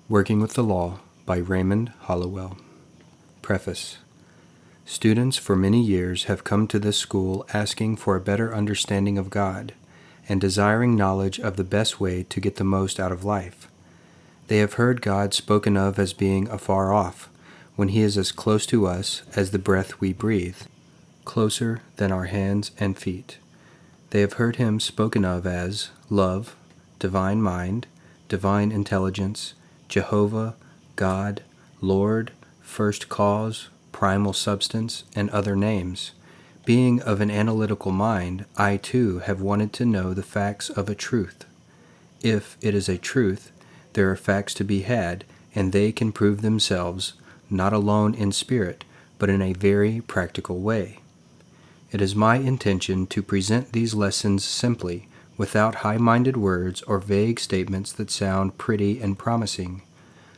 Working with the Law by Raymond Holliwell. Preface. Students for many years have come to this school asking for a better understanding of God and desiring knowledge of the best way to get the most out of life. They have heard God spoken of as being afar off, when He is as close to us as the breath we breathe, closer than our hands and feet. They have heard Him spoken of as love, divine mind, divine intelligence, Jehovah, God, Lord, first cause, primal substance, and other names. Being of an analytical mind, I too have wanted to know the facts of a truth. If it is a truth, there are facts to be had, and they can prove themselves, not alone in spirit, but in a very practical way. It is my intention to present these lessons simply, without high-minded words or vague statements that sound pretty and promising.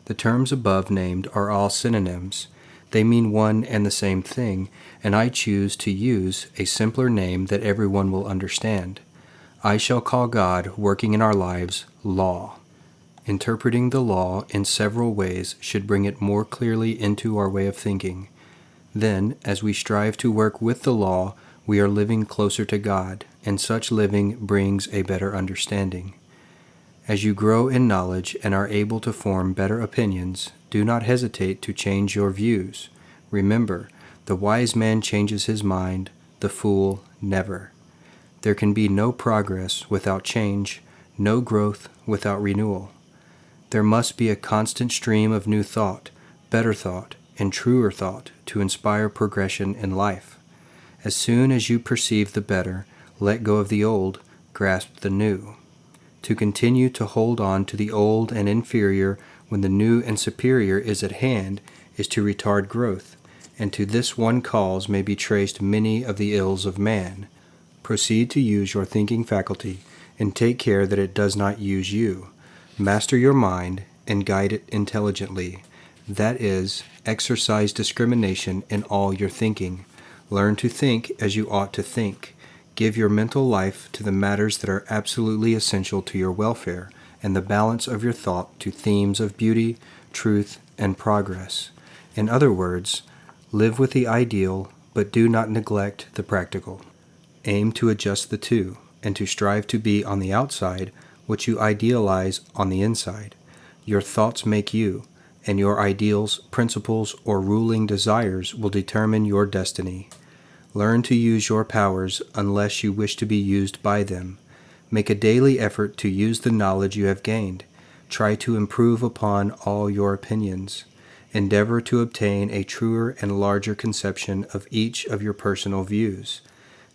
The terms above named are all synonyms. They mean one and the same thing, and I choose to use a simpler name that everyone will understand. I shall call God working in our lives law. Interpreting the law in several ways should bring it more clearly into our way of thinking. Then, as we strive to work with the law, we are living closer to God, and such living brings a better understanding. As you grow in knowledge and are able to form better opinions, do not hesitate to change your views. Remember, the wise man changes his mind, the fool never. There can be no progress without change, no growth without renewal. There must be a constant stream of new thought, better thought, and truer thought to inspire progression in life. As soon as you perceive the better, let go of the old, grasp the new. To continue to hold on to the old and inferior when the new and superior is at hand is to retard growth, and to this one cause may be traced many of the ills of man. Proceed to use your thinking faculty, and take care that it does not use you. Master your mind and guide it intelligently. That is, exercise discrimination in all your thinking. Learn to think as you ought to think. Give your mental life to the matters that are absolutely essential to your welfare, and the balance of your thought to themes of beauty, truth, and progress. In other words, live with the ideal, but do not neglect the practical. Aim to adjust the two, and to strive to be on the outside what you idealize on the inside. Your thoughts make you, and your ideals, principles, or ruling desires will determine your destiny. Learn to use your powers unless you wish to be used by them. Make a daily effort to use the knowledge you have gained. Try to improve upon all your opinions. Endeavor to obtain a truer and larger conception of each of your personal views.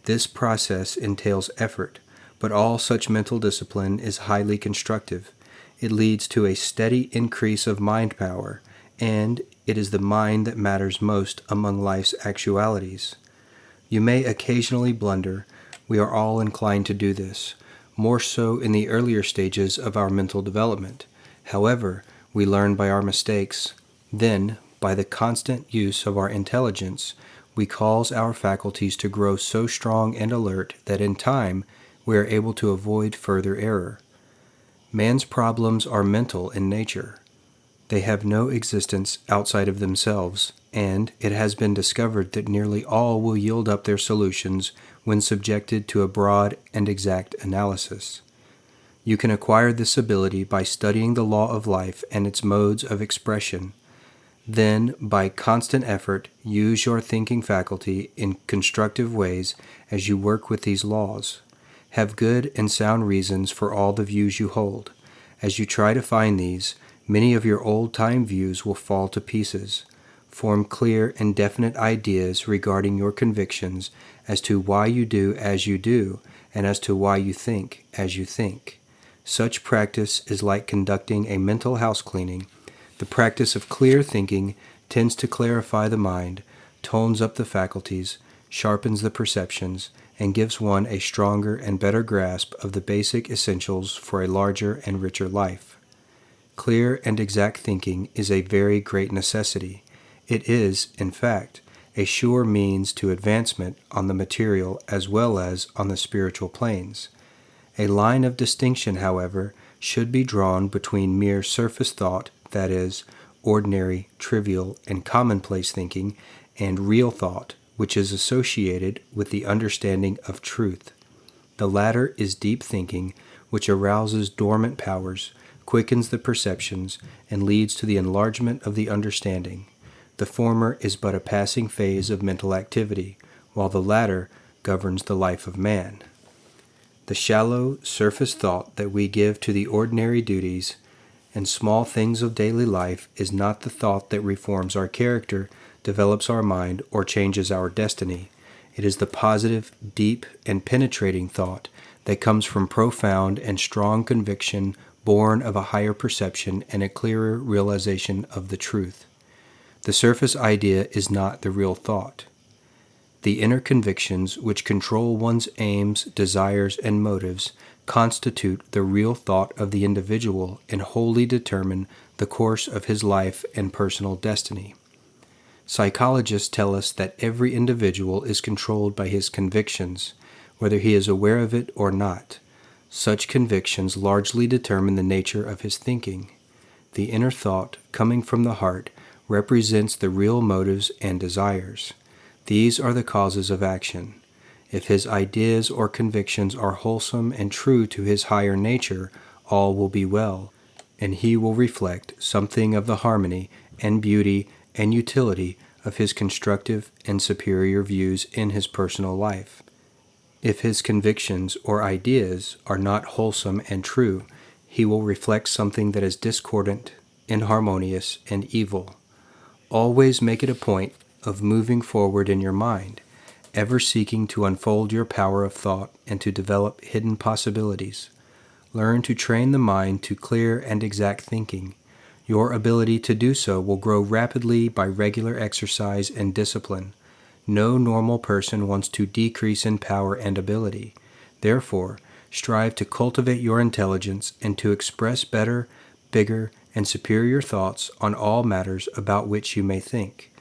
This process entails effort, but all such mental discipline is highly constructive. It leads to a steady increase of mind power, and it is the mind that matters most among life's actualities. You may occasionally blunder. We are all inclined to do this, more so in the earlier stages of our mental development. However, we learn by our mistakes. Then, by the constant use of our intelligence, we cause our faculties to grow so strong and alert that in time we are able to avoid further error. Man's problems are mental in nature. They have no existence outside of themselves, and it has been discovered that nearly all will yield up their solutions when subjected to a broad and exact analysis. You can acquire this ability by studying the law of life and its modes of expression. Then, by constant effort, use your thinking faculty in constructive ways as you work with these laws. Have good and sound reasons for all the views you hold. As you try to find these, many of your old-time views will fall to pieces. Form clear and definite ideas regarding your convictions as to why you do as you do, and as to why you think as you think. Such practice is like conducting a mental house cleaning. The practice of clear thinking tends to clarify the mind, tones up the faculties, sharpens the perceptions, and gives one a stronger and better grasp of the basic essentials for a larger and richer life. Clear and exact thinking is a very great necessity. It is, in fact, a sure means to advancement on the material as well as on the spiritual planes. A line of distinction, however, should be drawn between mere surface thought, that is, ordinary, trivial, and commonplace thinking, and real thought, which is associated with the understanding of truth. The latter is deep thinking, which arouses dormant powers, quickens the perceptions, and leads to the enlargement of the understanding. The former is but a passing phase of mental activity, while the latter governs the life of man. The shallow, surface thought that we give to the ordinary duties and small things of daily life is not the thought that reforms our character, develops our mind, or changes our destiny. It is the positive, deep, and penetrating thought that comes from profound and strong conviction born of a higher perception and a clearer realization of the truth. The surface idea is not the real thought. The inner convictions which control one's aims, desires, and motives constitute the real thought of the individual and wholly determine the course of his life and personal destiny. Psychologists tell us that every individual is controlled by his convictions, whether he is aware of it or not. Such convictions largely determine the nature of his thinking. The inner thought, coming from the heart, represents the real motives and desires. These are the causes of action. If his ideas or convictions are wholesome and true to his higher nature, all will be well, and he will reflect something of the harmony and beauty and utility of his constructive and superior views in his personal life. If his convictions or ideas are not wholesome and true, he will reflect something that is discordant, inharmonious, and evil. Always make it a point of moving forward in your mind, ever seeking to unfold your power of thought and to develop hidden possibilities. Learn to train the mind to clear and exact thinking. Your ability to do so will grow rapidly by regular exercise and discipline. No normal person wants to decrease in power and ability. Therefore, strive to cultivate your intelligence and to express better, bigger, and superior thoughts on all matters about which you may think.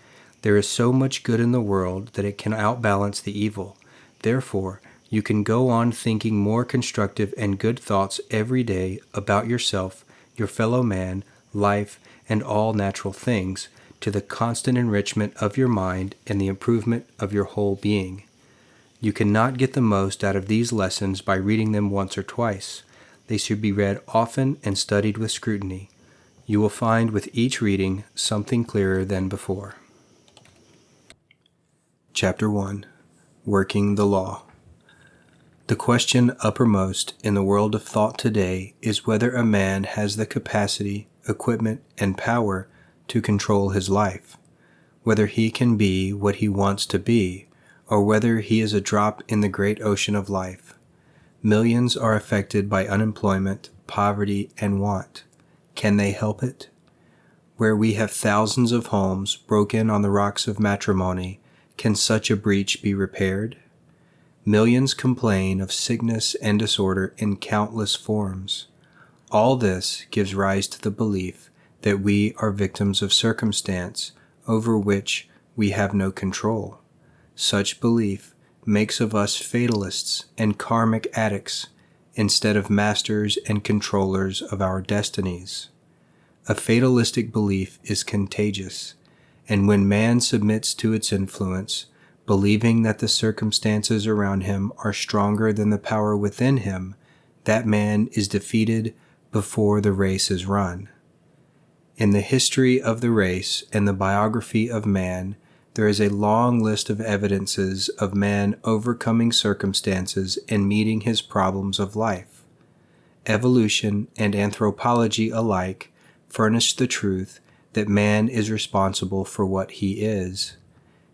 There is so much good in the world that it can outbalance the evil. Therefore, you can go on thinking more constructive and good thoughts every day about yourself, your fellow man, life, and all natural things, to the constant enrichment of your mind and the improvement of your whole being. You cannot get the most out of these lessons by reading them once or twice. They should be read often and studied with scrutiny. You will find with each reading something clearer than before. Chapter 1. Working the Law. The question uppermost in the world of thought today is whether a man has the capacity, equipment, and power to control his life, whether he can be what he wants to be, or whether he is a drop in the great ocean of life. Millions are affected by unemployment, poverty, and want. Can they help it? Where we have thousands of homes broken on the rocks of matrimony, can such a breach be repaired? Millions complain of sickness and disorder in countless forms. All this gives rise to the belief that we are victims of circumstance over which we have no control. Such belief makes of us fatalists and karmic addicts instead of masters and controllers of our destinies. A fatalistic belief is contagious, and when man submits to its influence, believing that the circumstances around him are stronger than the power within him, that man is defeated before the race is run. In the history of the race and the biography of man, there is a long list of evidences of man overcoming circumstances and meeting his problems of life. Evolution and anthropology alike furnish the truth that man is responsible for what he is.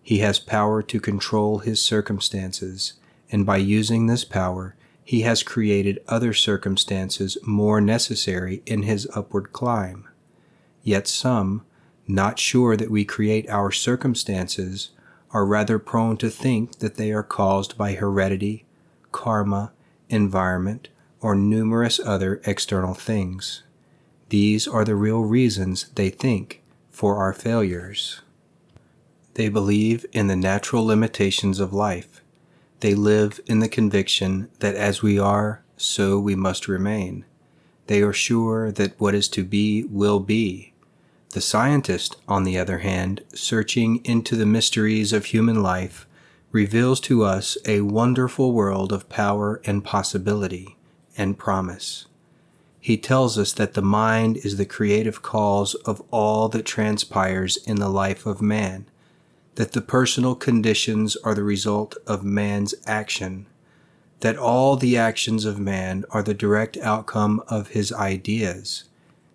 He has power to control his circumstances, and by using this power, he has created other circumstances more necessary in his upward climb. Yet some, not sure that we create our circumstances, are rather prone to think that they are caused by heredity, karma, environment, or numerous other external things. These are the real reasons, they think, for our failures. They believe in the natural limitations of life. They live in the conviction that as we are, so we must remain. They are sure that what is to be will be. The scientist, on the other hand, searching into the mysteries of human life, reveals to us a wonderful world of power and possibility and promise. He tells us that the mind is the creative cause of all that transpires in the life of man, that the personal conditions are the result of man's action, that all the actions of man are the direct outcome of his ideas,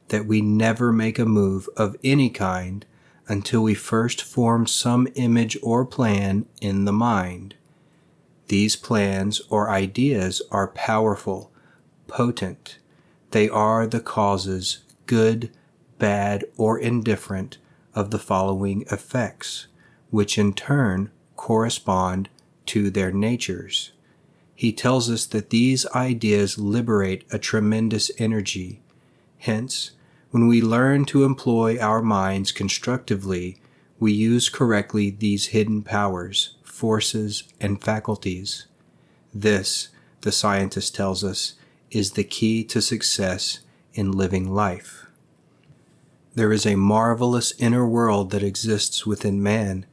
that we never make a move of any kind until we first form some image or plan in the mind. These plans or ideas are powerful, potent. They are the causes, good, bad, or indifferent, of the following effects, which in turn correspond to their natures. He tells us that these ideas liberate a tremendous energy. Hence, when we learn to employ our minds constructively, we use correctly these hidden powers, forces, and faculties. This, the scientist tells us, is the key to success in living life. There is a marvelous inner world that exists within man,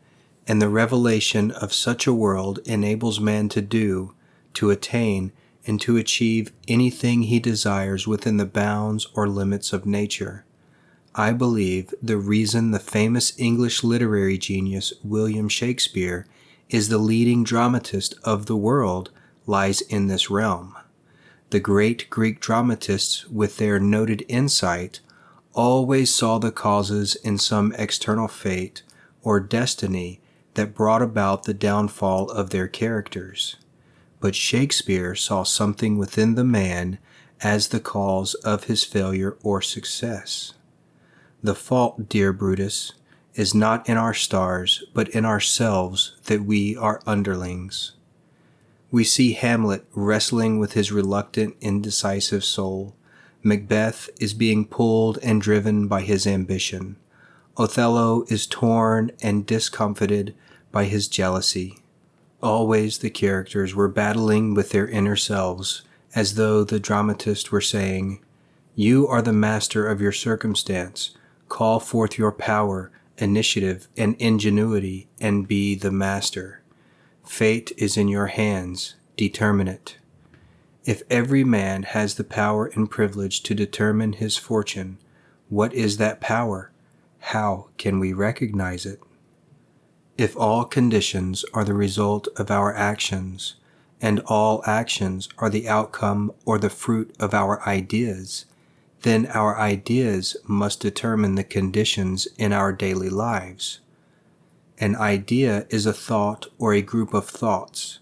and the revelation of such a world enables man to do, to attain, and to achieve anything he desires within the bounds or limits of nature. I believe the reason the famous English literary genius William Shakespeare is the leading dramatist of the world lies in this realm. The great Greek dramatists, with their noted insight, always saw the causes in some external fate or destiny that brought about the downfall of their characters. But Shakespeare saw something within the man as the cause of his failure or success. The fault, dear Brutus, is not in our stars, but in ourselves that we are underlings. We see Hamlet wrestling with his reluctant, indecisive soul. Macbeth is being pulled and driven by his ambition. Othello is torn and discomfited by his jealousy. Always the characters were battling with their inner selves, as though the dramatist were saying, "You are the master of your circumstance. Call forth your power, initiative, and ingenuity, and be the master. Fate is in your hands. Determine it." If every man has the power and privilege to determine his fortune, what is that power? How can we recognize it? If all conditions are the result of our actions, and all actions are the outcome or the fruit of our ideas, then our ideas must determine the conditions in our daily lives. An idea is a thought or a group of thoughts.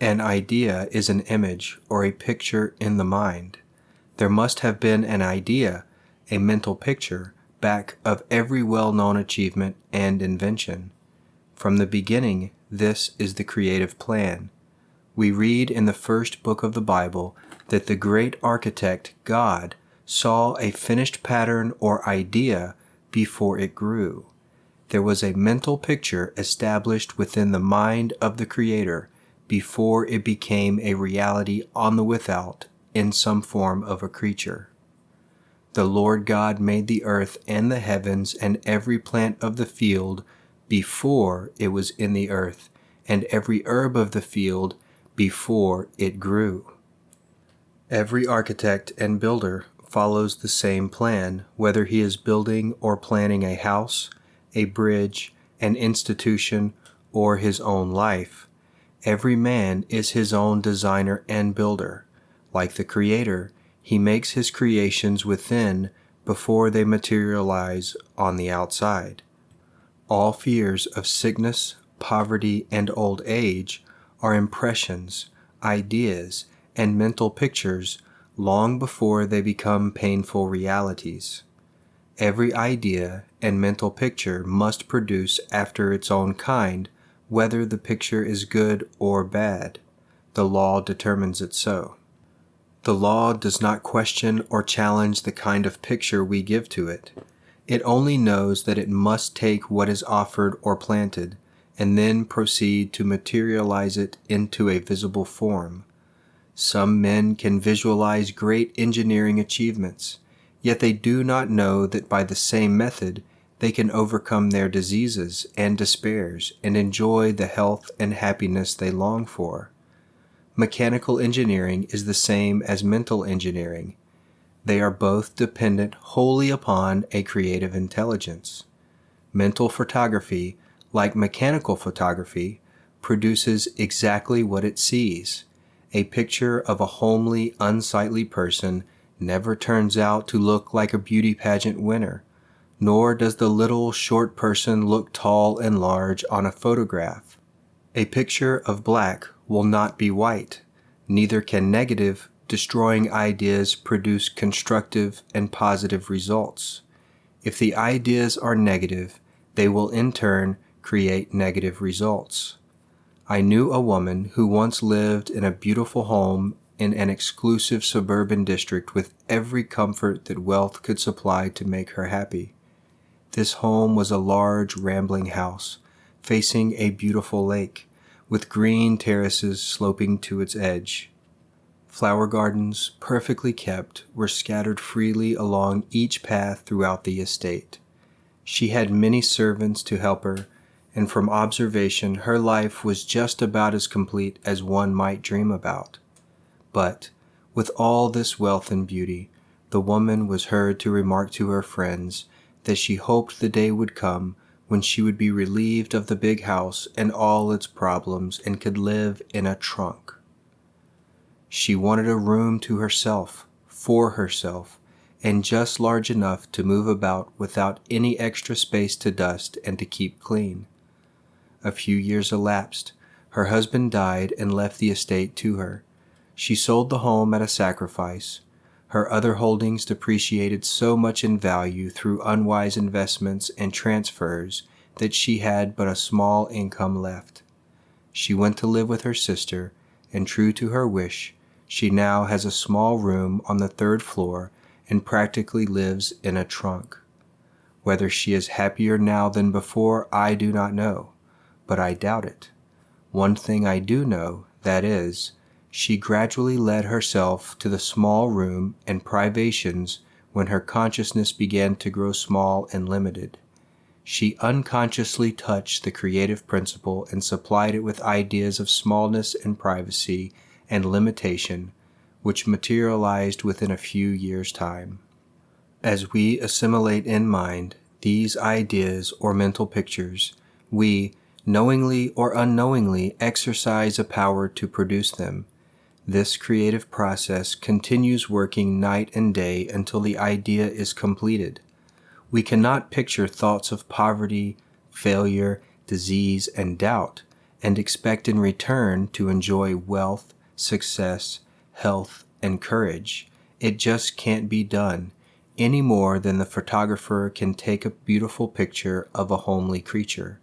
An idea is an image or a picture in the mind. There must have been an idea, a mental picture, back of every well-known achievement and invention. From the beginning, this is the creative plan. We read in the first book of the Bible that the great architect, God, saw a finished pattern or idea before it grew. There was a mental picture established within the mind of the Creator before it became a reality on the without in some form of a creature. The Lord God made the earth and the heavens and every plant of the field before it was in the earth, and every herb of the field before it grew. Every architect and builder follows the same plan, whether he is building or planning a house, a bridge, an institution, or his own life. Every man is his own designer and builder. Like the Creator, he makes his creations within before they materialize on the outside. All fears of sickness, poverty, and old age are impressions, ideas, and mental pictures long before they become painful realities. Every idea and mental picture must produce after its own kind, whether the picture is good or bad. The law determines it so. The law does not question or challenge the kind of picture we give to it. It only knows that it must take what is offered or planted, and then proceed to materialize it into a visible form. Some men can visualize great engineering achievements, yet they do not know that by the same method they can overcome their diseases and despairs and enjoy the health and happiness they long for. Mechanical engineering is the same as mental engineering. They are both dependent wholly upon a creative intelligence. Mental photography, like mechanical photography, produces exactly what it sees. A picture of a homely, unsightly person never turns out to look like a beauty pageant winner, nor does the little, short person look tall and large on a photograph. A picture of black will not be white, neither can negative, destroying ideas produce constructive and positive results. If the ideas are negative, they will in turn create negative results. I knew a woman who once lived in a beautiful home in an exclusive suburban district with every comfort that wealth could supply to make her happy. This home was a large, rambling house, facing a beautiful lake, with green terraces sloping to its edge. Flower gardens, perfectly kept, were scattered freely along each path throughout the estate. She had many servants to help her, and from observation her life was just about as complete as one might dream about. But, with all this wealth and beauty, the woman was heard to remark to her friends that she hoped the day would come when she would be relieved of the big house and all its problems and could live in a trunk. She wanted a room to herself, for herself, and just large enough to move about without any extra space to dust and to keep clean. A few years elapsed. Her husband died and left the estate to her. She sold the home at a sacrifice. Her other holdings depreciated so much in value through unwise investments and transfers that she had but a small income left. She went to live with her sister, and true to her wish, she now has a small room on the 3rd floor and practically lives in a trunk. Whether she is happier now than before, I do not know, but I doubt it. One thing I do know, that is, she gradually led herself to the small room and privations when her consciousness began to grow small and limited. She unconsciously touched the creative principle and supplied it with ideas of smallness and privacy and limitation, which materialized within a few years' time. As we assimilate in mind these ideas or mental pictures, we, knowingly or unknowingly, exercise a power to produce them. This creative process continues working night and day until the idea is completed. We cannot picture thoughts of poverty, failure, disease, and doubt, and expect in return to enjoy wealth, success, health, and courage. It just can't be done, any more than the photographer can take a beautiful picture of a homely creature.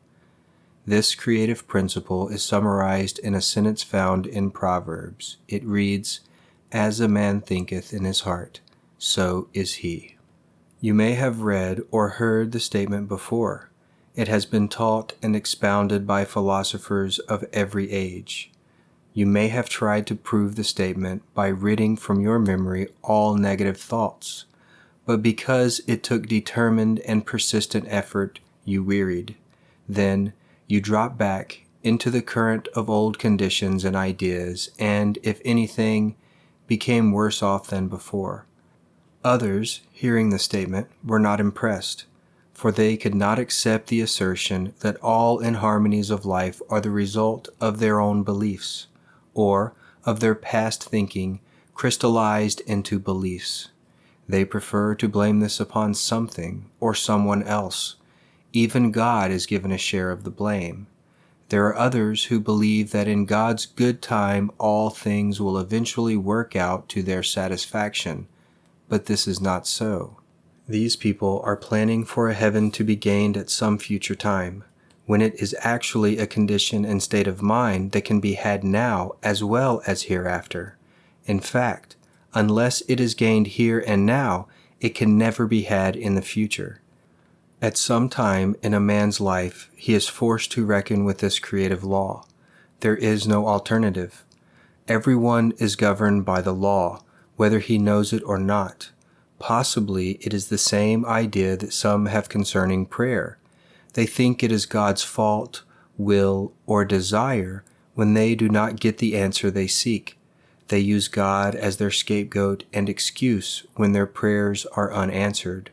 This creative principle is summarized in a sentence found in Proverbs. It reads, "As a man thinketh in his heart, so is he." You may have read or heard the statement before. It has been taught and expounded by philosophers of every age. You may have tried to prove the statement by ridding from your memory all negative thoughts, but because it took determined and persistent effort, you wearied. Then you dropped back into the current of old conditions and ideas, and, if anything, became worse off than before. Others, hearing the statement, were not impressed, for they could not accept the assertion that all inharmonies of life are the result of their own beliefs, or of their past thinking crystallized into beliefs. They prefer to blame this upon something or someone else. Even God is given a share of the blame. There are others who believe that in God's good time all things will eventually work out to their satisfaction, but this is not so. These people are planning for a heaven to be gained at some future time, when it is actually a condition and state of mind that can be had now as well as hereafter. In fact, unless it is gained here and now, it can never be had in the future. At some time in a man's life, he is forced to reckon with this creative law. There is no alternative. Everyone is governed by the law, whether he knows it or not. Possibly it is the same idea that some have concerning prayer. They think it is God's fault, will, or desire when they do not get the answer they seek. They use God as their scapegoat and excuse when their prayers are unanswered,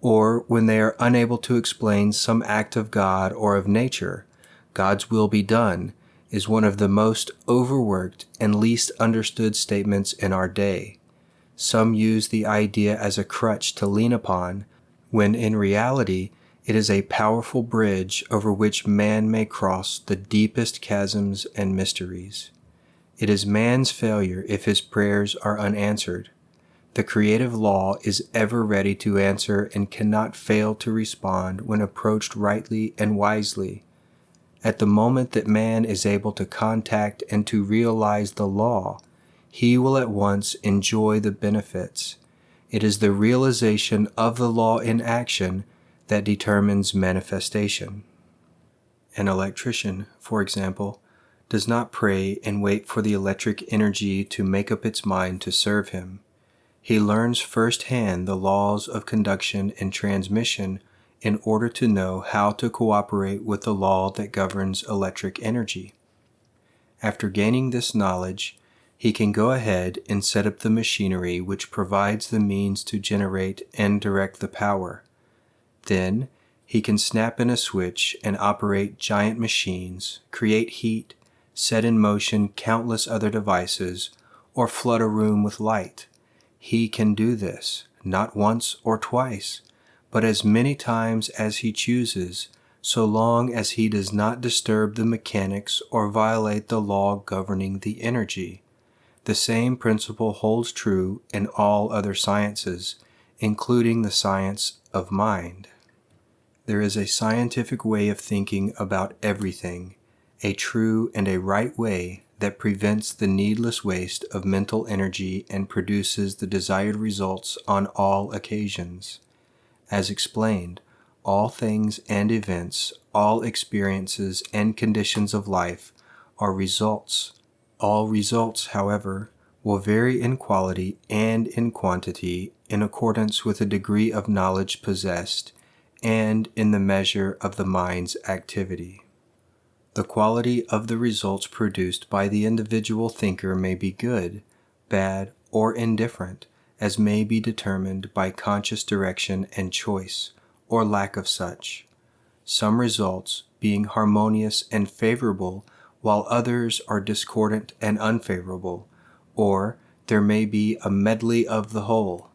or when they are unable to explain some act of God or of nature. God's will be done is one of the most overworked and least understood statements in our day. Some use the idea as a crutch to lean upon, when in reality it is a powerful bridge over which man may cross the deepest chasms and mysteries. It is man's failure if his prayers are unanswered. The creative law is ever ready to answer and cannot fail to respond when approached rightly and wisely. At the moment that man is able to contact and to realize the law, he will at once enjoy the benefits. It is the realization of the law in action that determines manifestation. An electrician, for example, does not pray and wait for the electric energy to make up its mind to serve him. He learns firsthand the laws of conduction and transmission in order to know how to cooperate with the law that governs electric energy. After gaining this knowledge, he can go ahead and set up the machinery which provides the means to generate and direct the power. Then, he can snap in a switch and operate giant machines, create heat, set in motion countless other devices, or flood a room with light. He can do this, not once or twice, but as many times as he chooses, so long as he does not disturb the mechanics or violate the law governing the energy. The same principle holds true in all other sciences, including the science of mind. There is a scientific way of thinking about everything, a true and a right way that prevents the needless waste of mental energy and produces the desired results on all occasions. As explained, all things and events, all experiences and conditions of life are results. All results, however, will vary in quality and in quantity in accordance with the degree of knowledge possessed and in the measure of the mind's activity. The quality of the results produced by the individual thinker may be good, bad, or indifferent, as may be determined by conscious direction and choice, or lack of such. Some results being harmonious and favorable, while others are discordant and unfavorable, or there may be a medley of the whole.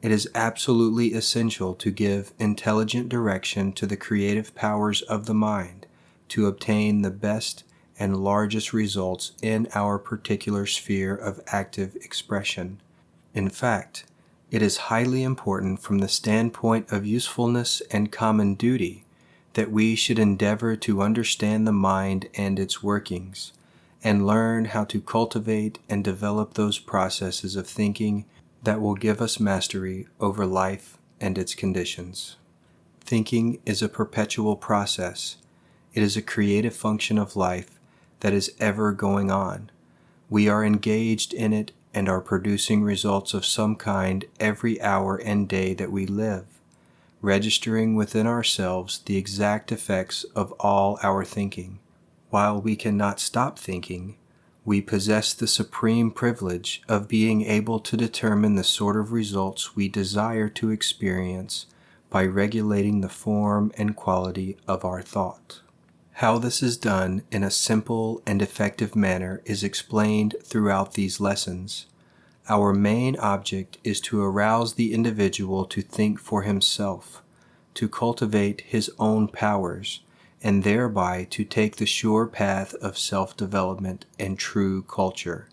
It is absolutely essential to give intelligent direction to the creative powers of the mind to obtain the best and largest results in our particular sphere of active expression. In fact, it is highly important from the standpoint of usefulness and common duty that we should endeavor to understand the mind and its workings, and learn how to cultivate and develop those processes of thinking that will give us mastery over life and its conditions. Thinking is a perpetual process. It is a creative function of life that is ever going on. We are engaged in it and are producing results of some kind every hour and day that we live, registering within ourselves the exact effects of all our thinking. While we cannot stop thinking, we possess the supreme privilege of being able to determine the sort of results we desire to experience by regulating the form and quality of our thought. How this is done in a simple and effective manner is explained throughout these lessons. Our main object is to arouse the individual to think for himself, to cultivate his own powers, and thereby to take the sure path of self-development and true culture.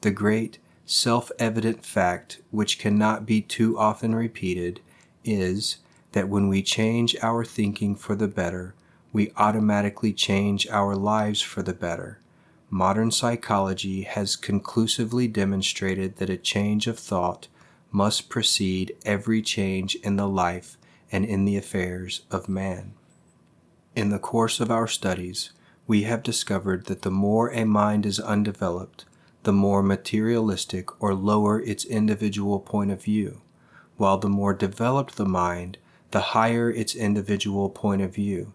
The great, self-evident fact, which cannot be too often repeated, is that when we change our thinking for the better, we automatically change our lives for the better. Modern psychology has conclusively demonstrated that a change of thought must precede every change in the life and in the affairs of man. In the course of our studies, we have discovered that the more a mind is undeveloped, the more materialistic or lower its individual point of view, while the more developed the mind, the higher its individual point of view.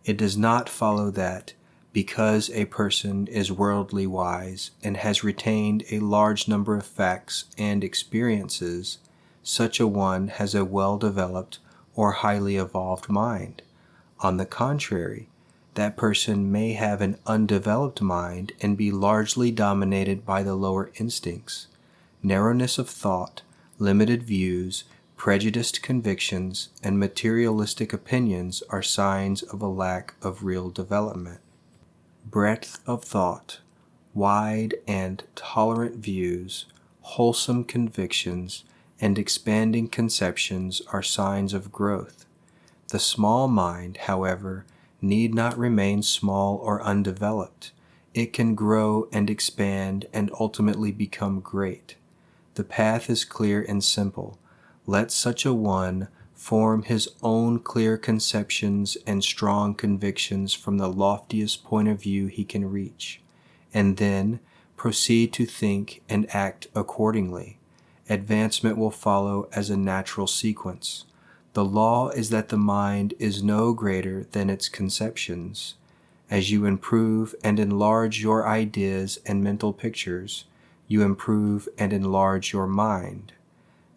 It does not follow that, because a person is worldly wise and has retained a large number of facts and experiences, such a one has a well-developed or highly evolved mind. On the contrary, that person may have an undeveloped mind and be largely dominated by the lower instincts. Narrowness of thought, limited views, prejudiced convictions, and materialistic opinions are signs of a lack of real development. Breadth of thought, wide and tolerant views, wholesome convictions, and expanding conceptions are signs of growth. The small mind, however, need not remain small or undeveloped. It can grow and expand and ultimately become great. The path is clear and simple. Let such a one form his own clear conceptions and strong convictions from the loftiest point of view he can reach, and then proceed to think and act accordingly. Advancement will follow as a natural sequence. The law is that the mind is no greater than its conceptions. As you improve and enlarge your ideas and mental pictures, you improve and enlarge your mind.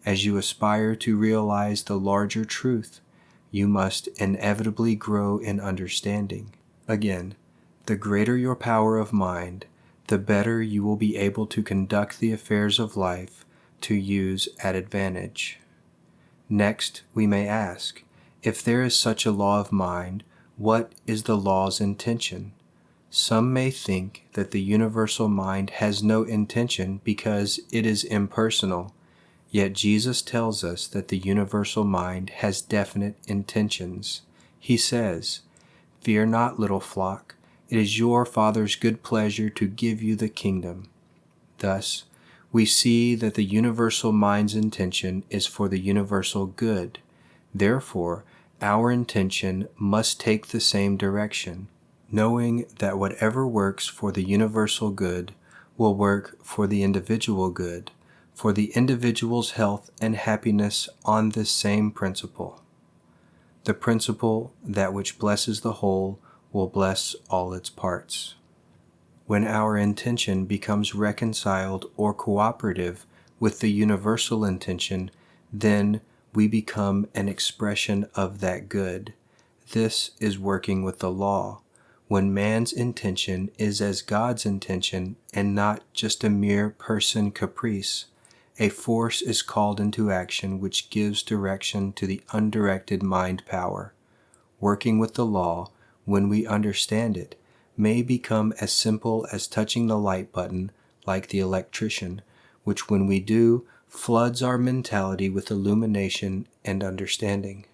As you aspire to realize the larger truth, you must inevitably grow in understanding. Again, the greater your power of mind, the better you will be able to conduct the affairs of life to use at advantage. Next, we may ask, if there is such a law of mind, what is the law's intention? Some may think that the universal mind has no intention because it is impersonal, yet Jesus tells us that the universal mind has definite intentions. He says, "Fear not, little flock, it is your Father's good pleasure to give you the kingdom." Thus, we see that the universal mind's intention is for the universal good. Therefore, our intention must take the same direction, knowing that whatever works for the universal good will work for the individual good, for the individual's health and happiness on this same principle. The principle that which blesses the whole will bless all its parts. When our intention becomes reconciled or cooperative with the universal intention, then we become an expression of that good. This is working with the law. When man's intention is as God's intention and not just a mere person caprice, a force is called into action which gives direction to the undirected mind power. Working with the law, when we understand it, may become as simple as touching the light button like the electrician, which when we do, floods our mentality with illumination and understanding.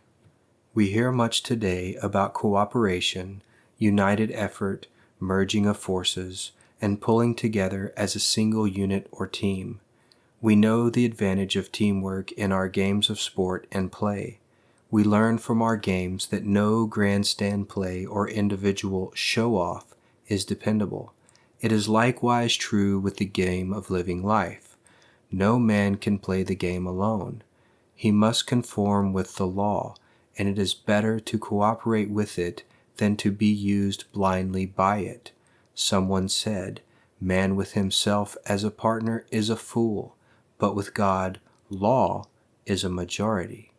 We hear much today about cooperation, united effort, merging of forces, and pulling together as a single unit or team. We know the advantage of teamwork in our games of sport and play. We learn from our games that no grandstand play or individual show-off is dependable. It is likewise true with the game of living life. No man can play the game alone. He must conform with the law, and it is better to cooperate with it than to be used blindly by it. Someone said, "Man with himself as a partner is a fool, but with God, law is a majority."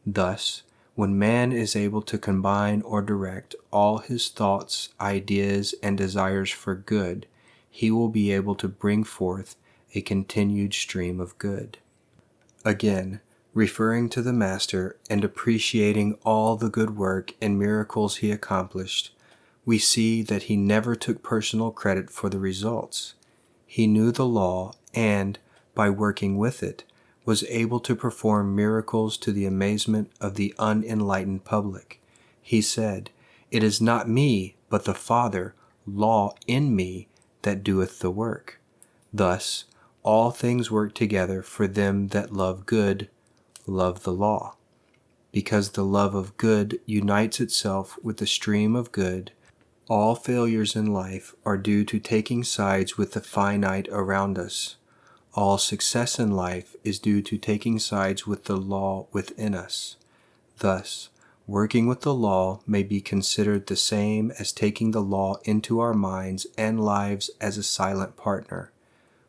Thus, when man is able to combine or direct all his thoughts, ideas, and desires for good, he will be able to bring forth a continued stream of good. Again, referring to the Master and appreciating all the good work and miracles he accomplished, we see that he never took personal credit for the results. He knew the law and, by working with it, was able to perform miracles to the amazement of the unenlightened public. He said, "It is not me, but the Father, law in me, that doeth the work." Thus, all things work together for them that love good, love the law. Because the love of good unites itself with the stream of good, all failures in life are due to taking sides with the finite around us. All success in life is due to taking sides with the law within us. Thus, working with the law may be considered the same as taking the law into our minds and lives as a silent partner.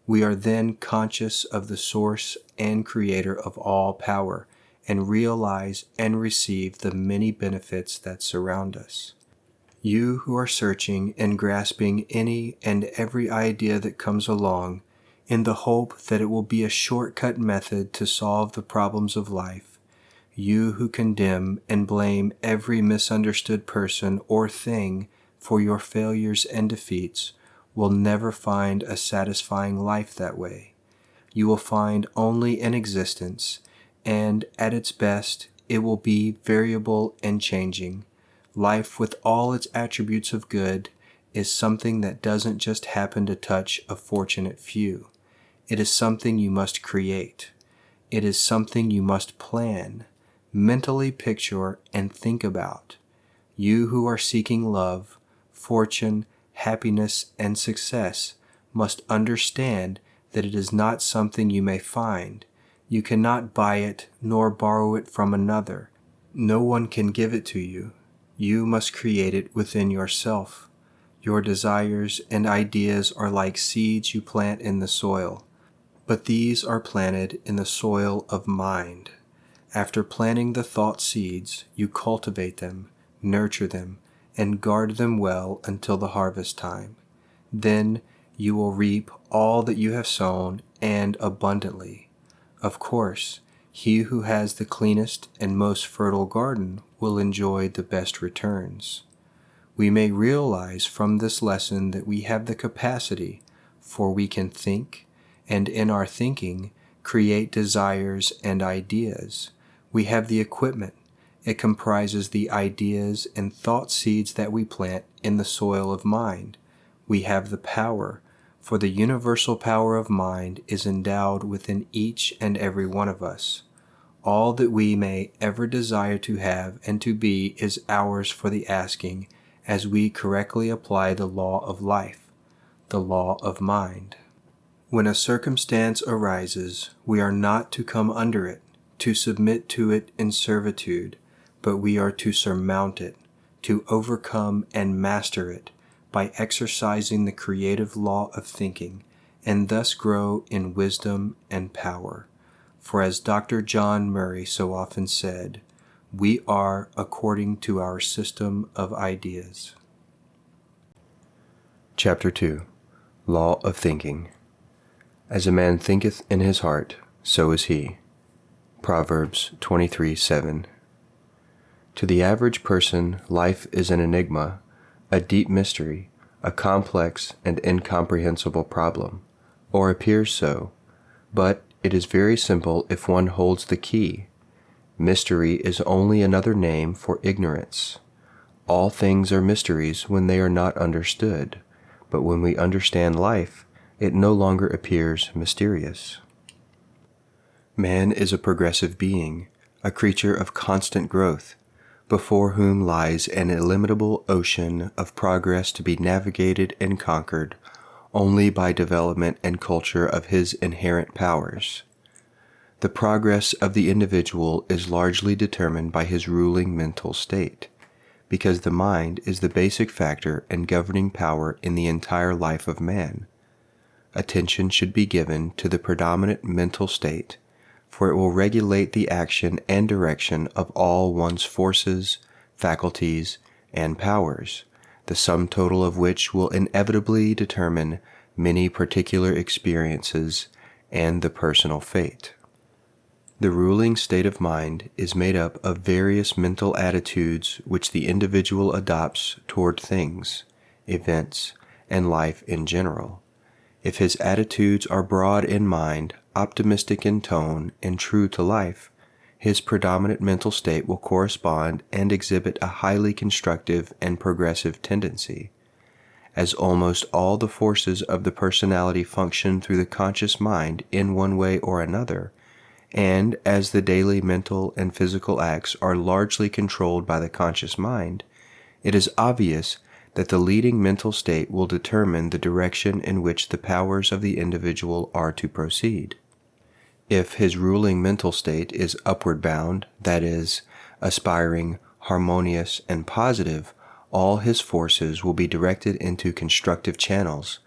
We are then conscious of the source and creator of all power, and realize and receive the many benefits that surround us. You who are searching and grasping any and every idea that comes along, in the hope that it will be a shortcut method to solve the problems of life, you who condemn and blame every misunderstood person or thing for your failures and defeats, will never find a satisfying life that way. You will find only an existence, and at its best, it will be variable and changing. Life, with all its attributes of good, is something that doesn't just happen to touch a fortunate few. It is something you must create. It is something you must plan, mentally picture, and think about. You who are seeking love, fortune, happiness, and success must understand that it is not something you may find. You cannot buy it nor borrow it from another. No one can give it to you. You must create it within yourself. Your desires and ideas are like seeds you plant in the soil, but these are planted in the soil of mind. After planting the thought seeds, you cultivate them, nurture them, and guard them well until the harvest time. Then you will reap all that you have sown, and abundantly. Of course, he who has the cleanest and most fertile garden will enjoy the best returns. We may realize from this lesson that we have the capacity, for we can think, and in our thinking, create desires and ideas. We have the equipment. It comprises the ideas and thought seeds that we plant in the soil of mind. We have the power, for the universal power of mind is endowed within each and every one of us. All that we may ever desire to have and to be is ours for the asking, as we correctly apply the law of life, the law of mind. When a circumstance arises, we are not to come under it, to submit to it in servitude, but we are to surmount it, to overcome and master it by exercising the creative law of thinking, and thus grow in wisdom and power. For as Dr. John Murray so often said, we are according to our system of ideas. Chapter 2. Law of Thinking. As a man thinketh in his heart, so is he. Proverbs 23:7. To the average person, life is an enigma, a deep mystery, a complex and incomprehensible problem, or appears so, but it is very simple if one holds the key. Mystery is only another name for ignorance. All things are mysteries when they are not understood, but when we understand life, it no longer appears mysterious. Man is a progressive being, a creature of constant growth, before whom lies an illimitable ocean of progress to be navigated and conquered only by development and culture of his inherent powers. The progress of the individual is largely determined by his ruling mental state, because the mind is the basic factor and governing power in the entire life of man. Attention should be given to the predominant mental state, for it will regulate the action and direction of all one's forces, faculties, and powers, the sum total of which will inevitably determine many particular experiences and the personal fate. The ruling state of mind is made up of various mental attitudes which the individual adopts toward things, events, and life in general. If his attitudes are broad in mind, optimistic in tone, and true to life, his predominant mental state will correspond and exhibit a highly constructive and progressive tendency. As almost all the forces of the personality function through the conscious mind in one way or another, and as the daily mental and physical acts are largely controlled by the conscious mind, it is obvious that the leading mental state will determine the direction in which the powers of the individual are to proceed. If his ruling mental state is upward bound, that is, aspiring, harmonious, and positive, all his forces will be directed into constructive channels.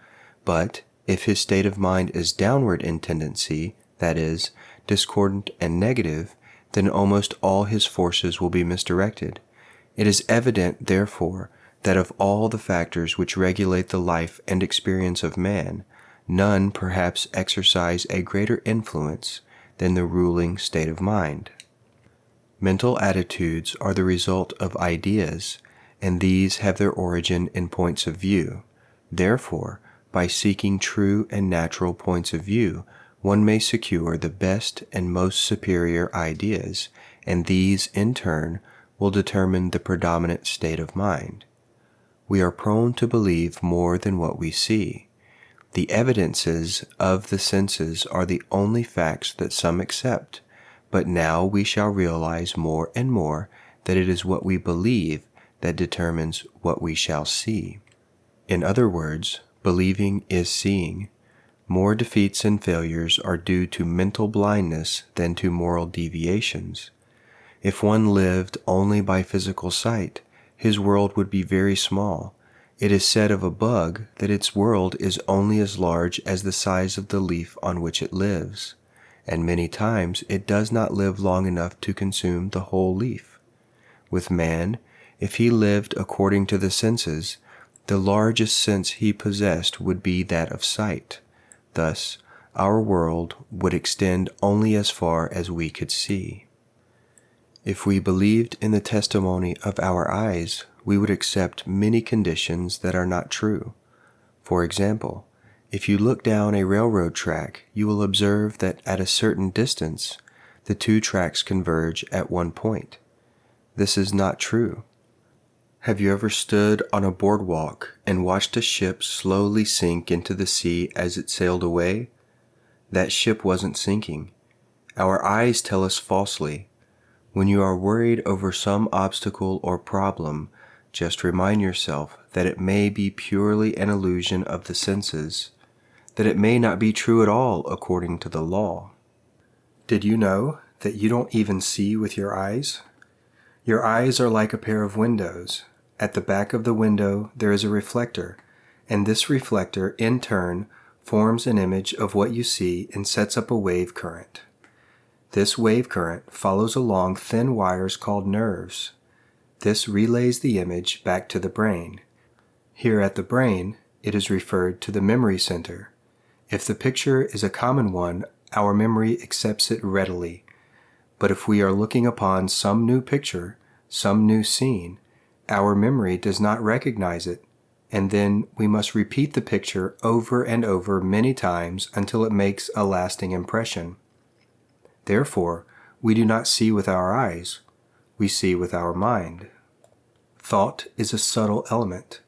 But if his state of mind is downward in tendency, that is, discordant and negative, then almost all his forces will be misdirected. It is evident, therefore, that of all the factors which regulate the life and experience of man, none perhaps exercise a greater influence than the ruling state of mind. Mental attitudes are the result of ideas, and these have their origin in points of view. Therefore, by seeking true and natural points of view, one may secure the best and most superior ideas, and these, in turn, will determine the predominant state of mind. We are prone to believe more than what we see. The evidences of the senses are the only facts that some accept, but now we shall realize more and more that it is what we believe that determines what we shall see. In other words, believing is seeing. More defeats and failures are due to mental blindness than to moral deviations. If one lived only by physical sight, his world would be very small. It is said of a bug that its world is only as large as the size of the leaf on which it lives, and many times it does not live long enough to consume the whole leaf. With man, if he lived according to the senses, the largest sense he possessed would be that of sight. Thus, our world would extend only as far as we could see. If we believed in the testimony of our eyes, we would accept many conditions that are not true. For example, if you look down a railroad track, you will observe that at a certain distance, the two tracks converge at one point. This is not true. Have you ever stood on a boardwalk and watched a ship slowly sink into the sea as it sailed away? That ship wasn't sinking. Our eyes tell us falsely. When you are worried over some obstacle or problem, just remind yourself that it may be purely an illusion of the senses, that it may not be true at all according to the law. Did you know that you don't even see with your eyes? Your eyes are like a pair of windows. At the back of the window there is a reflector, and this reflector, in turn, forms an image of what you see and sets up a wave current. This wave current follows along thin wires called nerves. This relays the image back to the brain. Here at the brain, it is referred to the memory center. If the picture is a common one, our memory accepts it readily. But if we are looking upon some new picture, some new scene, our memory does not recognize it, and then we must repeat the picture over and over many times until it makes a lasting impression. Therefore, we do not see with our eyes, we see with our mind. Thought is a subtle element.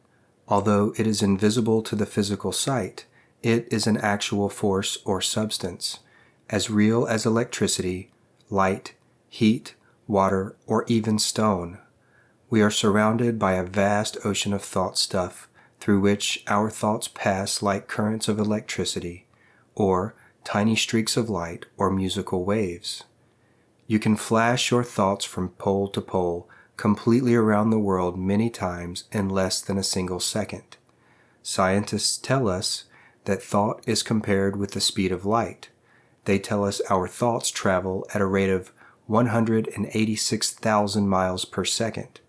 Although it is invisible to the physical sight, it is an actual force or substance, as real as electricity, light, heat, water, or even stone. We are surrounded by a vast ocean of thought stuff through which our thoughts pass like currents of electricity, or tiny streaks of light or musical waves. You can flash your thoughts from pole to pole, completely around the world many times in less than a single second. Scientists tell us that thought is compared with the speed of light. They tell us our thoughts travel at a rate of 186,000 miles per second.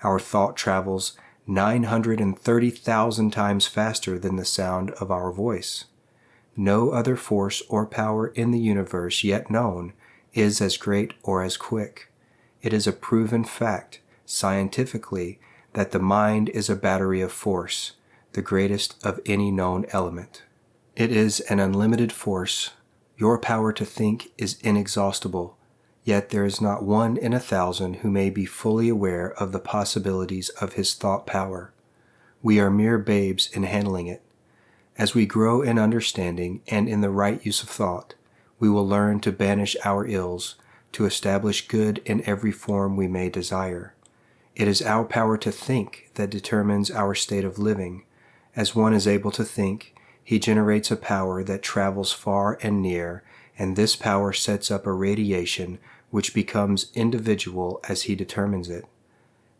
Our thought travels 930,000 times faster than the sound of our voice. No other force or power in the universe yet known is as great or as quick. It is a proven fact, scientifically, that the mind is a battery of force, the greatest of any known element. It is an unlimited force. Your power to think is inexhaustible, yet there is not one in 1,000 who may be fully aware of the possibilities of his thought power. We are mere babes in handling it. As we grow in understanding and in the right use of thought, we will learn to banish our ills, to establish good in every form we may desire. It is our power to think that determines our state of living. As one is able to think, he generates a power that travels far and near, and this power sets up a radiation which becomes individual as he determines it.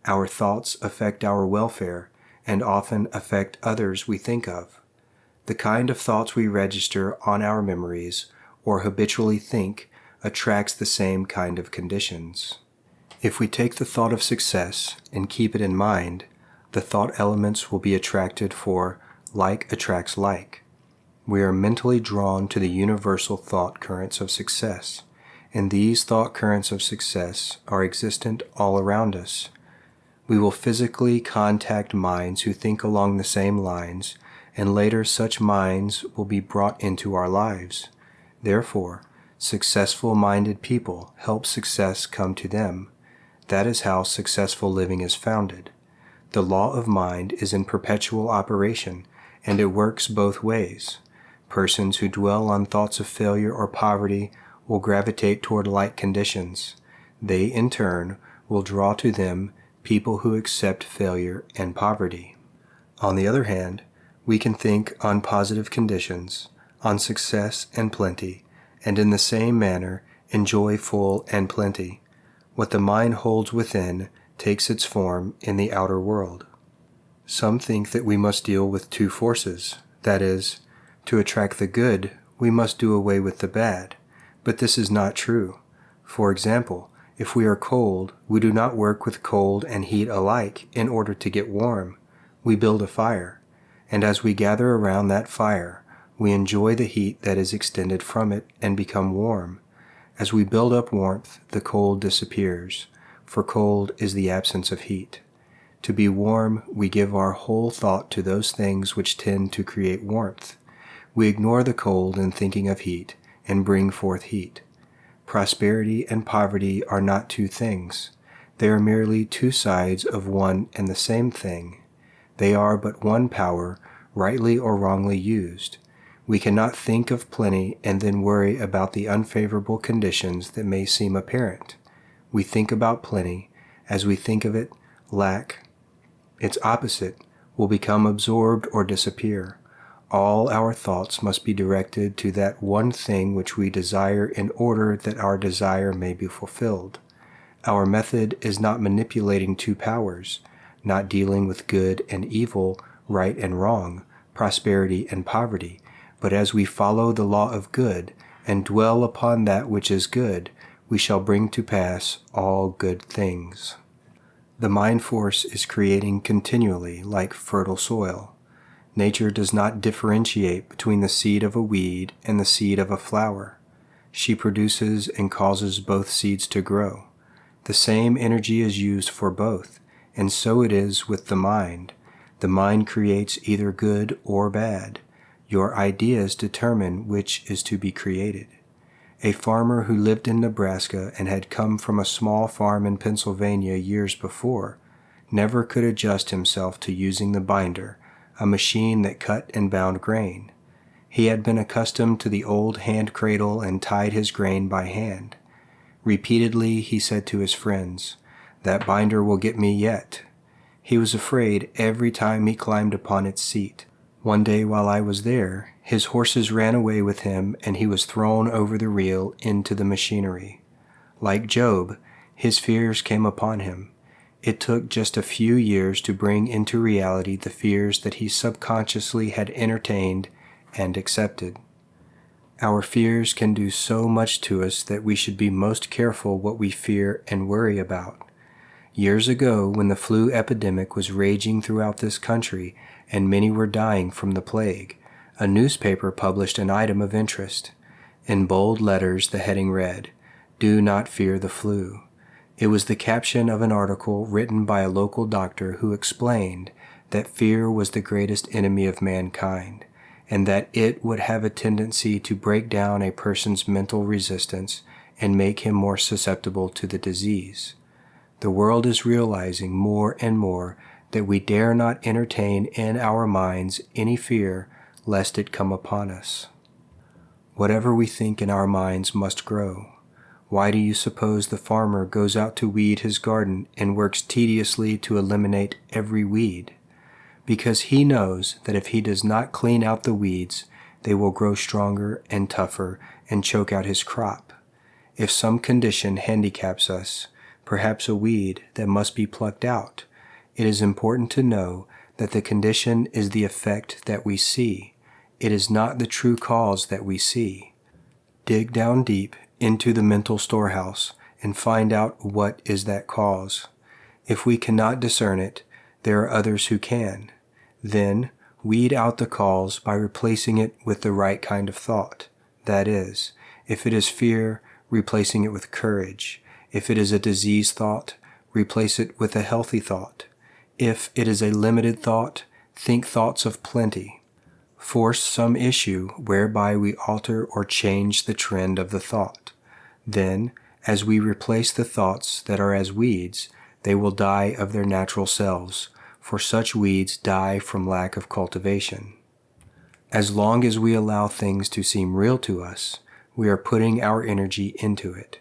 Our thoughts affect our welfare and often affect others we think of. The kind of thoughts we register on our memories or habitually think attracts the same kind of conditions. If we take the thought of success and keep it in mind, the thought elements will be attracted, for like attracts like. We are mentally drawn to the universal thought currents of success, and these thought currents of success are existent all around us. We will physically contact minds who think along the same lines, and later such minds will be brought into our lives. Therefore, successful-minded people help success come to them. That is how successful living is founded. The law of mind is in perpetual operation, and it works both ways. Persons who dwell on thoughts of failure or poverty will gravitate toward like conditions. They, in turn, will draw to them people who accept failure and poverty. On the other hand, we can think on positive conditions, on success and plenty, and in the same manner enjoy full and plenty. What the mind holds within takes its form in the outer world. Some think that we must deal with two forces, that is, to attract the good, we must do away with the bad, but this is not true. For example, if we are cold, we do not work with cold and heat alike in order to get warm. We build a fire, and as we gather around that fire, we enjoy the heat that is extended from it and become warm. As we build up warmth, the cold disappears, for cold is the absence of heat. To be warm, we give our whole thought to those things which tend to create warmth. We ignore the cold in thinking of heat, and bring forth heat. Prosperity and poverty are not two things. They are merely two sides of one and the same thing. They are but one power, rightly or wrongly used. We cannot think of plenty and then worry about the unfavorable conditions that may seem apparent. We think about plenty. As we think of it, lack, its opposite, will become absorbed or disappear. All our thoughts must be directed to that one thing which we desire in order that our desire may be fulfilled. Our method is not manipulating two powers, not dealing with good and evil, right and wrong, prosperity and poverty, but as we follow the law of good and dwell upon that which is good, we shall bring to pass all good things. The mind force is creating continually like fertile soil. Nature does not differentiate between the seed of a weed and the seed of a flower. She produces and causes both seeds to grow. The same energy is used for both, and so it is with the mind. The mind creates either good or bad. Your ideas determine which is to be created. A farmer who lived in Nebraska and had come from a small farm in Pennsylvania years before never could adjust himself to using the binder, a machine that cut and bound grain. He had been accustomed to the old hand cradle and tied his grain by hand. Repeatedly he said to his friends, "That binder will get me yet." He was afraid every time he climbed upon its seat. One day while I was there, his horses ran away with him and he was thrown over the reel into the machinery. Like Job, his fears came upon him. It took just a few years to bring into reality the fears that he subconsciously had entertained and accepted. Our fears can do so much to us that we should be most careful what we fear and worry about. Years ago, when the flu epidemic was raging throughout this country and many were dying from the plague, a newspaper published an item of interest. In bold letters, the heading read, "Do not fear the flu." It was the caption of an article written by a local doctor who explained that fear was the greatest enemy of mankind, and that it would have a tendency to break down a person's mental resistance and make him more susceptible to the disease. The world is realizing more and more that we dare not entertain in our minds any fear lest it come upon us. Whatever we think in our minds must grow. Why do you suppose the farmer goes out to weed his garden and works tediously to eliminate every weed? Because he knows that if he does not clean out the weeds, they will grow stronger and tougher and choke out his crop. If some condition handicaps us, perhaps a weed that must be plucked out, it is important to know that the condition is the effect that we see. It is not the true cause that we see. Dig down deep into the mental storehouse and find out what is that cause. If we cannot discern it, there are others who can. Then, weed out the cause by replacing it with the right kind of thought. That is, if it is fear, replacing it with courage. If it is a disease thought, replace it with a healthy thought. If it is a limited thought, think thoughts of plenty. Force some issue whereby we alter or change the trend of the thought. Then, as we replace the thoughts that are as weeds, they will die of their natural selves, for such weeds die from lack of cultivation. As long as we allow things to seem real to us, we are putting our energy into it.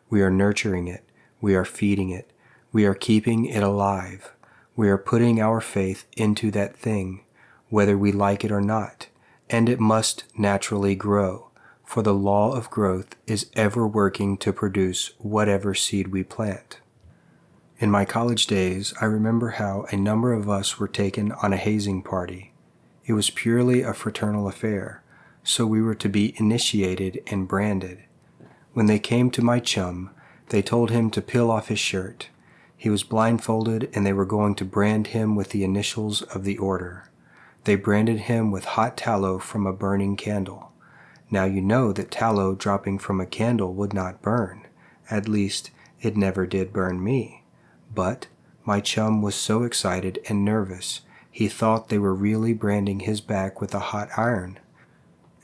We are nurturing it. We are feeding it. We are keeping it alive. We are putting our faith into that thing, whether we like it or not, and it must naturally grow, for the law of growth is ever working to produce whatever seed we plant. In my college days, I remember how a number of us were taken on a hazing party. It was purely a fraternal affair, so we were to be initiated and branded. When they came to my chum, they told him to peel off his shirt. He was blindfolded and they were going to brand him with the initials of the order. They branded him with hot tallow from a burning candle. Now you know that tallow dropping from a candle would not burn. At least, it never did burn me. But my chum was so excited and nervous, he thought they were really branding his back with a hot iron.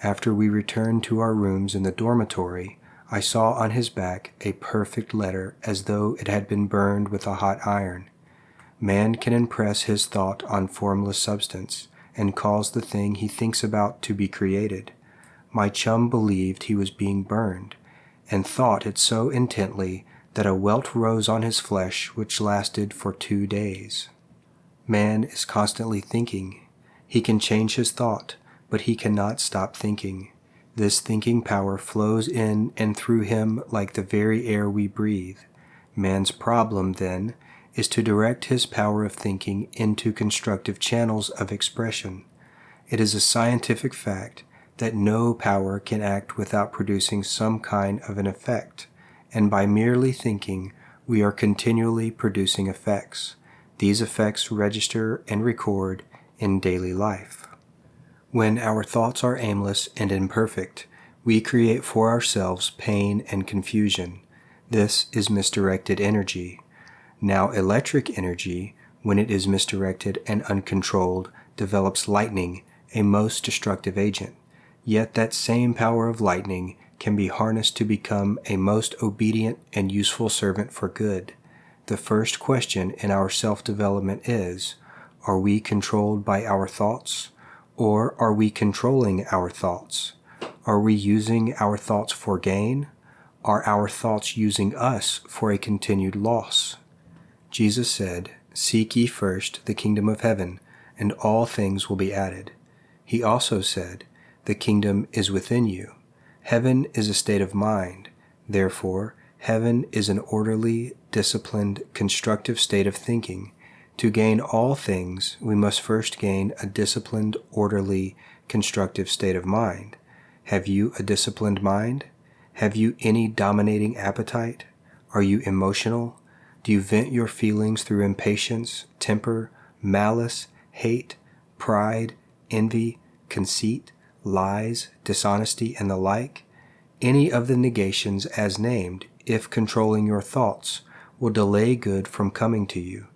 After we returned to our rooms in the dormitory, I saw on his back a perfect letter as though it had been burned with a hot iron. Man can impress his thought on formless substance and cause the thing he thinks about to be created. My chum believed he was being burned, and thought it so intently that a welt rose on his flesh which lasted for 2 days. Man is constantly thinking. He can change his thought, but he cannot stop thinking. This thinking power flows in and through him like the very air we breathe. Man's problem, then, is to direct his power of thinking into constructive channels of expression. It is a scientific fact that no power can act without producing some kind of an effect, and by merely thinking, we are continually producing effects. These effects register and record in daily life. When our thoughts are aimless and imperfect, we create for ourselves pain and confusion. This is misdirected energy. Now, electric energy, when it is misdirected and uncontrolled, develops lightning, a most destructive agent. Yet that same power of lightning can be harnessed to become a most obedient and useful servant for good. The first question in our self-development is, are we controlled by our thoughts, or are we controlling our thoughts? Are we using our thoughts for gain? Are our thoughts using us for a continued loss? Jesus said, "Seek ye first the kingdom of heaven, and all things will be added." He also said, "The kingdom is within you." Heaven is a state of mind. Therefore, heaven is an orderly, disciplined, constructive state of thinking. To gain all things, we must first gain a disciplined, orderly, constructive state of mind. Have you a disciplined mind? Have you any dominating appetite? Are you emotional? Do you vent your feelings through impatience, temper, malice, hate, pride, envy, conceit, lies, dishonesty, and the like? Any of the negations as named, if controlling your thoughts, will delay good from coming to you.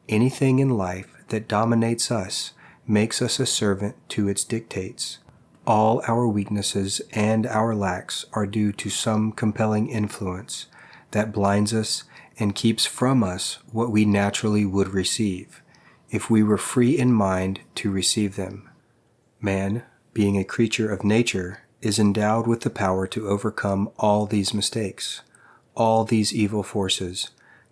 Anything in life that dominates us makes us a servant to its dictates. All our weaknesses and our lacks are due to some compelling influence that blinds us and keeps from us what we naturally would receive, if we were free in mind to receive them. Man, being a creature of nature, is endowed with the power to overcome all these mistakes. all these evil forces.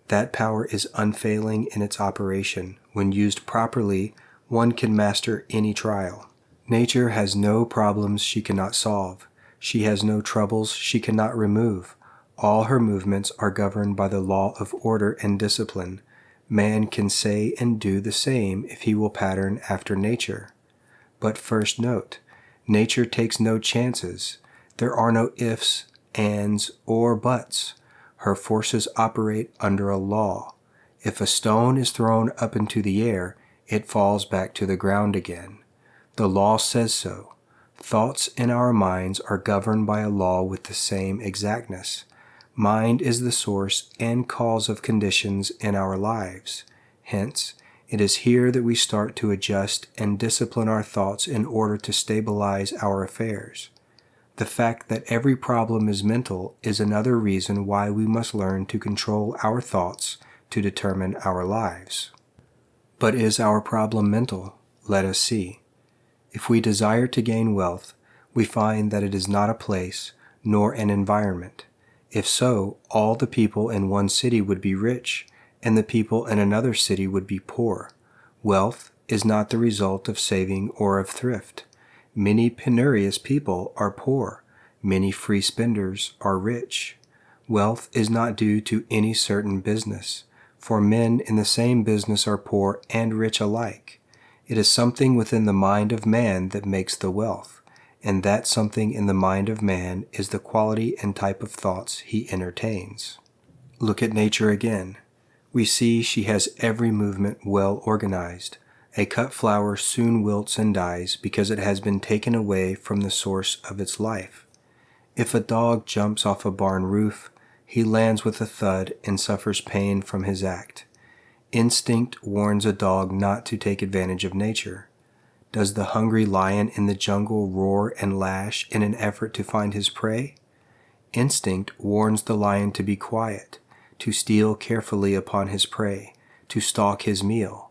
That power is unfailing in its operation. When used properly, one can master any trial. Nature has no problems she cannot solve. She has no troubles she cannot remove. All her movements are governed by the law of order and discipline. Man can say and do the same if he will pattern after nature. But first note, nature takes no chances. There are no ifs, ands, or buts. Her forces operate under a law. If a stone is thrown up into the air, it falls back to the ground again. The law says so. Thoughts in our minds are governed by a law with the same exactness. Mind is the source and cause of conditions in our lives. Hence, it is here that we start to adjust and discipline our thoughts in order to stabilize our affairs. The fact that every problem is mental is another reason why we must learn to control our thoughts to determine our lives. But is our problem mental? Let us see. If we desire to gain wealth, we find that it is not a place, nor an environment. If so, all the people in one city would be rich, and the people in another city would be poor. Wealth is not the result of saving or of thrift. Many penurious people are poor. Many free spenders are rich. Wealth is not due to any certain business, for men in the same business are poor and rich alike. It is something within the mind of man that makes the wealth, and that something in the mind of man is the quality and type of thoughts he entertains. Look at nature again. We see she has every movement well organized. A cut flower soon wilts and dies because it has been taken away from the source of its life. If a dog jumps off a barn roof, he lands with a thud and suffers pain from his act. Instinct warns a dog not to take advantage of nature. Does the hungry lion in the jungle roar and lash in an effort to find his prey? Instinct warns the lion to be quiet, to steal carefully upon his prey, to stalk his meal.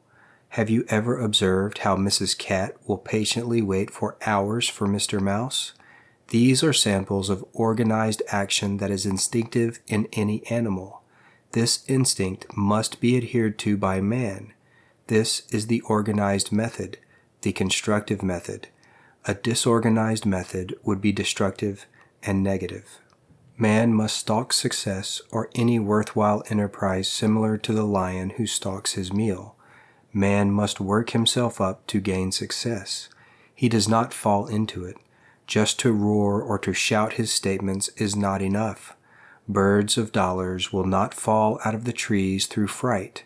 Have you ever observed how Mrs. Cat will patiently wait for hours for Mr. Mouse? These are samples of organized action that is instinctive in any animal. This instinct must be adhered to by man. This is the organized method, the constructive method. A disorganized method would be destructive and negative. Man must stalk success or any worthwhile enterprise similar to the lion who stalks his meal. Man must work himself up to gain success. He does not fall into it. Just to roar or to shout his statements is not enough. Birds of dollars will not fall out of the trees through fright.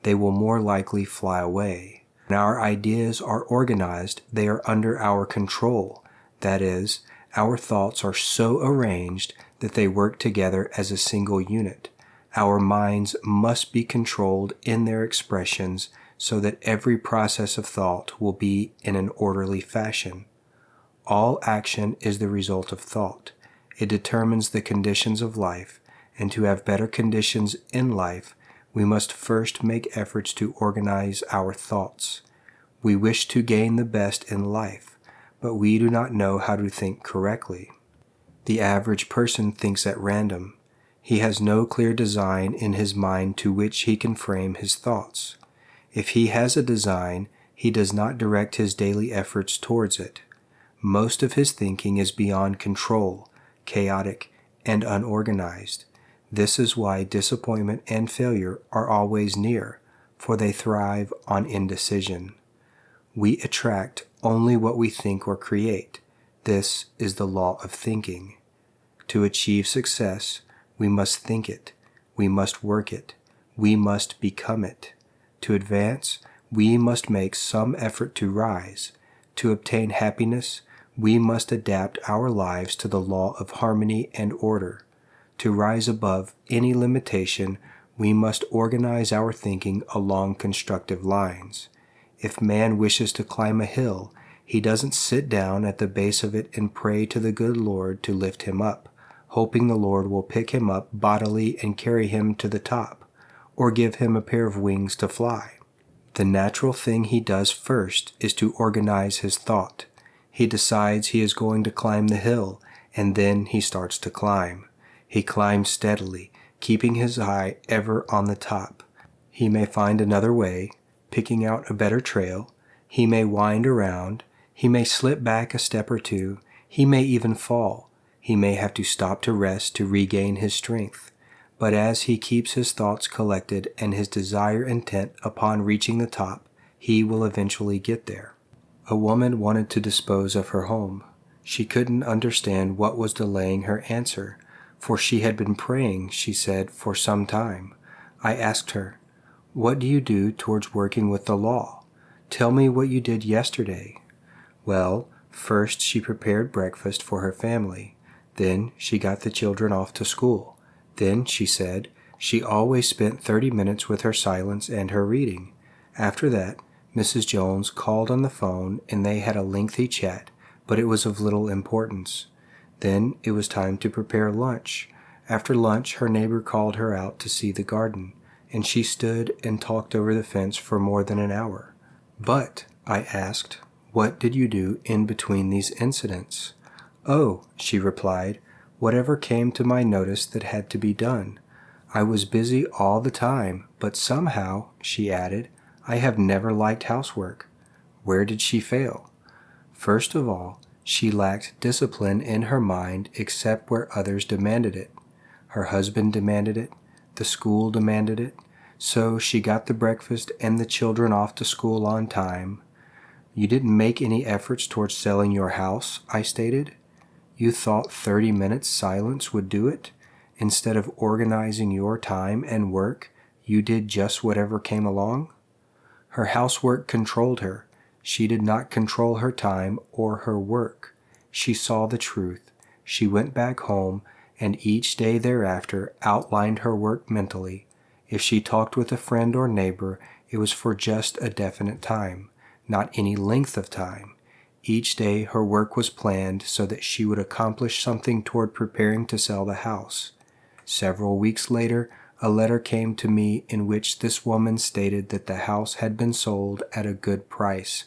They will more likely fly away. When our ideas are organized, they are under our control. That is, our thoughts are so arranged that they work together as a single unit. Our minds must be controlled in their expressions so that every process of thought will be in an orderly fashion. All action is the result of thought. It determines the conditions of life, and to have better conditions in life, we must first make efforts to organize our thoughts. We wish to gain the best in life, but we do not know how to think correctly. The average person thinks at random. He has no clear design in his mind to which he can frame his thoughts. If he has a design, he does not direct his daily efforts towards it. Most of his thinking is beyond control, chaotic, and unorganized. This is why disappointment and failure are always near, for they thrive on indecision. We attract only what we think or create. This is the law of thinking. To achieve success, we must think it, we must work it, we must become it. To advance, we must make some effort to rise. To obtain happiness, we must adapt our lives to the law of harmony and order. To rise above any limitation, we must organize our thinking along constructive lines. If man wishes to climb a hill, he doesn't sit down at the base of it and pray to the good Lord to lift him up, hoping the Lord will pick him up bodily and carry him to the top, or give him a pair of wings to fly. The natural thing he does first is to organize his thought. He decides he is going to climb the hill, and then he starts to climb. He climbs steadily. keeping his eye ever on the top. He may find another way, picking out a better trail. He may wind around. He may slip back a step or two. He may even fall. He may have to stop to rest to regain his strength. But as he keeps his thoughts collected and his desire intent upon reaching the top, he will eventually get there. A woman wanted to dispose of her home. She couldn't understand what was delaying her answer, for she had been praying, she said, for some time. I asked her, "What do you do towards working with the law? Tell me what you did yesterday." Well, first she prepared breakfast for her family. Then she got the children off to school. Then, she said, she always spent 30 minutes with her silence and her reading. After that, Mrs. Jones called on the phone and they had a lengthy chat, but it was of little importance. Then it was time to prepare lunch. After lunch, her neighbor called her out to see the garden, and she stood and talked over the fence for more than an hour. "But," I asked, "what did you do in between these incidents?" "Oh," she replied, "whatever came to my notice that had to be done. I was busy all the time, but somehow," she added, "I have never liked housework." Where did she fail? First of all, she lacked discipline in her mind except where others demanded it. Her husband demanded it. The school demanded it. So she got the breakfast and the children off to school on time. "You didn't make any efforts towards selling your house," I stated. "You thought 30 minutes silence would do it? Instead of organizing your time and work, you did just whatever came along?" Her housework controlled her. She did not control her time or her work. She saw the truth. She went back home and each day thereafter outlined her work mentally. If she talked with a friend or neighbor, it was for just a definite time, not any length of time. Each day her work was planned so that she would accomplish something toward preparing to sell the house. Several weeks later, a letter came to me in which this woman stated that the house had been sold at a good price.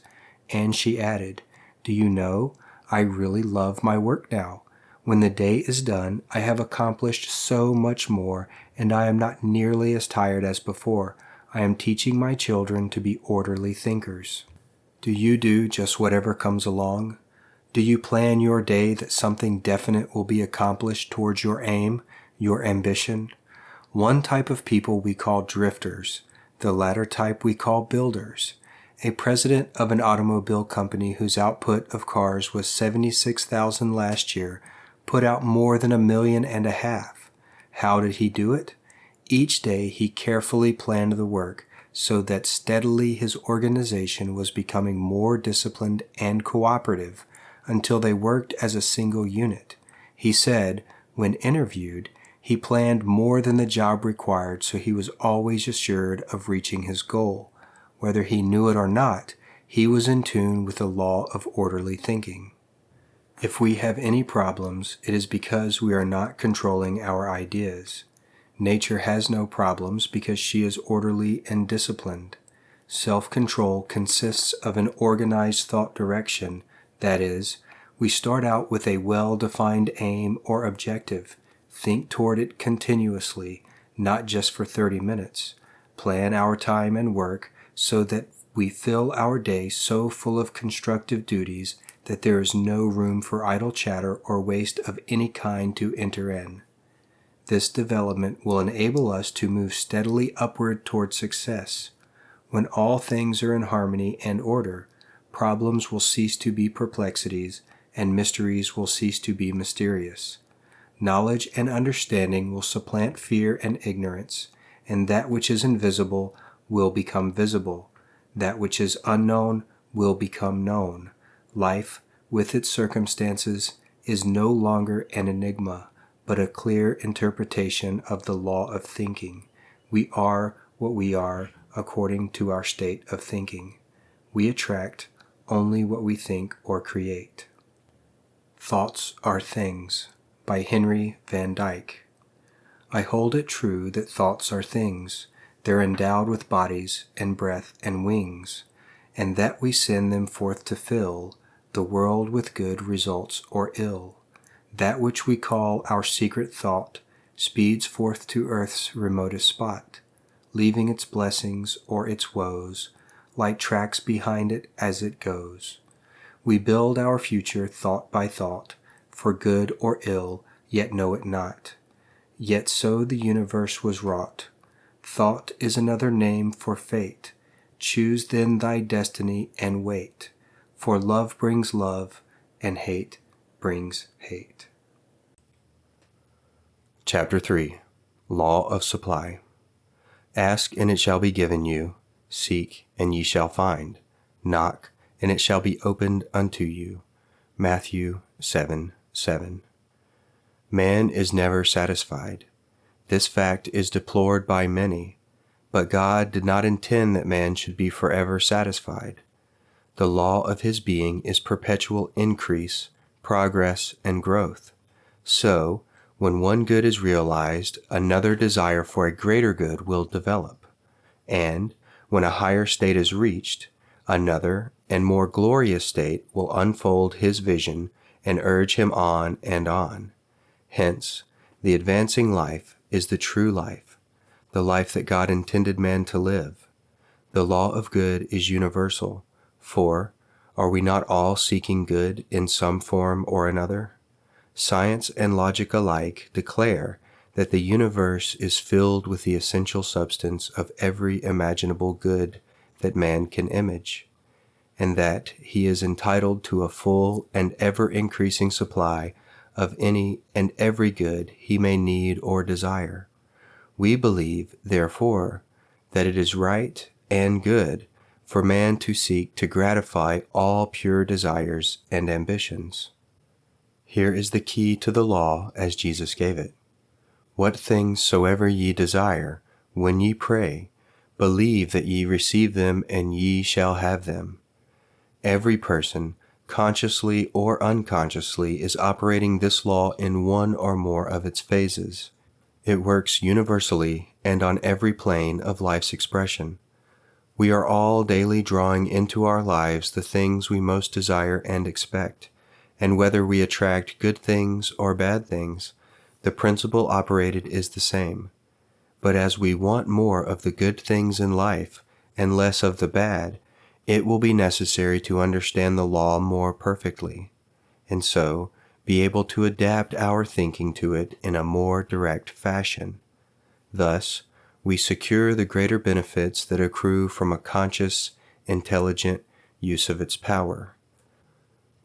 And she added, "Do you know, I really love my work now. When the day is done, I have accomplished so much more, and I am not nearly as tired as before. I am teaching my children to be orderly thinkers." Do you do just whatever comes along? Do you plan your day that something definite will be accomplished towards your aim, your ambition? One type of people we call drifters. The latter type we call builders. A president of an automobile company whose output of cars was 76,000 last year put out more than 1.5 million. How did he do it? Each day he carefully planned the work so that steadily his organization was becoming more disciplined and cooperative until they worked as a single unit. He said, when interviewed, he planned more than the job required, so he was always assured of reaching his goal. Whether he knew it or not, he was in tune with the law of orderly thinking. If we have any problems, it is because we are not controlling our ideas. Nature has no problems because she is orderly and disciplined. Self-control consists of an organized thought direction, that is, we start out with a well-defined aim or objective, think toward it continuously, not just for 30 minutes, plan our time and work so that we fill our day so full of constructive duties that there is no room for idle chatter or waste of any kind to enter in. This development will enable us to move steadily upward toward success. When all things are in harmony and order, problems will cease to be perplexities, and mysteries will cease to be mysterious. Knowledge and understanding will supplant fear and ignorance, and that which is invisible will become visible. That which is unknown will become known. Life, with its circumstances, is no longer an enigma, but a clear interpretation of the law of thinking. We are what we are according to our state of thinking. We attract only what we think or create. Thoughts Are Things by Henry Van Dyke. I hold it true that thoughts are things. They're endowed with bodies and breath and wings, and that we send them forth to fill the world with good results or ill. That which we call our secret thought speeds forth to earth's remotest spot, leaving its blessings or its woes like tracks behind it as it goes. We build our future thought by thought, for good or ill, yet know it not. Yet so the universe was wrought. Thought is another name for fate. Choose then thy destiny and wait, for love brings love, and hate brings hate. Chapter 3. Law of Supply. Ask, and it shall be given you. Seek, and ye shall find. Knock, and it shall be opened unto you. Matthew 7:7. Man is never satisfied. This fact is deplored by many, but God did not intend that man should be forever satisfied. The law of his being is perpetual increase, progress, and growth. So, when one good is realized, another desire for a greater good will develop. And, when a higher state is reached, another and more glorious state will unfold his vision and urge him on and on. Hence, the advancing life is the true life, the life that God intended man to live. The law of good is universal, for are we not all seeking good in some form or another? Science and logic alike declare that the universe is filled with the essential substance of every imaginable good that man can image, and that he is entitled to a full and ever-increasing supply of any and every good he may need or desire. We believe, therefore, that it is right and good for man to seek to gratify all pure desires and ambitions. Here is the key to the law as Jesus gave it. What things soever ye desire, when ye pray, believe that ye receive them, and ye shall have them. Every person, consciously or unconsciously, is operating this law in one or more of its phases. It works universally and on every plane of life's expression. We are all daily drawing into our lives the things we most desire and expect, and whether we attract good things or bad things, the principle operated is the same. But as we want more of the good things in life and less of the bad, it will be necessary to understand the law more perfectly, and so be able to adapt our thinking to it in a more direct fashion. Thus, we secure the greater benefits that accrue from a conscious, intelligent use of its power.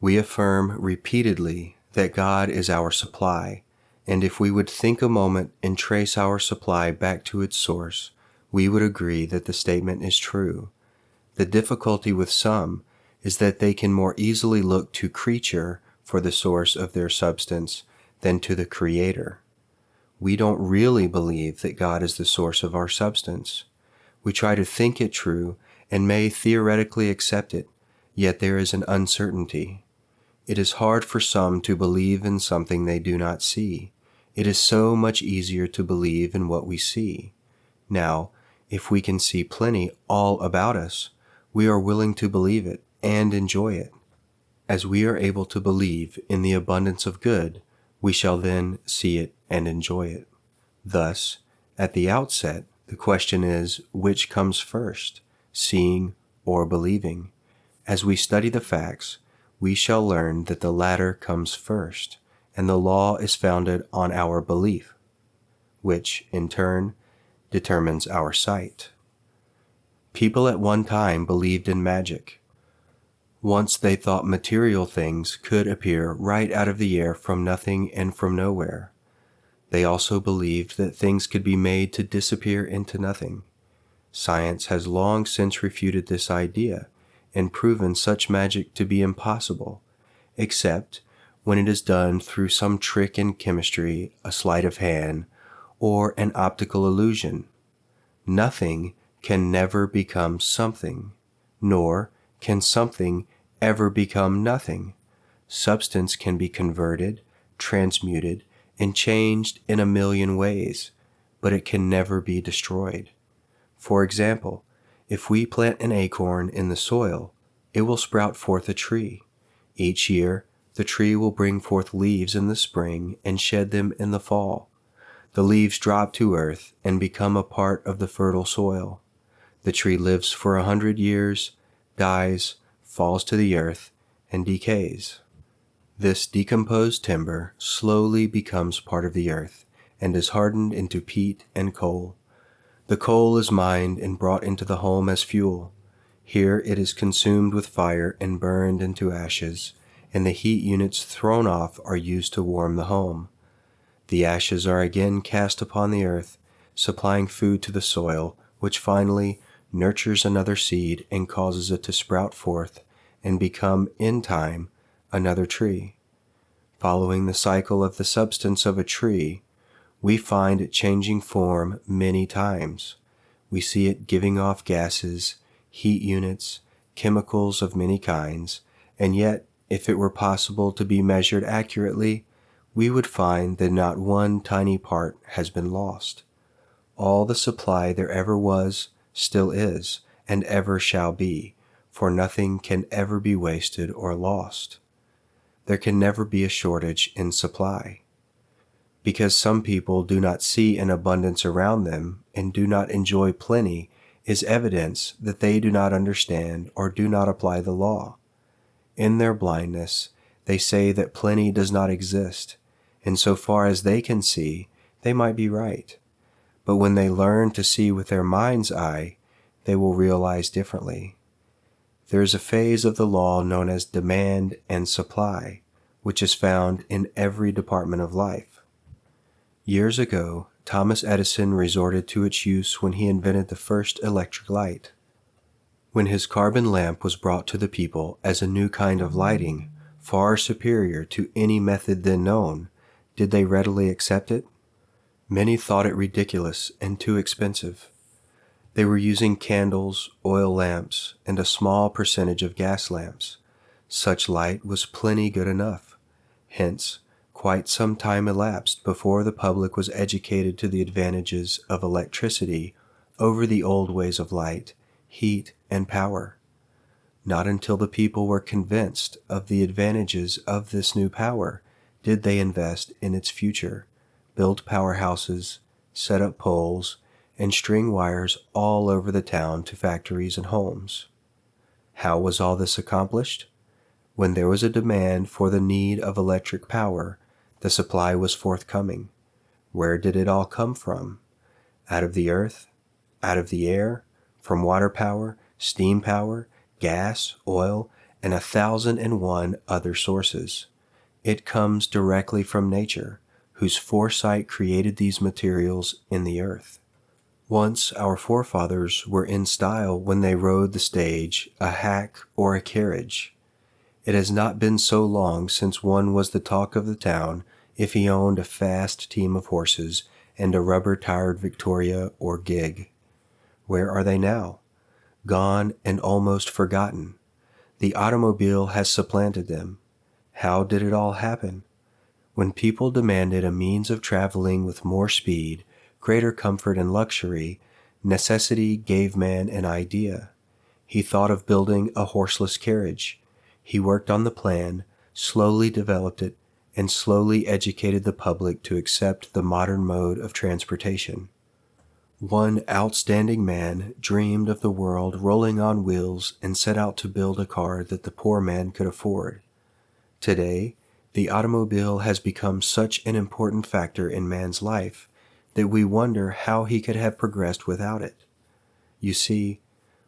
We affirm repeatedly that God is our supply, and if we would think a moment and trace our supply back to its source, we would agree that the statement is true. The difficulty with some is that they can more easily look to creature for the source of their substance than to the Creator. We don't really believe that God is the source of our substance. We try to think it true and may theoretically accept it, yet there is an uncertainty. It is hard for some to believe in something they do not see. It is so much easier to believe in what we see. Now, if we can see plenty all about us, we are willing to believe it and enjoy it. As we are able to believe in the abundance of good, we shall then see it and enjoy it. Thus, at the outset, the question is, which comes first, seeing or believing? As we study the facts, we shall learn that the latter comes first, and the law is founded on our belief, which, in turn, determines our sight. People at one time believed in magic. Once they thought material things could appear right out of the air from nothing and from nowhere. They also believed that things could be made to disappear into nothing. Science has long since refuted this idea and proven such magic to be impossible, except when it is done through some trick in chemistry, a sleight of hand, or an optical illusion. Nothing can never become something, nor can something ever become nothing. Substance can be converted, transmuted, and changed in a million ways, but it can never be destroyed. For example, if we plant an acorn in the soil, it will sprout forth a tree. Each year, the tree will bring forth leaves in the spring and shed them in the fall. The leaves drop to earth and become a part of the fertile soil. The tree lives for 100 years, dies, falls to the earth, and decays. This decomposed timber slowly becomes part of the earth and is hardened into peat and coal. The coal is mined and brought into the home as fuel. Here it is consumed with fire and burned into ashes, and the heat units thrown off are used to warm the home. The ashes are again cast upon the earth, supplying food to the soil, which finally nurtures another seed and causes it to sprout forth and become, in time, another tree. Following the cycle of the substance of a tree, we find it changing form many times. We see it giving off gases, heat units, chemicals of many kinds, and yet, if it were possible to be measured accurately, we would find that not one tiny part has been lost. All the supply there ever was, still is, and ever shall be, for nothing can ever be wasted or lost. There can never be a shortage in supply. Because some people do not see an abundance around them and do not enjoy plenty is evidence that they do not understand or do not apply the law. In their blindness, they say that plenty does not exist, and so far as they can see, they might be right. But when they learn to see with their mind's eye, they will realize differently. There is a phase of the law known as demand and supply, which is found in every department of life. Years ago, Thomas Edison resorted to its use when he invented the first electric light. When his carbon lamp was brought to the people as a new kind of lighting, far superior to any method then known, did they readily accept it? Many thought it ridiculous and too expensive. They were using candles, oil lamps, and a small percentage of gas lamps. Such light was plenty good enough. Hence, quite some time elapsed before the public was educated to the advantages of electricity over the old ways of light, heat, and power. Not until the people were convinced of the advantages of this new power did they invest in its future, build powerhouses, set up poles, and string wires all over the town to factories and homes. How was all this accomplished? When there was a demand for the need of electric power, the supply was forthcoming. Where did it all come from? Out of the earth? Out of the air? From water power, steam power, gas, oil, and 1,001 other sources. It comes directly from nature, whose foresight created these materials in the earth. Once our forefathers were in style when they rode the stage, a hack, or a carriage. It has not been so long since one was the talk of the town if he owned a fast team of horses and a rubber-tired Victoria or gig. Where are they now? Gone and almost forgotten. The automobile has supplanted them. How did it all happen? When people demanded a means of traveling with more speed, greater comfort and luxury, necessity gave man an idea. He thought of building a horseless carriage. He worked on the plan, slowly developed it, and slowly educated the public to accept the modern mode of transportation. One outstanding man dreamed of the world rolling on wheels and set out to build a car that the poor man could afford. Today, the automobile has become such an important factor in man's life that we wonder how he could have progressed without it. You see,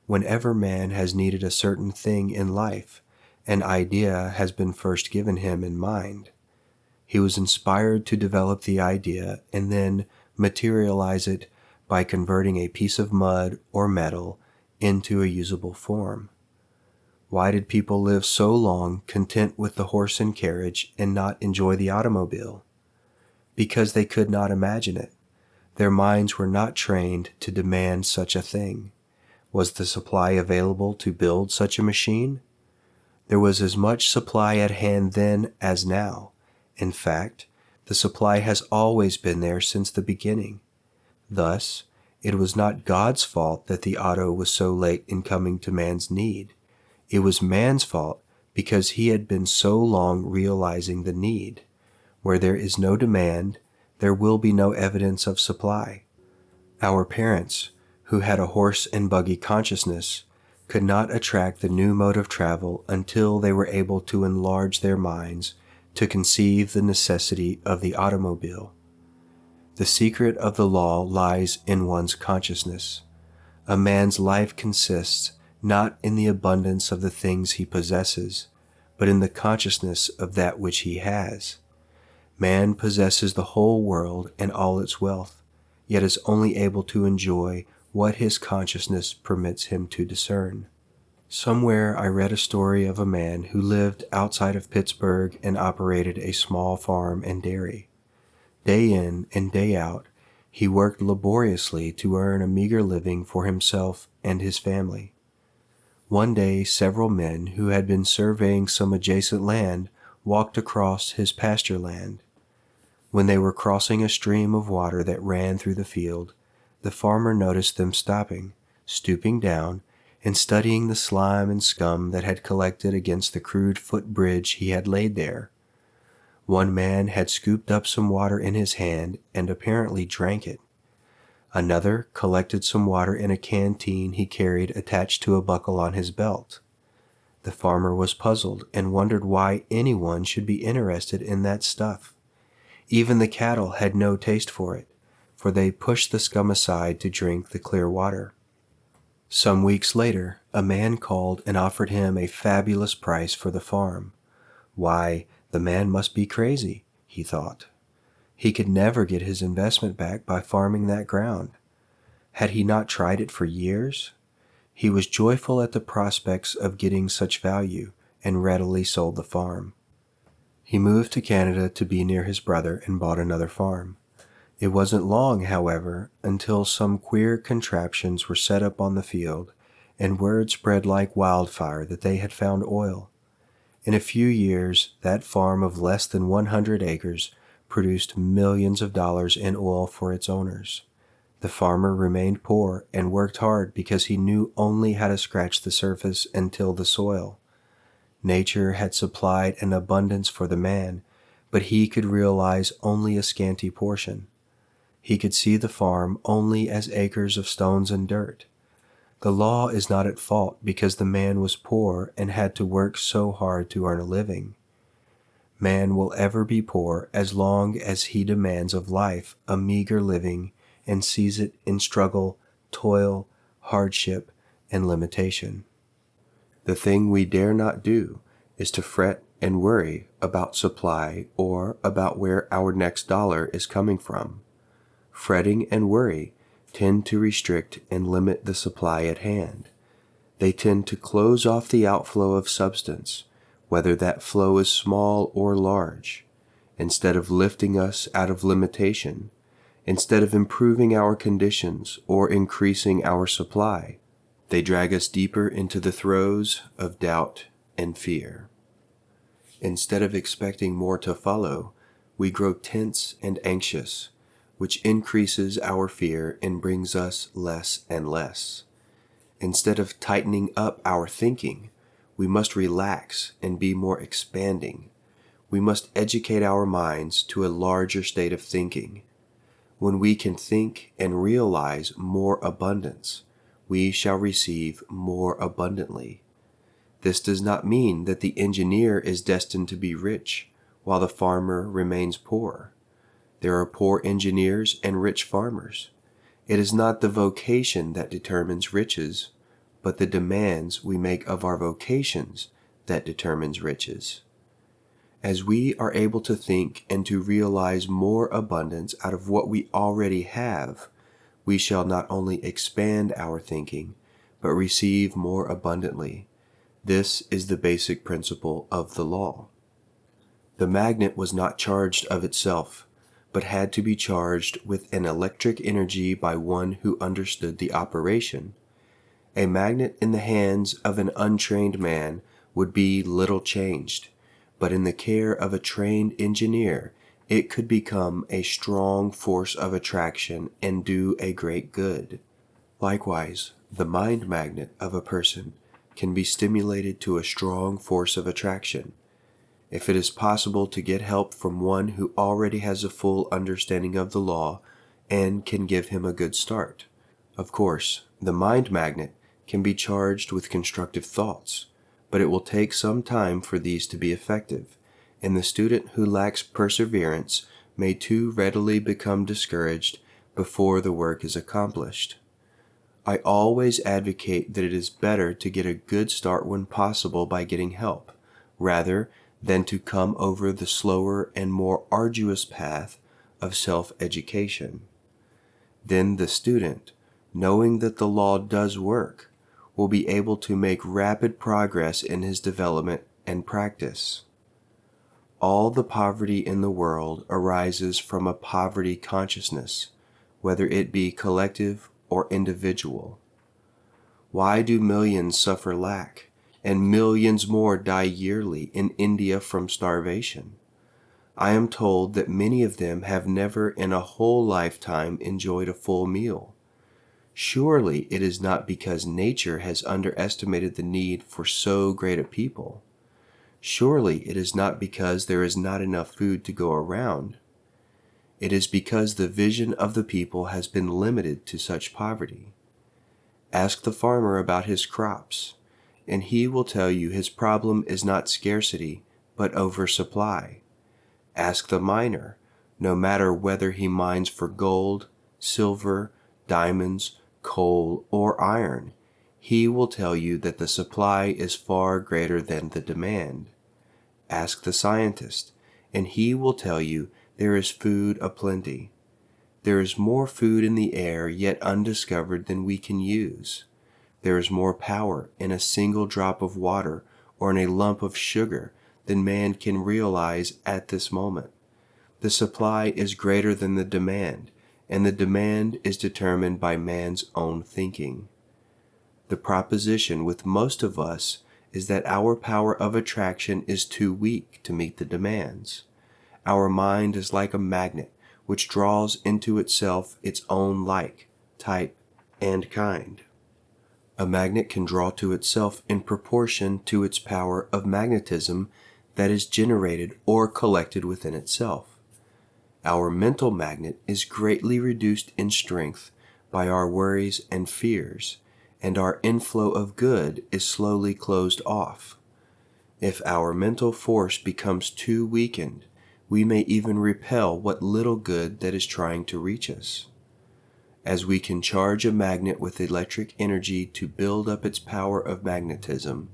whenever man has needed a certain thing in life, an idea has been first given him in mind. He was inspired to develop the idea and then materialize it by converting a piece of mud or metal into a usable form. Why did people live so long content with the horse and carriage and not enjoy the automobile? Because they could not imagine it. Their minds were not trained to demand such a thing. Was the supply available to build such a machine? There was as much supply at hand then as now. In fact, the supply has always been there since the beginning. Thus, it was not God's fault that the auto was so late in coming to man's need. It was man's fault because he had been so long realizing the need. Where there is no demand, there will be no evidence of supply. Our parents, who had a horse and buggy consciousness, could not attract the new mode of travel until they were able to enlarge their minds to conceive the necessity of the automobile. The secret of the law lies in one's consciousness. A man's life consists not in the abundance of the things he possesses, but in the consciousness of that which he has. Man possesses the whole world and all its wealth, yet is only able to enjoy what his consciousness permits him to discern. Somewhere I read a story of a man who lived outside of Pittsburgh and operated a small farm and dairy. Day in and day out, he worked laboriously to earn a meager living for himself and his family. One day, several men who had been surveying some adjacent land walked across his pasture land. When they were crossing a stream of water that ran through the field, the farmer noticed them stopping, stooping down, and studying the slime and scum that had collected against the crude footbridge he had laid there. One man had scooped up some water in his hand and apparently drank it. Another collected some water in a canteen he carried attached to a buckle on his belt. The farmer was puzzled and wondered why anyone should be interested in that stuff. Even the cattle had no taste for it, for they pushed the scum aside to drink the clear water. Some weeks later, a man called and offered him a fabulous price for the farm. Why, the man must be crazy, he thought. He could never get his investment back by farming that ground. Had he not tried it for years? He was joyful at the prospects of getting such value and readily sold the farm. He moved to Canada to be near his brother and bought another farm. It wasn't long, however, until some queer contraptions were set up on the field, and word spread like wildfire that they had found oil. In a few years, that farm of less than 100 acres produced millions of dollars in oil for its owners. The farmer remained poor and worked hard because he knew only how to scratch the surface and till the soil. Nature had supplied an abundance for the man, but he could realize only a scanty portion. He could see the farm only as acres of stones and dirt. The law is not at fault because the man was poor and had to work so hard to earn a living. Man will ever be poor as long as he demands of life a meager living and sees it in struggle, toil, hardship, and limitation. The thing we dare not do is to fret and worry about supply or about where our next dollar is coming from. Fretting and worry tend to restrict and limit the supply at hand. They tend to close off the outflow of substance, whether that flow is small or large. Instead of lifting us out of limitation, instead of improving our conditions or increasing our supply, they drag us deeper into the throes of doubt and fear. Instead of expecting more to follow, we grow tense and anxious, which increases our fear and brings us less and less. Instead of tightening up our thinking, we must relax and be more expanding. We must educate our minds to a larger state of thinking. When we can think and realize more abundance, we shall receive more abundantly. This does not mean that the engineer is destined to be rich, while the farmer remains poor. There are poor engineers and rich farmers. It is not the vocation that determines riches, but the demands we make of our vocations that determines riches. As we are able to think and to realize more abundance out of what we already have, we shall not only expand our thinking, but receive more abundantly. This is the basic principle of the law. The magnet was not charged of itself, but had to be charged with an electric energy by one who understood the operation. A magnet in the hands of an untrained man would be little changed, but in the care of a trained engineer, it could become a strong force of attraction and do a great good. Likewise, the mind magnet of a person can be stimulated to a strong force of attraction. If it is possible to get help from one who already has a full understanding of the law and can give him a good start. Of course, the mind magnet can be charged with constructive thoughts, but it will take some time for these to be effective, and the student who lacks perseverance may too readily become discouraged before the work is accomplished. I always advocate that it is better to get a good start when possible by getting help, rather than to come over the slower and more arduous path of self-education. Then the student, knowing that the law does work, will be able to make rapid progress in his development and practice. All the poverty in the world arises from a poverty consciousness, whether it be collective or individual. Why do millions suffer lack, and millions more die yearly in India from starvation? I am told that many of them have never in a whole lifetime enjoyed a full meal. Surely it is not because nature has underestimated the need for so great a people. Surely it is not because there is not enough food to go around. It is because the vision of the people has been limited to such poverty. Ask the farmer about his crops, and he will tell you his problem is not scarcity, but oversupply. Ask the miner, no matter whether he mines for gold, silver, diamonds, coal, or iron, he will tell you that the supply is far greater than the demand. Ask the scientist, and he will tell you there is food aplenty. There is more food in the air yet undiscovered than we can use. There is more power in a single drop of water or in a lump of sugar than man can realize at this moment. The supply is greater than the demand, and the demand is determined by man's own thinking. The proposition with most of us is that our power of attraction is too weak to meet the demands. Our mind is like a magnet which draws into itself its own like, type, and kind. A magnet can draw to itself in proportion to its power of magnetism that is generated or collected within itself. Our mental magnet is greatly reduced in strength by our worries and fears, and our inflow of good is slowly closed off. If our mental force becomes too weakened, we may even repel what little good that is trying to reach us. As we can charge a magnet with electric energy to build up its power of magnetism,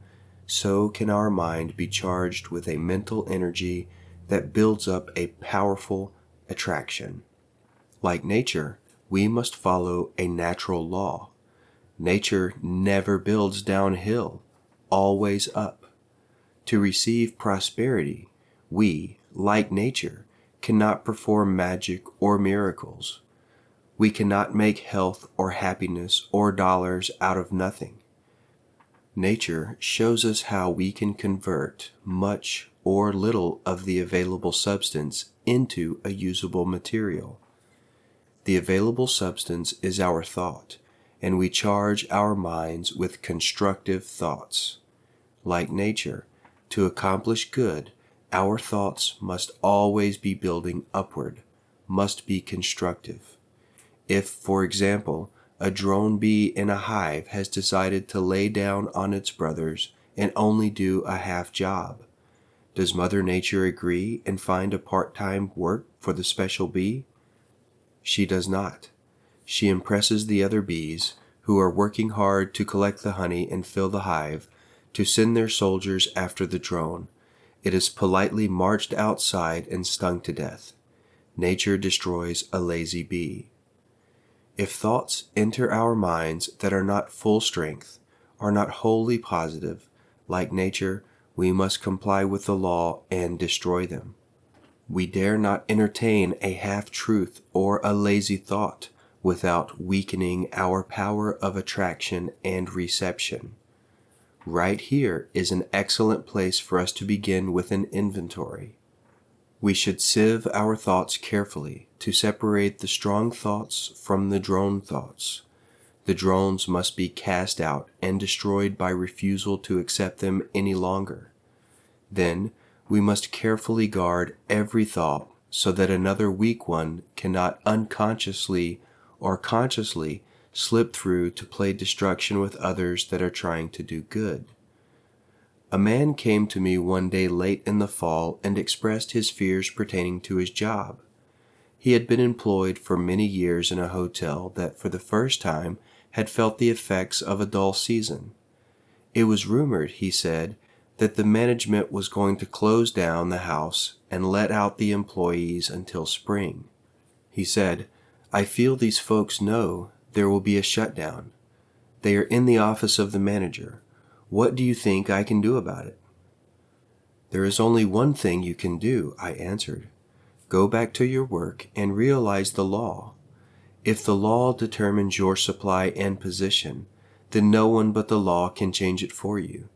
so can our mind be charged with a mental energy that builds up a powerful attraction. Like nature, we must follow a natural law. Nature never builds downhill, always up. To receive prosperity, we, like nature, cannot perform magic or miracles. We cannot make health or happiness or dollars out of nothing. Nature shows us how we can convert much or little of the available substance into a usable material. The available substance is our thought, and we charge our minds with constructive thoughts. Like nature, to accomplish good, our thoughts must always be building upward, must be constructive. If, for example, a drone bee in a hive has decided to lay down on its brothers and only do a half job, does Mother Nature agree and find a part-time work for the special bee? She does not. She impresses the other bees, who are working hard to collect the honey and fill the hive, to send their soldiers after the drone. It is politely marched outside and stung to death. Nature destroys a lazy bee. If thoughts enter our minds that are not full strength, are not wholly positive, like nature, we must comply with the law and destroy them. We dare not entertain a half-truth or a lazy thought without weakening our power of attraction and reception. Right here is an excellent place for us to begin with an inventory. We should sieve our thoughts carefully to separate the strong thoughts from the drone thoughts. The drones must be cast out and destroyed by refusal to accept them any longer. Then we must carefully guard every thought so that another weak one cannot unconsciously or consciously slip through to play destruction with others that are trying to do good. A man came to me one day late in the fall and expressed his fears pertaining to his job. He had been employed for many years in a hotel that for the first time had felt the effects of a dull season. It was rumored, he said, that the management was going to close down the house and let out the employees until spring. He said, "I feel these folks know there will be a shutdown. They are in the office of the manager. What do you think I can do about it?" "There is only one thing you can do," I answered. "Go back to your work and realize the law. If the law determines your supply and position, then no one but the law can change it for you.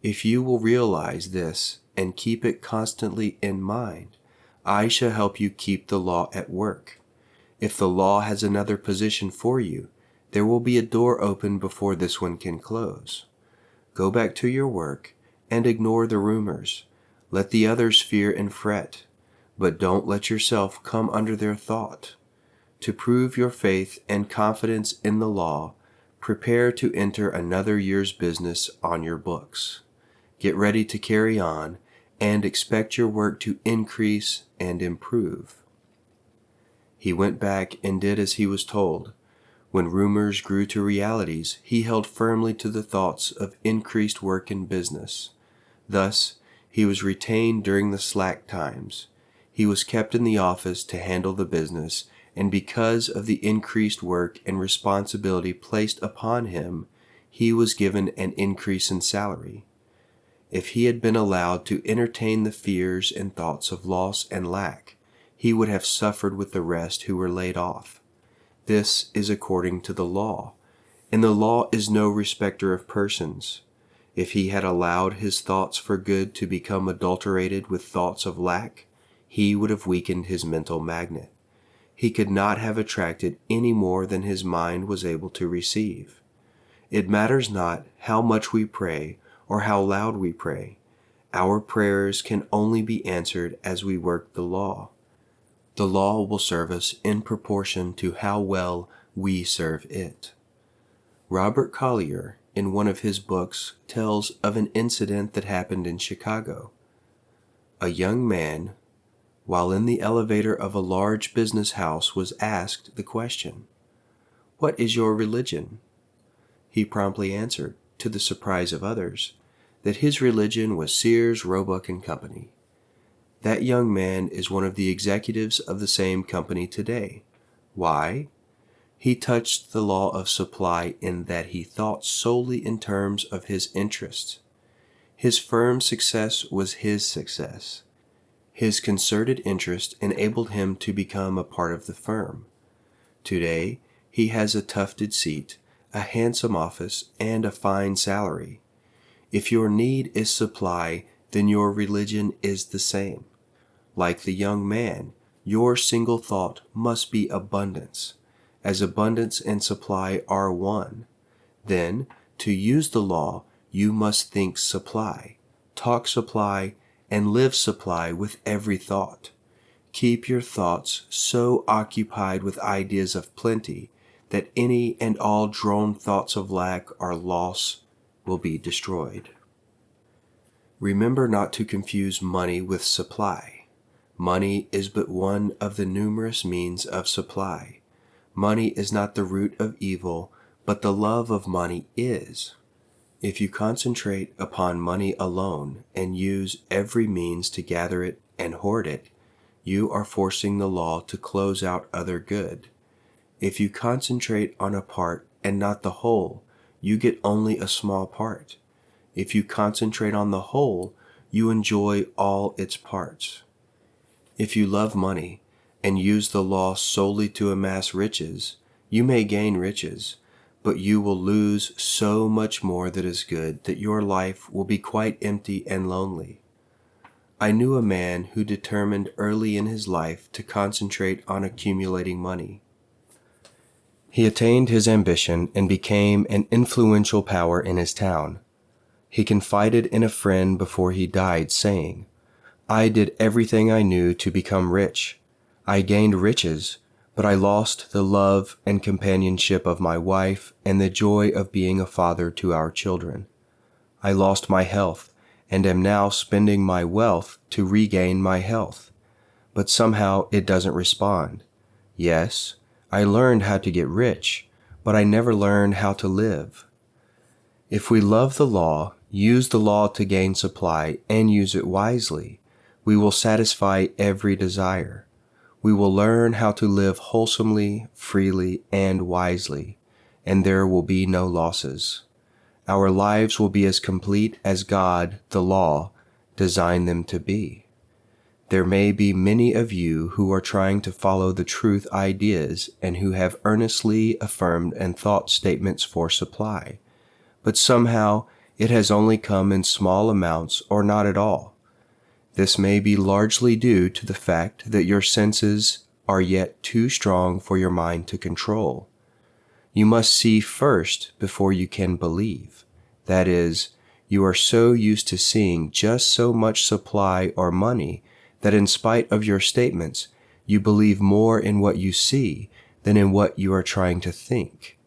If you will realize this and keep it constantly in mind, I shall help you keep the law at work. If the law has another position for you, there will be a door open before this one can close. Go back to your work and ignore the rumors. Let the others fear and fret, but don't let yourself come under their thought. To prove your faith and confidence in the law, prepare to enter another year's business on your books. Get ready to carry on and expect your work to increase and improve." He went back and did as he was told. When rumors grew to realities, he held firmly to the thoughts of increased work in business. Thus, he was retained during the slack times. He was kept in the office to handle the business, and because of the increased work and responsibility placed upon him, he was given an increase in salary. If he had been allowed to entertain the fears and thoughts of loss and lack, he would have suffered with the rest who were laid off. This is according to the law, and the law is no respecter of persons. If he had allowed his thoughts for good to become adulterated with thoughts of lack, he would have weakened his mental magnet. He could not have attracted any more than his mind was able to receive. It matters not how much we pray or how loud we pray. Our prayers can only be answered as we work the law. The law will serve us in proportion to how well we serve it. Robert Collier, in one of his books, tells of an incident that happened in Chicago. A young man, while in the elevator of a large business house, was asked the question, "What is your religion?" He promptly answered, to the surprise of others, that his religion was Sears, Roebuck and Company. That young man is one of the executives of the same company today. Why? He touched the law of supply in that he thought solely in terms of his interests. His firm's success was his success. His concerted interest enabled him to become a part of the firm. Today, he has a tufted seat, a handsome office, and a fine salary. If your need is supply, then your religion is the same. Like the young man, your single thought must be abundance, as abundance and supply are one. Then, to use the law, you must think supply, talk supply, and live supply with every thought. Keep your thoughts so occupied with ideas of plenty that any and all drone thoughts of lack or loss will be destroyed. Remember not to confuse money with supply. Money is but one of the numerous means of supply. Money is not the root of evil, but the love of money is. If you concentrate upon money alone and use every means to gather it and hoard it, you are forcing the law to close out other good. If you concentrate on a part and not the whole, you get only a small part. If you concentrate on the whole, you enjoy all its parts. If you love money and use the law solely to amass riches, you may gain riches, but you will lose so much more that is good that your life will be quite empty and lonely. I knew a man who determined early in his life to concentrate on accumulating money. He attained his ambition and became an influential power in his town. He confided in a friend before he died, saying, I did everything I knew to become rich. I gained riches, but I lost the love and companionship of my wife and the joy of being a father to our children. I lost my health and am now spending my wealth to regain my health. But somehow it doesn't respond. Yes, I learned how to get rich, but I never learned how to live. If we love the law, use the law to gain supply, and use it wisely, we will satisfy every desire. We will learn how to live wholesomely, freely, and wisely, and there will be no losses. Our lives will be as complete as God, the law, designed them to be. There may be many of you who are trying to follow the truth ideas and who have earnestly affirmed and thought statements for supply, but somehow it has only come in small amounts or not at all. This may be largely due to the fact that your senses are yet too strong for your mind to control. You must see first before you can believe. That is, you are so used to seeing just so much supply or money that in spite of your statements, you believe more in what you see than in what you are trying to think.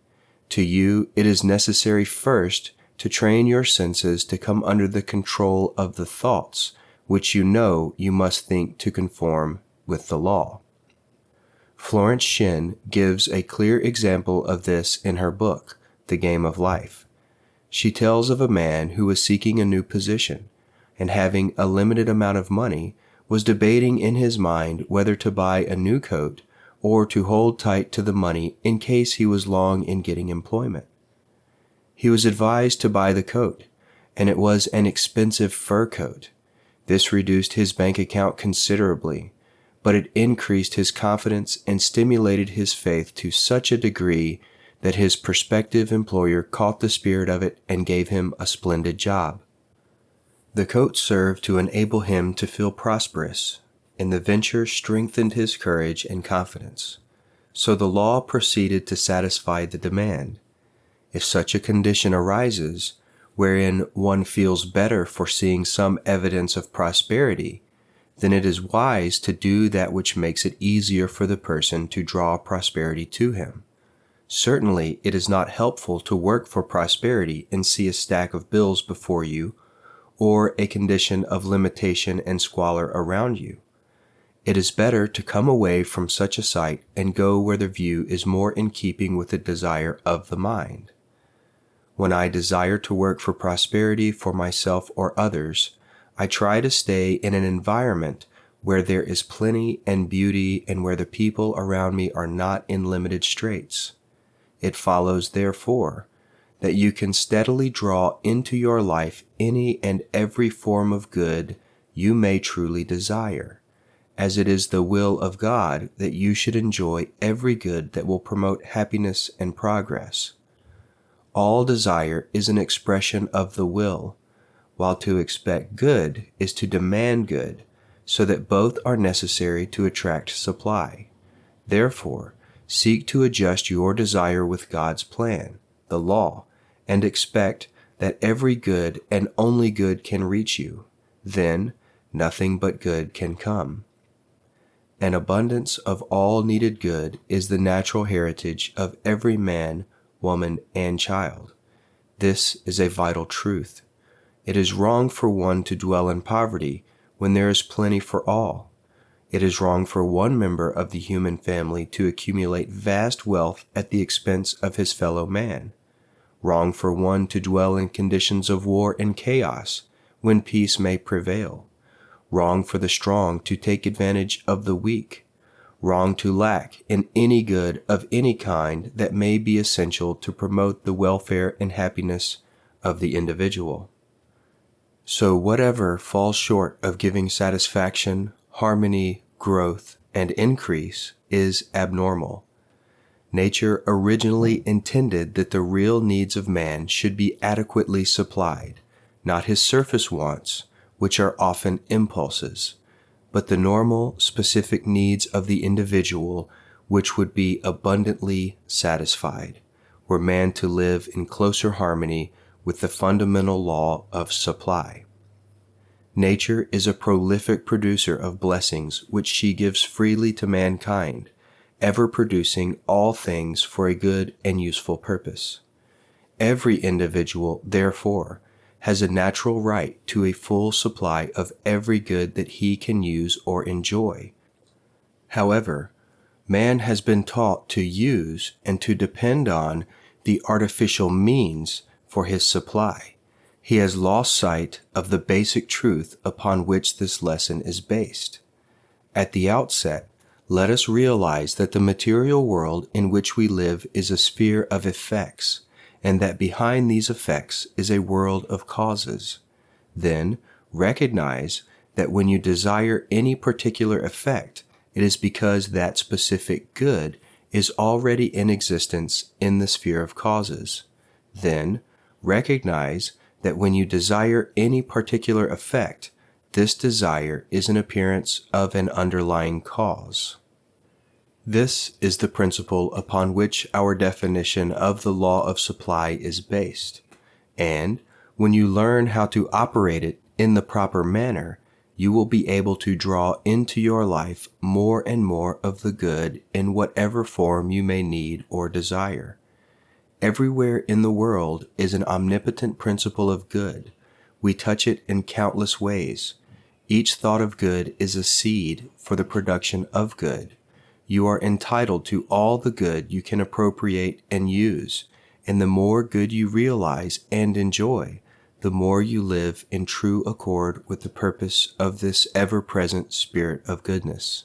To you, it is necessary first to train your senses to come under the control of the thoughts, which you know you must think to conform with the law. Florence Shinn gives a clear example of this in her book, The Game of Life. She tells of a man who was seeking a new position, and having a limited amount of money, was debating in his mind whether to buy a new coat or to hold tight to the money in case he was long in getting employment. He was advised to buy the coat, and it was an expensive fur coat. This reduced his bank account considerably, but it increased his confidence and stimulated his faith to such a degree that his prospective employer caught the spirit of it and gave him a splendid job. The coat served to enable him to feel prosperous, and the venture strengthened his courage and confidence. So the law proceeded to satisfy the demand. If such a condition arises, wherein one feels better for seeing some evidence of prosperity, then it is wise to do that which makes it easier for the person to draw prosperity to him. Certainly, it is not helpful to work for prosperity and see a stack of bills before you, or a condition of limitation and squalor around you. It is better to come away from such a sight and go where the view is more in keeping with the desire of the mind. When I desire to work for prosperity for myself or others, I try to stay in an environment where there is plenty and beauty and where the people around me are not in limited straits. It follows, therefore, that you can steadily draw into your life any and every form of good you may truly desire, as it is the will of God that you should enjoy every good that will promote happiness and progress. All desire is an expression of the will, while to expect good is to demand good, so that both are necessary to attract supply. Therefore, seek to adjust your desire with God's plan, the law, and expect that every good and only good can reach you. Then, nothing but good can come. An abundance of all needed good is the natural heritage of every man, woman, and child. This is a vital truth. It is wrong for one to dwell in poverty when there is plenty for all. It is wrong for one member of the human family to accumulate vast wealth at the expense of his fellow man. Wrong for one to dwell in conditions of war and chaos when peace may prevail. Wrong for the strong to take advantage of the weak. Wrong to lack in any good of any kind that may be essential to promote the welfare and happiness of the individual. So whatever falls short of giving satisfaction, harmony, growth, and increase is abnormal. Nature originally intended that the real needs of man should be adequately supplied, not his surface wants, which are often impulses, but the normal, specific needs of the individual, which would be abundantly satisfied, were man to live in closer harmony with the fundamental law of supply. Nature is a prolific producer of blessings which she gives freely to mankind, ever producing all things for a good and useful purpose. Every individual, therefore, has a natural right to a full supply of every good that he can use or enjoy. However, man has been taught to use and to depend on the artificial means for his supply. He has lost sight of the basic truth upon which this lesson is based. At the outset, let us realize that the material world in which we live is a sphere of effects, and that behind these effects is a world of causes. Then, recognize that when you desire any particular effect, it is because that specific good is already in existence in the sphere of causes. Then, recognize that when you desire any particular effect, this desire is an appearance of an underlying cause. This is the principle upon which our definition of the law of supply is based, and when you learn how to operate it in the proper manner, you will be able to draw into your life more and more of the good in whatever form you may need or desire. Everywhere in the world is an omnipotent principle of good. We touch it in countless ways. Each thought of good is a seed for the production of good. You are entitled to all the good you can appropriate and use, and the more good you realize and enjoy, the more you live in true accord with the purpose of this ever-present Spirit of goodness.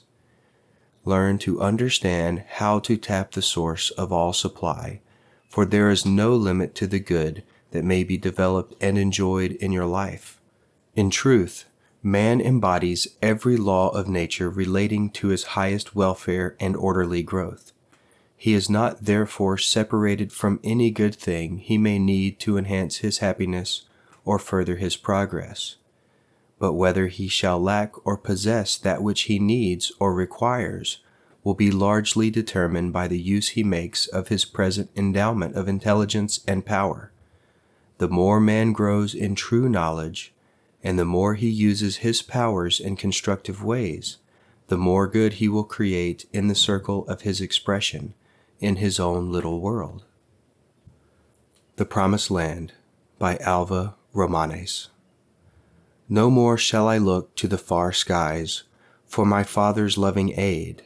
Learn to understand how to tap the source of all supply, for there is no limit to the good that may be developed and enjoyed in your life. In truth, man embodies every law of nature relating to his highest welfare and orderly growth. He is not therefore separated from any good thing he may need to enhance his happiness or further his progress. But whether he shall lack or possess that which he needs or requires will be largely determined by the use he makes of his present endowment of intelligence and power. The more man grows in true knowledge, and the more he uses his powers in constructive ways, the more good he will create in the circle of his expression, in his own little world. The Promised Land by Alva Romanes. No more shall I look to the far skies for my Father's loving aid,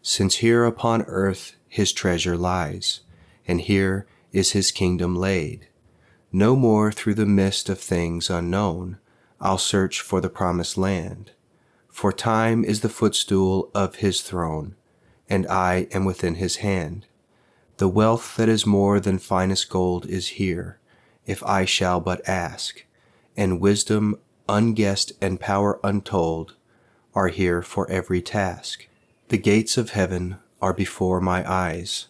since here upon earth his treasure lies, and here is his kingdom laid. No more through the mist of things unknown I'll search for the promised land, for time is the footstool of his throne, and I am within his hand. The wealth that is more than finest gold is here, if I shall but ask, and wisdom unguessed and power untold are here for every task. The gates of heaven are before my eyes,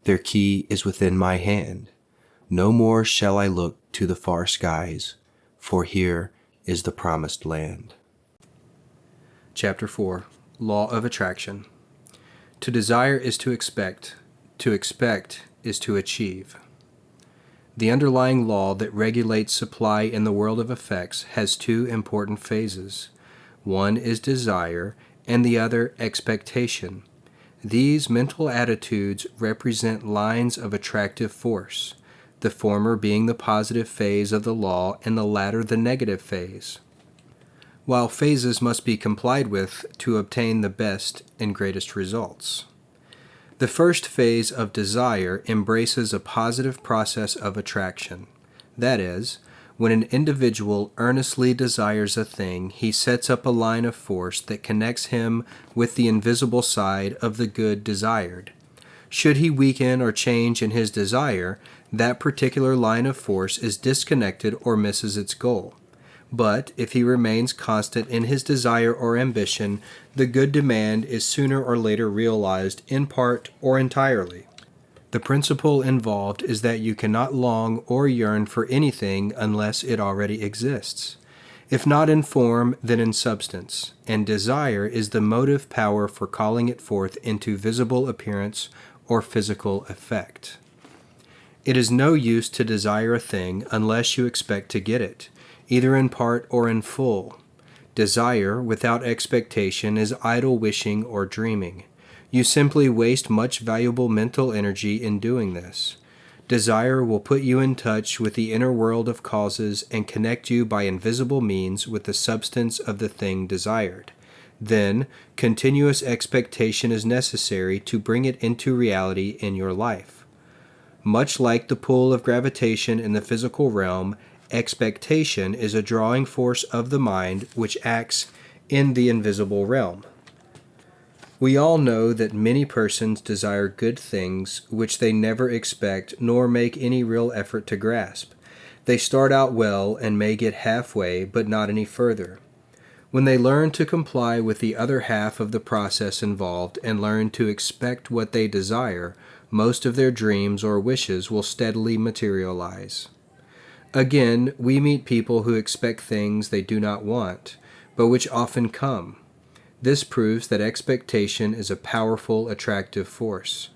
their key is within my hand. No more shall I look to the far skies, for here is the promised land. Chapter 4. Law of Attraction. To desire is to expect is to achieve. The underlying law that regulates supply in the world of effects has two important phases. One is desire, and the other expectation. These mental attitudes represent lines of attractive force, the former being the positive phase of the law and the latter the negative phase. While phases must be complied with to obtain the best and greatest results. The first phase of desire embraces a positive process of attraction. That is, when an individual earnestly desires a thing, he sets up a line of force that connects him with the invisible side of the good desired. Should he weaken or change in his desire, that particular line of force is disconnected or misses its goal. But if he remains constant in his desire or ambition, the good demand is sooner or later realized in part or entirely. The principle involved is that you cannot long or yearn for anything unless it already exists, if not in form, then in substance, and desire is the motive power for calling it forth into visible appearance or physical effect. It is no use to desire a thing unless you expect to get it, either in part or in full. Desire without expectation is idle wishing or dreaming. You simply waste much valuable mental energy in doing this. Desire will put you in touch with the inner world of causes and connect you by invisible means with the substance of the thing desired. Then, continuous expectation is necessary to bring it into reality in your life. Much like the pull of gravitation in the physical realm, expectation is a drawing force of the mind which acts in the invisible realm. We all know that many persons desire good things which they never expect nor make any real effort to grasp. They start out well and may get halfway, but not any further. When they learn to comply with the other half of the process involved and learn to expect what they desire, most of their dreams or wishes will steadily materialize. Again, we meet people who expect things they do not want, but which often come. This proves that expectation is a powerful, attractive force.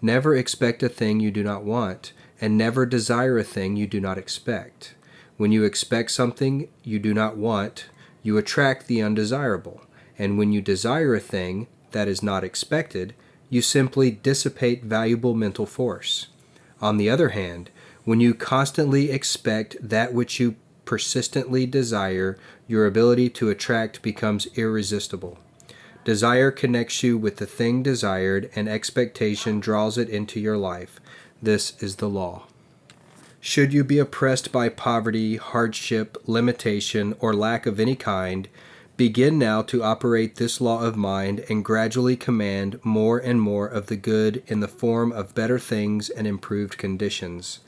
Never expect a thing you do not want, and never desire a thing you do not expect. When you expect something you do not want, you attract the undesirable, and when you desire a thing that is not expected, you simply dissipate valuable mental force. On the other hand, when you constantly expect that which you persistently desire, your ability to attract becomes irresistible. Desire connects you with the thing desired, and expectation draws it into your life. This is the law. Should you be oppressed by poverty, hardship, limitation, or lack of any kind, begin now to operate this law of mind and gradually command more and more of the good in the form of better things and improved conditions.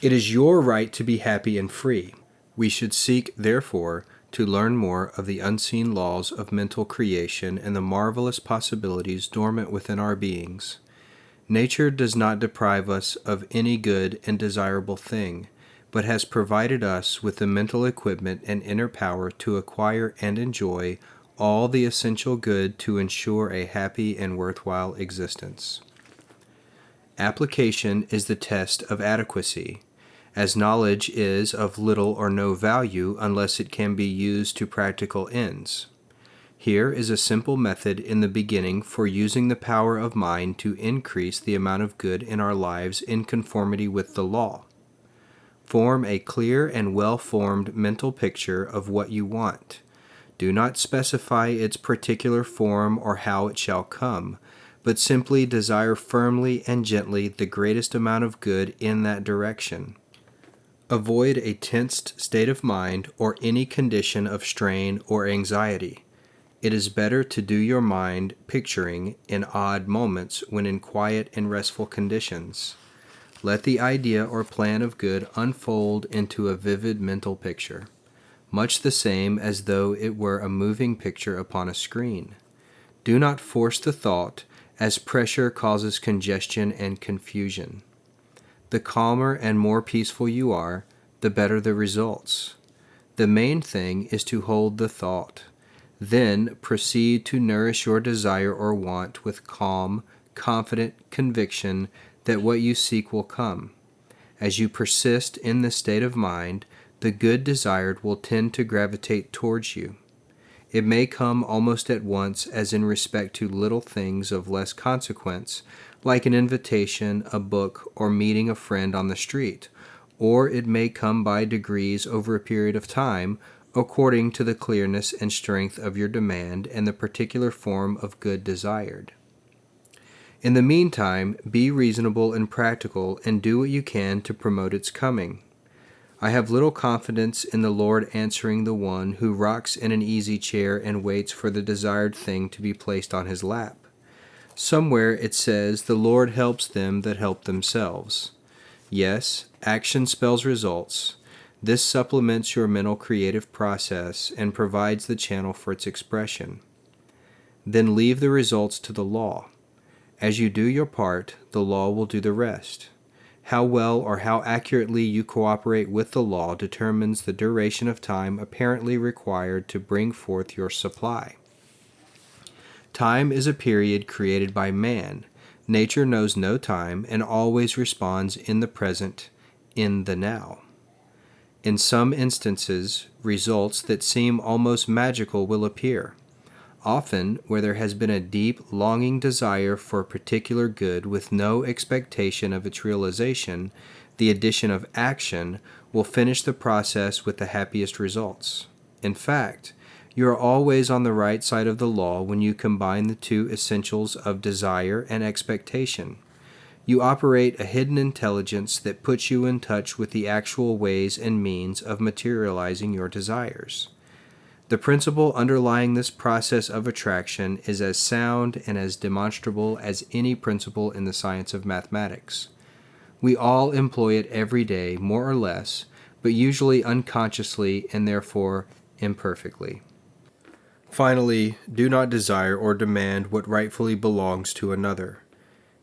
It is your right to be happy and free. We should seek, therefore, to learn more of the unseen laws of mental creation and the marvelous possibilities dormant within our beings. Nature does not deprive us of any good and desirable thing, but has provided us with the mental equipment and inner power to acquire and enjoy all the essential good to ensure a happy and worthwhile existence. Application is the test of adequacy, as knowledge is of little or no value unless it can be used to practical ends. Here is a simple method in the beginning for using the power of mind to increase the amount of good in our lives in conformity with the law. Form a clear and well-formed mental picture of what you want. Do not specify its particular form or how it shall come, but simply desire firmly and gently the greatest amount of good in that direction. Avoid a tensed state of mind or any condition of strain or anxiety. It is better to do your mind picturing in odd moments when in quiet and restful conditions. Let the idea or plan of good unfold into a vivid mental picture, much the same as though it were a moving picture upon a screen. Do not force the thought, as pressure causes congestion and confusion. The calmer and more peaceful you are, the better the results. The main thing is to hold the thought. Then proceed to nourish your desire or want with calm, confident conviction that what you seek will come. As you persist in this state of mind, the good desired will tend to gravitate towards you. It may come almost at once, as in respect to little things of less consequence, like an invitation, a book, or meeting a friend on the street, or it may come by degrees over a period of time, according to the clearness and strength of your demand and the particular form of good desired. In the meantime, be reasonable and practical, and do what you can to promote its coming. I have little confidence in the Lord answering the one who rocks in an easy chair and waits for the desired thing to be placed on his lap. Somewhere it says, "The Lord helps them that help themselves." Yes, action spells results. This supplements your mental creative process and provides the channel for its expression. Then leave the results to the law. As you do your part, the law will do the rest. How well or how accurately you cooperate with the law determines the duration of time apparently required to bring forth your supply. Time is a period created by man. Nature knows no time and always responds in the present, in the now. In some instances, results that seem almost magical will appear. Often, where there has been a deep, longing desire for a particular good with no expectation of its realization, the addition of action will finish the process with the happiest results. In fact, you are always on the right side of the law when you combine the two essentials of desire and expectation. You operate a hidden intelligence that puts you in touch with the actual ways and means of materializing your desires. The principle underlying this process of attraction is as sound and as demonstrable as any principle in the science of mathematics. We all employ it every day, more or less, but usually unconsciously and therefore imperfectly. Finally, do not desire or demand what rightfully belongs to another,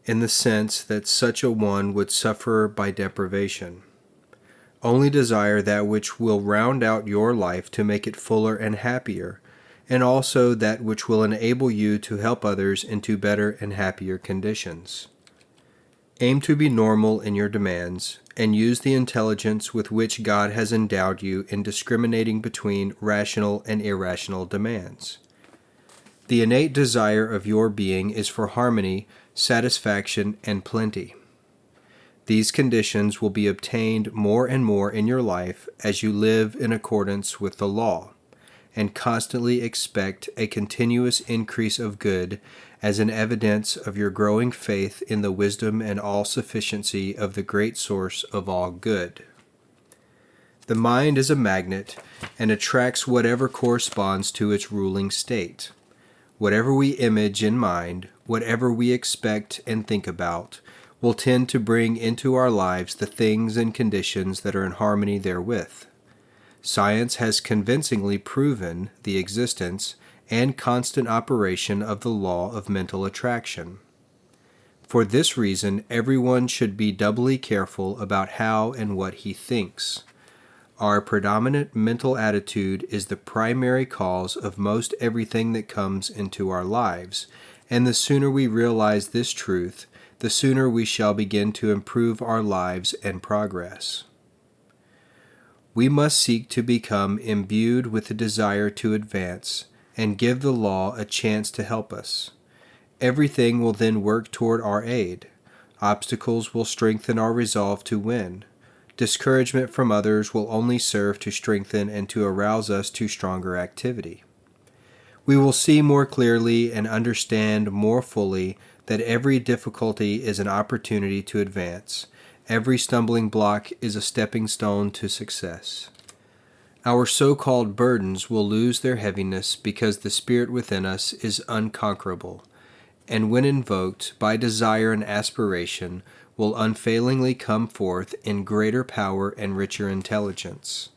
in the sense that such a one would suffer by deprivation. Only desire that which will round out your life to make it fuller and happier, and also that which will enable you to help others into better and happier conditions. Aim to be normal in your demands, and use the intelligence with which God has endowed you in discriminating between rational and irrational demands. The innate desire of your being is for harmony, satisfaction, and plenty. These conditions will be obtained more and more in your life as you live in accordance with the law, and constantly expect a continuous increase of good as an evidence of your growing faith in the wisdom and all-sufficiency of the great source of all good. The mind is a magnet and attracts whatever corresponds to its ruling state. Whatever we image in mind, whatever we expect and think about, will tend to bring into our lives the things and conditions that are in harmony therewith. Science has convincingly proven the existence and constant operation of the law of mental attraction. For this reason, everyone should be doubly careful about how and what he thinks. Our predominant mental attitude is the primary cause of most everything that comes into our lives, and the sooner we realize this truth, the sooner we shall begin to improve our lives and progress. We must seek to become imbued with the desire to advance and give the law a chance to help us. Everything will then work toward our aid. Obstacles will strengthen our resolve to win. Discouragement from others will only serve to strengthen and to arouse us to stronger activity. We will see more clearly and understand more fully that every difficulty is an opportunity to advance. Every stumbling block is a stepping stone to success. Our so-called burdens will lose their heaviness because the spirit within us is unconquerable, and when invoked by desire and aspiration, will unfailingly come forth in greater power and richer intelligence.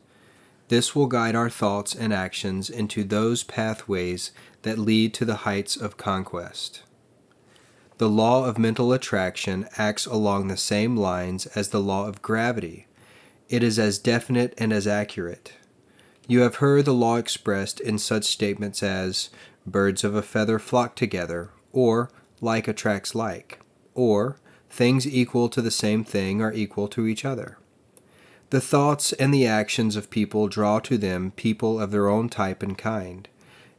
This will guide our thoughts and actions into those pathways that lead to the heights of conquest. The law of mental attraction acts along the same lines as the law of gravity. It is as definite and as accurate. You have heard the law expressed in such statements as, birds of a feather flock together, or like attracts like, or things equal to the same thing are equal to each other. The thoughts and the actions of people draw to them people of their own type and kind.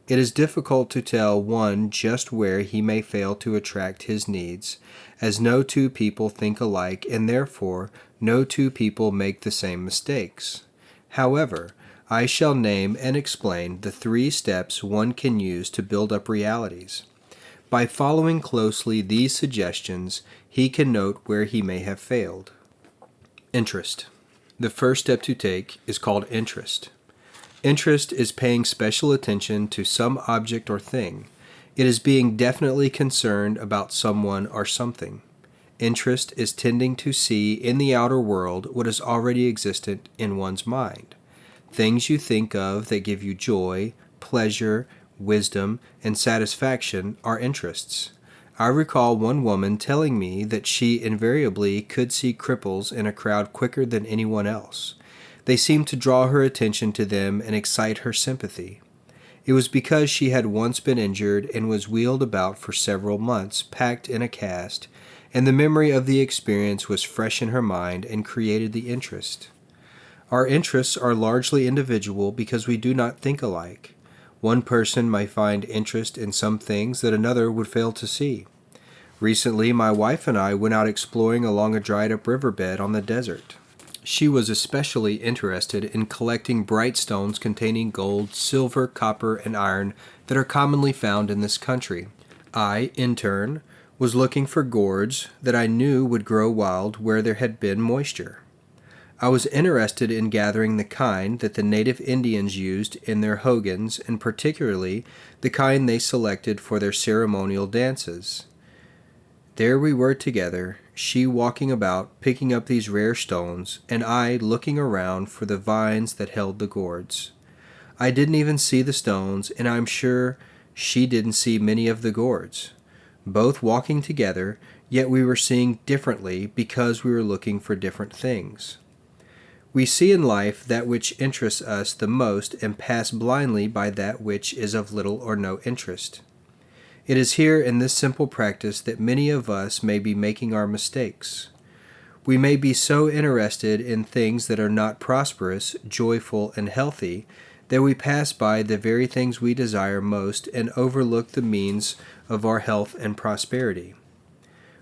It is difficult to tell one just where he may fail to attract his needs, as no two people think alike, and therefore no two people make the same mistakes. However, I shall name and explain the 3 steps one can use to build up realities. By following closely these suggestions, he can note where he may have failed. Interest. The first step to take is called interest. Interest is paying special attention to some object or thing. It is being definitely concerned about someone or something. Interest is tending to see in the outer world what is already existent in one's mind. Things you think of that give you joy, pleasure, wisdom, and satisfaction are interests. I recall one woman telling me that she invariably could see cripples in a crowd quicker than anyone else. They seemed to draw her attention to them and excite her sympathy. It was because she had once been injured and was wheeled about for several months, packed in a cast, and the memory of the experience was fresh in her mind and created the interest. Our interests are largely individual because we do not think alike. One person may find interest in some things that another would fail to see. Recently, my wife and I went out exploring along a dried-up riverbed on the desert. She was especially interested in collecting bright stones containing gold, silver, copper, and iron that are commonly found in this country. I, in turn, was looking for gourds that I knew would grow wild where there had been moisture. I was interested in gathering the kind that the native Indians used in their hogans, and particularly the kind they selected for their ceremonial dances. There we were together, she walking about picking up these rare stones, and I looking around for the vines that held the gourds. I didn't even see the stones, and I'm sure she didn't see many of the gourds. Both walking together, yet we were seeing differently because we were looking for different things. We see in life that which interests us the most and pass blindly by that which is of little or no interest. It is here in this simple practice that many of us may be making our mistakes. We may be so interested in things that are not prosperous, joyful, and healthy that we pass by the very things we desire most and overlook the means of our health and prosperity.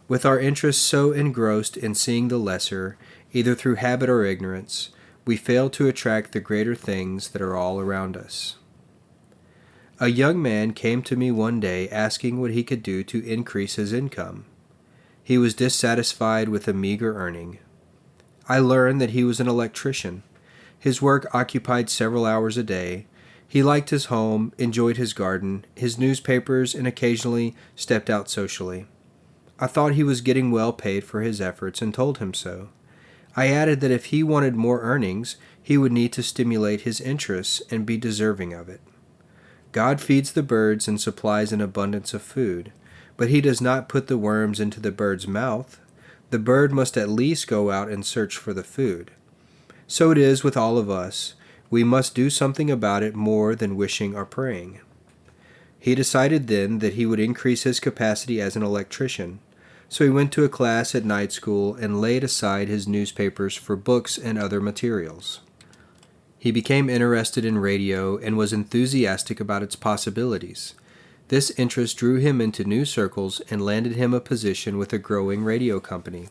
With our interests so engrossed in seeing the lesser, either through habit or ignorance, we fail to attract the greater things that are all around us. A young man came to me one day asking what he could do to increase his income. He was dissatisfied with a meager earning. I learned that he was an electrician. His work occupied several hours a day. He liked his home, enjoyed his garden, his newspapers, and occasionally stepped out socially. I thought he was getting well paid for his efforts and told him so. I added that if he wanted more earnings, he would need to stimulate his interests and be deserving of it. God feeds the birds and supplies an abundance of food, but he does not put the worms into the bird's mouth. The bird must at least go out and search for the food. So it is with all of us. We must do something about it more than wishing or praying. He decided then that he would increase his capacity as an electrician. So he went to a class at night school and laid aside his newspapers for books and other materials. He became interested in radio and was enthusiastic about its possibilities. This interest drew him into new circles and landed him a position with a growing radio company.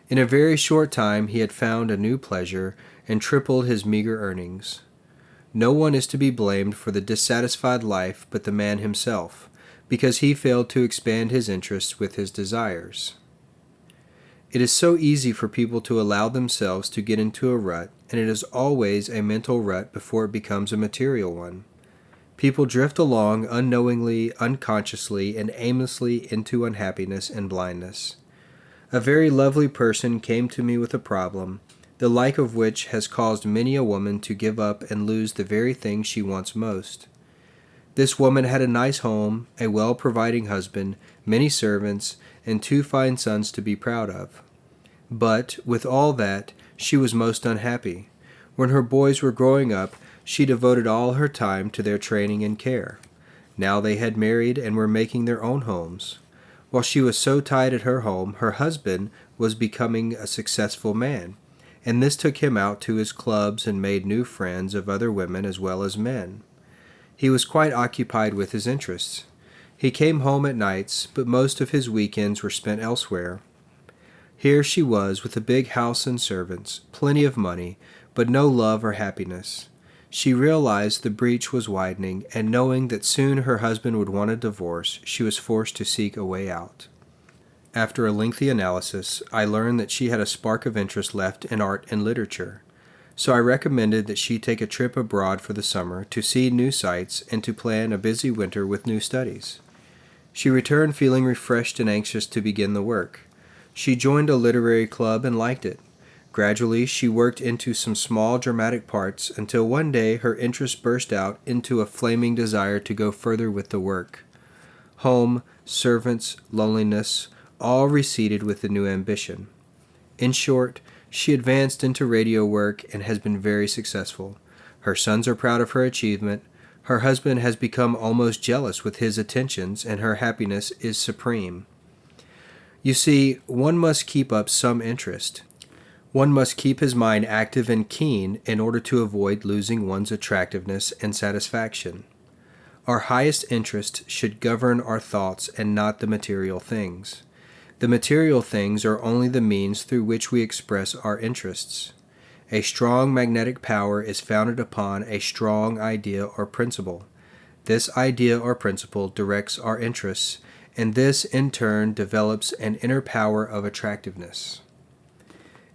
In a very short time he had found a new pleasure and tripled his meager earnings. No one is to be blamed for the dissatisfied life but the man himself, because he failed to expand his interests with his desires. It is so easy for people to allow themselves to get into a rut, and it is always a mental rut before it becomes a material one. People drift along unknowingly, unconsciously, and aimlessly into unhappiness and blindness. A very lovely person came to me with a problem, the like of which has caused many a woman to give up and lose the very thing she wants most. This woman had a nice home, a well-providing husband, many servants, and 2 fine sons to be proud of. But, with all that, she was most unhappy. When her boys were growing up, she devoted all her time to their training and care. Now they had married and were making their own homes. While she was so tied at her home, her husband was becoming a successful man, and this took him out to his clubs and made new friends of other women as well as men. He was quite occupied with his interests. He came home at nights, but most of his weekends were spent elsewhere. Here she was with a big house and servants, plenty of money, but no love or happiness. She realized the breach was widening, and knowing that soon her husband would want a divorce, she was forced to seek a way out. After a lengthy analysis, I learned that she had a spark of interest left in art and literature. So I recommended that she take a trip abroad for the summer to see new sights and to plan a busy winter with new studies. She returned feeling refreshed and anxious to begin the work. She joined a literary club and liked it. Gradually, she worked into some small dramatic parts until one day her interest burst out into a flaming desire to go further with the work. Home, servants, loneliness, all receded with the new ambition. In short, she advanced into radio work and has been very successful. Her sons are proud of her achievement. Her husband has become almost jealous with his attentions, and her happiness is supreme. You see, one must keep up some interest. One must keep his mind active and keen in order to avoid losing one's attractiveness and satisfaction. Our highest interest should govern our thoughts and not the material things. The material things are only the means through which we express our interests. A strong magnetic power is founded upon a strong idea or principle. This idea or principle directs our interests, and this in turn develops an inner power of attractiveness.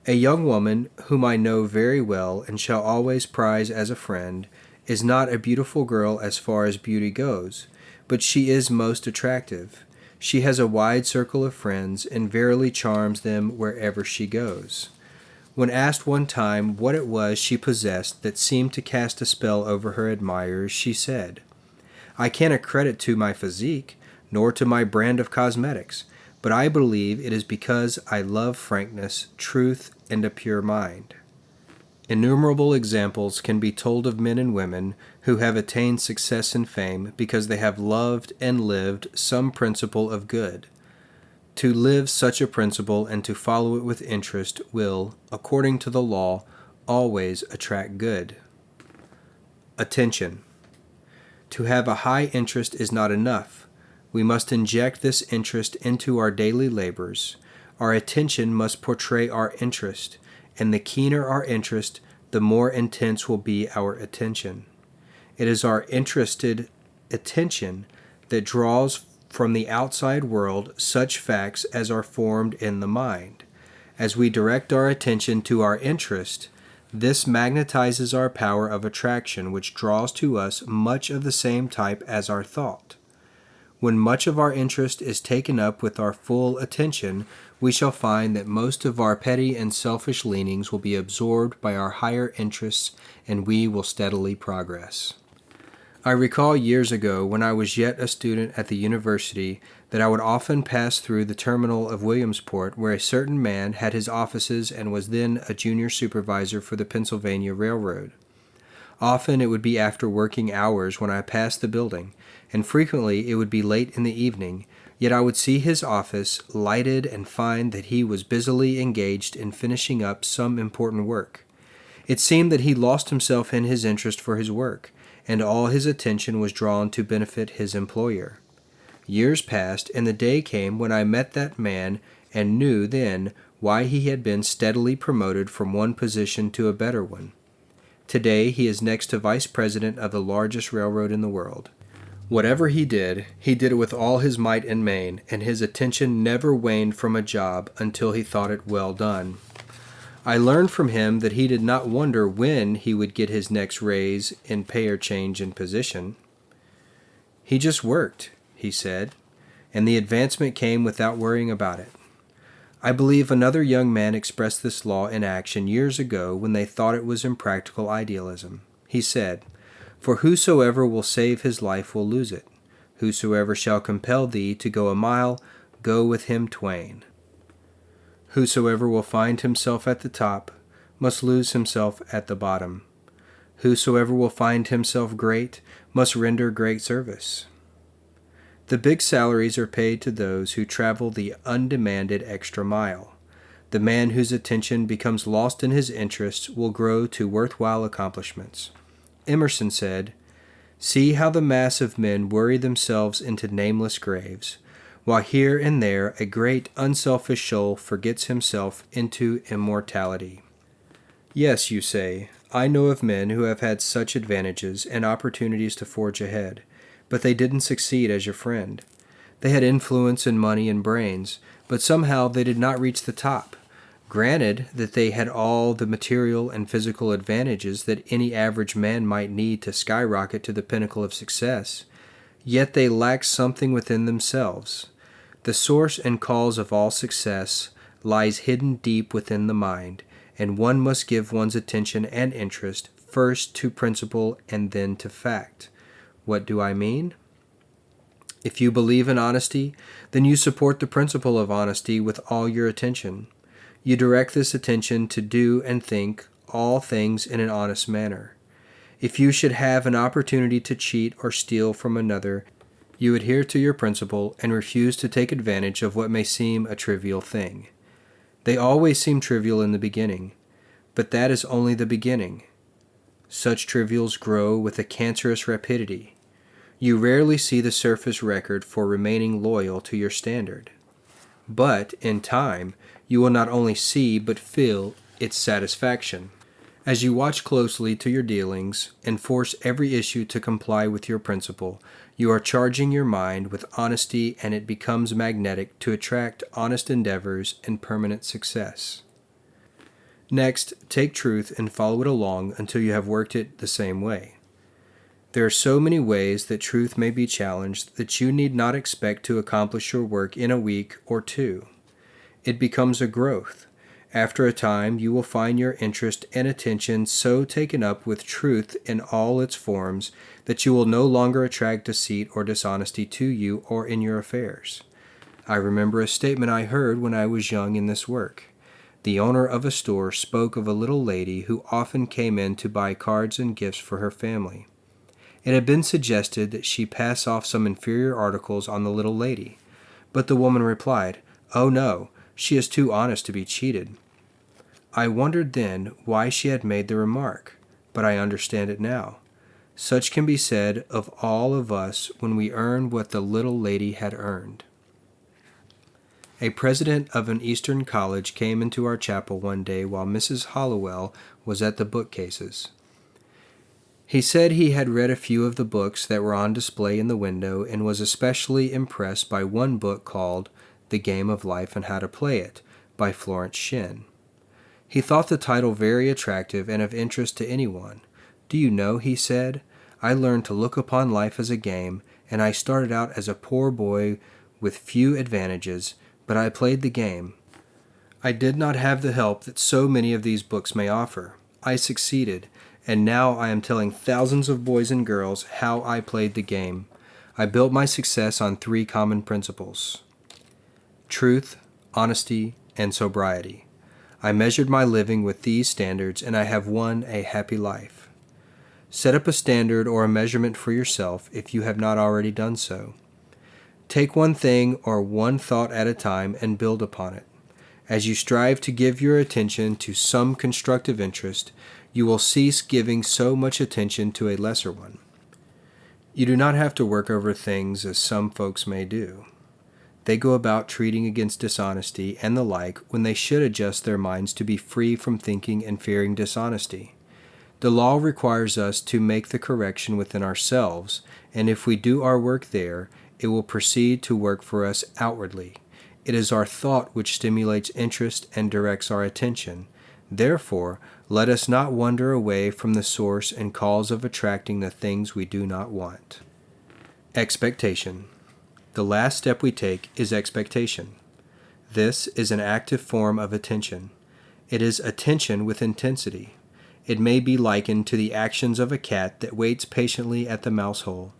A young woman whom I know very well and shall always prize as a friend is not a beautiful girl as far as beauty goes, but she is most attractive. She has a wide circle of friends and verily charms them wherever she goes. When asked one time what it was she possessed that seemed to cast a spell over her admirers, she said, "I can't accredit to my physique, nor to my brand of cosmetics, but I believe it is because I love frankness, truth, and a pure mind." Innumerable examples can be told of men and women who have attained success and fame because they have loved and lived some principle of good. To live such a principle and to follow it with interest will, according to the law, always attract good. Attention. To have a high interest is not enough. We must inject this interest into our daily labors. Our attention must portray our interest, and the keener our interest, the more intense will be our attention. It is our interested attention that draws from the outside world such facts as are formed in the mind. As we direct our attention to our interest, this magnetizes our power of attraction, which draws to us much of the same type as our thought. When much of our interest is taken up with our full attention, we shall find that most of our petty and selfish leanings will be absorbed by our higher interests, and we will steadily progress. I recall years ago, when I was yet a student at the university, that I would often pass through the terminal of Williamsport, where a certain man had his offices and was then a junior supervisor for the Pennsylvania Railroad. Often it would be after working hours when I passed the building, and frequently it would be late in the evening, yet I would see his office lighted and find that he was busily engaged in finishing up some important work. It seemed that he lost himself in his interest for his work, and all his attention was drawn to benefit his employer. Years passed, and the day came when I met that man and knew then why he had been steadily promoted from one position to a better one. Today he is next to vice president of the largest railroad in the world. Whatever he did it with all his might and main, and his attention never waned from a job until he thought it well done. I learned from him that he did not wonder when he would get his next raise in pay or change in position. He just worked, he said, and the advancement came without worrying about it. I believe another young man expressed this law in action years ago when they thought it was impractical idealism. He said, "For whosoever will save his life will lose it. Whosoever shall compel thee to go a mile, go with him twain. Whosoever will find himself at the top must lose himself at the bottom. Whosoever will find himself great must render great service." The big salaries are paid to those who travel the undemanded extra mile. The man whose attention becomes lost in his interests will grow to worthwhile accomplishments. Emerson said, "See how the mass of men worry themselves into nameless graves, while here and there a great unselfish soul forgets himself into immortality." Yes, you say, I know of men who have had such advantages and opportunities to forge ahead, but they didn't succeed as your friend. They had influence and money and brains, but somehow they did not reach the top. Granted that they had all the material and physical advantages that any average man might need to skyrocket to the pinnacle of success, yet they lacked something within themselves. The source and cause of all success lies hidden deep within the mind, and one must give one's attention and interest first to principle and then to fact. What do I mean? If you believe in honesty, then you support the principle of honesty with all your attention. You direct this attention to do and think all things in an honest manner. If you should have an opportunity to cheat or steal from another, you adhere to your principle and refuse to take advantage of what may seem a trivial thing. They always seem trivial in the beginning, but that is only the beginning. Such trivials grow with a cancerous rapidity. You rarely see the surface record for remaining loyal to your standard. But, in time, you will not only see but feel its satisfaction. As you watch closely to your dealings and force every issue to comply with your principle, you are charging your mind with honesty, and it becomes magnetic to attract honest endeavors and permanent success. Next, take truth and follow it along until you have worked it the same way. There are so many ways that truth may be challenged that you need not expect to accomplish your work in a week or two. It becomes a growth. After a time, you will find your interest and attention so taken up with truth in all its forms that you will no longer attract deceit or dishonesty to you or in your affairs. I remember a statement I heard when I was young in this work. The owner of a store spoke of a little lady who often came in to buy cards and gifts for her family. It had been suggested that she pass off some inferior articles on the little lady, but the woman replied, "Oh no, she is too honest to be cheated." I wondered then why she had made the remark, but I understand it now. Such can be said of all of us when we earn what the little lady had earned. A president of an Eastern college came into our chapel one day while Mrs. Holliwell was at the bookcases. He said he had read a few of the books that were on display in the window and was especially impressed by one book called The Game of Life and How to Play It by Florence Shen. He thought the title very attractive and of interest to anyone. "Do you know," he said, "I learned to look upon life as a game, and I started out as a poor boy with few advantages, but I played the game. I did not have the help that so many of these books may offer. I succeeded, and now I am telling thousands of boys and girls how I played the game. I built my success on 3 common principles: truth, honesty, and sobriety. I measured my living with these standards, and I have won a happy life." Set up a standard or a measurement for yourself if you have not already done so. Take one thing or one thought at a time and build upon it. As you strive to give your attention to some constructive interest, you will cease giving so much attention to a lesser one. You do not have to work over things as some folks may do. They go about treating against dishonesty and the like when they should adjust their minds to be free from thinking and fearing dishonesty. The law requires us to make the correction within ourselves, and if we do our work there, it will proceed to work for us outwardly. It is our thought which stimulates interest and directs our attention. Therefore, let us not wander away from the source and cause of attracting the things we do not want. Expectation. The last step we take is expectation. This is an active form of attention. It is attention with intensity. It may be likened to the actions of a cat that waits patiently at the mouse hole.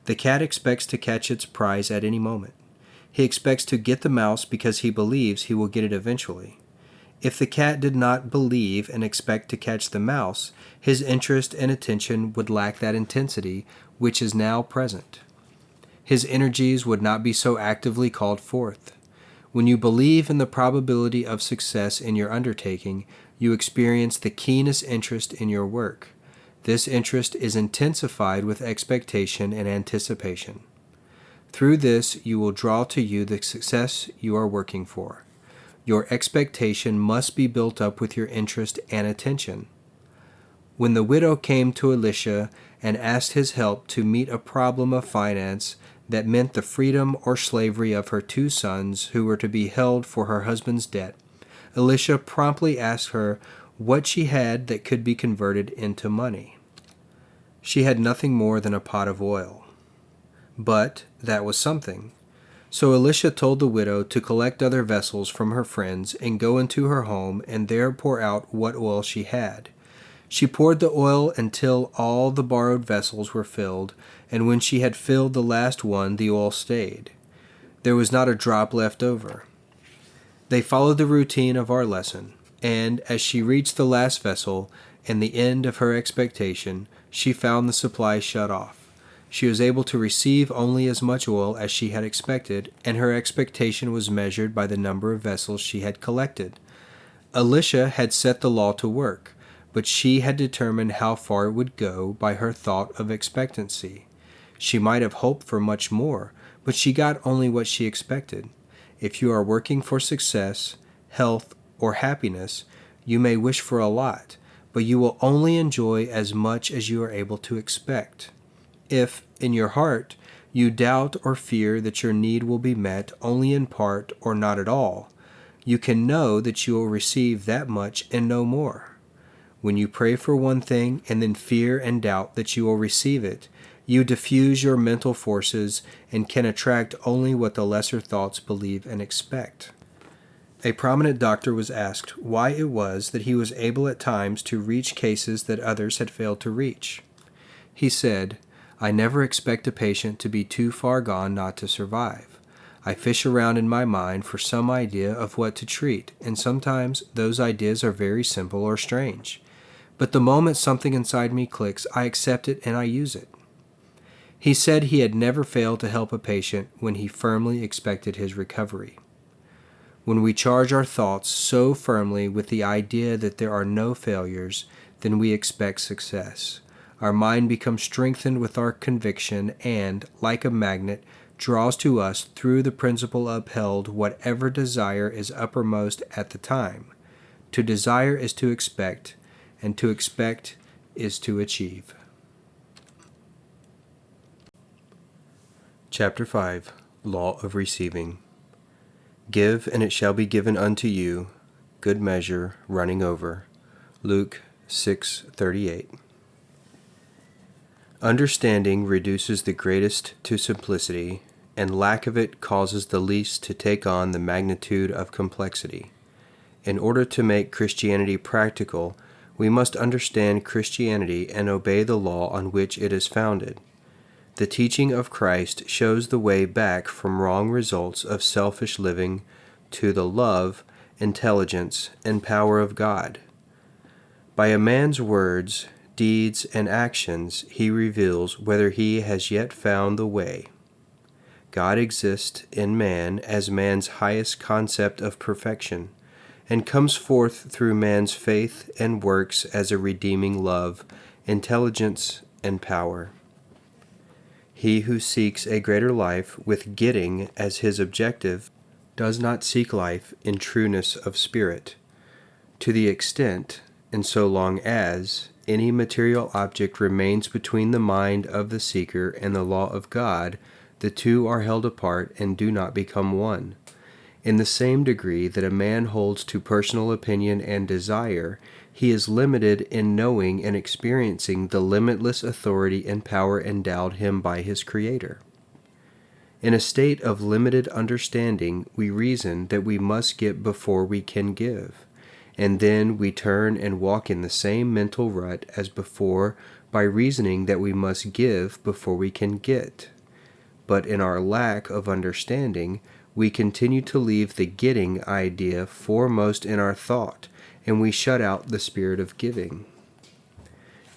The cat expects to catch its prize at any moment. He expects to get the mouse because he believes he will get it eventually. If the cat did not believe and expect to catch the mouse, his interest and attention would lack that intensity which is now present. His energies would not be so actively called forth. When you believe in the probability of success in your undertaking, you experience the keenest interest in your work. This interest is intensified with expectation and anticipation. Through this, you will draw to you the success you are working for. Your expectation must be built up with your interest and attention. When the widow came to Elisha and asked his help to meet a problem of finance that meant the freedom or slavery of her 2 sons who were to be held for her husband's debt, Elisha promptly asked her what she had that could be converted into money. She had nothing more than a pot of oil. But that was something. So Elisha told the widow to collect other vessels from her friends and go into her home and there pour out what oil she had. She poured the oil until all the borrowed vessels were filled, and when she had filled the last one, the oil stayed. There was not a drop left over. They followed the routine of our lesson, and as she reached the last vessel and the end of her expectation, she found the supply shut off. She was able to receive only as much oil as she had expected, and her expectation was measured by the number of vessels she had collected. Alicia had set the law to work, but she had determined how far it would go by her thought of expectancy. She might have hoped for much more, but she got only what she expected. If you are working for success, health, or happiness, you may wish for a lot, but you will only enjoy as much as you are able to expect. If, in your heart, you doubt or fear that your need will be met only in part or not at all, you can know that you will receive that much and no more. When you pray for one thing and then fear and doubt that you will receive it, you diffuse your mental forces and can attract only what the lesser thoughts believe and expect. A prominent doctor was asked why it was that he was able at times to reach cases that others had failed to reach. He said, "I never expect a patient to be too far gone not to survive. I fish around in my mind for some idea of what to treat, and sometimes those ideas are very simple or strange. But the moment something inside me clicks, I accept it and I use it." He said he had never failed to help a patient when he firmly expected his recovery. When we charge our thoughts so firmly with the idea that there are no failures, then we expect success. Our mind becomes strengthened with our conviction and, like a magnet, draws to us through the principle upheld whatever desire is uppermost at the time. To desire is to expect, and to expect is to achieve. Chapter 5. Law of Receiving. Give, and it shall be given unto you, good measure, running over. Luke 6:38. Understanding reduces the greatest to simplicity, and lack of it causes the least to take on the magnitude of complexity. In order to make Christianity practical, we must understand Christianity and obey the law on which it is founded. The teaching of Christ shows the way back from wrong results of selfish living to the love, intelligence, and power of God. By a man's words, deeds, and actions, he reveals whether he has yet found the way. God exists in man as man's highest concept of perfection, and comes forth through man's faith and works as a redeeming love, intelligence, and power. He who seeks a greater life with getting as his objective does not seek life in trueness of spirit. To the extent, and so long as, any material object remains between the mind of the seeker and the law of God, the two are held apart and do not become one. In the same degree that a man holds to personal opinion and desire, he is limited in knowing and experiencing the limitless authority and power endowed him by his Creator. In a state of limited understanding, we reason that we must get before we can give, and then we turn and walk in the same mental rut as before by reasoning that we must give before we can get. But in our lack of understanding, we continue to leave the getting idea foremost in our thought, and we shut out the spirit of giving.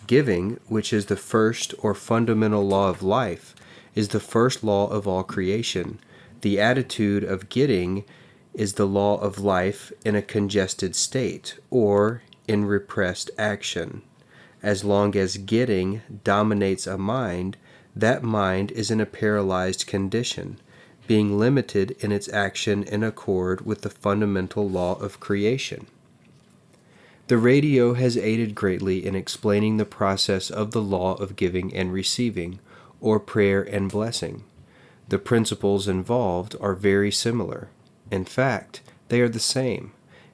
Giving, which is the first or fundamental law of life, is the first law of all creation. The attitude of getting is the law of life in a congested state, or in repressed action. As long as getting dominates a mind, that mind is in a paralyzed condition, being limited in its action in accord with the fundamental law of creation. The radio has aided greatly in explaining the process of the law of giving and receiving, or prayer and blessing. The principles involved are very similar. In fact, they are the same,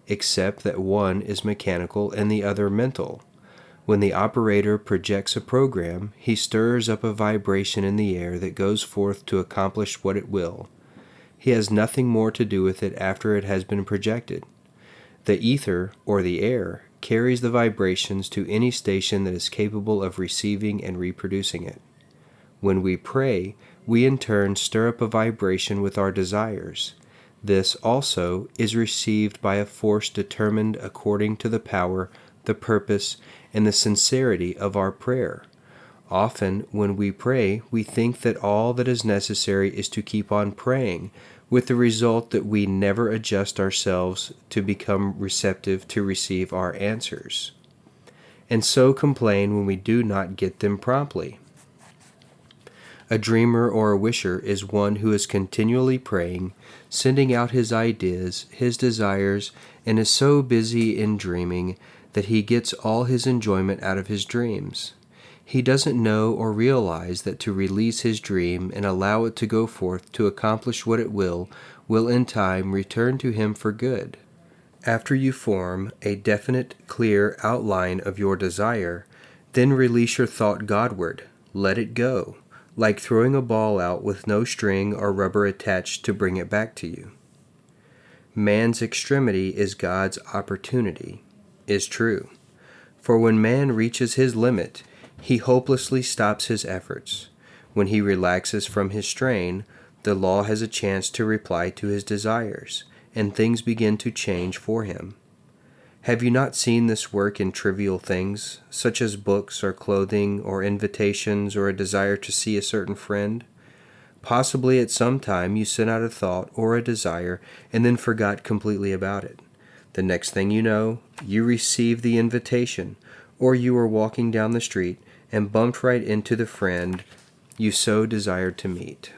except that one is mechanical and the other mental. When the operator projects a program, he stirs up a vibration in the air that goes forth to accomplish what it will. He has nothing more to do with it after it has been projected. The ether, or the air, carries the vibrations to any station that is capable of receiving and reproducing it. When we pray, we in turn stir up a vibration with our desires. This also is received by a force determined according to the power, the purpose, and the sincerity of our prayer. Often, when we pray, we think that all that is necessary is to keep on praying, with the result that we never adjust ourselves to become receptive to receive our answers, and so complain when we do not get them promptly. A dreamer or a wisher is one who is continually praying, sending out his ideas, his desires, and is so busy in dreaming that he gets all his enjoyment out of his dreams. He doesn't know or realize that to release his dream and allow it to go forth to accomplish what it will in time return to him for good. After you form a definite, clear outline of your desire, then release your thought Godward. Let it go, like throwing a ball out with no string or rubber attached to bring it back to you. Man's extremity is God's opportunity, is true. For when man reaches his limit, he hopelessly stops his efforts. When he relaxes from his strain, the law has a chance to reply to his desires, and things begin to change for him. Have you not seen this work in trivial things, such as books or clothing or invitations or a desire to see a certain friend? Possibly at some time you sent out a thought or a desire and then forgot completely about it. The next thing you know, you receive the invitation, or you were walking down the street and bumped right into the friend you so desired to meet.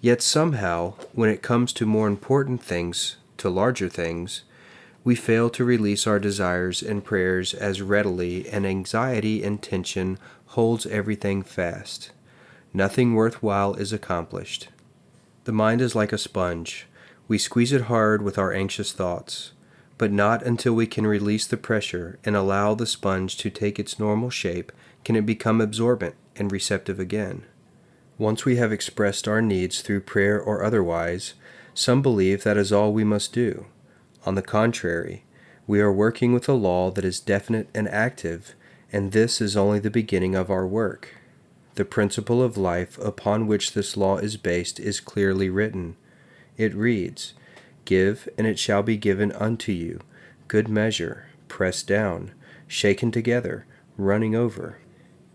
Yet somehow, when it comes to more important things, to larger things, we fail to release our desires and prayers as readily, and anxiety and tension holds everything fast. Nothing worthwhile is accomplished. The mind is like a sponge. We squeeze it hard with our anxious thoughts, but not until we can release the pressure and allow the sponge to take its normal shape can it become absorbent and receptive again. Once we have expressed our needs through prayer or otherwise, some believe that is all we must do. On the contrary, we are working with a law that is definite and active, and this is only the beginning of our work. The principle of life upon which this law is based is clearly written. It reads, "Give, and it shall be given unto you, good measure, pressed down, shaken together, running over."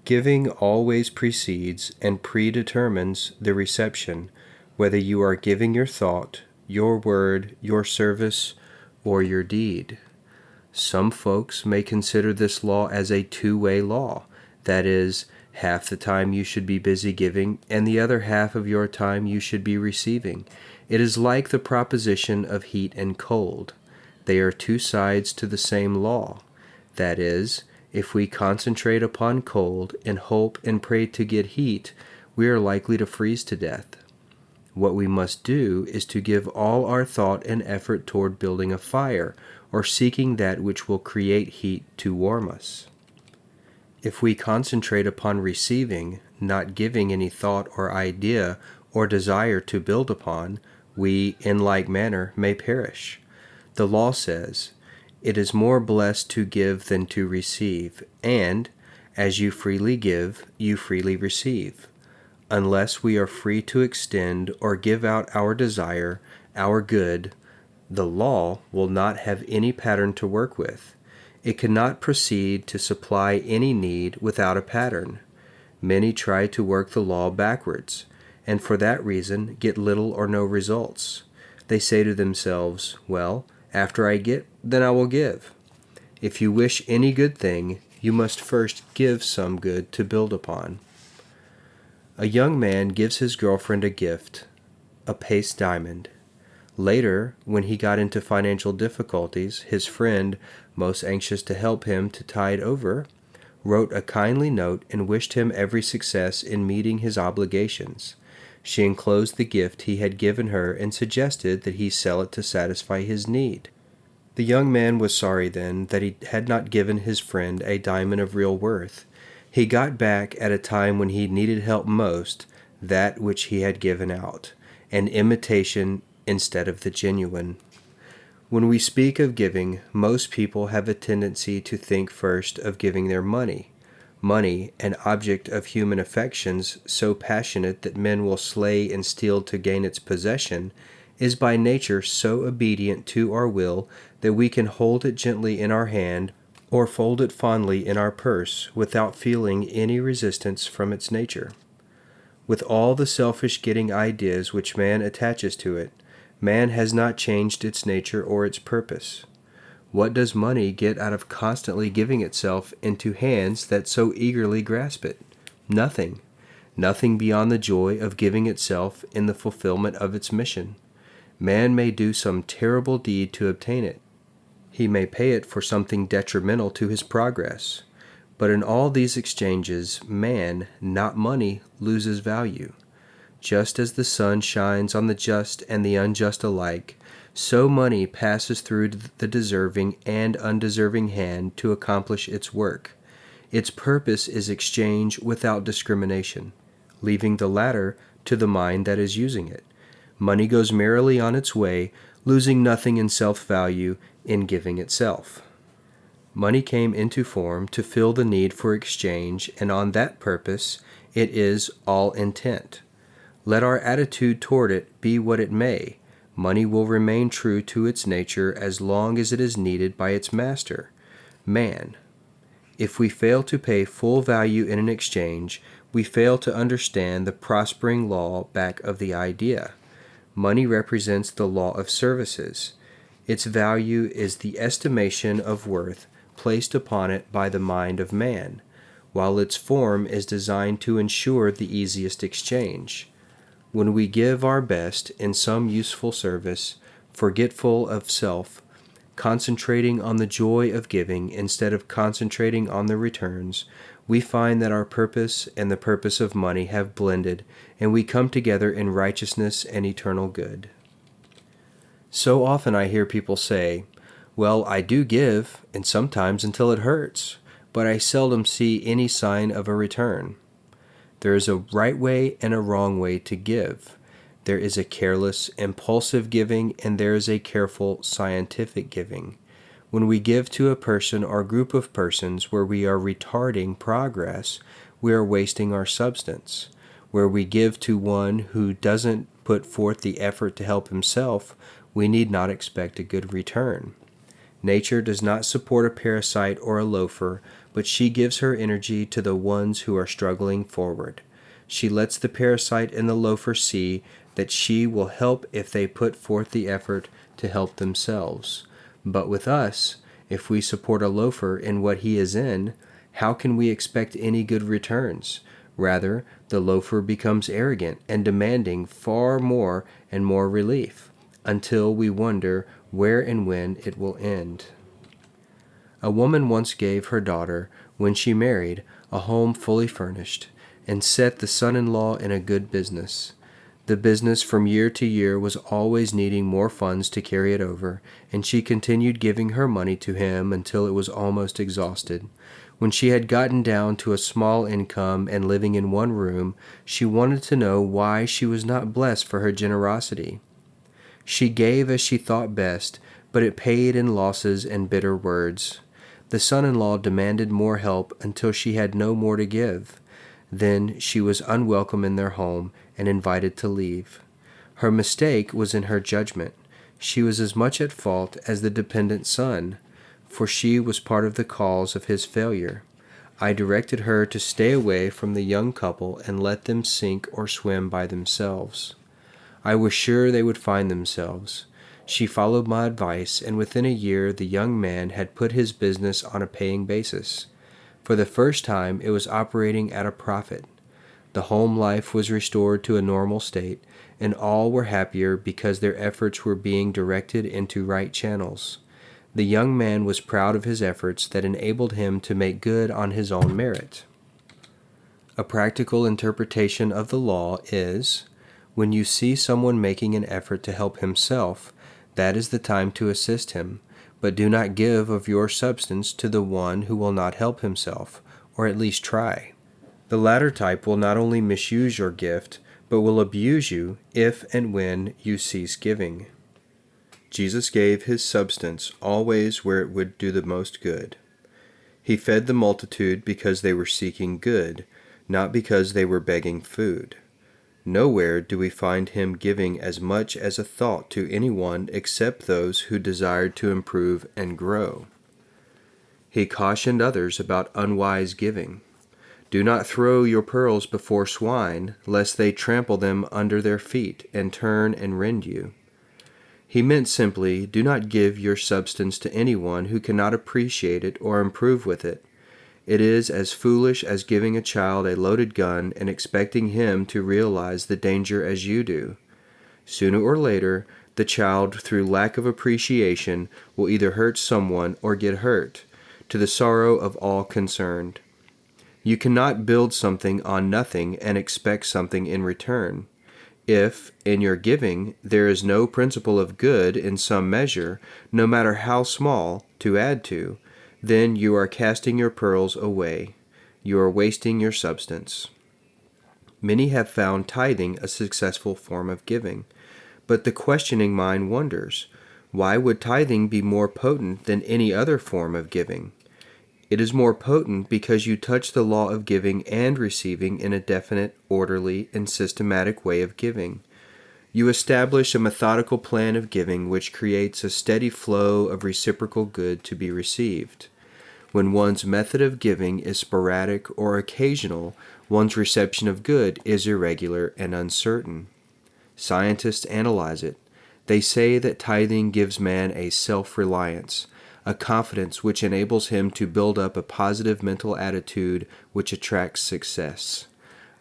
Giving always precedes and predetermines the reception, whether you are giving your thought, your word, your service, or your deed. Some folks may consider this law as a two-way law, that is, half the time you should be busy giving, and the other half of your time you should be receiving. It is like the proposition of heat and cold. They are two sides to the same law. That is, if we concentrate upon cold and hope and pray to get heat, we are likely to freeze to death. What we must do is to give all our thought and effort toward building a fire, or seeking that which will create heat to warm us. If we concentrate upon receiving, not giving any thought or idea or desire to build upon, we, in like manner, may perish. The law says, "It is more blessed to give than to receive," and, "As you freely give, you freely receive." Unless we are free to extend or give out our desire, our good, the law will not have any pattern to work with. It cannot proceed to supply any need without a pattern. Many try to work the law backwards, and for that reason get little or no results. They say to themselves, "Well, after I get, then I will give." If you wish any good thing, you must first give some good to build upon. A young man gives his girlfriend a gift, a paste diamond. Later, when he got into financial difficulties, his friend, most anxious to help him to tide over, wrote a kindly note and wished him every success in meeting his obligations. She enclosed the gift he had given her and suggested that he sell it to satisfy his need. The young man was sorry then that he had not given his friend a diamond of real worth. He got back at a time when he needed help most that which he had given out, an imitation instead of the genuine. When we speak of giving, most people have a tendency to think first of giving their money. Money, an object of human affections so passionate that men will slay and steal to gain its possession, is by nature so obedient to our will that we can hold it gently in our hand or fold it fondly in our purse without feeling any resistance from its nature. With all the selfish getting ideas which man attaches to it, man has not changed its nature or its purpose. What does money get out of constantly giving itself into hands that so eagerly grasp it? Nothing. Nothing beyond the joy of giving itself in the fulfillment of its mission. Man may do some terrible deed to obtain it. He may pay it for something detrimental to his progress. But in all these exchanges, man, not money, loses value. Just as the sun shines on the just and the unjust alike, so money passes through the deserving and undeserving hand to accomplish its work. Its purpose is exchange without discrimination, leaving the latter to the mind that is using it. Money goes merrily on its way, losing nothing in self-value in giving itself. Money came into form to fill the need for exchange, and on that purpose it is all intent. Let our attitude toward it be what it may, money will remain true to its nature as long as it is needed by its master, man. If we fail to pay full value in an exchange, we fail to understand the prospering law back of the idea. Money represents the law of services. Its value is the estimation of worth placed upon it by the mind of man, while its form is designed to ensure the easiest exchange. When we give our best in some useful service, forgetful of self, concentrating on the joy of giving instead of concentrating on the returns, we find that our purpose and the purpose of money have blended, and we come together in righteousness and eternal good. So often I hear people say, "Well, I do give, and sometimes until it hurts, but I seldom see any sign of a return." There is a right way and a wrong way to give. There is a careless, impulsive giving, and there is a careful, scientific giving. When we give to a person or group of persons where we are retarding progress, we are wasting our substance. Where we give to one who doesn't put forth the effort to help himself, we need not expect a good return. Nature does not support a parasite or a loafer, but she gives her energy to the ones who are struggling forward. She lets the parasite and the loafer see that she will help if they put forth the effort to help themselves. But with us, if we support a loafer in what he is in, how can we expect any good returns? Rather, the loafer becomes arrogant and demanding far more and more relief, until we wonder where and when it will end. A woman once gave her daughter, when she married, a home fully furnished, and set the son-in-law in a good business. The business from year to year was always needing more funds to carry it over, and she continued giving her money to him until it was almost exhausted. When she had gotten down to a small income and living in one room, she wanted to know why she was not blessed for her generosity. She gave as she thought best, but it paid in losses and bitter words. The son-in-law demanded more help until she had no more to give. Then she was unwelcome in their home and invited to leave. Her mistake was in her judgment. She was as much at fault as the dependent son, for she was part of the cause of his failure. I directed her to stay away from the young couple and let them sink or swim by themselves. I was sure they would find themselves. She followed my advice, and within a year the young man had put his business on a paying basis. For the first time it was operating at a profit. The home life was restored to a normal state, and all were happier because their efforts were being directed into right channels. The young man was proud of his efforts that enabled him to make good on his own merit. A practical interpretation of the law is, when you see someone making an effort to help himself, that is the time to assist him, but do not give of your substance to the one who will not help himself, or at least try. The latter type will not only misuse your gift, but will abuse you if and when you cease giving. Jesus gave his substance always where it would do the most good. He fed the multitude because they were seeking good, not because they were begging food. Nowhere do we find him giving as much as a thought to anyone except those who desired to improve and grow. He cautioned others about unwise giving. Do not throw your pearls before swine, lest they trample them under their feet and turn and rend you. He meant simply, do not give your substance to anyone who cannot appreciate it or improve with it. It is as foolish as giving a child a loaded gun and expecting him to realize the danger as you do. Sooner or later, the child, through lack of appreciation, will either hurt someone or get hurt, to the sorrow of all concerned. You cannot build something on nothing and expect something in return. If, in your giving, there is no principle of good in some measure, no matter how small, to add to, then you are casting your pearls away. You are wasting your substance. Many have found tithing a successful form of giving, but the questioning mind wonders, why would tithing be more potent than any other form of giving? It is more potent because you touch the law of giving and receiving in a definite, orderly, and systematic way of giving. You establish a methodical plan of giving which creates a steady flow of reciprocal good to be received. When one's method of giving is sporadic or occasional, one's reception of good is irregular and uncertain. Scientists analyze it. They say that tithing gives man a self-reliance, a confidence which enables him to build up a positive mental attitude which attracts success.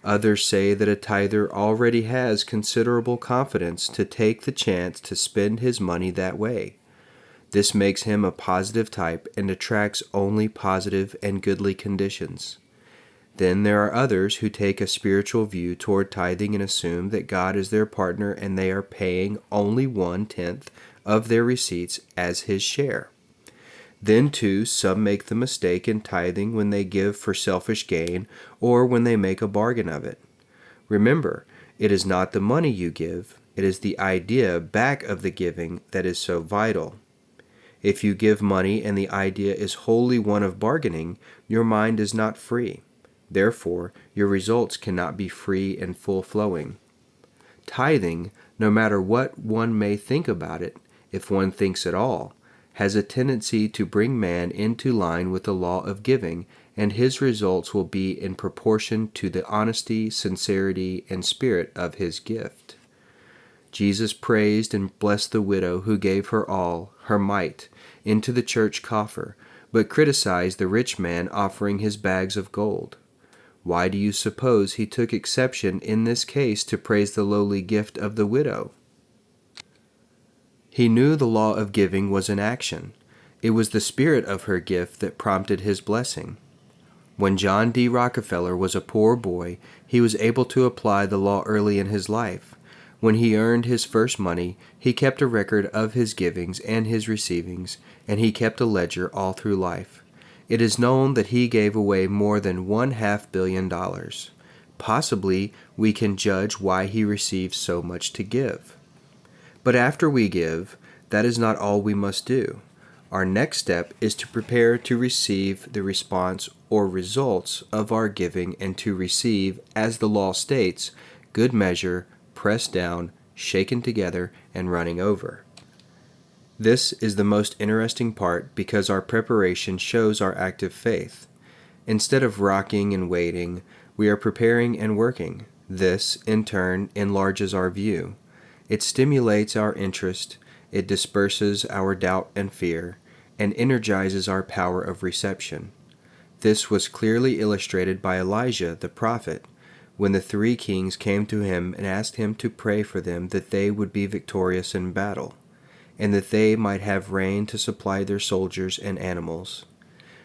Others say that a tither already has considerable confidence to take the chance to spend his money that way. This makes him a positive type and attracts only positive and goodly conditions. Then there are others who take a spiritual view toward tithing and assume that God is their partner and they are paying only 1/10 of their receipts as his share. Then, too, some make the mistake in tithing when they give for selfish gain or when they make a bargain of it. Remember, it is not the money you give, it is the idea back of the giving that is so vital. If you give money and the idea is wholly one of bargaining, your mind is not free. Therefore, your results cannot be free and full-flowing. Tithing, no matter what one may think about it, if one thinks at all, has a tendency to bring man into line with the law of giving, and his results will be in proportion to the honesty, sincerity, and spirit of his gift. Jesus praised and blessed the widow who gave her all, her mite, into the church coffer, but criticized the rich man offering his bags of gold. Why do you suppose he took exception in this case to praise the lowly gift of the widow? He knew the law of giving was in action. It was the spirit of her gift that prompted his blessing. When John D. Rockefeller was a poor boy, he was able to apply the law early in his life. When he earned his first money, he kept a record of his givings and his receivings, and he kept a ledger all through life. It is known that he gave away more than $500 million. Possibly, we can judge why he received so much to give. But after we give, that is not all we must do. Our next step is to prepare to receive the response or results of our giving and to receive, as the law states, good measure, pressed down, shaken together, and running over. This is the most interesting part because our preparation shows our active faith. Instead of rocking and waiting, we are preparing and working. This, in turn, enlarges our view. It stimulates our interest, it disperses our doubt and fear, and energizes our power of reception. This was clearly illustrated by Elijah the prophet, when the 3 kings came to him and asked him to pray for them that they would be victorious in battle, and that they might have rain to supply their soldiers and animals.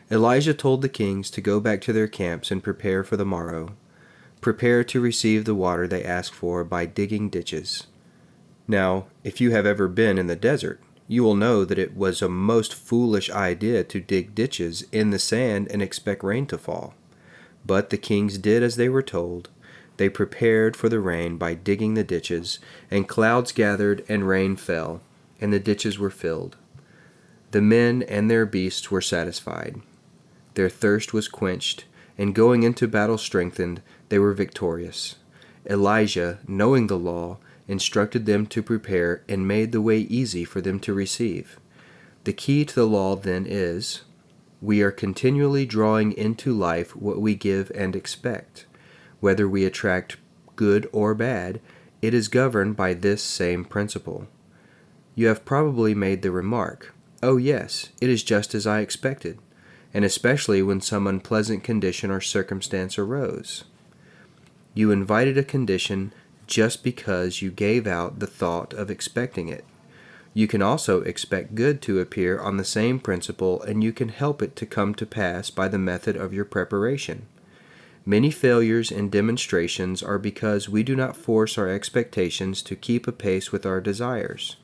Elijah told the kings to go back to their camps and prepare for the morrow. Prepare to receive the water they ask for by digging ditches. Now, if you have ever been in the desert, you will know that it was a most foolish idea to dig ditches in the sand and expect rain to fall. But the kings did as they were told. They prepared for the rain by digging the ditches, and clouds gathered and rain fell, and the ditches were filled. The men and their beasts were satisfied. Their thirst was quenched, and going into battle strengthened, they were victorious. Elijah, knowing the law, instructed them to prepare and made the way easy for them to receive. The key to the law then is, We are continually drawing into life what we give and expect. Whether we attract good or bad, it is governed by this same principle. You have probably made the remark, "Oh yes, it is just as I expected," and especially when some unpleasant condition or circumstance arose. You invited a condition just because you gave out the thought of expecting it. You can also expect good to appear on the same principle, and you can help it to come to pass by the method of your preparation. Many failures in demonstrations are because we do not force our expectations to keep apace with our desires.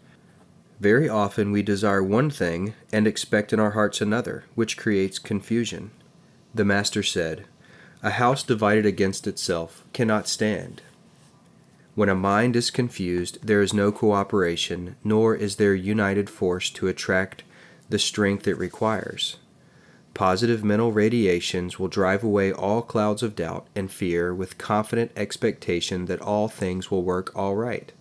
Very often we desire one thing and expect in our hearts another, which creates confusion. The Master said, "A house divided against itself cannot stand." When a mind is confused, there is no cooperation, nor is there united force to attract the strength it requires. Positive mental radiations will drive away all clouds of doubt and fear with confident expectation that all things will work all right.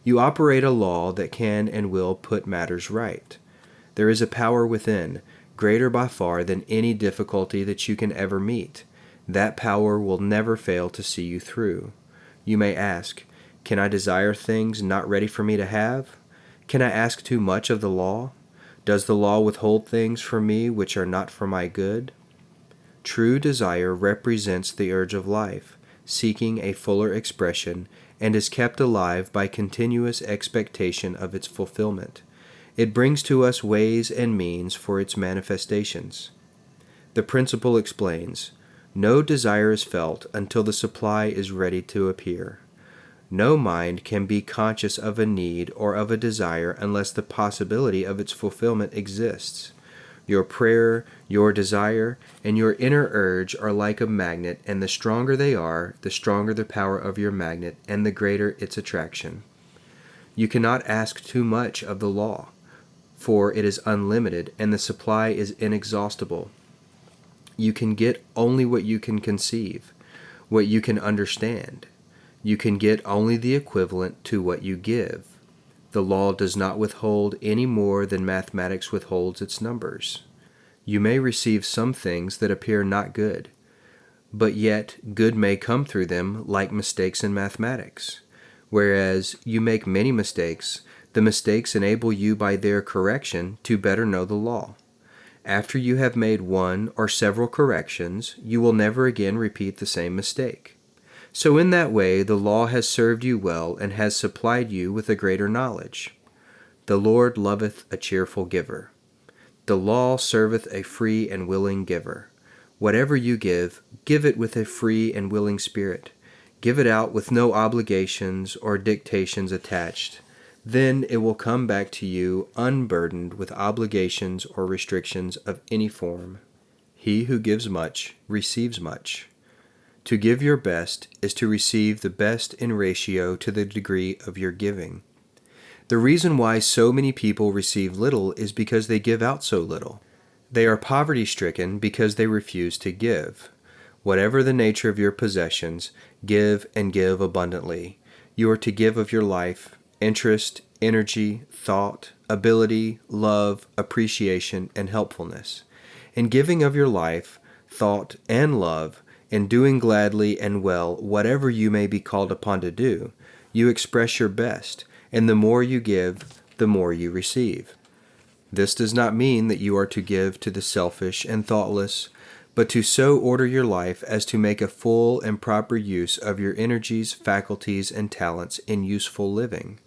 You operate a law that can and will put matters right. There is a power within, greater by far than any difficulty that you can ever meet. That power will never fail to see you through. You may ask, "Can I desire things not ready for me to have? Can I ask too much of the law? Does the law withhold things from me which are not for my good?" True desire represents the urge of life, seeking a fuller expression, and is kept alive by continuous expectation of its fulfillment. It brings to us ways and means for its manifestations. The principle explains, no desire is felt until the supply is ready to appear. No mind can be conscious of a need or of a desire unless the possibility of its fulfillment exists. Your prayer, your desire, and your inner urge are like a magnet, and the stronger they are, the stronger the power of your magnet, and the greater its attraction. You cannot ask too much of the law, for it is unlimited, and the supply is inexhaustible. You can get only what you can conceive, what you can understand. You can get only the equivalent to what you give. The law does not withhold any more than mathematics withholds its numbers. You may receive some things that appear not good, but yet good may come through them like mistakes in mathematics. Whereas you make many mistakes, the mistakes enable you by their correction to better know the law. After you have made one or several corrections, you will never again repeat the same mistake. So in that way, the law has served you well and has supplied you with a greater knowledge. The Lord loveth a cheerful giver. The law serveth a free and willing giver. Whatever you give, give it with a free and willing spirit. Give it out with no obligations or dictations attached. Then it will come back to you unburdened with obligations or restrictions of any form. He who gives much receives much. To give your best is to receive the best in ratio to the degree of your giving. The reason why so many people receive little is because they give out so little. They are poverty-stricken because they refuse to give. Whatever the nature of your possessions, give and give abundantly. You are to give of your life, interest, energy, thought, ability, love, appreciation, and helpfulness. In giving of your life, thought, and love, in doing gladly and well whatever you may be called upon to do, you express your best, and the more you give, the more you receive. This does not mean that you are to give to the selfish and thoughtless, but to so order your life as to make a full and proper use of your energies, faculties, and talents in useful living.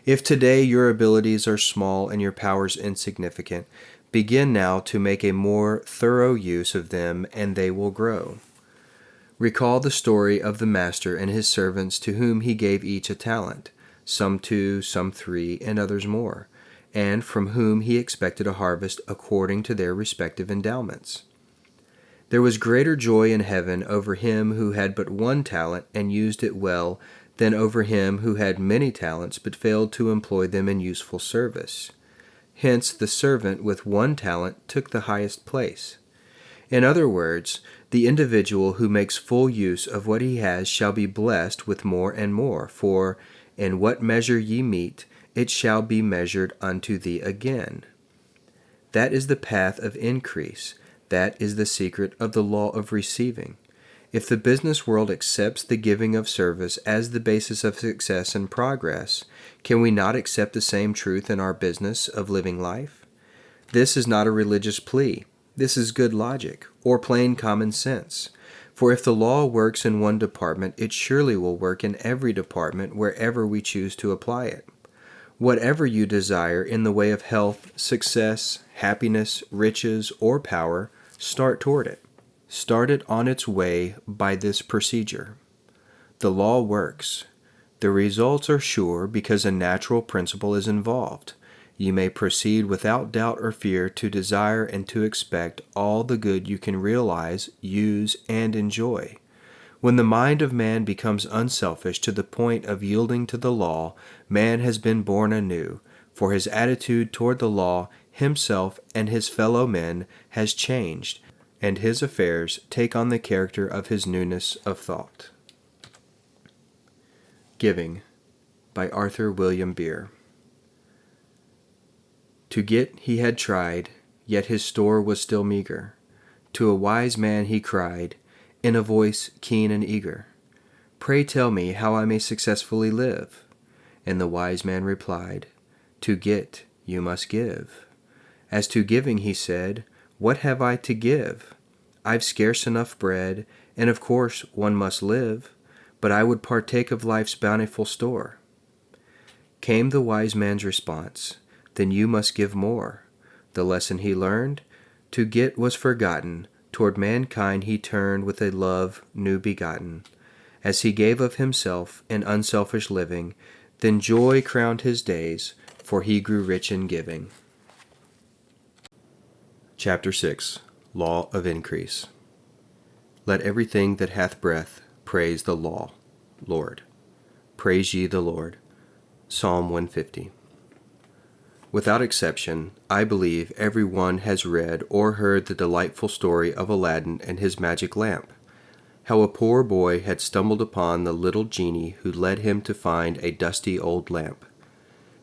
If today your abilities are small and your powers insignificant, begin now to make a more thorough use of them, and they will grow. Recall the story of the master and his servants to whom he gave each a talent, some 2, some 3, and others more, and from whom he expected a harvest according to their respective endowments. There was greater joy in heaven over him who had but 1 talent and used it well than over him who had many talents but failed to employ them in useful service. Hence the servant with 1 talent took the highest place. In other words, the individual who makes full use of what he has shall be blessed with more and more, for in what measure ye meet, it shall be measured unto thee again. That is the path of increase. That is the secret of the law of receiving. If the business world accepts the giving of service as the basis of success and progress, can we not accept the same truth in our business of living life? This is not a religious plea. This is good logic, or plain common sense. For if the law works in one department, it surely will work in every department wherever we choose to apply it. Whatever you desire in the way of health, success, happiness, riches, or power, start toward it. Start it on its way by this procedure. The law works. The results are sure because a natural principle is involved. You may proceed without doubt or fear to desire and to expect all the good you can realize, use, and enjoy. When the mind of man becomes unselfish to the point of yielding to the law, man has been born anew, for his attitude toward the law, himself, and his fellow men has changed, and his affairs take on the character of his newness of thought. Giving by Arthur William Beer. To get he had tried, yet his store was still meager. To a wise man he cried, in a voice keen and eager, "Pray tell me how I may successfully live." And the wise man replied, "To get you must give." As to giving, he said, "What have I to give? I've scarce enough bread, and of course one must live, but I would partake of life's bountiful store." Came the wise man's response, "Then you must give more." The lesson he learned, to get was forgotten, toward mankind he turned with a love new begotten. As he gave of himself in unselfish living, then joy crowned his days, for he grew rich in giving. Chapter 6. Law of Increase. Let everything that hath breath praise the Lord. Praise ye the Lord. Psalm 150. Without exception, I believe every one has read or heard the delightful story of Aladdin and his magic lamp, how a poor boy had stumbled upon the little genie who led him to find a dusty old lamp.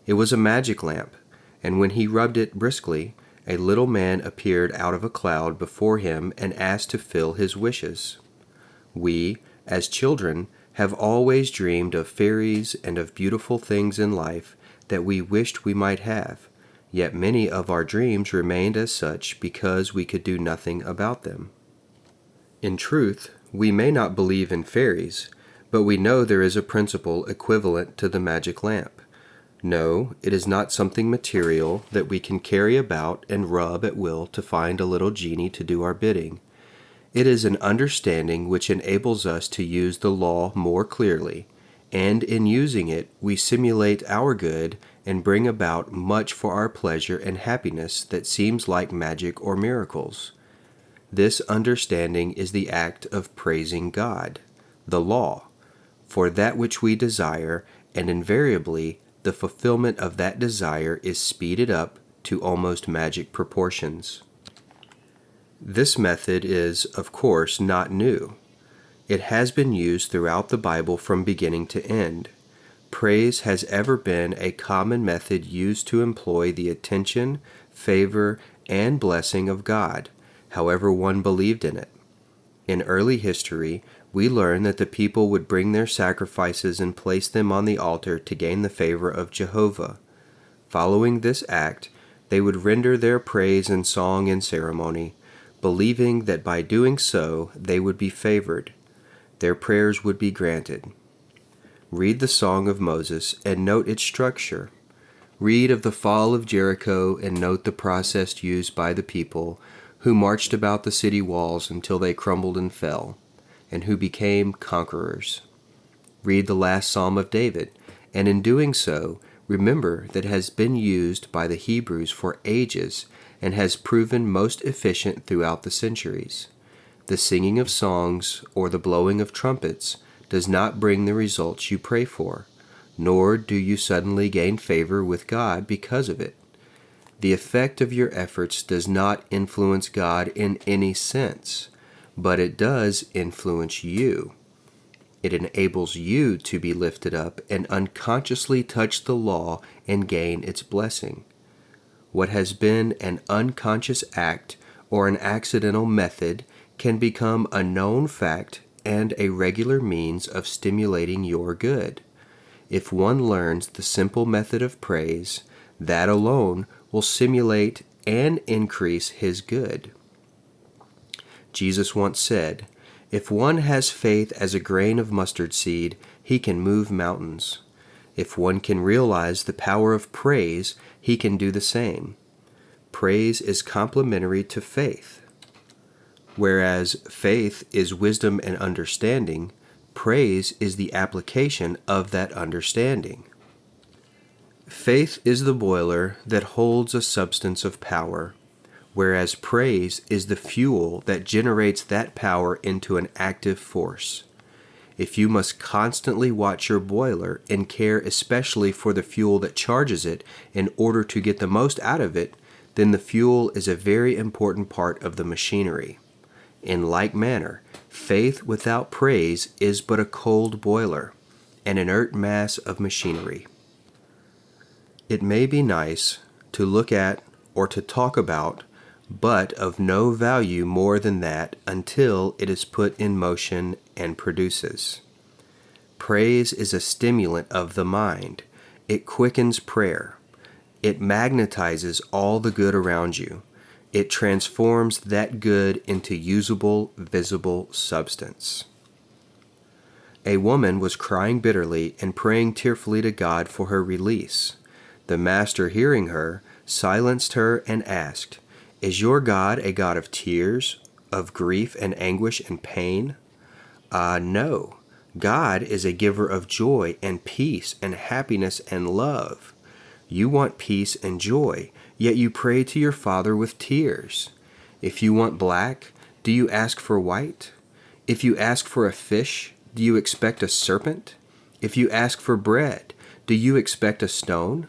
It was a magic lamp, and when he rubbed it briskly, a little man appeared out of a cloud before him and asked to fill his wishes. We, as children, have always dreamed of fairies and of beautiful things in life that we wished we might have, yet many of our dreams remained as such because we could do nothing about them. In truth, we may not believe in fairies, but we know there is a principle equivalent to the magic lamp. No, it is not something material that we can carry about and rub at will to find a little genie to do our bidding. It is an understanding which enables us to use the law more clearly, and in using it we simulate our good and bring about much for our pleasure and happiness that seems like magic or miracles. This understanding is the act of praising God, the law, for that which we desire, and invariably the fulfillment of that desire is speeded up to almost magic proportions. This method is, of course, not new. It has been used throughout the Bible from beginning to end. Praise has ever been a common method used to employ the attention, favor, and blessing of God, however one believed in it. In early history, we learn that the people would bring their sacrifices and place them on the altar to gain the favor of Jehovah. Following this act, they would render their praise and song in ceremony, believing that by doing so they would be favored. Their prayers would be granted. Read the Song of Moses and note its structure. Read of the fall of Jericho and note the process used by the people who marched about the city walls until they crumbled and fell, and who became conquerors. Read the last Psalm of David, and in doing so, remember that it has been used by the Hebrews for ages and has proven most efficient throughout the centuries. The singing of songs or the blowing of trumpets does not bring the results you pray for, nor do you suddenly gain favor with God because of it. The effect of your efforts does not influence God in any sense, but it does influence you. It enables you to be lifted up and unconsciously touch the law and gain its blessing. What has been an unconscious act or an accidental method can become a known fact and a regular means of stimulating your good. If one learns the simple method of praise, that alone will simulate and increase his good. Jesus once said, "If one has faith as a grain of mustard seed, he can move mountains." If one can realize the power of praise, he can do the same. Praise is complementary to faith. Whereas faith is wisdom and understanding, praise is the application of that understanding. Faith is the boiler that holds a substance of power, whereas praise is the fuel that generates that power into an active force. If you must constantly watch your boiler and care especially for the fuel that charges it in order to get the most out of it, then the fuel is a very important part of the machinery. In like manner, faith without praise is but a cold boiler, an inert mass of machinery. It may be nice to look at or to talk about, but of no value more than that until it is put in motion and produces. Praise is a stimulant of the mind. It quickens prayer. It magnetizes all the good around you. It transforms that good into usable, visible substance. A woman was crying bitterly and praying tearfully to God for her release. The master, hearing her, silenced her and asked, "Is your God a God of tears, of grief and anguish and pain?" No. God is a giver of joy and peace and happiness and love. You want peace and joy, yet you pray to your Father with tears. If you want black, do you ask for white? If you ask for a fish, do you expect a serpent? If you ask for bread, do you expect a stone?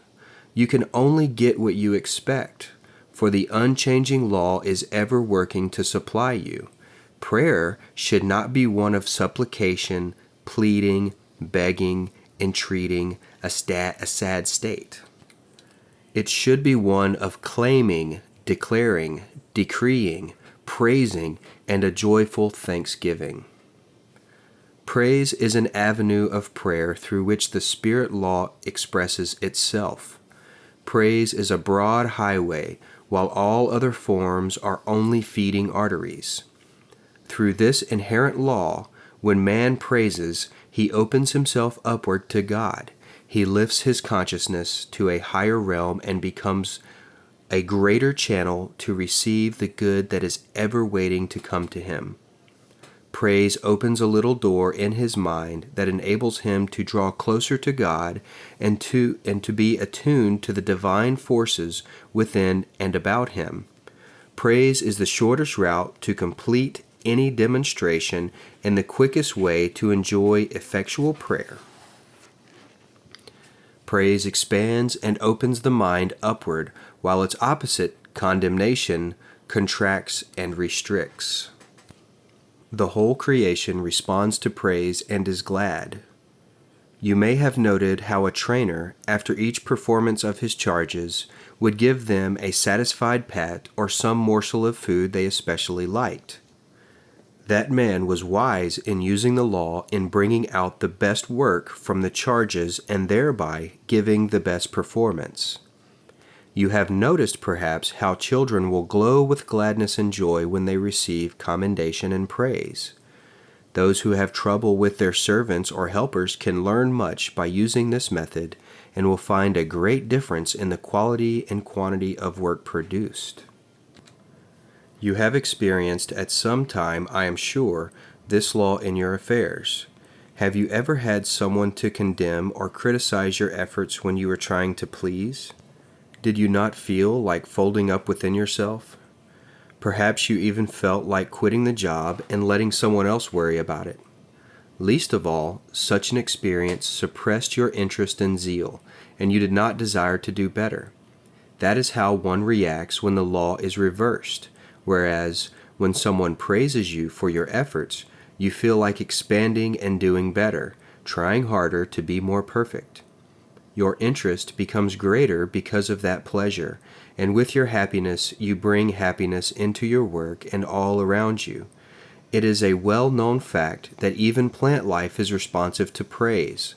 You can only get what you expect, for the unchanging law is ever working to supply you. Prayer should not be one of supplication, pleading, begging, entreating, a sad state. It should be one of claiming, declaring, decreeing, praising, and a joyful thanksgiving. Praise is an avenue of prayer through which the Spirit law expresses itself. Praise is a broad highway, while all other forms are only feeding arteries. Through this inherent law, when man praises, he opens himself upward to God. He lifts his consciousness to a higher realm and becomes a greater channel to receive the good that is ever waiting to come to him. Praise opens a little door in his mind that enables him to draw closer to God and to be attuned to the divine forces within and about him. Praise is the shortest route to complete any demonstration and the quickest way to enjoy effectual prayer. Praise expands and opens the mind upward, while its opposite, condemnation, contracts and restricts. The whole creation responds to praise and is glad. You may have noted how a trainer, after each performance of his charges, would give them a satisfied pat or some morsel of food they especially liked. That man was wise in using the law in bringing out the best work from the charges and thereby giving the best performance. You have noticed perhaps how children will glow with gladness and joy when they receive commendation and praise. Those who have trouble with their servants or helpers can learn much by using this method and will find a great difference in the quality and quantity of work produced. You have experienced at some time, I am sure, this law in your affairs. Have you ever had someone to condemn or criticize your efforts when you were trying to please? Did you not feel like folding up within yourself? Perhaps you even felt like quitting the job and letting someone else worry about it. Least of all, such an experience suppressed your interest and zeal, and you did not desire to do better. That is how one reacts when the law is reversed, whereas when someone praises you for your efforts, you feel like expanding and doing better, trying harder to be more perfect. Your interest becomes greater because of that pleasure, and with your happiness you bring happiness into your work and all around you. It is a well-known fact that even plant life is responsive to praise,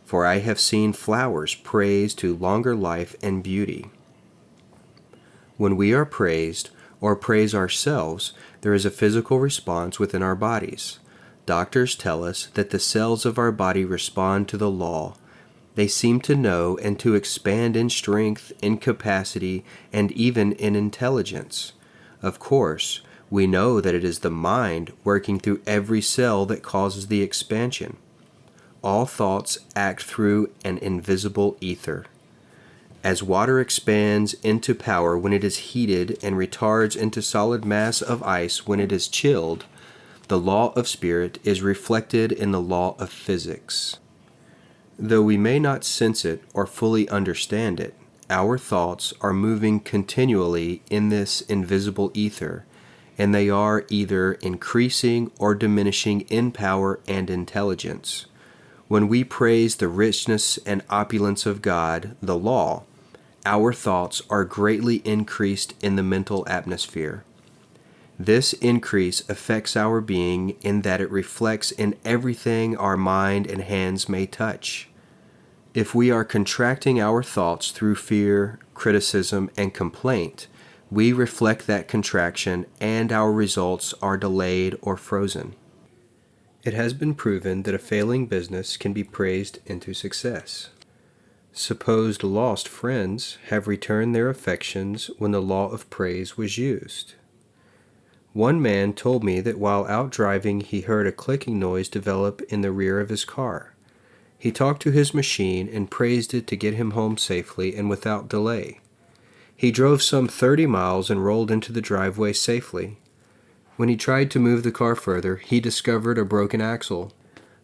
for I have seen flowers praise to longer life and beauty. When we are praised, or praise ourselves, there is a physical response within our bodies. Doctors tell us that the cells of our body respond to the law. They seem to know and to expand in strength, in capacity, and even in intelligence. Of course, we know that it is the mind working through every cell that causes the expansion. All thoughts act through an invisible ether. As water expands into power when it is heated and retards into solid mass of ice when it is chilled, the law of spirit is reflected in the law of physics. Though we may not sense it or fully understand it, our thoughts are moving continually in this invisible ether, and they are either increasing or diminishing in power and intelligence. When we praise the richness and opulence of God, the law, our thoughts are greatly increased in the mental atmosphere. This increase affects our being in that it reflects in everything our mind and hands may touch. If we are contracting our thoughts through fear, criticism, and complaint, we reflect that contraction and our results are delayed or frozen. It has been proven that a failing business can be praised into success. Supposed lost friends have returned their affections when the law of praise was used. One man told me that while out driving he heard a clicking noise develop in the rear of his car. He talked to his machine and praised it to get him home safely and without delay. He drove some 30 miles and rolled into the driveway safely. When he tried to move the car further, he discovered a broken axle.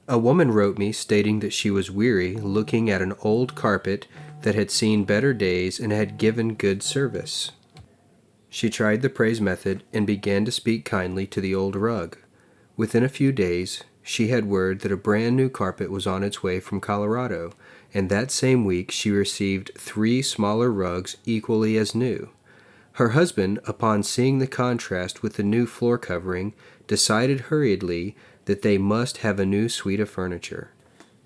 A woman wrote me stating that she was weary looking at an old carpet that had seen better days and had given good service. She tried the praise method and began to speak kindly to the old rug. Within a few days, she had word that a brand new carpet was on its way from Colorado, and that same week she received 3 smaller rugs equally as new. Her husband, upon seeing the contrast with the new floor covering, decided hurriedly that they must have a new suite of furniture.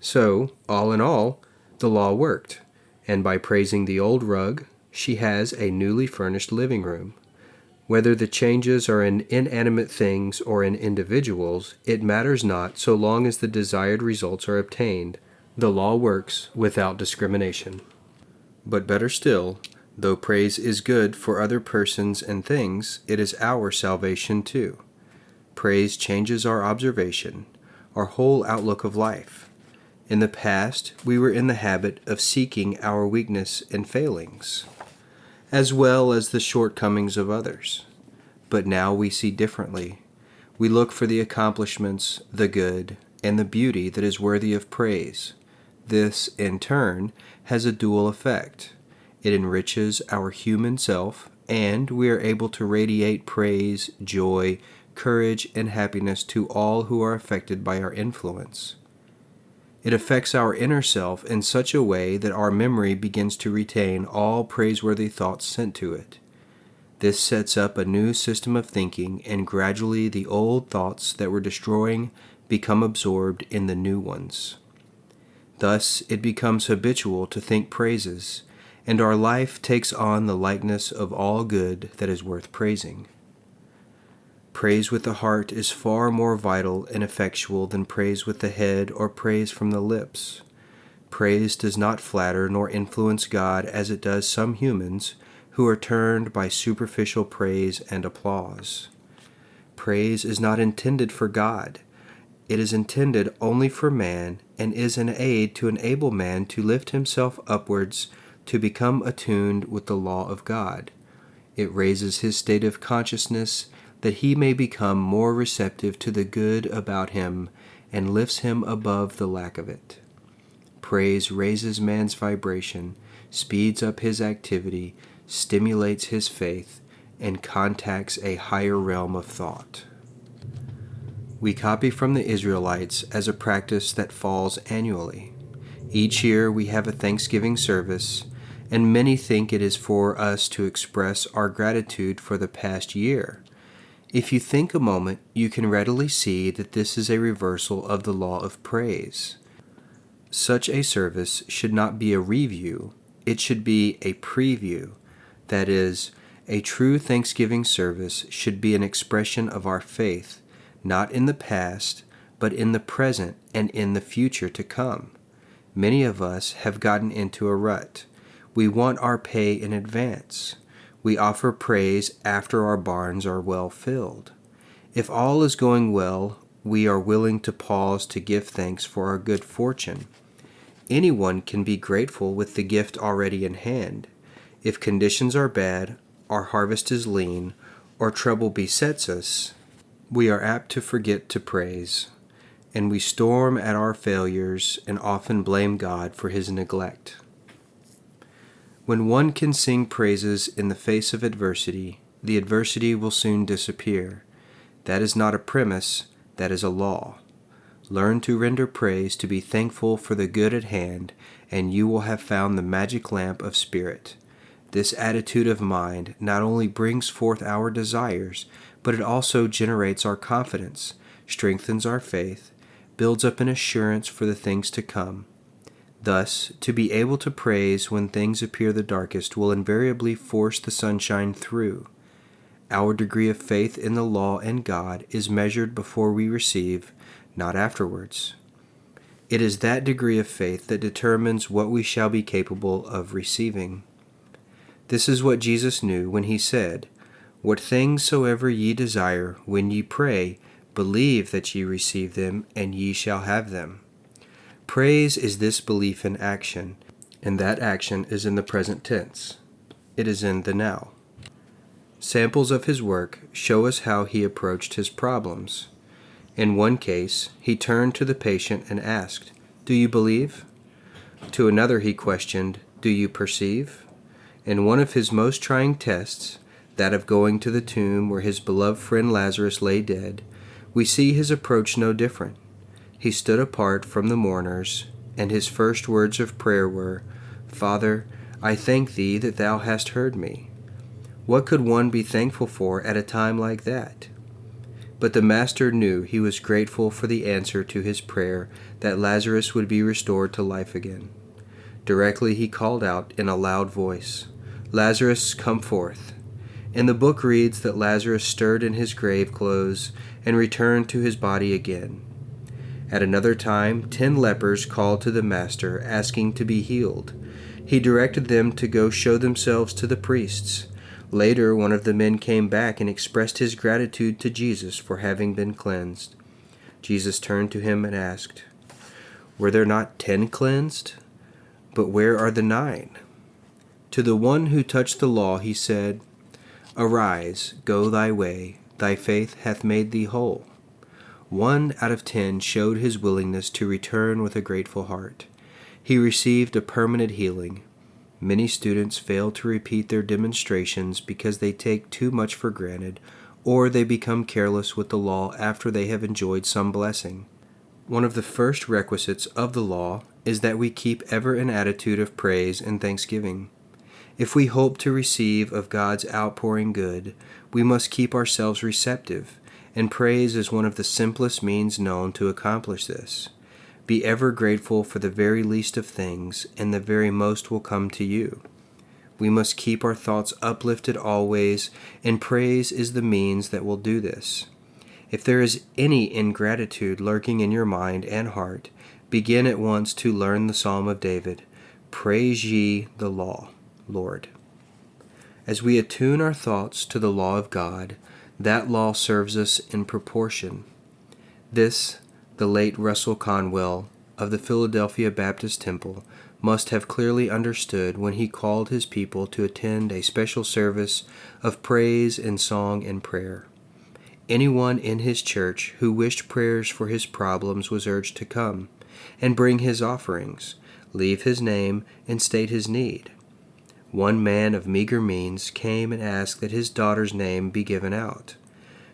So, all in all, the law worked, and by praising the old rug, she has a newly furnished living room. Whether the changes are in inanimate things or in individuals, it matters not so long as the desired results are obtained. The law works without discrimination. But better still, though praise is good for other persons and things, it is our salvation too. Praise changes our observation, our whole outlook of life. In the past, we were in the habit of seeking our weakness and failings, as well as the shortcomings of others. But now we see differently. We look for the accomplishments, the good, and the beauty that is worthy of praise. This, in turn, has a dual effect. It enriches our human self, and we are able to radiate praise, joy, courage, and happiness to all who are affected by our influence. It affects our inner self in such a way that our memory begins to retain all praiseworthy thoughts sent to it. This sets up a new system of thinking, and gradually the old thoughts that were destroying become absorbed in the new ones. Thus it becomes habitual to think praises, and our life takes on the likeness of all good that is worth praising. Praise with the heart is far more vital and effectual than praise with the head or praise from the lips. Praise does not flatter nor influence God as it does some humans who are turned by superficial praise and applause. Praise is not intended for God. It is intended only for man and is an aid to enable man to lift himself upwards to become attuned with the law of God. It raises his state of consciousness that he may become more receptive to the good about him and lifts him above the lack of it. Praise raises man's vibration, speeds up his activity, stimulates his faith, and contacts a higher realm of thought. We copy from the Israelites as a practice that falls annually. Each year we have a Thanksgiving service, and many think it is for us to express our gratitude for the past year. If you think a moment, you can readily see that this is a reversal of the law of praise. Such a service should not be a review, it should be a preview. That is, a true Thanksgiving service should be an expression of our faith, not in the past, but in the present and in the future to come. Many of us have gotten into a rut. We want our pay in advance. We offer praise after our barns are well filled. If all is going well, we are willing to pause to give thanks for our good fortune. Anyone can be grateful with the gift already in hand. If conditions are bad, our harvest is lean, or trouble besets us, we are apt to forget to praise, and we storm at our failures and often blame God for his neglect. When one can sing praises in the face of adversity, the adversity will soon disappear. That is not a premise, that is a law. Learn to render praise, to be thankful for the good at hand, and you will have found the magic lamp of spirit. This attitude of mind not only brings forth our desires, but it also generates our confidence, strengthens our faith, builds up an assurance for the things to come. Thus, to be able to praise when things appear the darkest will invariably force the sunshine through. Our degree of faith in the law and God is measured before we receive, not afterwards. It is that degree of faith that determines what we shall be capable of receiving. This is what Jesus knew when he said, "What things soever ye desire, when ye pray, believe that ye receive them, and ye shall have them." Praise is this belief in action, and that action is in the present tense. It is in the now. Samples of his work show us how he approached his problems. In one case, he turned to the patient and asked, "Do you believe?" To another he questioned, "Do you perceive?" In one of his most trying tests, that of going to the tomb where his beloved friend Lazarus lay dead, we see his approach no different. He stood apart from the mourners, and his first words of prayer were, "Father, I thank thee that thou hast heard me." What could one be thankful for at a time like that? But the Master knew he was grateful for the answer to his prayer that Lazarus would be restored to life again. Directly he called out in a loud voice, "Lazarus, come forth." And the book reads that Lazarus stirred in his grave clothes and returned to his body again. At another time, 10 lepers called to the Master, asking to be healed. He directed them to go show themselves to the priests. Later, one of the men came back and expressed his gratitude to Jesus for having been cleansed. Jesus turned to him and asked, "Were there not 10 cleansed? But where are the 9? To the one who touched the law he said, "Arise, go thy way, thy faith hath made thee whole." 1 out of 10 showed his willingness to return with a grateful heart. He received a permanent healing. Many students fail to repeat their demonstrations because they take too much for granted, or they become careless with the law after they have enjoyed some blessing. One of the first requisites of the law is that we keep ever an attitude of praise and thanksgiving. If we hope to receive of God's outpouring good, we must keep ourselves receptive, and praise is one of the simplest means known to accomplish this. Be ever grateful for the very least of things, and the very most will come to you. We must keep our thoughts uplifted always, and praise is the means that will do this. If there is any ingratitude lurking in your mind and heart, begin at once to learn the Psalm of David, "Praise ye the law, Lord." As we attune our thoughts to the law of God, that law serves us in proportion. This, the late Russell Conwell of the Philadelphia Baptist Temple must have clearly understood when he called his people to attend a special service of praise and song and prayer. Anyone in his church who wished prayers for his problems was urged to come and bring his offerings, leave his name, and state his need. One man of meager means came and asked that his daughter's name be given out.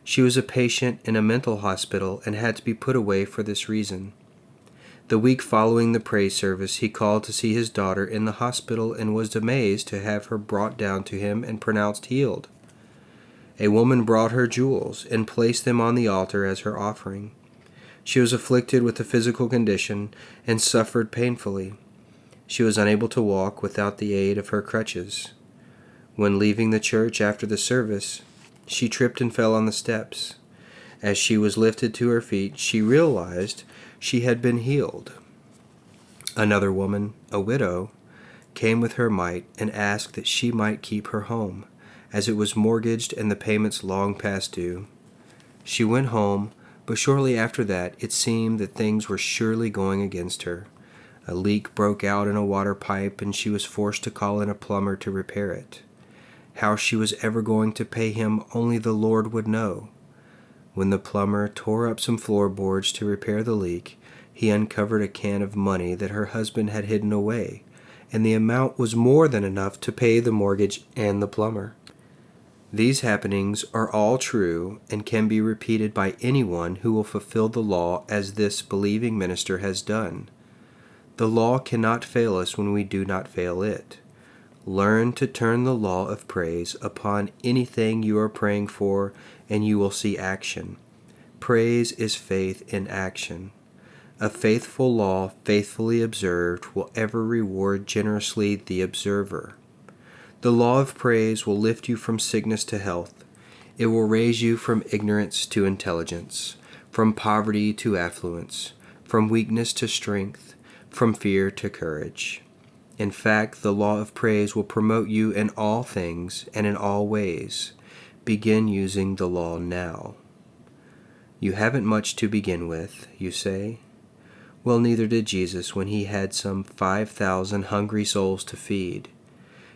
She was a patient in a mental hospital and had to be put away for this reason. The week following the praise service, he called to see his daughter in the hospital and was amazed to have her brought down to him and pronounced healed. A woman brought her jewels and placed them on the altar as her offering. She was afflicted with a physical condition and suffered painfully. She was unable to walk without the aid of her crutches. When leaving the church after the service, she tripped and fell on the steps. As she was lifted to her feet, she realized she had been healed. Another woman, a widow, came with her mite and asked that she might keep her home, as it was mortgaged and the payments long past due. She went home, but shortly after that it seemed that things were surely going against her. A leak broke out in a water pipe and she was forced to call in a plumber to repair it. How she was ever going to pay him only the Lord would know. When the plumber tore up some floorboards to repair the leak, he uncovered a can of money that her husband had hidden away, and the amount was more than enough to pay the mortgage and the plumber. These happenings are all true and can be repeated by anyone who will fulfill the law as this believing minister has done. The law cannot fail us when we do not fail it. Learn to turn the law of praise upon anything you are praying for, and you will see action. Praise is faith in action. A faithful law, faithfully observed, will ever reward generously the observer. The law of praise will lift you from sickness to health. It will raise you from ignorance to intelligence, from poverty to affluence, from weakness to strength, from fear to courage. In fact, the law of praise will promote you in all things and in all ways. Begin using the law now. You haven't much to begin with, you say? Well, neither did Jesus when he had some 5,000 hungry souls to feed.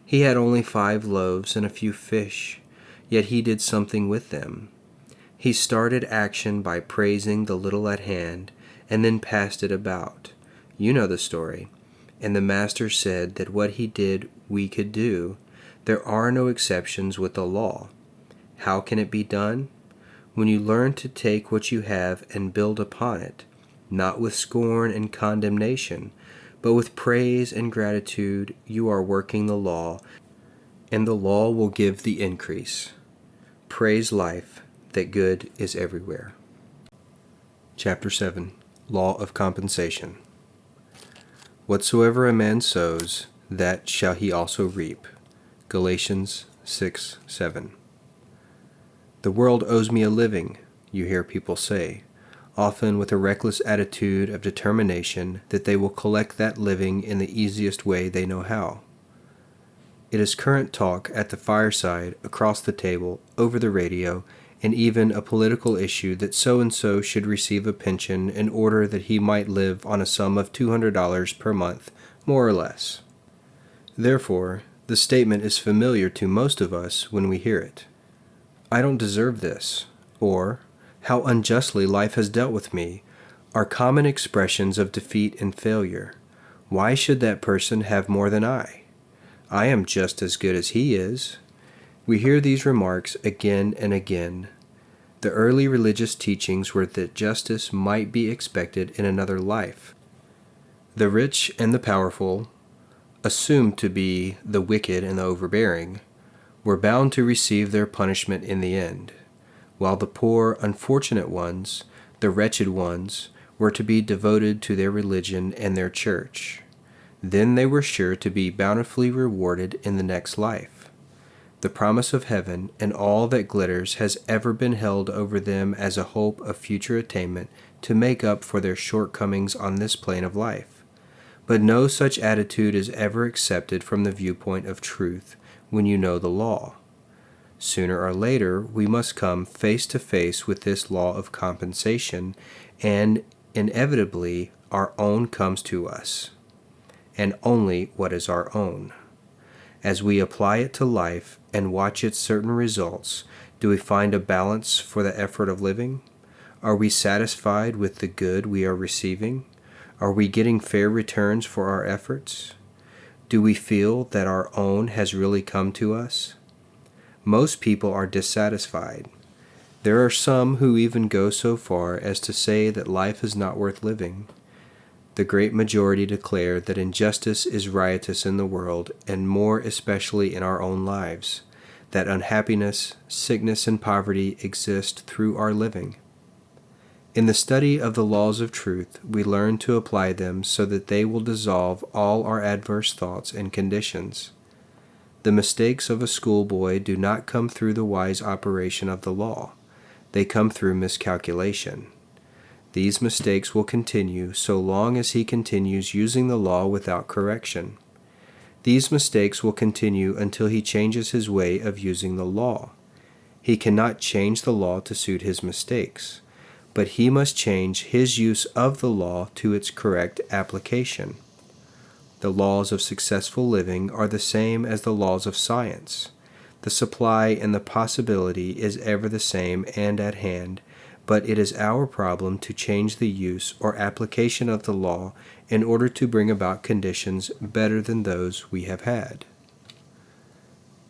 He had only 5 loaves and a few fish, yet he did something with them. He started action by praising the little at hand, and then passed it about. You know the story. And the master said that what he did we could do. There are no exceptions with the law. How can it be done? When you learn to take what you have and build upon it, not with scorn and condemnation, but with praise and gratitude, you are working the law, and the law will give the increase. Praise life, that good is everywhere. Chapter 7. Law of Compensation. Whatsoever a man sows, that shall he also reap. Galatians 6:7. The world owes me a living, you hear people say, often with a reckless attitude of determination that they will collect that living in the easiest way they know how. It is current talk at the fireside, across the table, over the radio, and even a political issue that so-and-so should receive a pension in order that he might live on a sum of $200 per month, more or less. Therefore, the statement is familiar to most of us when we hear it. I don't deserve this, or how unjustly life has dealt with me, are common expressions of defeat and failure. Why should that person have more than I? I am just as good as he is. We hear these remarks again and again. The early religious teachings were that justice might be expected in another life. The rich and the powerful, assumed to be the wicked and the overbearing, were bound to receive their punishment in the end, while the poor, unfortunate ones, the wretched ones, were to be devoted to their religion and their church. Then they were sure to be bountifully rewarded in the next life. The promise of heaven and all that glitters has ever been held over them as a hope of future attainment to make up for their shortcomings on this plane of life. But no such attitude is ever accepted from the viewpoint of truth when you know the law. Sooner or later, we must come face to face with this law of compensation, and inevitably our own comes to us, and only what is our own. As we apply it to life and watch its certain results, do we find a balance for the effort of living? Are we satisfied with the good we are receiving? Are we getting fair returns for our efforts? Do we feel that our own has really come to us? Most people are dissatisfied. There are some who even go so far as to say that life is not worth living. The great majority declare that injustice is riotous in the world, and more especially in our own lives, that unhappiness, sickness, and poverty exist through our living. In the study of the laws of truth, we learn to apply them so that they will dissolve all our adverse thoughts and conditions. The mistakes of a schoolboy do not come through the wise operation of the law. They come through miscalculation. These mistakes will continue so long as he continues using the law without correction. These mistakes will continue until he changes his way of using the law. He cannot change the law to suit his mistakes, but he must change his use of the law to its correct application. The laws of successful living are the same as the laws of science. The supply and the possibility is ever the same and at hand, but it is our problem to change the use or application of the law in order to bring about conditions better than those we have had.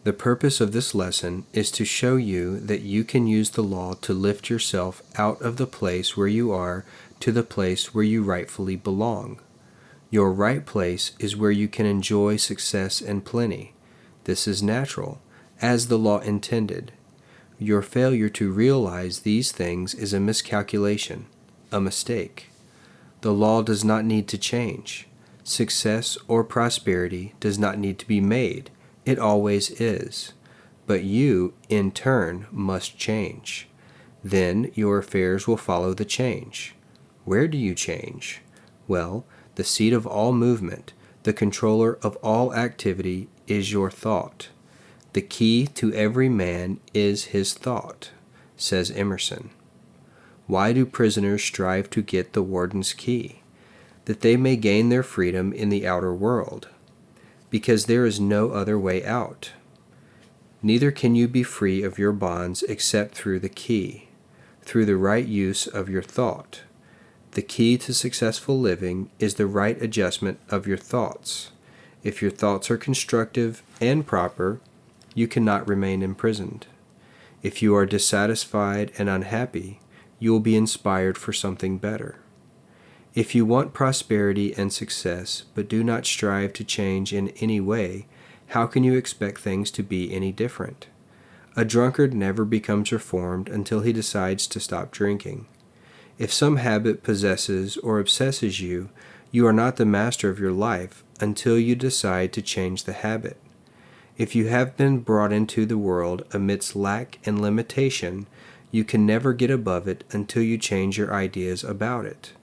The purpose of this lesson is to show you that you can use the law to lift yourself out of the place where you are to the place where you rightfully belong. Your right place is where you can enjoy success and plenty. This is natural, as the law intended. Your failure to realize these things is a miscalculation, a mistake. The law does not need to change. Success or prosperity does not need to be made. It always is. But you, in turn, must change. Then your affairs will follow the change. Where do you change? Well, the seat of all movement, the controller of all activity, is your thought. The key to every man is his thought, says Emerson. Why do prisoners strive to get the warden's key? That they may gain their freedom in the outer world. Because there is no other way out. Neither can you be free of your bonds except through the key, through the right use of your thought. The key to successful living is the right adjustment of your thoughts. If your thoughts are constructive and proper, you cannot remain imprisoned. If you are dissatisfied and unhappy, you will be inspired for something better. If you want prosperity and success, but do not strive to change in any way, how can you expect things to be any different? A drunkard never becomes reformed until he decides to stop drinking. If some habit possesses or obsesses you, you are not the master of your life until you decide to change the habit. If you have been brought into the world amidst lack and limitation, you can never get above it until you change your ideas about it.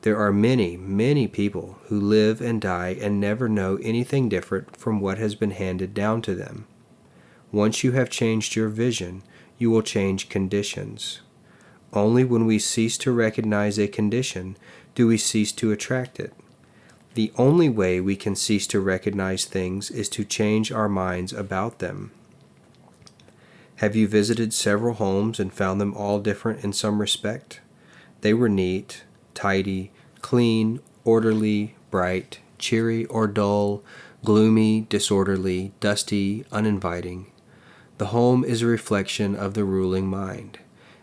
There are many, many people who live and die and never know anything different from what has been handed down to them. Once you have changed your vision, you will change conditions. Only when we cease to recognize a condition do we cease to attract it. The only way we can cease to recognize things is to change our minds about them. Have you visited several homes and found them all different in some respect? They were neat, tidy, clean, orderly, bright, cheery or dull, gloomy, disorderly, dusty, uninviting. The home is a reflection of the ruling mind.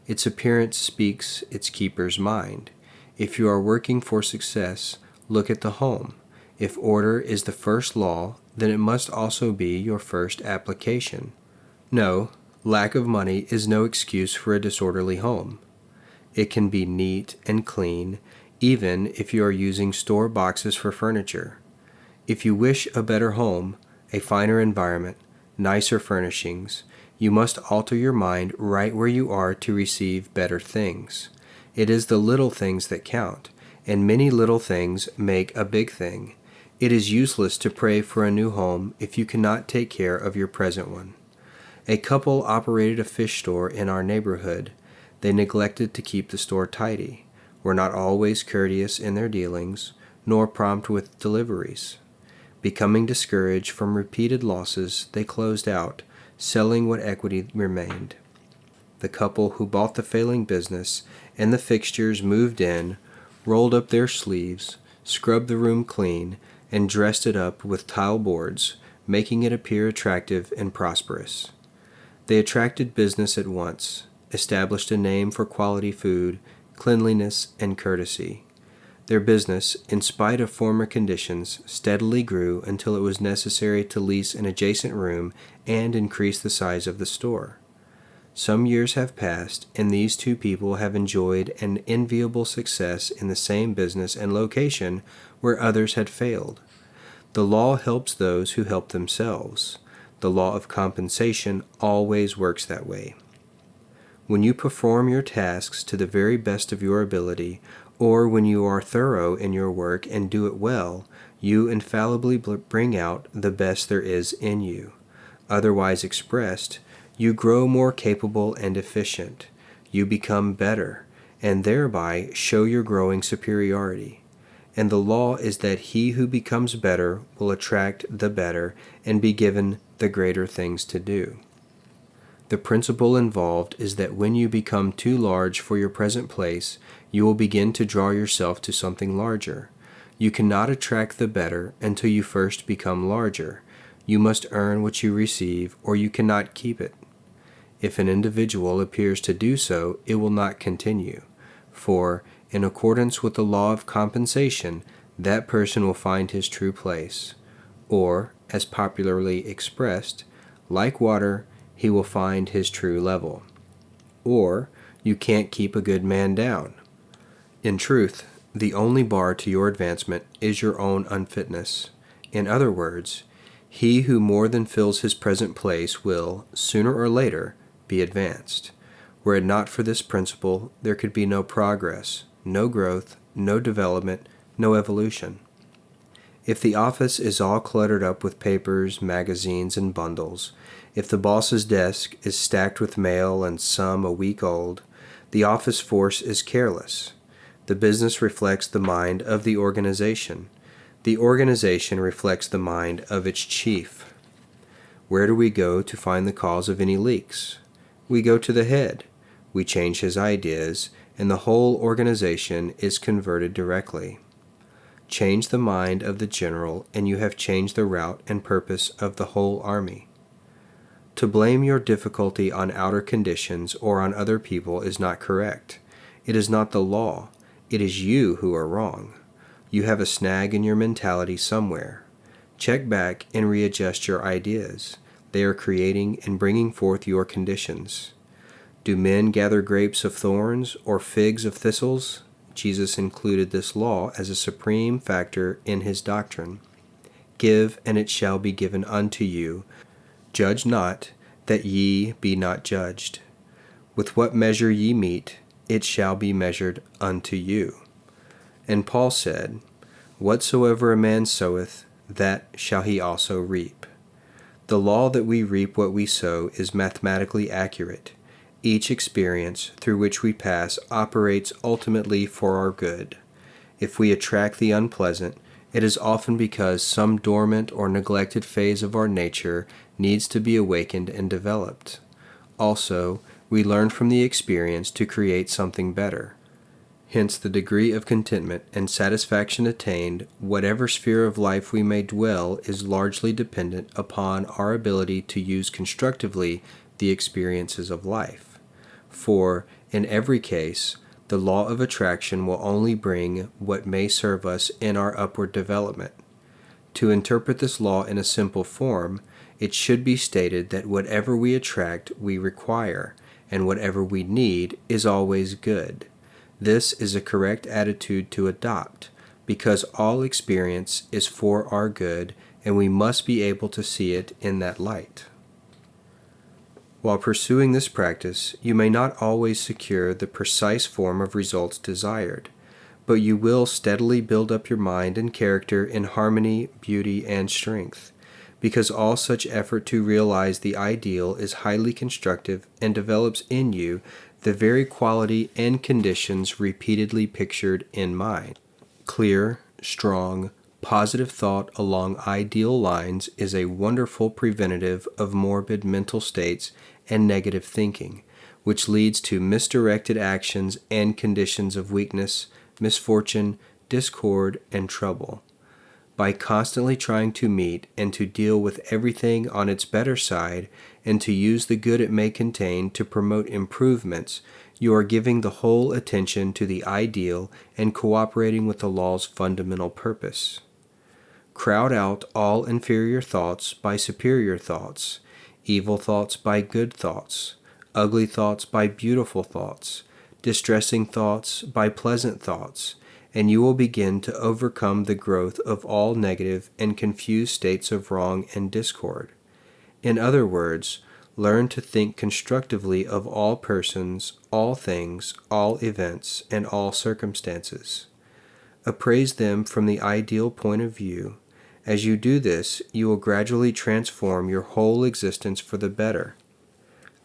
Its appearance speaks its keeper's mind. If you are working for success, look at the home. If order is the first law, then it must also be your first application. No, lack of money is no excuse for a disorderly home. It can be neat and clean, even if you are using store boxes for furniture. If you wish a better home, a finer environment, nicer furnishings, you must alter your mind right where you are to receive better things. It is the little things that count, and many little things make a big thing. It is useless to pray for a new home if you cannot take care of your present one. A couple operated a fish store in our neighborhood. They neglected to keep the store tidy, were not always courteous in their dealings, nor prompt with deliveries. Becoming discouraged from repeated losses, they closed out, selling what equity remained. The couple who bought the failing business and the fixtures moved in, rolled up their sleeves, scrubbed the room clean, and dressed it up with tile boards, making it appear attractive and prosperous. They attracted business at once, established a name for quality food, cleanliness, and courtesy. Their business, in spite of former conditions, steadily grew until it was necessary to lease an adjacent room and increase the size of the store. Some years have passed, and these two people have enjoyed an enviable success in the same business and location where others had failed. The law helps those who help themselves. The law of compensation always works that way. When you perform your tasks to the very best of your ability, or when you are thorough in your work and do it well, you infallibly bring out the best there is in you. Otherwise expressed, you grow more capable and efficient. You become better, and thereby show your growing superiority. And the law is that he who becomes better will attract the better and be given the greater things to do. The principle involved is that when you become too large for your present place, you will begin to draw yourself to something larger. You cannot attract the better until you first become larger. You must earn what you receive, or you cannot keep it. If an individual appears to do so, it will not continue. For, in accordance with the law of compensation, that person will find his true place. Or, as popularly expressed, like water, he will find his true level. Or, you can't keep a good man down. In truth, the only bar to your advancement is your own unfitness. In other words, he who more than fills his present place will, sooner or later, be advanced. Were it not for this principle, there could be no progress, no growth, no development, no evolution. If the office is all cluttered up with papers, magazines, and bundles, if the boss's desk is stacked with mail and some a week old, the office force is careless. The business reflects the mind of the organization. The organization reflects the mind of its chief. Where do we go to find the cause of any leaks? We go to the head. We change his ideas, and the whole organization is converted directly. Change the mind of the general, and you have changed the route and purpose of the whole army. To blame your difficulty on outer conditions or on other people is not correct. It is not the law. It is you who are wrong. You have a snag in your mentality somewhere. Check back and readjust your ideas. They are creating and bringing forth your conditions. Do men gather grapes of thorns or figs of thistles? Jesus included this law as a supreme factor in his doctrine. Give, and it shall be given unto you. Judge not, that ye be not judged. With what measure ye mete, it shall be measured unto you. And Paul said, Whatsoever a man soweth, that shall he also reap. The law that we reap what we sow is mathematically accurate. Each experience through which we pass operates ultimately for our good. If we attract the unpleasant, it is often because some dormant or neglected phase of our nature needs to be awakened and developed. Also, we learn from the experience to create something better. Hence, the degree of contentment and satisfaction attained, whatever sphere of life we may dwell, is largely dependent upon our ability to use constructively the experiences of life. For, in every case, the law of attraction will only bring what may serve us in our upward development. To interpret this law in a simple form, it should be stated that whatever we attract, we require, and whatever we need is always good. This is a correct attitude to adopt, because all experience is for our good, and we must be able to see it in that light. While pursuing this practice, you may not always secure the precise form of results desired, but you will steadily build up your mind and character in harmony, beauty, and strength, because all such effort to realize the ideal is highly constructive and develops in you the very quality and conditions repeatedly pictured in mind. Clear, strong, positive thought along ideal lines is a wonderful preventative of morbid mental states and negative thinking, which leads to misdirected actions and conditions of weakness, misfortune, discord, and trouble. By constantly trying to meet and to deal with everything on its better side and to use the good it may contain to promote improvements, you are giving the whole attention to the ideal and cooperating with the law's fundamental purpose. Crowd out all inferior thoughts by superior thoughts, evil thoughts by good thoughts, ugly thoughts by beautiful thoughts, distressing thoughts by pleasant thoughts, and you will begin to overcome the growth of all negative and confused states of wrong and discord. In other words, learn to think constructively of all persons, all things, all events, and all circumstances. Appraise them from the ideal point of view. As you do this, you will gradually transform your whole existence for the better.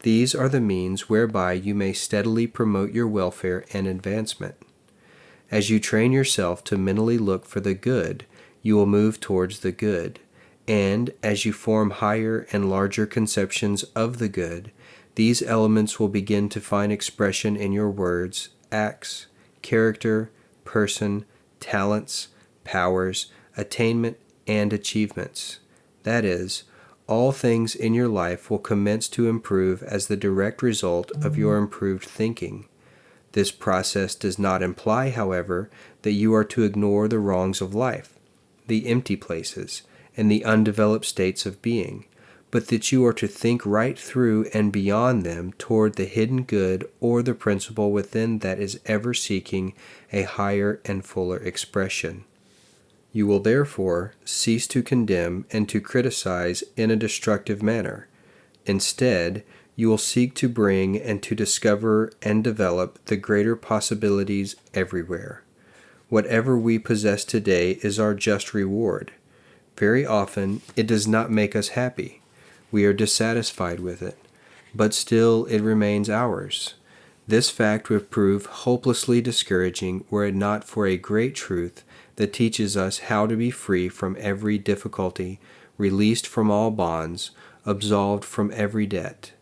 These are the means whereby you may steadily promote your welfare and advancement. As you train yourself to mentally look for the good, you will move towards the good, and as you form higher and larger conceptions of the good, these elements will begin to find expression in your words, acts, character, person, talents, powers, attainment, and achievements. That is, all things in your life will commence to improve as the direct result of your improved thinking. This process does not imply, however, that you are to ignore the wrongs of life, the empty places, and the undeveloped states of being, but that you are to think right through and beyond them toward the hidden good or the principle within that is ever seeking a higher and fuller expression. You will therefore cease to condemn and to criticize in a destructive manner. Instead, you will seek to bring and to discover and develop the greater possibilities everywhere. Whatever we possess today is our just reward. Very often, it does not make us happy. We are dissatisfied with it, but still it remains ours. This fact would prove hopelessly discouraging were it not for a great truth that teaches us how to be free from every difficulty, released from all bonds, absolved from every debt.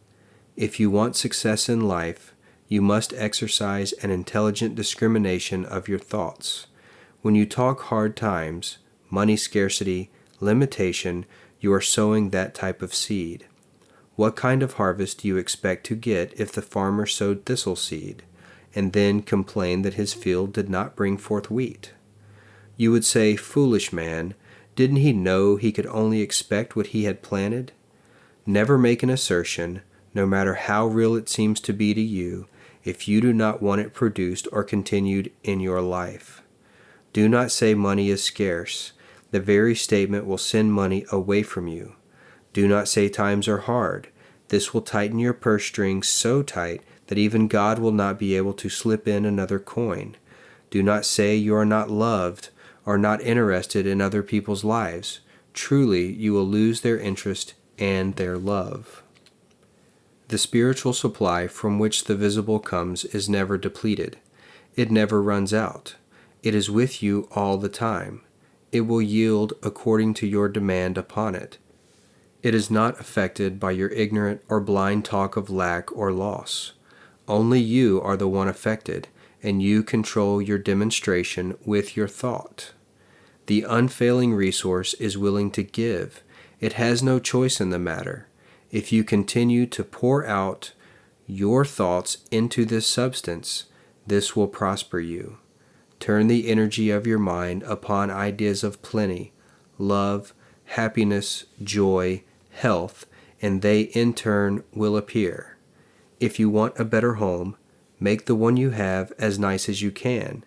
If you want success in life, you must exercise an intelligent discrimination of your thoughts. When you talk hard times, money scarcity, limitation, you are sowing that type of seed. What kind of harvest do you expect to get if the farmer sowed thistle seed, and then complained that his field did not bring forth wheat? You would say, "Foolish man, didn't he know he could only expect what he had planted?" Never make an assertion, no matter how real it seems to be to you, if you do not want it produced or continued in your life. Do not say money is scarce. The very statement will send money away from you. Do not say times are hard. This will tighten your purse strings so tight that even God will not be able to slip in another coin. Do not say you are not loved or not interested in other people's lives. Truly, you will lose their interest and their love. The spiritual supply from which the visible comes is never depleted. It never runs out. It is with you all the time. It will yield according to your demand upon it. It is not affected by your ignorant or blind talk of lack or loss. Only you are the one affected, and you control your demonstration with your thought. The unfailing resource is willing to give. It has no choice in the matter. If you continue to pour out your thoughts into this substance, this will prosper you. Turn the energy of your mind upon ideas of plenty, love, happiness, joy, health, and they in turn will appear. If you want a better home, make the one you have as nice as you can.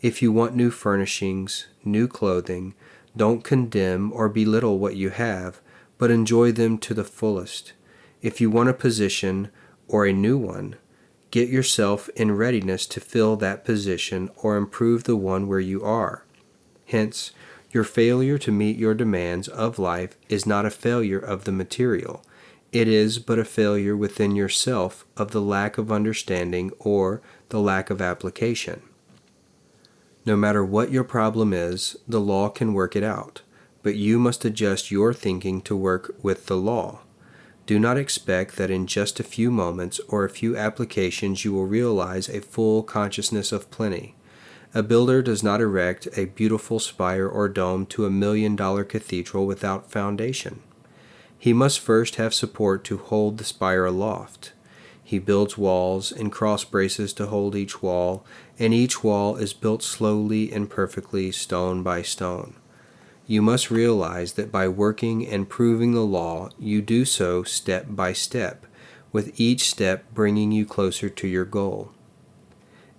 If you want new furnishings, new clothing, don't condemn or belittle what you have, but enjoy them to the fullest. If you want a position or a new one, get yourself in readiness to fill that position or improve the one where you are. Hence, your failure to meet your demands of life is not a failure of the material. It is but a failure within yourself of the lack of understanding or the lack of application. No matter what your problem is, the law can work it out, but you must adjust your thinking to work with the law. Do not expect that in just a few moments or a few applications you will realize a full consciousness of plenty. A builder does not erect a beautiful spire or dome to $1 million cathedral without foundation. He must first have support to hold the spire aloft. He builds walls and cross braces to hold each wall, and each wall is built slowly and perfectly, stone by stone. You must realize that by working and proving the law, you do so step by step, with each step bringing you closer to your goal.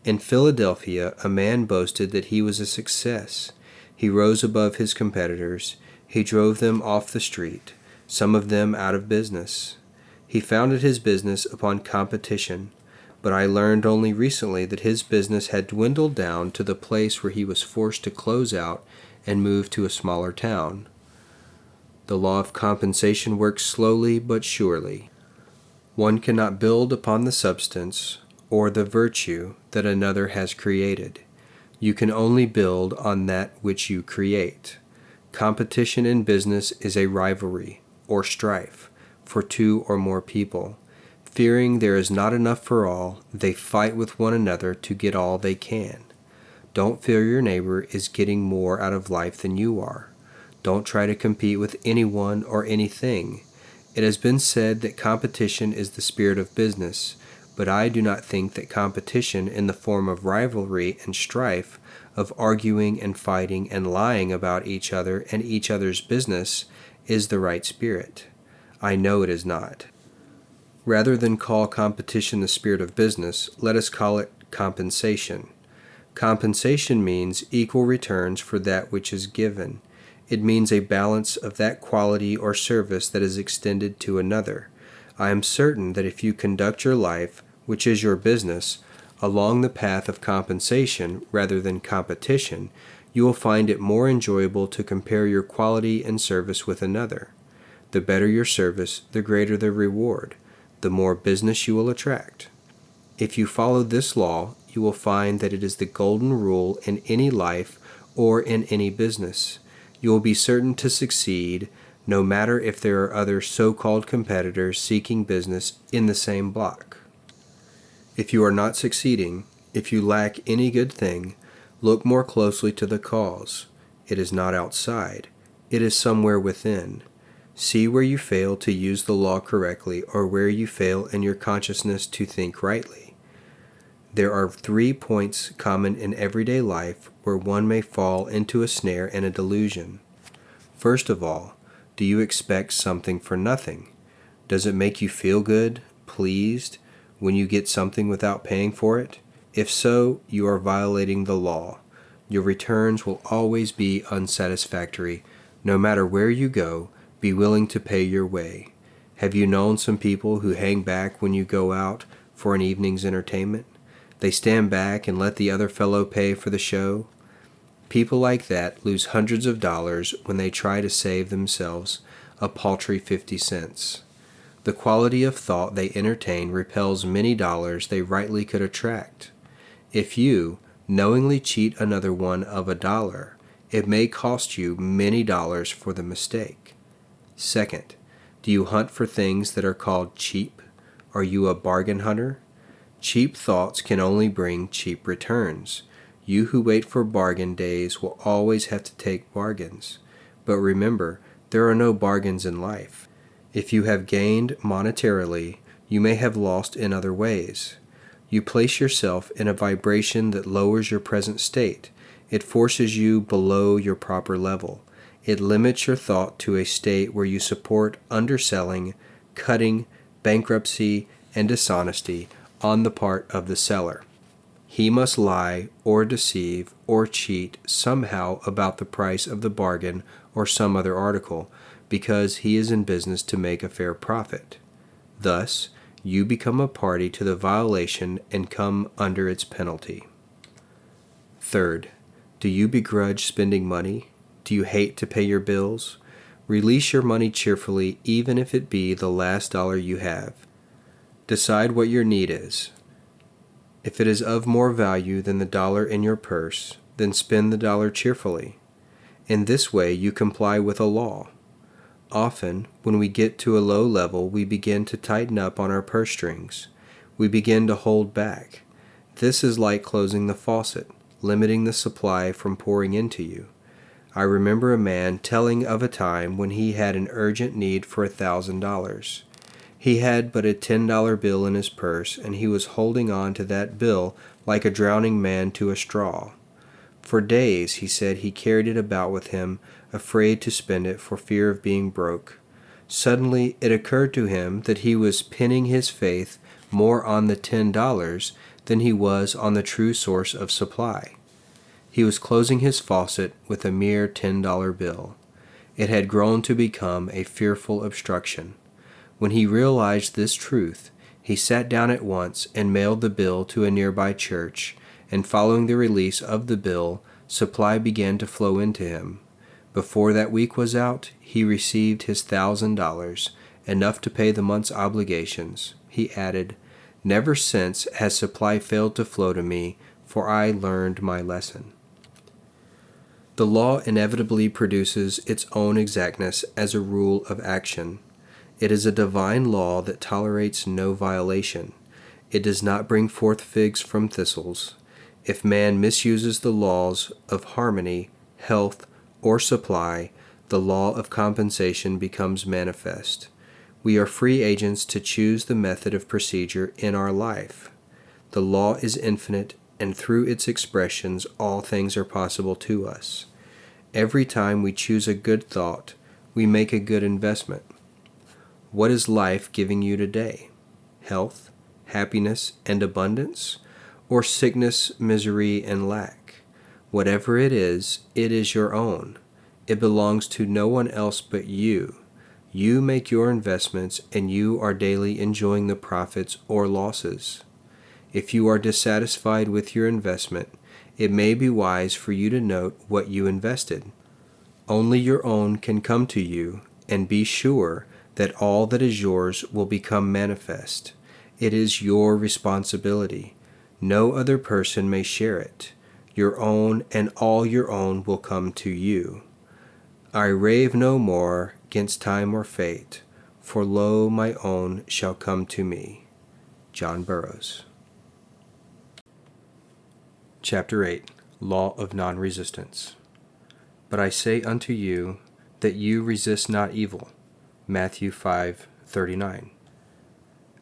In Philadelphia, a man boasted that he was a success. He rose above his competitors. He drove them off the street, some of them out of business. He founded his business upon competition, but I learned only recently that his business had dwindled down to the place where he was forced to close out and move to a smaller town. The law of compensation works slowly but surely. One cannot build upon the substance or the virtue that another has created. You can only build on that which you create. Competition in business is a rivalry, or strife, for two or more people. Fearing there is not enough for all, they fight with one another to get all they can. Don't fear your neighbor is getting more out of life than you are. Don't try to compete with anyone or anything. It has been said that competition is the spirit of business, but I do not think that competition in the form of rivalry and strife, of arguing and fighting and lying about each other and each other's business, is the right spirit. I know it is not. Rather than call competition the spirit of business, let us call it compensation. Compensation means equal returns for that which is given. It means a balance of that quality or service that is extended to another. I am certain that if you conduct your life, which is your business, along the path of compensation rather than competition, you will find it more enjoyable to compare your quality and service with another. The better your service, the greater the reward, the more business you will attract. If you follow this law, you will find that it is the golden rule in any life or in any business. You will be certain to succeed, no matter if there are other so-called competitors seeking business in the same block. If you are not succeeding, if you lack any good thing, look more closely to the cause. It is not outside. It is somewhere within. See where you fail to use the law correctly or where you fail in your consciousness to think rightly. There are 3 points common in everyday life where one may fall into a snare and a delusion. First of all, do you expect something for nothing? Does it make you feel good, pleased, when you get something without paying for it? If so, you are violating the law. Your returns will always be unsatisfactory. No matter where you go, be willing to pay your way. Have you known some people who hang back when you go out for an evening's entertainment? They stand back and let the other fellow pay for the show. People like that lose hundreds of dollars when they try to save themselves a paltry 50 cents. The quality of thought they entertain repels many dollars they rightly could attract. If you knowingly cheat another one of $1, it may cost you many dollars for the mistake. Second, do you hunt for things that are called cheap? Are you a bargain hunter? Cheap thoughts can only bring cheap returns. You who wait for bargain days will always have to take bargains. But remember, there are no bargains in life. If you have gained monetarily, you may have lost in other ways. You place yourself in a vibration that lowers your present state. It forces you below your proper level. It limits your thought to a state where you support underselling, cutting, bankruptcy, and dishonesty on the part of the seller. He must lie or deceive or cheat somehow about the price of the bargain or some other article, because he is in business to make a fair profit. Thus, you become a party to the violation and come under its penalty. Third, do you begrudge spending money? Do you hate to pay your bills? Release your money cheerfully, even if it be the last dollar you have. Decide what your need is. If it is of more value than the dollar in your purse, then spend the dollar cheerfully. In this way, you comply with a law. Often, when we get to a low level, we begin to tighten up on our purse strings. We begin to hold back. This is like closing the faucet. limiting the supply from pouring into you. I remember a man telling of a time when he had an urgent need for $1,000. He had but a $10 bill in his purse, and he was holding on to that bill like a drowning man to a straw. For days, he said, he carried it about with him, afraid to spend it for fear of being broke. Suddenly, it occurred to him that he was pinning his faith more on the $10 than he was on the true source of supply. He was closing his faucet with a mere $10 bill. It had grown to become a fearful obstruction. When he realized this truth, he sat down at once and mailed the bill to a nearby church, and following the release of the bill, supply began to flow into him. Before that week was out, he received his $1,000, enough to pay the month's obligations. He added, "Never since has supply failed to flow to me, for I learned my lesson." The law inevitably produces its own exactness as a rule of action. It is a divine law that tolerates no violation. It does not bring forth figs from thistles. If man misuses the laws of harmony, health, or supply, the law of compensation becomes manifest. We are free agents to choose the method of procedure in our life. The law is infinite, and through its expressions all things are possible to us. Every time we choose a good thought, we make a good investment. What is life giving you today? Health, happiness, and abundance? Or sickness, misery, and lack? Whatever it is your own. It belongs to no one else but you. You make your investments, and you are daily enjoying the profits or losses. If you are dissatisfied with your investment, it may be wise for you to note what you invested. Only your own can come to you, and be sure that all that is yours will become manifest. It is your responsibility. No other person may share it. Your own and all your own will come to you. I rave no more 'gainst time or fate, for lo, my own shall come to me. John Burroughs. Chapter 8. Law of Non-Resistance. But I say unto you, that you resist not evil. Matthew 5:39.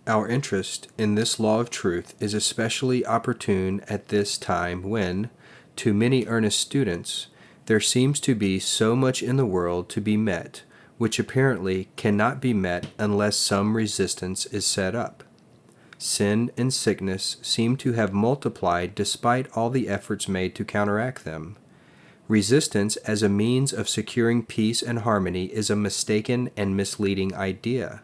Our interest in this law of truth is especially opportune at this time when, to many earnest students, there seems to be so much in the world to be met, which apparently cannot be met unless some resistance is set up. Sin and sickness seem to have multiplied despite all the efforts made to counteract them. Resistance as a means of securing peace and harmony is a mistaken and misleading idea.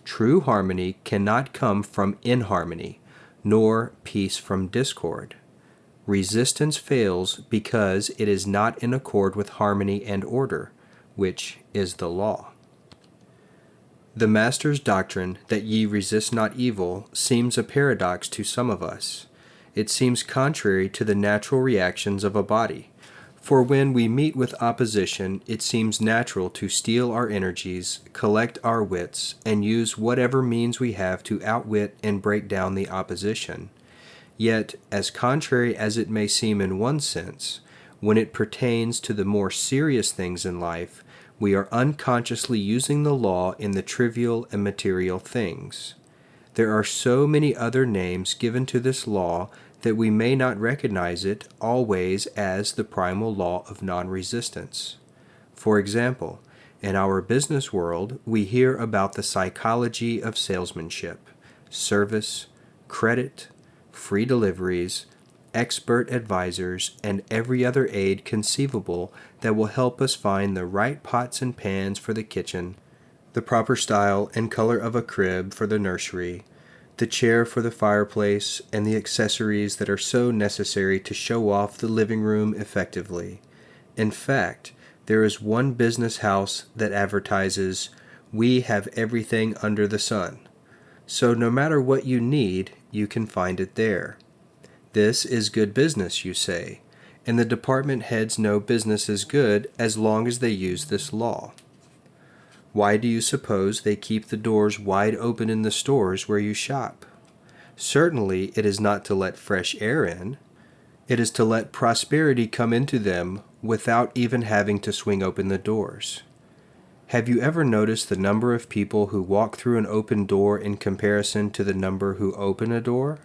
True harmony cannot come from inharmony, nor peace from discord. Resistance fails because it is not in accord with harmony and order, which is the law. The Master's doctrine that ye resist not evil seems a paradox to some of us. It seems contrary to the natural reactions of a body. For when we meet with opposition, it seems natural to steel our energies, collect our wits, and use whatever means we have to outwit and break down the opposition. Yet, as contrary as it may seem in one sense, when it pertains to the more serious things in life, we are unconsciously using the law in the trivial and material things. There are so many other names given to this law that we may not recognize it always as the primal law of non-resistance. For example, in our business world, we hear about the psychology of salesmanship, service, credit, free deliveries, expert advisors, and every other aid conceivable that will help us find the right pots and pans for the kitchen, the proper style and color of a crib for the nursery, the chair for the fireplace, and the accessories that are so necessary to show off the living room effectively. In fact, there is one business house that advertises, "We have everything under the sun." So no matter what you need, you can find it there. This is good business, you say, and the department heads know business is good as long as they use this law. Why do you suppose they keep the doors wide open in the stores where you shop? Certainly it is not to let fresh air in. It is to let prosperity come into them without even having to swing open the doors. Have you ever noticed the number of people who walk through an open door in comparison to the number who open a door?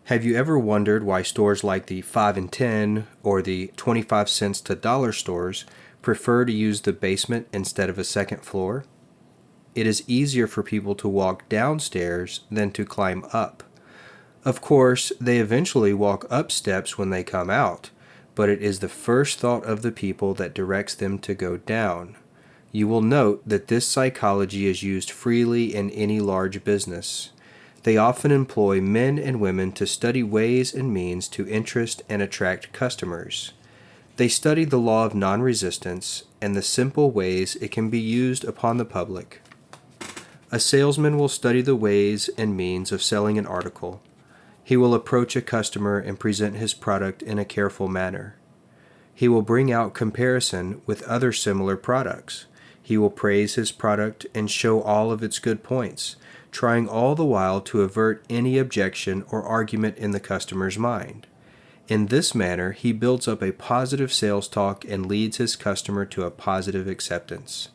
Have you ever wondered why stores like the 5 and 10 or the 25 cents to dollar stores prefer to use the basement instead of a second floor? It is easier for people to walk downstairs than to climb up. Of course, they eventually walk up steps when they come out, but it is the first thought of the people that directs them to go down. You will note that this psychology is used freely in any large business. They often employ men and women to study ways and means to interest and attract customers. They study the law of non-resistance and the simple ways it can be used upon the public. A salesman will study the ways and means of selling an article. He will approach a customer and present his product in a careful manner. He will bring out comparison with other similar products. He will praise his product and show all of its good points, trying all the while to avert any objection or argument in the customer's mind. In this manner, he builds up a positive sales talk and leads his customer to a positive acceptance.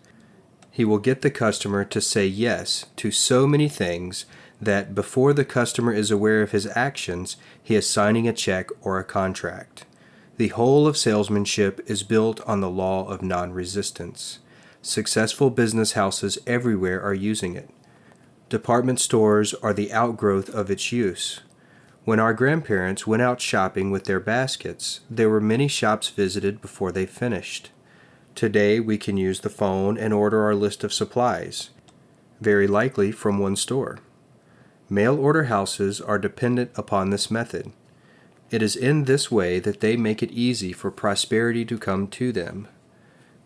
He will get the customer to say yes to so many things that before the customer is aware of his actions, he is signing a check or a contract. The whole of salesmanship is built on the law of non-resistance. Successful business houses everywhere are using it. Department stores are the outgrowth of its use. When our grandparents went out shopping with their baskets, there were many shops visited before they finished. Today we can use the phone and order our list of supplies, very likely from one store. Mail order houses are dependent upon this method. It is in this way that they make it easy for prosperity to come to them.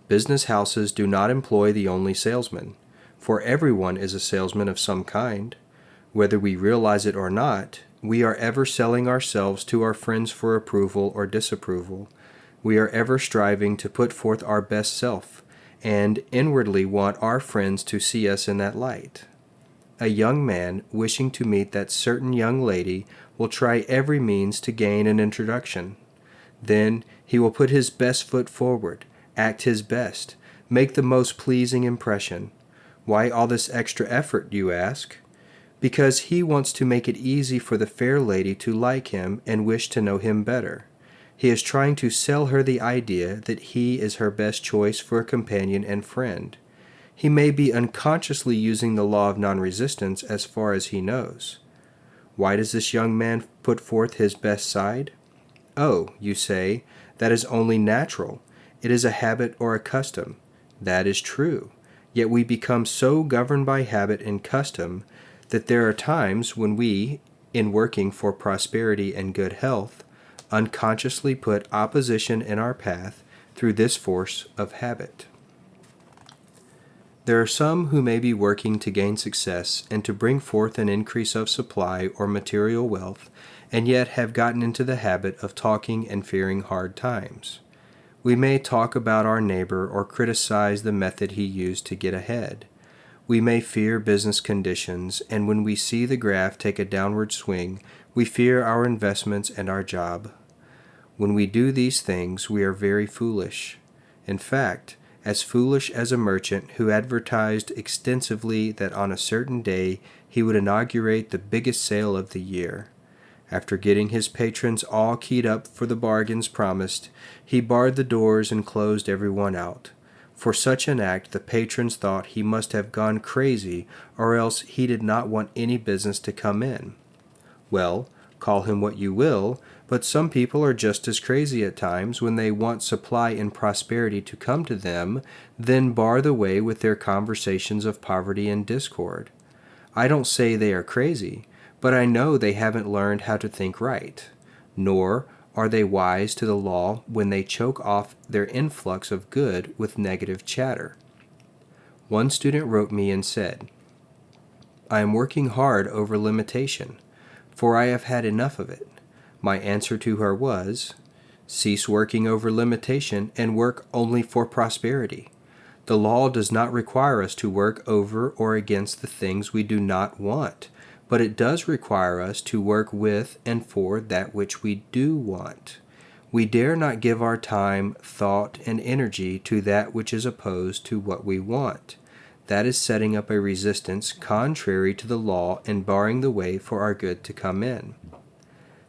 Business houses do not employ the only salesman, for everyone is a salesman of some kind. Whether we realize it or not, we are ever selling ourselves to our friends for approval or disapproval. We are ever striving to put forth our best self, and inwardly want our friends to see us in that light. A young man wishing to meet that certain young lady will try every means to gain an introduction. Then he will put his best foot forward, act his best, make the most pleasing impression. Why all this extra effort, you ask? Because he wants to make it easy for the fair lady to like him and wish to know him better. He is trying to sell her the idea that he is her best choice for a companion and friend. He may be unconsciously using the law of non-resistance as far as he knows. Why does this young man put forth his best side? Oh, you say, that is only natural. It is a habit or a custom. That is true. Yet we become so governed by habit and custom that there are times when we, in working for prosperity and good health, unconsciously put opposition in our path through this force of habit. There are some who may be working to gain success and to bring forth an increase of supply or material wealth, and yet have gotten into the habit of talking and fearing hard times. We may talk about our neighbor or criticize the method he used to get ahead. We may fear business conditions, and when we see the graph take a downward swing, we fear our investments and our job. When we do these things, we are very foolish. In fact, as foolish as a merchant who advertised extensively that on a certain day he would inaugurate the biggest sale of the year. After getting his patrons all keyed up for the bargains promised, he barred the doors and closed everyone out. For such an act the patrons thought he must have gone crazy, or else he did not want any business to come in. Well, call him what you will, but some people are just as crazy at times when they want supply and prosperity to come to them, then bar the way with their conversations of poverty and discord. I don't say they are crazy, but I know they haven't learned how to think right, nor are they wise to the law when they choke off their influx of good with negative chatter. One student wrote me and said, "I am working hard over limitation, for I have had enough of it." My answer to her was, "Cease working over limitation and work only for prosperity. The law does not require us to work over or against the things we do not want. but it does require us to work with and for that which we do want. We dare not give our time, thought, and energy to that which is opposed to what we want. That is setting up a resistance contrary to the law and barring the way for our good to come in.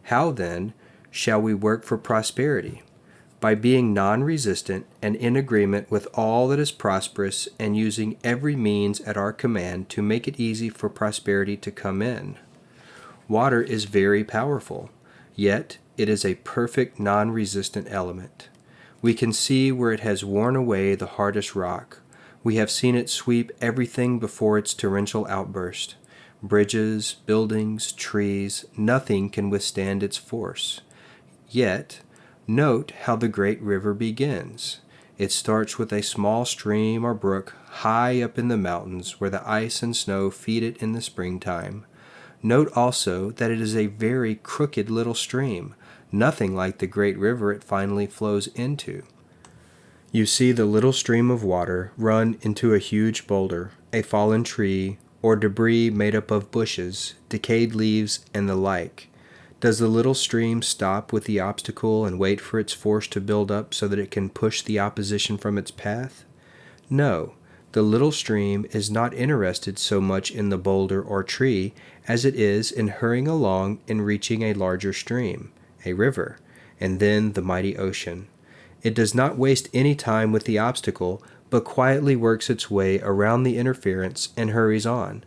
How, then, shall we work for prosperity? By being non-resistant and in agreement with all that is prosperous and using every means at our command to make it easy for prosperity to come in. Water is very powerful, yet it is a perfect non-resistant element. We can see where it has worn away the hardest rock. We have seen it sweep everything before its torrential outburst. Bridges, buildings, trees, nothing can withstand its force. Yet, note how the great river begins. It starts with a small stream or brook high up in the mountains where the ice and snow feed it in the springtime. Note also that it is a very crooked little stream, nothing like the great river it finally flows into. You see the little stream of water run into a huge boulder, a fallen tree, or debris made up of bushes, decayed leaves, and the like. Does the little stream stop with the obstacle and wait for its force to build up so that it can push the opposition from its path? No, the little stream is not interested so much in the boulder or tree as it is in hurrying along and reaching a larger stream, a river, and then the mighty ocean. It does not waste any time with the obstacle, but quietly works its way around the interference and hurries on.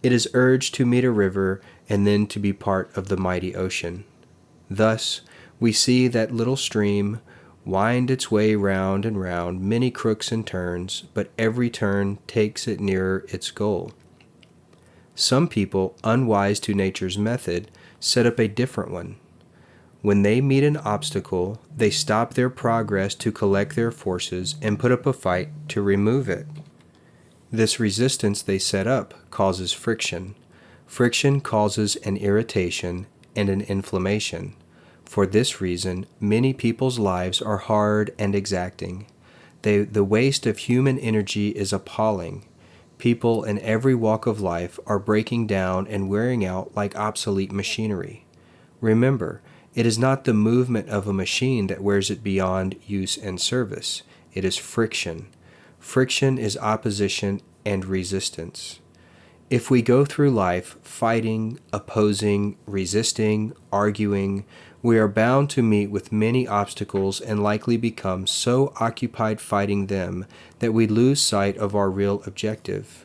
It is urged to meet a river and then to be part of the mighty ocean. Thus, we see that little stream wind its way round and round many crooks and turns, but every turn takes it nearer its goal. Some people, unwise to nature's method, set up a different one. When they meet an obstacle, they stop their progress to collect their forces and put up a fight to remove it. This resistance they set up causes friction. Friction causes an irritation and an inflammation. For this reason, many people's lives are hard and exacting. The waste of human energy is appalling. People in every walk of life are breaking down and wearing out like obsolete machinery. Remember, it is not the movement of a machine that wears it beyond use and service. It is friction. Friction is opposition and resistance. If we go through life fighting, opposing, resisting, arguing, we are bound to meet with many obstacles and likely become so occupied fighting them that we lose sight of our real objective.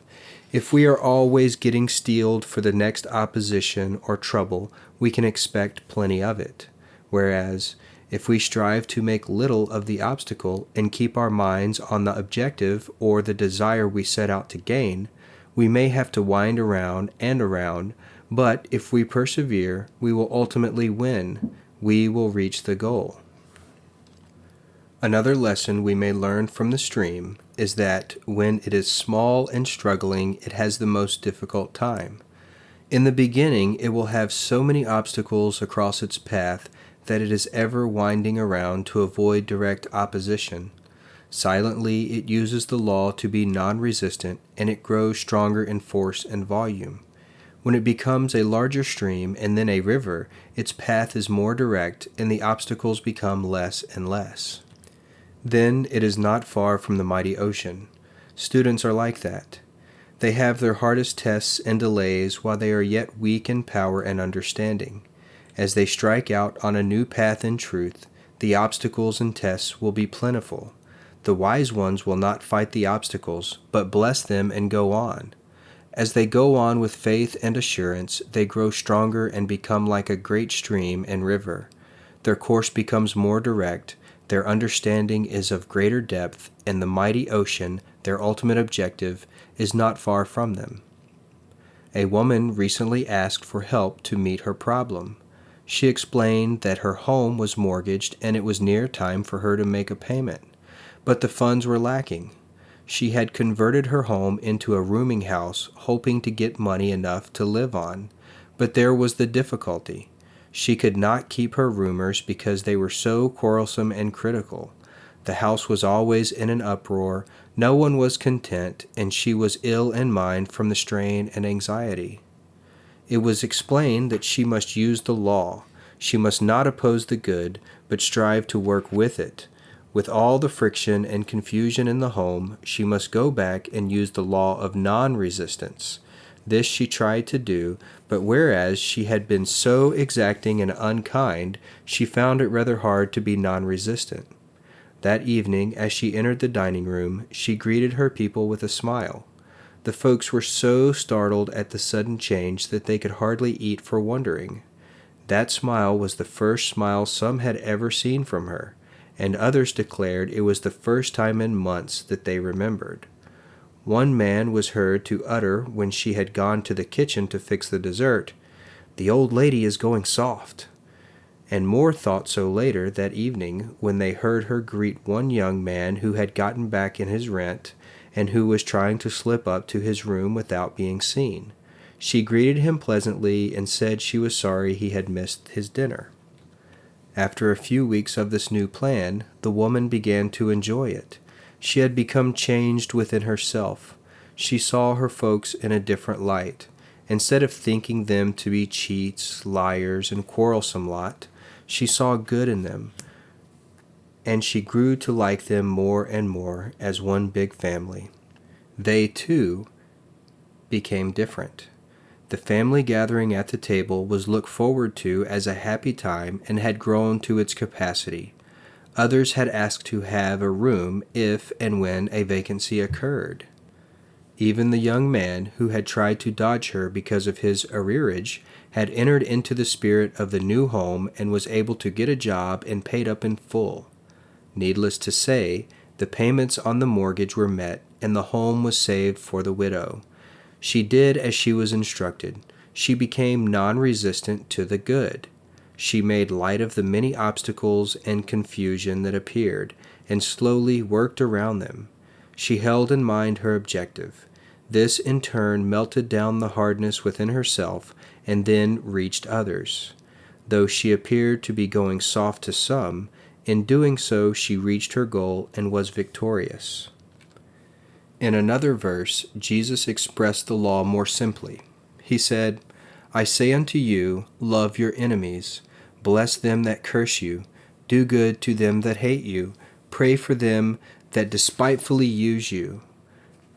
If we are always getting steeled for the next opposition or trouble, we can expect plenty of it. Whereas, if we strive to make little of the obstacle and keep our minds on the objective or the desire we set out to gain, we may have to wind around and around, but if we persevere, we will ultimately win. We will reach the goal. Another lesson we may learn from the stream is that when it is small and struggling, it has the most difficult time. In the beginning, it will have so many obstacles across its path that it is ever winding around to avoid direct opposition. Silently, it uses the law to be non-resistant, and it grows stronger in force and volume. When it becomes a larger stream and then a river, its path is more direct and the obstacles become less and less. Then it is not far from the mighty ocean. Students are like that. They have their hardest tests and delays while they are yet weak in power and understanding. As they strike out on a new path in truth, the obstacles and tests will be plentiful. The wise ones will not fight the obstacles, but bless them and go on. As they go on with faith and assurance, they grow stronger and become like a great stream and river. Their course becomes more direct, their understanding is of greater depth, and the mighty ocean, their ultimate objective, is not far from them. A woman recently asked for help to meet her problem. She explained that her home was mortgaged and it was near time for her to make a payment, but the funds were lacking. She had converted her home into a rooming house, hoping to get money enough to live on, but there was the difficulty. She could not keep her roomers because they were so quarrelsome and critical. The house was always in an uproar, no one was content, and she was ill in mind from the strain and anxiety. It was explained that she must use the law. She must not oppose the good, but strive to work with it. With all the friction and confusion in the home, she must go back and use the law of non-resistance. This she tried to do, but whereas she had been so exacting and unkind, she found it rather hard to be non-resistant. That evening, as she entered the dining room, she greeted her people with a smile. The folks were so startled at the sudden change that they could hardly eat for wondering. That smile was the first smile some had ever seen from her, and others declared it was the first time in months that they remembered. One man was heard to utter when she had gone to the kitchen to fix the dessert, "The old lady is going soft." And more thought so later that evening when they heard her greet one young man who had gotten back in his rent and who was trying to slip up to his room without being seen. She greeted him pleasantly and said she was sorry he had missed his dinner. After a few weeks of this new plan, the woman began to enjoy it. She had become changed within herself. She saw her folks in a different light. Instead of thinking them to be cheats, liars, and quarrelsome lot, she saw good in them, and she grew to like them more and more as one big family. They, too, became different. The family gathering at the table was looked forward to as a happy time and had grown to its capacity. Others had asked to have a room if and when a vacancy occurred. Even the young man who had tried to dodge her because of his arrearage had entered into the spirit of the new home and was able to get a job and paid up in full. Needless to say, the payments on the mortgage were met and the home was saved for the widow. She did as she was instructed. She became non-resistant to the good. She made light of the many obstacles and confusion that appeared, and slowly worked around them. She held in mind her objective. This in turn melted down the hardness within herself, and then reached others. Though she appeared to be going soft to some, in doing so she reached her goal and was victorious. In another verse, Jesus expressed the law more simply. He said, "I say unto you, love your enemies, bless them that curse you, do good to them that hate you, pray for them that despitefully use you."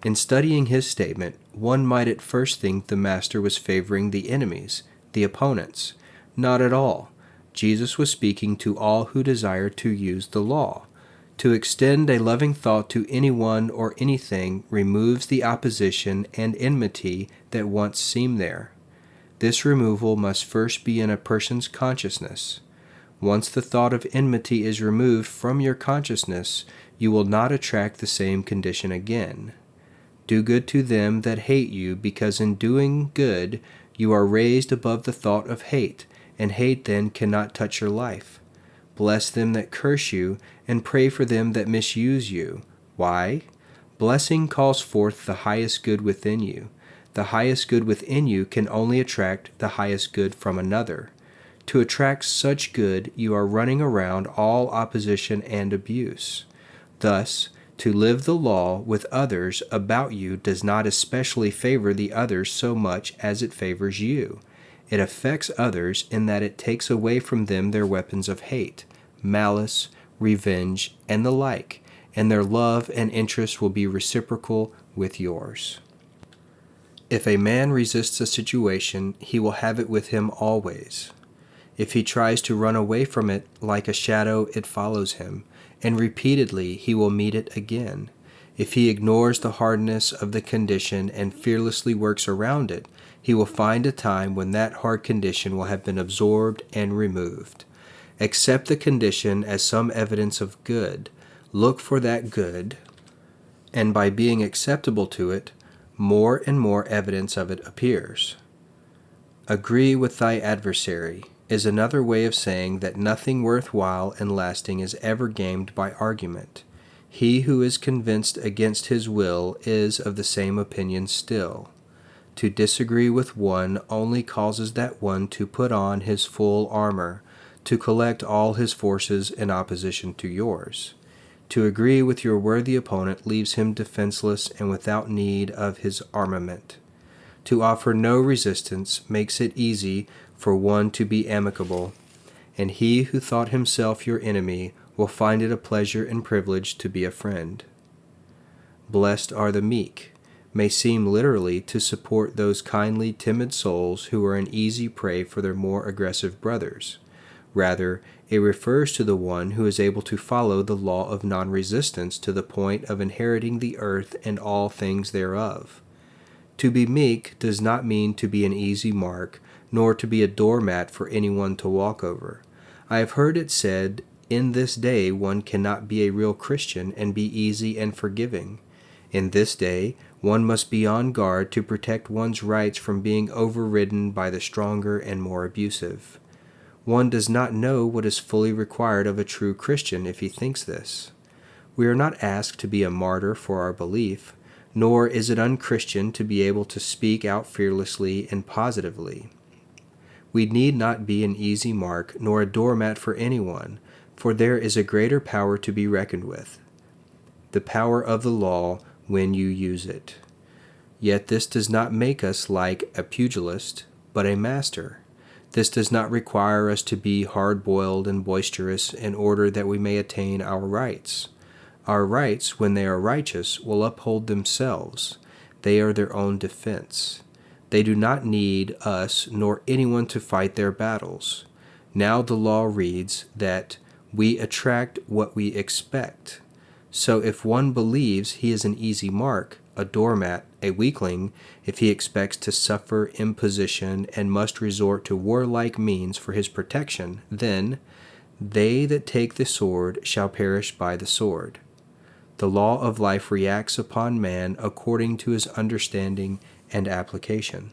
In studying his statement, one might at first think the Master was favoring the enemies, the opponents. Not at all. Jesus was speaking to all who desire to use the law. To extend a loving thought to anyone or anything removes the opposition and enmity that once seemed there. This removal must first be in a person's consciousness. Once the thought of enmity is removed from your consciousness, you will not attract the same condition again. Do good to them that hate you, because in doing good you are raised above the thought of hate, and hate then cannot touch your life. Bless them that curse you, and pray for them that misuse you. Why? Blessing calls forth the highest good within you. The highest good within you can only attract the highest good from another. To attract such good, you are running around all opposition and abuse. Thus, to live the law with others about you does not especially favor the others so much as it favors you. It affects others in that it takes away from them their weapons of hate, malice, revenge, and the like, and their love and interest will be reciprocal with yours. If a man resists a situation, he will have it with him always. If he tries to run away from it, like a shadow it follows him, and repeatedly he will meet it again. If he ignores the hardness of the condition and fearlessly works around it, he will find a time when that hard condition will have been absorbed and removed. Accept the condition as some evidence of good. Look for that good, and by being acceptable to it, more and more evidence of it appears. Agree with thy adversary is another way of saying that nothing worthwhile and lasting is ever gained by argument. He who is convinced against his will is of the same opinion still. To disagree with one only causes that one to put on his full armor, to collect all his forces in opposition to yours. To agree with your worthy opponent leaves him defenseless and without need of his armament. To offer no resistance makes it easy for one to be amicable, and he who thought himself your enemy will find it a pleasure and privilege to be a friend. Blessed are the meek may seem literally to support those kindly, timid souls who are an easy prey for their more aggressive brothers. Rather, it refers to the one who is able to follow the law of non-resistance to the point of inheriting the earth and all things thereof. To be meek does not mean to be an easy mark, nor to be a doormat for anyone to walk over. I have heard it said, in this day one cannot be a real Christian and be easy and forgiving. In this day, one must be on guard to protect one's rights from being overridden by the stronger and more abusive. One does not know what is fully required of a true Christian if he thinks this. We are not asked to be a martyr for our belief, nor is it unchristian to be able to speak out fearlessly and positively. We need not be an easy mark nor a doormat for anyone, for there is a greater power to be reckoned with, the power of the law when you use it. Yet this does not make us like a pugilist, but a master. This does not require us to be hard-boiled and boisterous in order that we may attain our rights. Our rights, when they are righteous, will uphold themselves. They are their own defense. They do not need us nor anyone to fight their battles. Now the law reads that we attract what we expect. So if one believes he is an easy mark, a doormat, a weakling, if he expects to suffer imposition and must resort to warlike means for his protection, then they that take the sword shall perish by the sword. The law of life reacts upon man according to his understanding and application.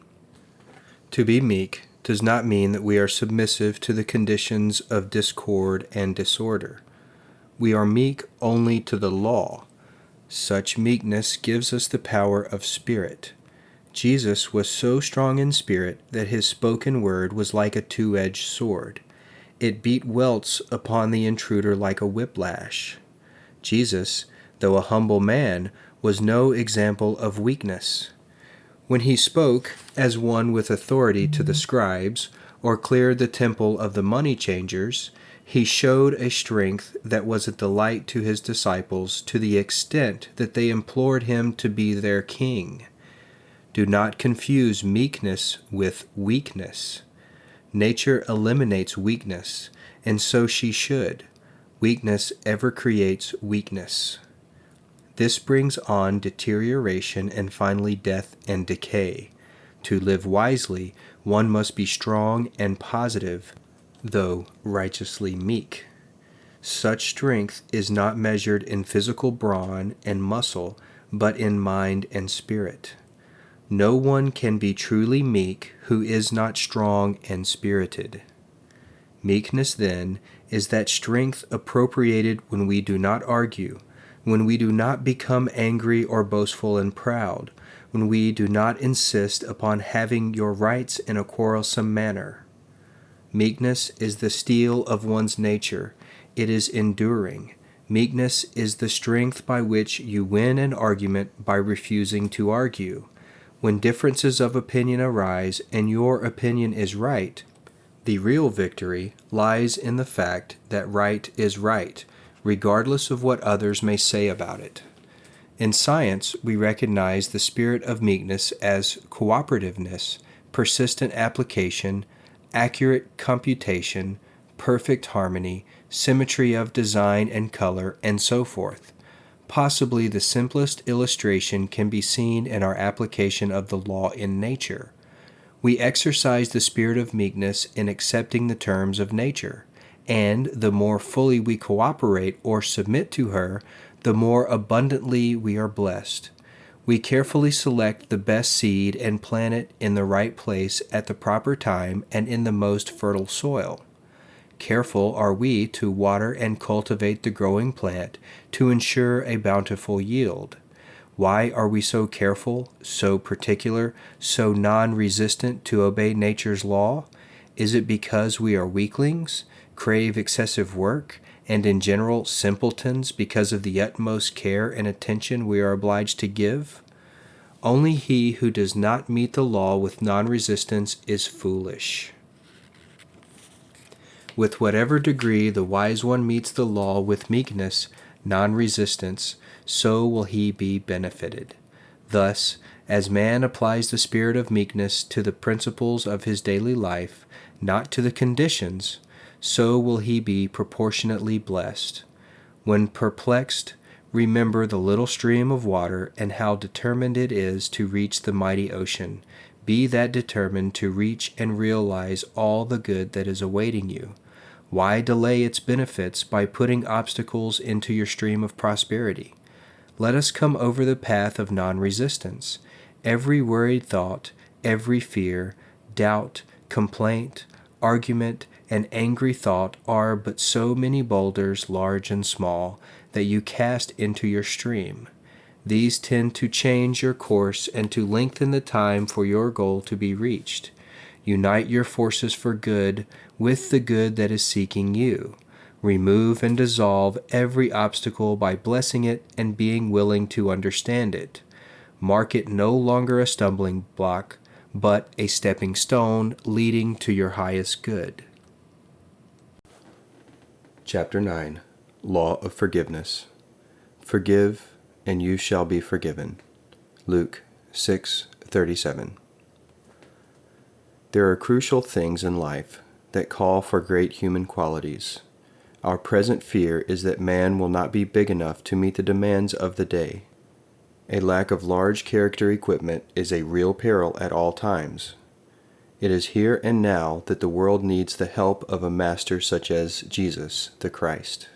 To be meek does not mean that we are submissive to the conditions of discord and disorder. We are meek only to the law. Such meekness gives us the power of spirit. Jesus was so strong in spirit that his spoken word was like a two-edged sword. It beat welts upon the intruder like a whiplash. Jesus, though a humble man, was no example of weakness. When he spoke as one with authority to the scribes, or cleared the temple of the money changers, he showed a strength that was a delight to his disciples to the extent that they implored him to be their king. Do not confuse meekness with weakness. Nature eliminates weakness, and so she should. Weakness ever creates weakness. This brings on deterioration and finally death and decay. To live wisely, one must be strong and positive, though righteously meek. Such strength is not measured in physical brawn and muscle, but in mind and spirit. No one can be truly meek who is not strong and spirited. Meekness, then, is that strength appropriated when we do not argue, when we do not become angry or boastful and proud, when we do not insist upon having your rights in a quarrelsome manner. Meekness is the steel of one's nature. It is enduring. Meekness is the strength by which you win an argument by refusing to argue. When differences of opinion arise and your opinion is right, the real victory lies in the fact that right is right, regardless of what others may say about it. In science, we recognize the spirit of meekness as cooperativeness, persistent application, accurate computation, perfect harmony, symmetry of design and color, and so forth. Possibly the simplest illustration can be seen in our application of the law in nature. We exercise the spirit of meekness in accepting the terms of nature, and the more fully we cooperate or submit to her, the more abundantly we are blessed. We carefully select the best seed and plant it in the right place at the proper time and in the most fertile soil. Careful are we to water and cultivate the growing plant to ensure a bountiful yield. Why are we so careful, so particular, so non-resistant to obey nature's law? Is it because we are weaklings, crave excessive work, and in general simpletons because of the utmost care and attention we are obliged to give? Only he who does not meet the law with non-resistance is foolish. With whatever degree the wise one meets the law with meekness, non-resistance, so will he be benefited. Thus, as man applies the spirit of meekness to the principles of his daily life, not to the conditions, so will he be proportionately blessed. When perplexed, remember the little stream of water and how determined it is to reach the mighty ocean. Be that determined to reach and realize all the good that is awaiting you. Why delay its benefits by putting obstacles into your stream of prosperity? Let us come over the path of non-resistance. Every worried thought, every fear, doubt, complaint, argument, and angry thought are but so many boulders, large and small, that you cast into your stream. These tend to change your course and to lengthen the time for your goal to be reached. Unite your forces for good with the good that is seeking you. Remove and dissolve every obstacle by blessing it and being willing to understand it. Mark it no longer a stumbling block, but a stepping stone leading to your highest good. Chapter 9. Law of Forgiveness. Forgive, and you shall be forgiven. Luke 6:37. There are crucial things in life that call for great human qualities. Our present fear is that man will not be big enough to meet the demands of the day. A lack of large character equipment is a real peril at all times. It is here and now that the world needs the help of a master such as Jesus, the Christ.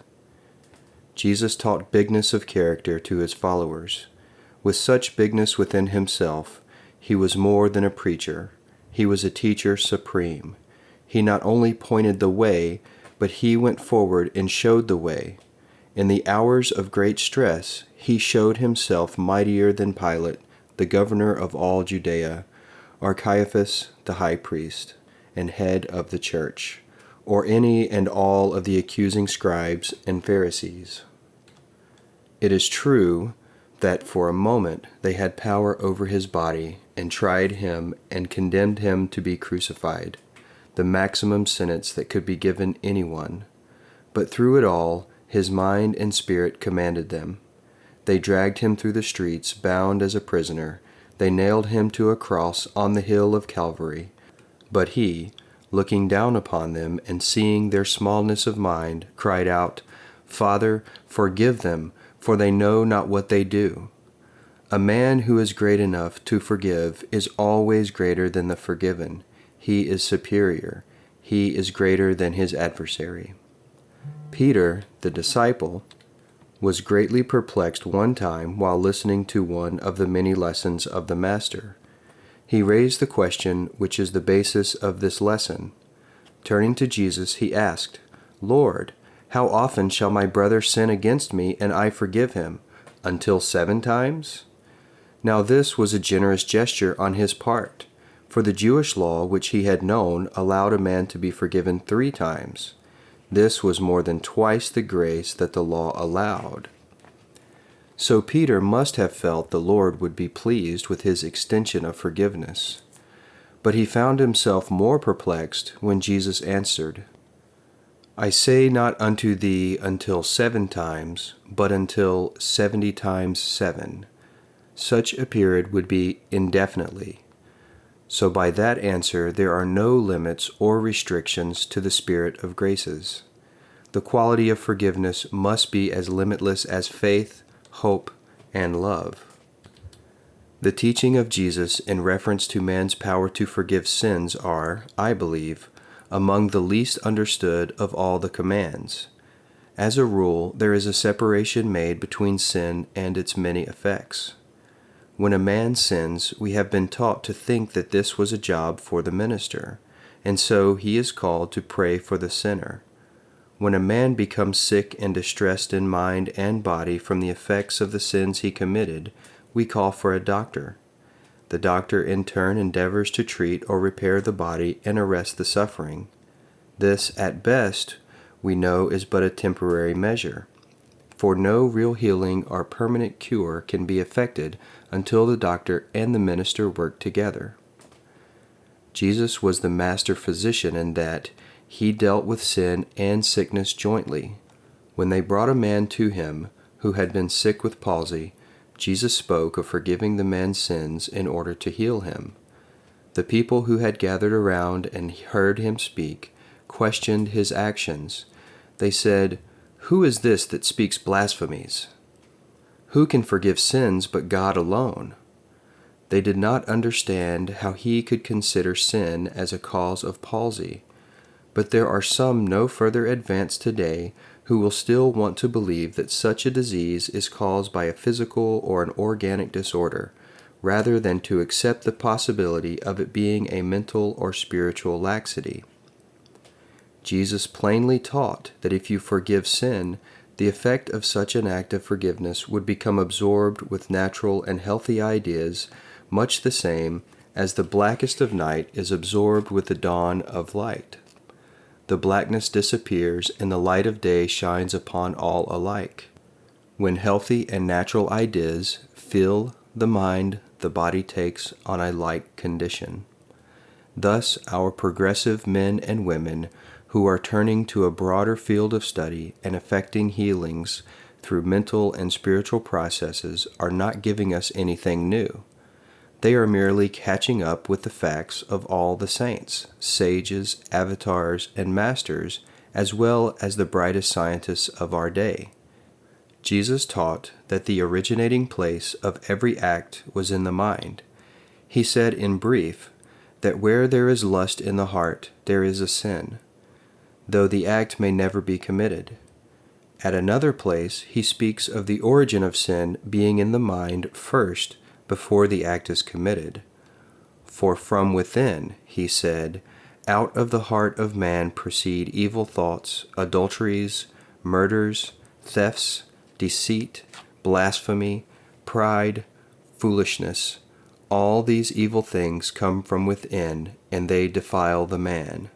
Jesus taught bigness of character to his followers. With such bigness within himself, he was more than a preacher. He was a teacher supreme. He not only pointed the way, but he went forward and showed the way. In the hours of great stress, he showed himself mightier than Pilate, the governor of all Judea, or Caiaphas, the high priest, and head of the church, or any and all of the accusing scribes and Pharisees. It is true that for a moment they had power over his body and tried him and condemned him to be crucified, the maximum sentence that could be given anyone. But through it all, his mind and spirit commanded them. They dragged him through the streets, bound as a prisoner. They nailed him to a cross on the hill of Calvary. But he, looking down upon them and seeing their smallness of mind, cried out, "Father, forgive them, for they know not what they do." A man who is great enough to forgive is always greater than the forgiven. He is superior. He is greater than his adversary. Peter, the disciple, was greatly perplexed one time while listening to one of the many lessons of the Master. He raised the question which is the basis of this lesson. Turning to Jesus, he asked, "Lord, how often shall my brother sin against me and I forgive him? Until 7 times?" Now this was a generous gesture on his part, for the Jewish law which he had known allowed a man to be forgiven 3 times. This was more than twice the grace that the law allowed. So Peter must have felt the Lord would be pleased with his extension of forgiveness. But he found himself more perplexed when Jesus answered, "I say not unto thee until 7 times, but until 70 times 7. Such a period would be indefinitely. So by that answer there are no limits or restrictions to the spirit of graces. The quality of forgiveness must be as limitless as faith, hope, and love. The teaching of Jesus in reference to man's power to forgive sins are, I believe, among the least understood of all the commands. As a rule, there is a separation made between sin and its many effects. When a man sins, we have been taught to think that this was a job for the minister, and so he is called to pray for the sinner. When a man becomes sick and distressed in mind and body from the effects of the sins he committed, we call for a doctor. The doctor in turn endeavors to treat or repair the body and arrest the suffering. This, at best, we know is but a temporary measure. for no real healing or permanent cure can be effected until the doctor and the minister work together. Jesus was the master physician in that he dealt with sin and sickness jointly. When they brought a man to him who had been sick with palsy, Jesus spoke of forgiving the man's sins in order to heal him. The people who had gathered around and heard him speak questioned his actions. They said, "Who is this that speaks blasphemies? Who can forgive sins but God alone?" They did not understand how he could consider sin as a cause of palsy. But there are some no further advanced today who will still want to believe that such a disease is caused by a physical or an organic disorder, rather than to accept the possibility of it being a mental or spiritual laxity. Jesus plainly taught that if you forgive sin, the effect of such an act of forgiveness would become absorbed with natural and healthy ideas, much the same as the blackest of night is absorbed with the dawn of light. The blackness disappears and the light of day shines upon all alike. When healthy and natural ideas fill the mind, the body takes on a like condition. Thus, our progressive men and women who are turning to a broader field of study and effecting healings through mental and spiritual processes are not giving us anything new. They are merely catching up with the facts of all the saints, sages, avatars, and masters, as well as the brightest scientists of our day. Jesus taught that the originating place of every act was in the mind. He said in brief that where there is lust in the heart, there is a sin, though the act may never be committed. At another place, he speaks of the origin of sin being in the mind first, before the act is committed. For from within, he said, out of the heart of man proceed evil thoughts, adulteries, murders, thefts, deceit, blasphemy, pride, foolishness. All these evil things come from within, and they defile the man.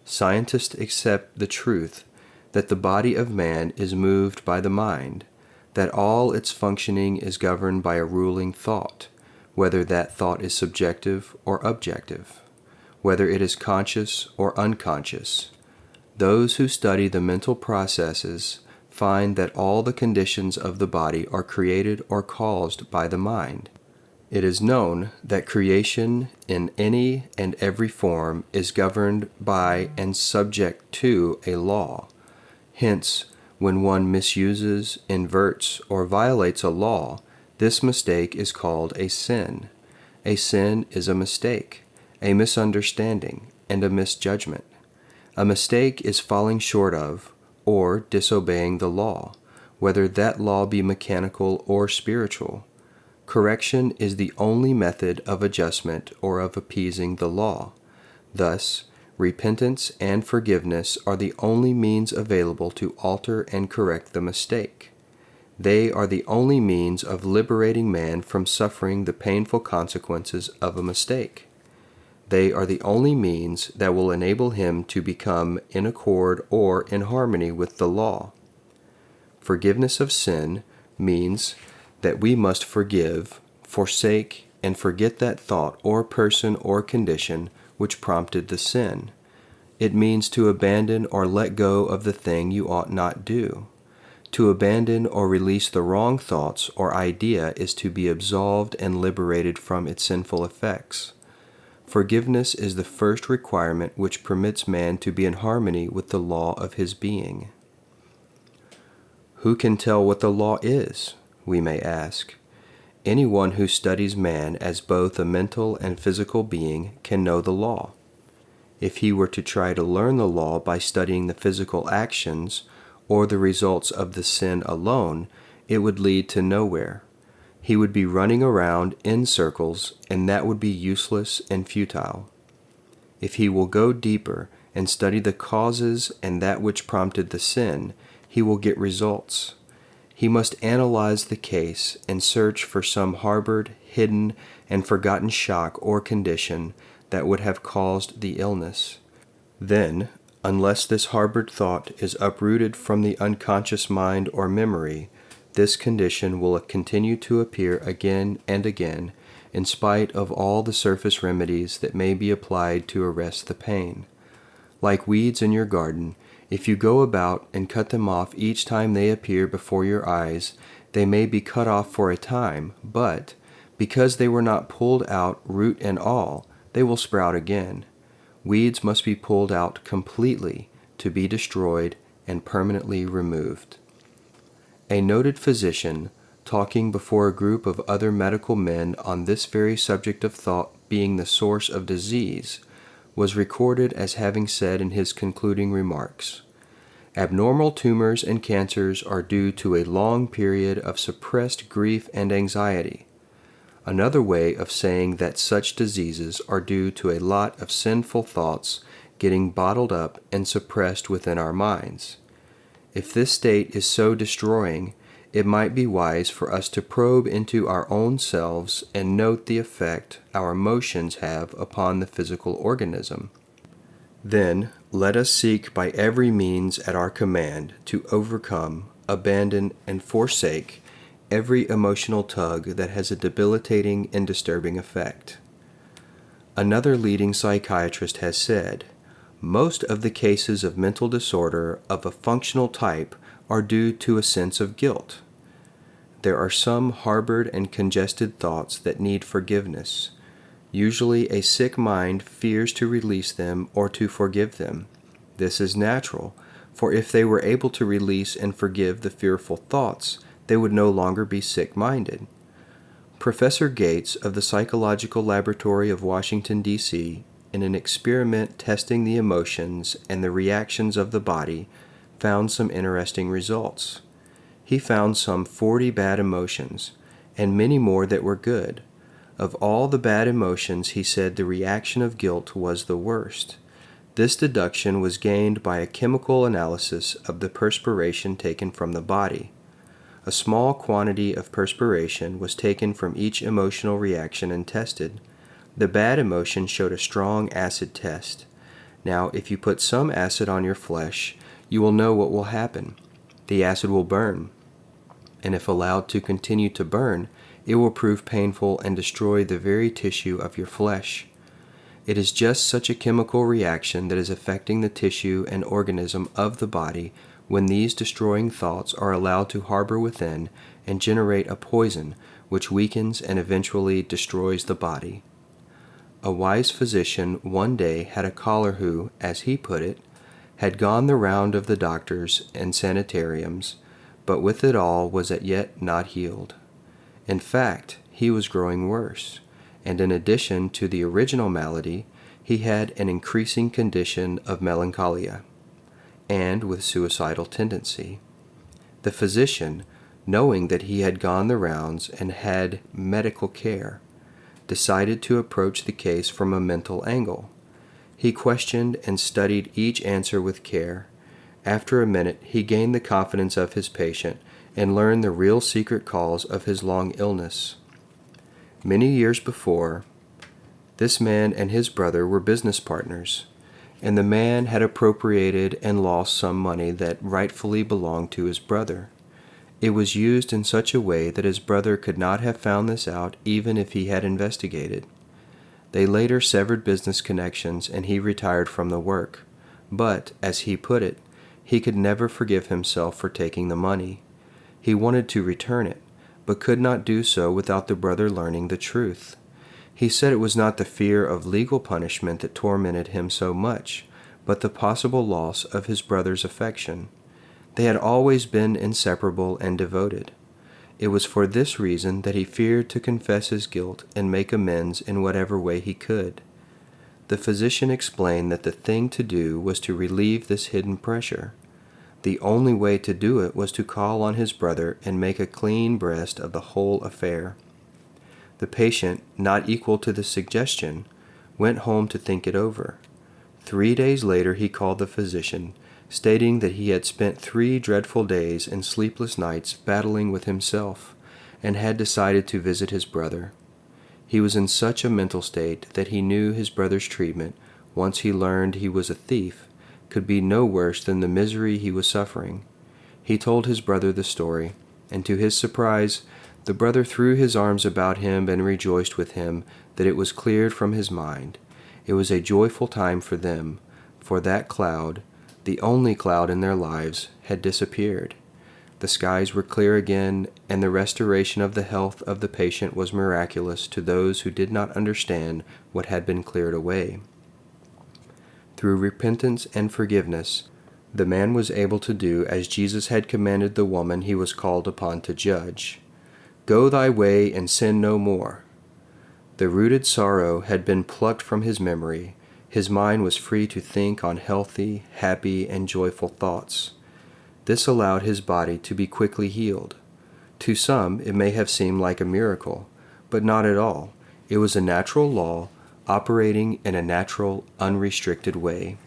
Scientists accept the truth that the body of man is moved by the mind, that all its functioning is governed by a ruling thought, whether that thought is subjective or objective, whether it is conscious or unconscious. Those who study the mental processes find that all the conditions of the body are created or caused by the mind. It is known that creation in any and every form is governed by and subject to a law. Hence, when one misuses, inverts, or violates a law, this mistake is called a sin. A sin is a mistake, a misunderstanding, and a misjudgment. A mistake is falling short of, or disobeying the law, whether that law be mechanical or spiritual. Correction is the only method of adjustment or of appeasing the law. Thus, repentance and forgiveness are the only means available to alter and correct the mistake. They are the only means of liberating man from suffering the painful consequences of a mistake. They are the only means that will enable him to become in accord or in harmony with the law. Forgiveness of sin means that we must forgive, forsake, and forget that thought or person or condition which prompted the sin. It means to abandon or let go of the thing you ought not do. To abandon or release the wrong thoughts or idea is to be absolved and liberated from its sinful effects. Forgiveness is the first requirement which permits man to be in harmony with the law of his being. Who can tell what the law is? We may ask. Anyone who studies man as both a mental and physical being can know the law. If he were to try to learn the law by studying the physical actions or the results of the sin alone, it would lead to nowhere. He would be running around in circles, and that would be useless and futile. If he will go deeper and study the causes and that which prompted the sin, he will get results. He must analyze the case and search for some harbored, hidden, and forgotten shock or condition that would have caused the illness. Then, Unless this harbored thought is uprooted from the unconscious mind or memory, this condition will continue to appear again and again, in spite of all the surface remedies that may be applied to arrest the pain. Like weeds in your garden, if you go about and cut them off each time they appear before your eyes, they may be cut off for a time, but, because they were not pulled out root and all, they will sprout again. Weeds must be pulled out completely to be destroyed and permanently removed. A noted physician, talking before a group of other medical men on this very subject of thought being the source of disease, was recorded as having said in his concluding remarks, "Abnormal tumors and cancers are due to a long period of suppressed grief and anxiety. Another way of saying that such diseases are due to a lot of sinful thoughts getting bottled up and suppressed within our minds. If this state is so destroying, it might be wise for us to probe into our own selves and note the effect our emotions have upon the physical organism. Then let us seek by every means at our command to overcome, abandon, and forsake every emotional tug that has a debilitating and disturbing effect." Another leading psychiatrist has said, "Most of the cases of mental disorder of a functional type are due to a sense of guilt. There are some harbored and congested thoughts that need forgiveness. Usually a sick mind fears to release them or to forgive them. This is natural, for if they were able to release and forgive the fearful thoughts, they would no longer be sick-minded." Professor Gates of the Psychological Laboratory of Washington, D.C., in an experiment testing the emotions and the reactions of the body, found some interesting results. He found some 40 bad emotions, and many more that were good. Of all the bad emotions, he said the reaction of guilt was the worst. This deduction was gained by a chemical analysis of the perspiration taken from the body. A small quantity of perspiration was taken from each emotional reaction and tested. The bad emotion showed a strong acid test. Now, if you put some acid on your flesh, you will know what will happen. The acid will burn, and if allowed to continue to burn, it will prove painful and destroy the very tissue of your flesh. It is just such a chemical reaction that is affecting the tissue and organism of the body when these destroying thoughts are allowed to harbor within and generate a poison which weakens and eventually destroys the body. A wise physician one day had a caller who, as he put it, had gone the round of the doctors and sanitariums, but with it all was as yet not healed. In fact, he was growing worse, and in addition to the original malady, he had an increasing condition of melancholia, and with suicidal tendency. The physician, knowing that he had gone the rounds and had medical care, decided to approach the case from a mental angle. He questioned and studied each answer with care. After a minute, he gained the confidence of his patient and learned the real secret cause of his long illness. Many years before, this man and his brother were business partners, and the man had appropriated and lost some money that rightfully belonged to his brother. It was used in such a way that his brother could not have found this out even if he had investigated. They later severed business connections and he retired from the work. But, as he put it, he could never forgive himself for taking the money. He wanted to return it, but could not do so without the brother learning the truth. He said it was not the fear of legal punishment that tormented him so much, but the possible loss of his brother's affection. They had always been inseparable and devoted. It was for this reason that he feared to confess his guilt and make amends in whatever way he could. The physician explained that the thing to do was to relieve this hidden pressure. The only way to do it was to call on his brother and make a clean breast of the whole affair. The patient, not equal to the suggestion, went home to think it over. 3 days later he called the physician, stating that he had spent 3 dreadful days and sleepless nights battling with himself, and had decided to visit his brother. He was in such a mental state that he knew his brother's treatment, once he learned he was a thief, could be no worse than the misery he was suffering. He told his brother the story, and to his surprise, the brother threw his arms about him and rejoiced with him that it was cleared from his mind. It was a joyful time for them, for that cloud, the only cloud in their lives, had disappeared. The skies were clear again, and the restoration of the health of the patient was miraculous to those who did not understand what had been cleared away. Through repentance and forgiveness, the man was able to do as Jesus had commanded the woman he was called upon to judge. "Go thy way and sin no more." The rooted sorrow had been plucked from his memory. His mind was free to think on healthy, happy, and joyful thoughts. This allowed his body to be quickly healed. To some, it may have seemed like a miracle, but not at all. It was a natural law operating in a natural, unrestricted way.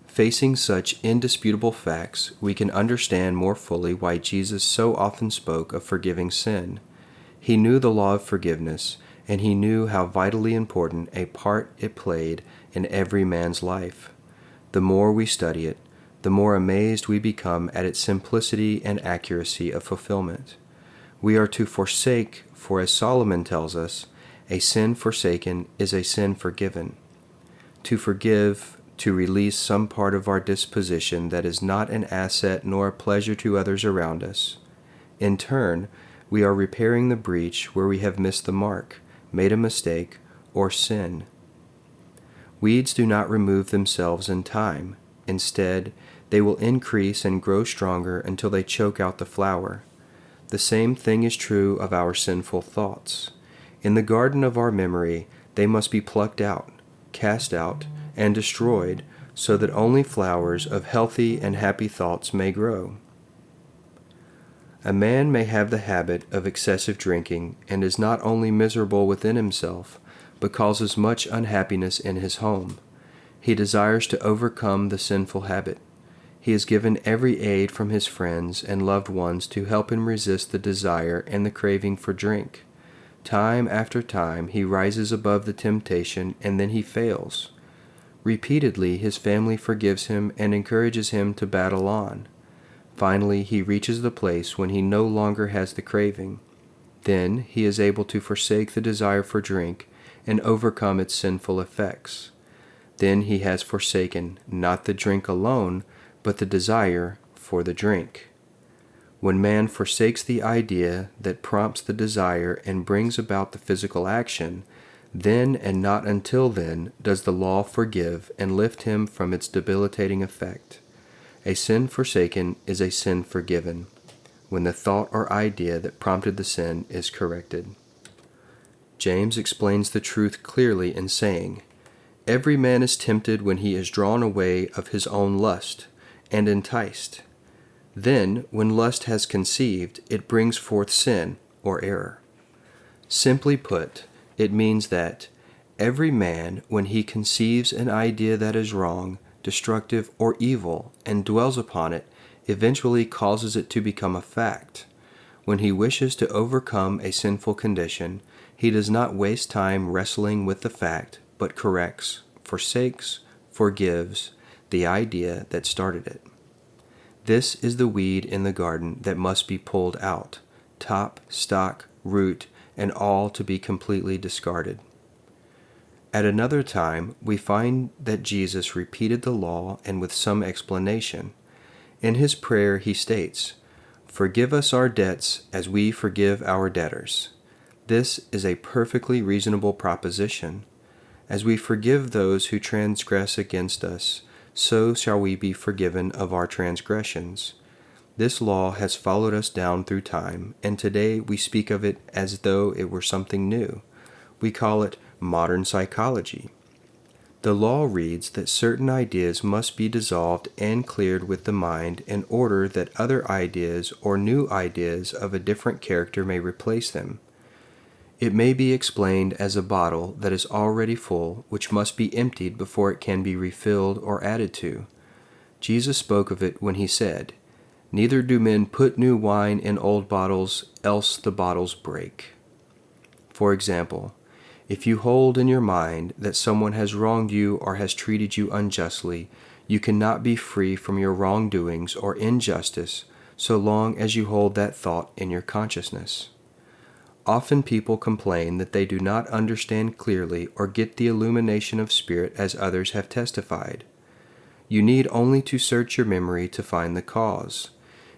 Facing such indisputable facts, we can understand more fully why Jesus so often spoke of forgiving sin. He knew the law of forgiveness, and he knew how vitally important a part it played in every man's life. The more we study it, the more amazed we become at its simplicity and accuracy of fulfillment. We are to forsake, for as Solomon tells us, a sin forsaken is a sin forgiven. To forgive, to release some part of our disposition that is not an asset nor a pleasure to others around us. In turn, we are repairing the breach where we have missed the mark, made a mistake, or sin. Weeds do not remove themselves in time. Instead, they will increase and grow stronger until they choke out the flower. The same thing is true of our sinful thoughts. In the garden of our memory, they must be plucked out, cast out, and destroyed so that only flowers of healthy and happy thoughts may grow. A man may have the habit of excessive drinking and is not only miserable within himself, but causes much unhappiness in his home. He desires to overcome the sinful habit. He is given every aid from his friends and loved ones to help him resist the desire and the craving for drink. Time after time he rises above the temptation and then he fails. Repeatedly his family forgives him and encourages him to battle on. Finally he reaches the place when he no longer has the craving. Then he is able to forsake the desire for drink and overcome its sinful effects. Then he has forsaken not the drink alone, but the desire for the drink. When man forsakes the idea that prompts the desire and brings about the physical action, then and not until then does the law forgive and lift him from its debilitating effect. A sin forsaken is a sin forgiven, when the thought or idea that prompted the sin is corrected. James explains the truth clearly in saying, "Every man is tempted when he is drawn away of his own lust, and enticed. Then, when lust has conceived, it brings forth sin, or error." Simply put, it means that every man, when he conceives an idea that is wrong, destructive, or evil, and dwells upon it, eventually causes it to become a fact. When he wishes to overcome a sinful condition, he does not waste time wrestling with the fact, but corrects, forsakes, forgives the idea that started it. This is the weed in the garden that must be pulled out, top, stalk, root, and all to be completely discarded. At another time, we find that Jesus repeated the law and with some explanation. In his prayer he states, "Forgive us our debts as we forgive our debtors." This is a perfectly reasonable proposition. As we forgive those who transgress against us, so shall we be forgiven of our transgressions. This law has followed us down through time, and today we speak of it as though it were something new. We call it modern psychology. The law reads that certain ideas must be dissolved and cleared with the mind in order that other ideas or new ideas of a different character may replace them. It may be explained as a bottle that is already full, which must be emptied before it can be refilled or added to. Jesus spoke of it when he said, "Neither do men put new wine in old bottles, else the bottles break." For example, if you hold in your mind that someone has wronged you or has treated you unjustly, You cannot be free from your wrongdoings or injustice so long as you hold that thought in your consciousness. Often people complain that they do not understand clearly or get the illumination of spirit as others have testified. You need only to search your memory to find the cause.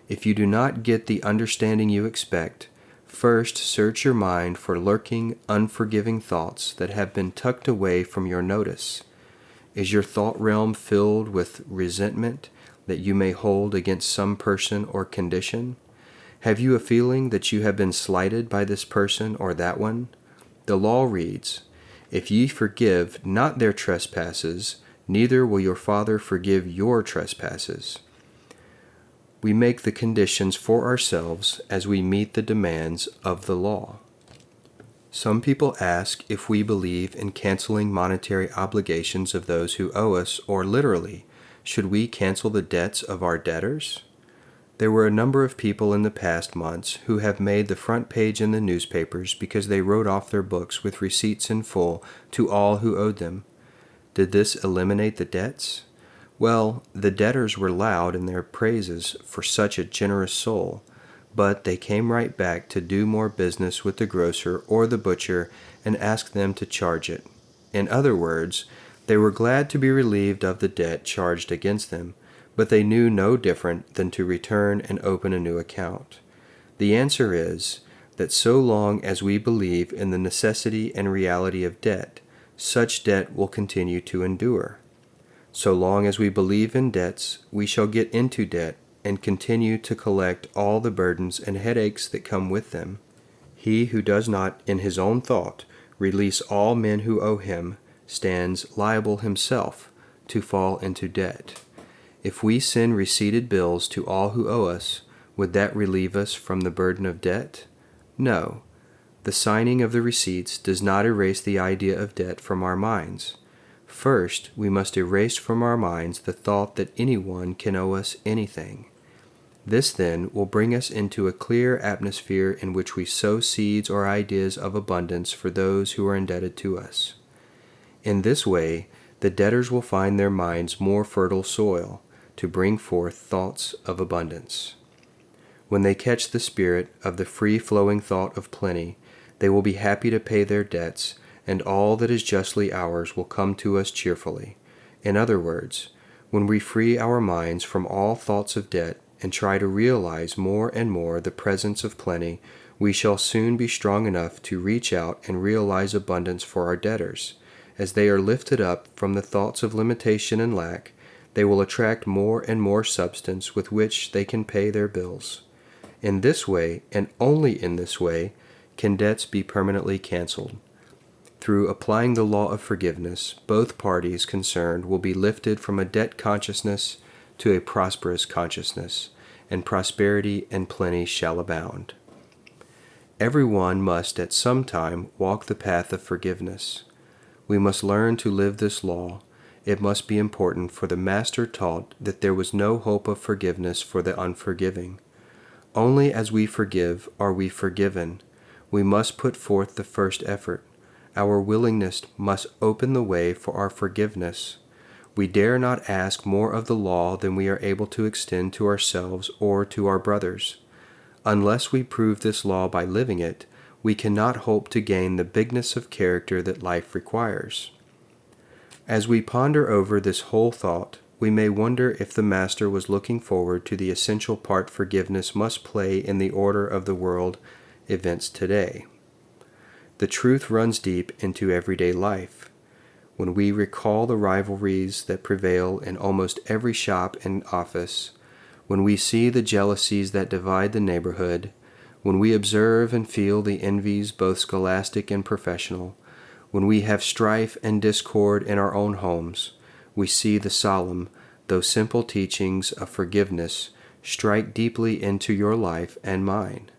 If you do not get the understanding you expect, first search your mind for lurking, unforgiving thoughts that have been tucked away from your notice. Is your thought realm filled with resentment that you may hold against some person or condition? Have you a feeling that you have been slighted by this person or that one? The law reads, "If ye forgive not their trespasses, neither will your Father forgive your trespasses." We make the conditions for ourselves as we meet the demands of the law. Some people ask if we believe in canceling monetary obligations of those who owe us, or literally, should we cancel the debts of our debtors? There were a number of people in the past months who have made the front page in the newspapers because they wrote off their books with receipts in full to all who owed them. Did this eliminate the debts? Well, the debtors were loud in their praises for such a generous soul, but they came right back to do more business with the grocer or the butcher and ask them to charge it. In other words, they were glad to be relieved of the debt charged against them, but they knew no different than to return and open a new account. The answer is that so long as we believe in the necessity and reality of debt, such debt will continue to endure. So long as we believe in debts, we shall get into debt and continue to collect all the burdens and headaches that come with them. He who does not, in his own thought, release all men who owe him, stands liable himself to fall into debt. If we send receipted bills to all who owe us, would that relieve us from the burden of debt? No. The signing of the receipts does not erase the idea of debt from our minds. First, we must erase from our minds the thought that anyone can owe us anything. This, then, will bring us into a clear atmosphere in which we sow seeds or ideas of abundance for those who are indebted to us. In this way, the debtors will find their minds more fertile soil to bring forth thoughts of abundance. When they catch the spirit of the free-flowing thought of plenty, they will be happy to pay their debts, and all that is justly ours will come to us cheerfully. In other words, when we free our minds from all thoughts of debt and try to realize more and more the presence of plenty, we shall soon be strong enough to reach out and realize abundance for our debtors. As they are lifted up from the thoughts of limitation and lack, they will attract more and more substance with which they can pay their bills. In this way, and only in this way, can debts be permanently canceled. Through applying the law of forgiveness, both parties concerned will be lifted from a debt consciousness to a prosperous consciousness, and prosperity and plenty shall abound. Everyone must at some time walk the path of forgiveness. We must learn to live this law. It must be important, for the Master taught that there was no hope of forgiveness for the unforgiving. Only as we forgive are we forgiven. We must put forth the first effort. Our willingness must open the way for our forgiveness. We dare not ask more of the law than we are able to extend to ourselves or to our brothers. Unless we prove this law by living it, we cannot hope to gain the bigness of character that life requires. As we ponder over this whole thought, we may wonder if the Master was looking forward to the essential part forgiveness must play in the order of the world events today. The truth runs deep into everyday life. When we recall the rivalries that prevail in almost every shop and office, when we see the jealousies that divide the neighborhood, when we observe and feel the envies both scholastic and professional, when we have strife and discord in our own homes, we see the solemn, though simple teachings of forgiveness strike deeply into your life and mine.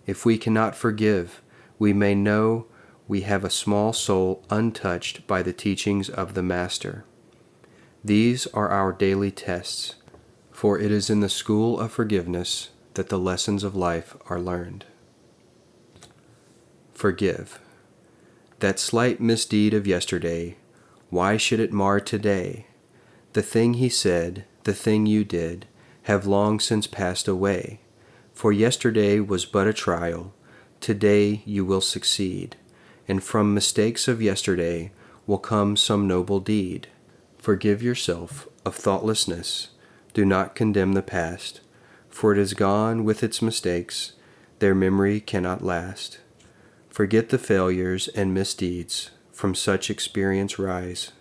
If we cannot forgive, we may know we have a small soul untouched by the teachings of the Master. These are our daily tests, for it is in the school of forgiveness that the lessons of life are learned. Forgive. That slight misdeed of yesterday, why should it mar today? The thing he said, the thing you did, have long since passed away. For yesterday was but a trial, today you will succeed, and from mistakes of yesterday will come some noble deed. Forgive yourself of thoughtlessness, do not condemn the past, for it is gone with its mistakes, their memory cannot last. Forget the failures and misdeeds, from such experience rise.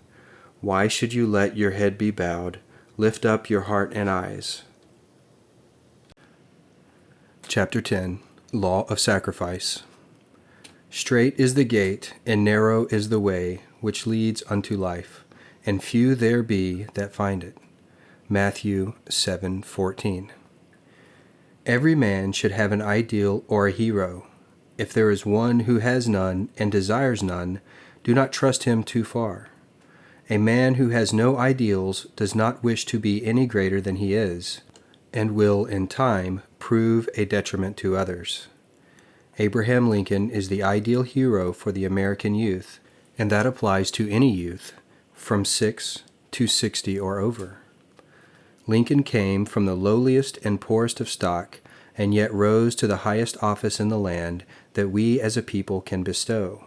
Why should you let your head be bowed? Lift up your heart and eyes. Chapter 10. Law of Sacrifice. Strait is the gate, and narrow is the way, which leads unto life, and few there be that find it. Matthew 7:14. Every man should have an ideal or a hero. If there is one who has none and desires none, do not trust him too far. A man who has no ideals does not wish to be any greater than he is, and will in time prove a detriment to others. Abraham Lincoln is the ideal hero for the American youth, and that applies to any youth, from 6 to 60 or over. Lincoln came from the lowliest and poorest of stock, and yet rose to the highest office in the land that we as a people can bestow.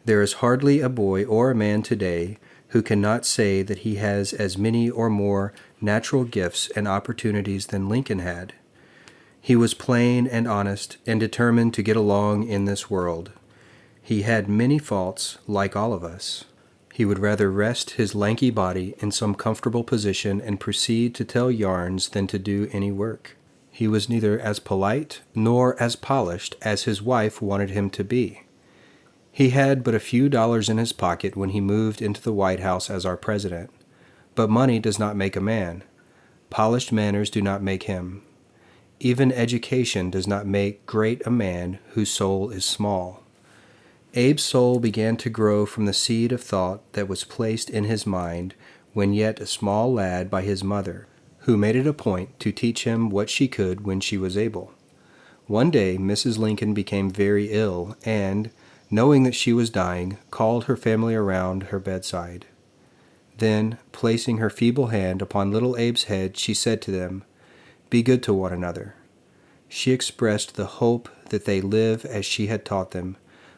There is hardly a boy or a man today who cannot say that he has as many or more natural gifts and opportunities than Lincoln had. He was plain and honest and determined to get along in this world. He had many faults, like all of us. He would rather rest his lanky body in some comfortable position and proceed to tell yarns than to do any work. He was neither as polite nor as polished as his wife wanted him to be. He had but a few dollars in his pocket when he moved into the White House as our president. But money does not make a man. Polished manners do not make him. Even education does not make great a man whose soul is small. Abe's soul began to grow from the seed of thought that was placed in his mind when yet a small lad by his mother, who made it a point to teach him what she could when she was able. One day Mrs. Lincoln became very ill and, knowing that she was dying, called her family around her bedside. Then, placing her feeble hand upon little Abe's head, she said to them, "Be good to one another." She expressed the hope that they live as she had taught them,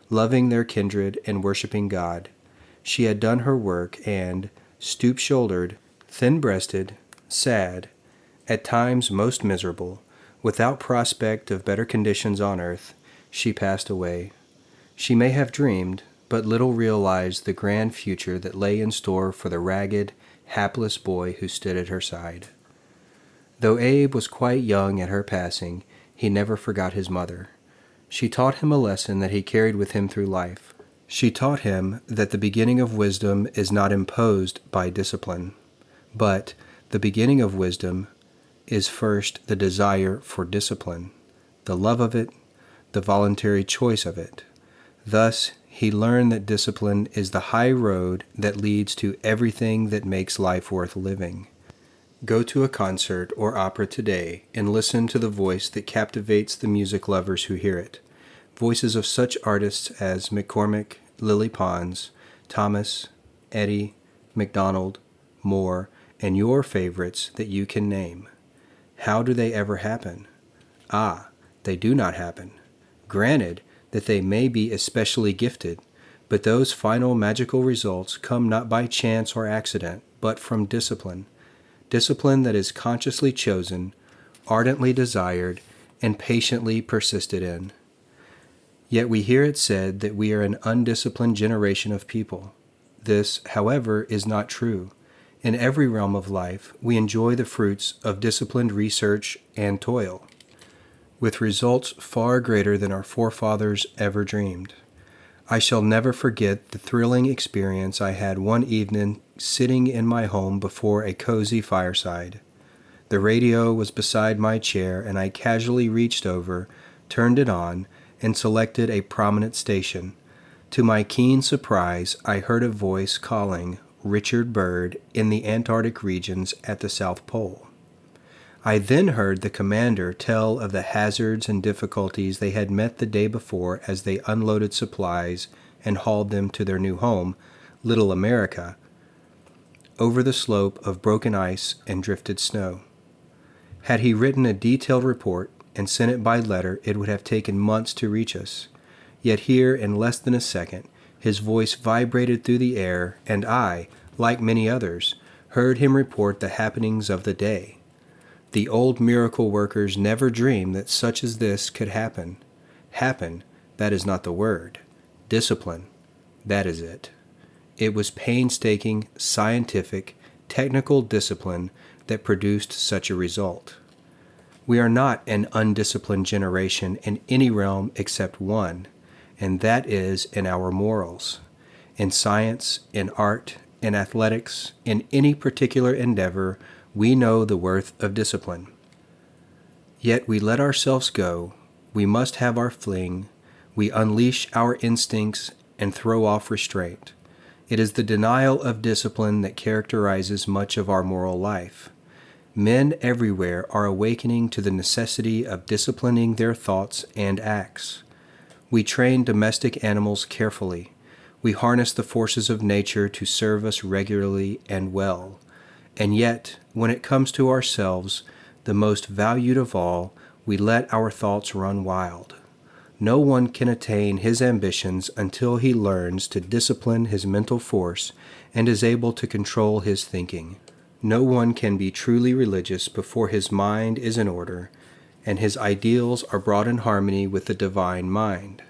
loving their kindred and worshiping God. She had done her work and, stoop-shouldered, thin-breasted, sad, at times most miserable, without prospect of better conditions on earth, she passed away. She may have dreamed, but little realized the grand future that lay in store for the ragged, hapless boy who stood at her side. Though Abe was quite young at her passing, he never forgot his mother. She taught him a lesson that he carried with him through life. She taught him that the beginning of wisdom is not imposed by discipline, but the beginning of wisdom is first the desire for discipline, the love of it, the voluntary choice of it. Thus, he learned that discipline is the high road that leads to everything that makes life worth living. Go to a concert or opera today and listen to the voice that captivates the music lovers who hear it. Voices of such artists as McCormick, Lily Pons, Thomas, Eddie, MacDonald, Moore, and your favorites that you can name. How do they ever happen? They do not happen. Granted that they may be especially gifted, but those final magical results come not by chance or accident, but from discipline. Discipline that is consciously chosen, ardently desired, and patiently persisted in. Yet we hear it said that we are an undisciplined generation of people. This, however, is not true. In every realm of life, we enjoy the fruits of disciplined research and toil, with results far greater than our forefathers ever dreamed. I shall never forget the thrilling experience I had one evening sitting in my home before a cozy fireside. The radio was beside my chair, and I casually reached over, turned it on, and selected a prominent station. To my keen surprise, I heard a voice calling Richard Byrd in the Antarctic regions at the South Pole. I then heard the commander tell of the hazards and difficulties they had met the day before as they unloaded supplies and hauled them to their new home, Little America, over the slope of broken ice and drifted snow. Had he written a detailed report and sent it by letter, it would have taken months to reach us. Yet here, in less than a second, his voice vibrated through the air, and I, like many others, heard him report the happenings of the day. The old miracle workers never dreamed that such as this could happen. Happen, that is not the word. Discipline, that is it. It was painstaking, scientific, technical discipline that produced such a result. We are not an undisciplined generation in any realm except one, and that is in our morals. In science, in art, in athletics, in any particular endeavor, we know the worth of discipline. Yet we let ourselves go, we must have our fling, we unleash our instincts and throw off restraint. It is the denial of discipline that characterizes much of our moral life. Men everywhere are awakening to the necessity of disciplining their thoughts and acts. We train domestic animals carefully. We harness the forces of nature to serve us regularly and well. And yet, when it comes to ourselves, the most valued of all, we let our thoughts run wild. No one can attain his ambitions until he learns to discipline his mental force and is able to control his thinking. No one can be truly religious before his mind is in order and his ideals are brought in harmony with the divine mind.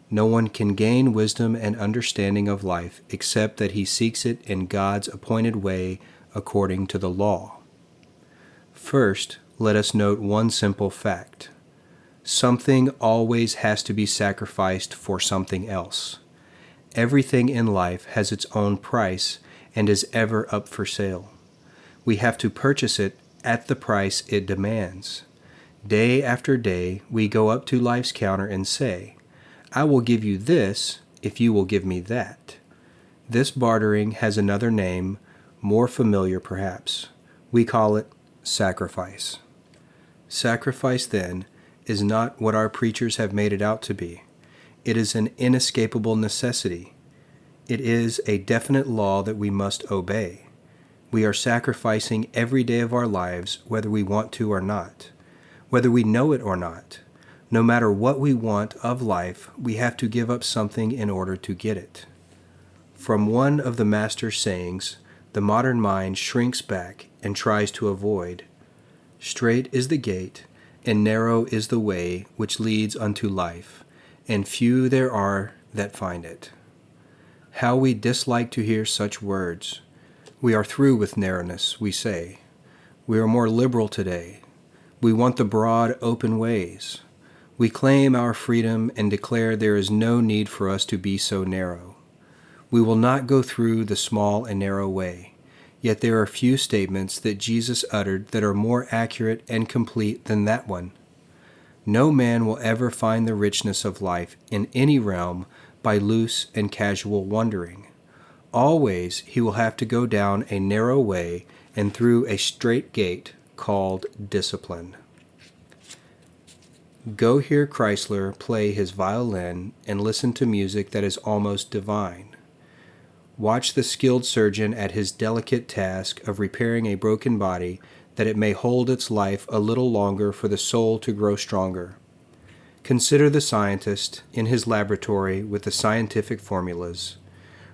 No one can gain wisdom and understanding of life except that he seeks it in God's appointed way according to the law. First, let us note one simple fact. Something always has to be sacrificed for something else. Everything in life has its own price and is ever up for sale. We have to purchase it at the price it demands. Day after day, we go up to life's counter and say, I will give you this if you will give me that. This bartering has another name, more familiar perhaps. We call it sacrifice. Sacrifice, then, is not what our preachers have made it out to be. It is an inescapable necessity. It is a definite law that we must obey. We are sacrificing every day of our lives, whether we want to or not, whether we know it or not. No matter what we want of life, we have to give up something in order to get it. From one of the Master's sayings, the modern mind shrinks back and tries to avoid. Strait is the gate, and narrow is the way which leads unto life, and few there are that find it. How we dislike to hear such words. We are through with narrowness, we say. We are more liberal today. We want the broad, open ways. We claim our freedom and declare there is no need for us to be so narrow. We will not go through the small and narrow way. Yet there are few statements that Jesus uttered that are more accurate and complete than that one. No man will ever find the richness of life in any realm by loose and casual wandering. Always he will have to go down a narrow way and through a strait gate called discipline. Go hear Chrysler play his violin and listen to music that is almost divine. Watch the skilled surgeon at his delicate task of repairing a broken body that it may hold its life a little longer for the soul to grow stronger. Consider the scientist in his laboratory with the scientific formulas.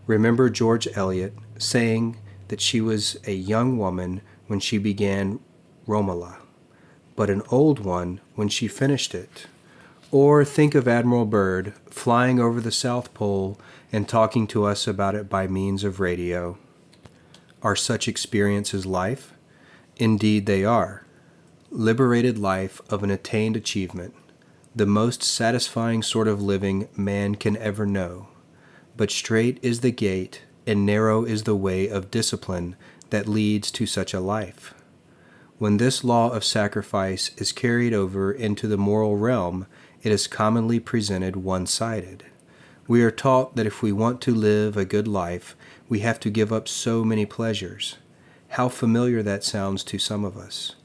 Remember George Eliot saying that she was a young woman when she began Romola, but an old one when she finished it. Or think of Admiral Byrd flying over the South Pole and talking to us about it by means of radio. Are such experiences life? Indeed they are. Liberated life of an attained achievement, the most satisfying sort of living man can ever know. But strait is the gate and narrow is the way of discipline that leads to such a life. When this law of sacrifice is carried over into the moral realm, it is commonly presented one-sided. We are taught that if we want to live a good life, we have to give up so many pleasures. How familiar that sounds to some of us.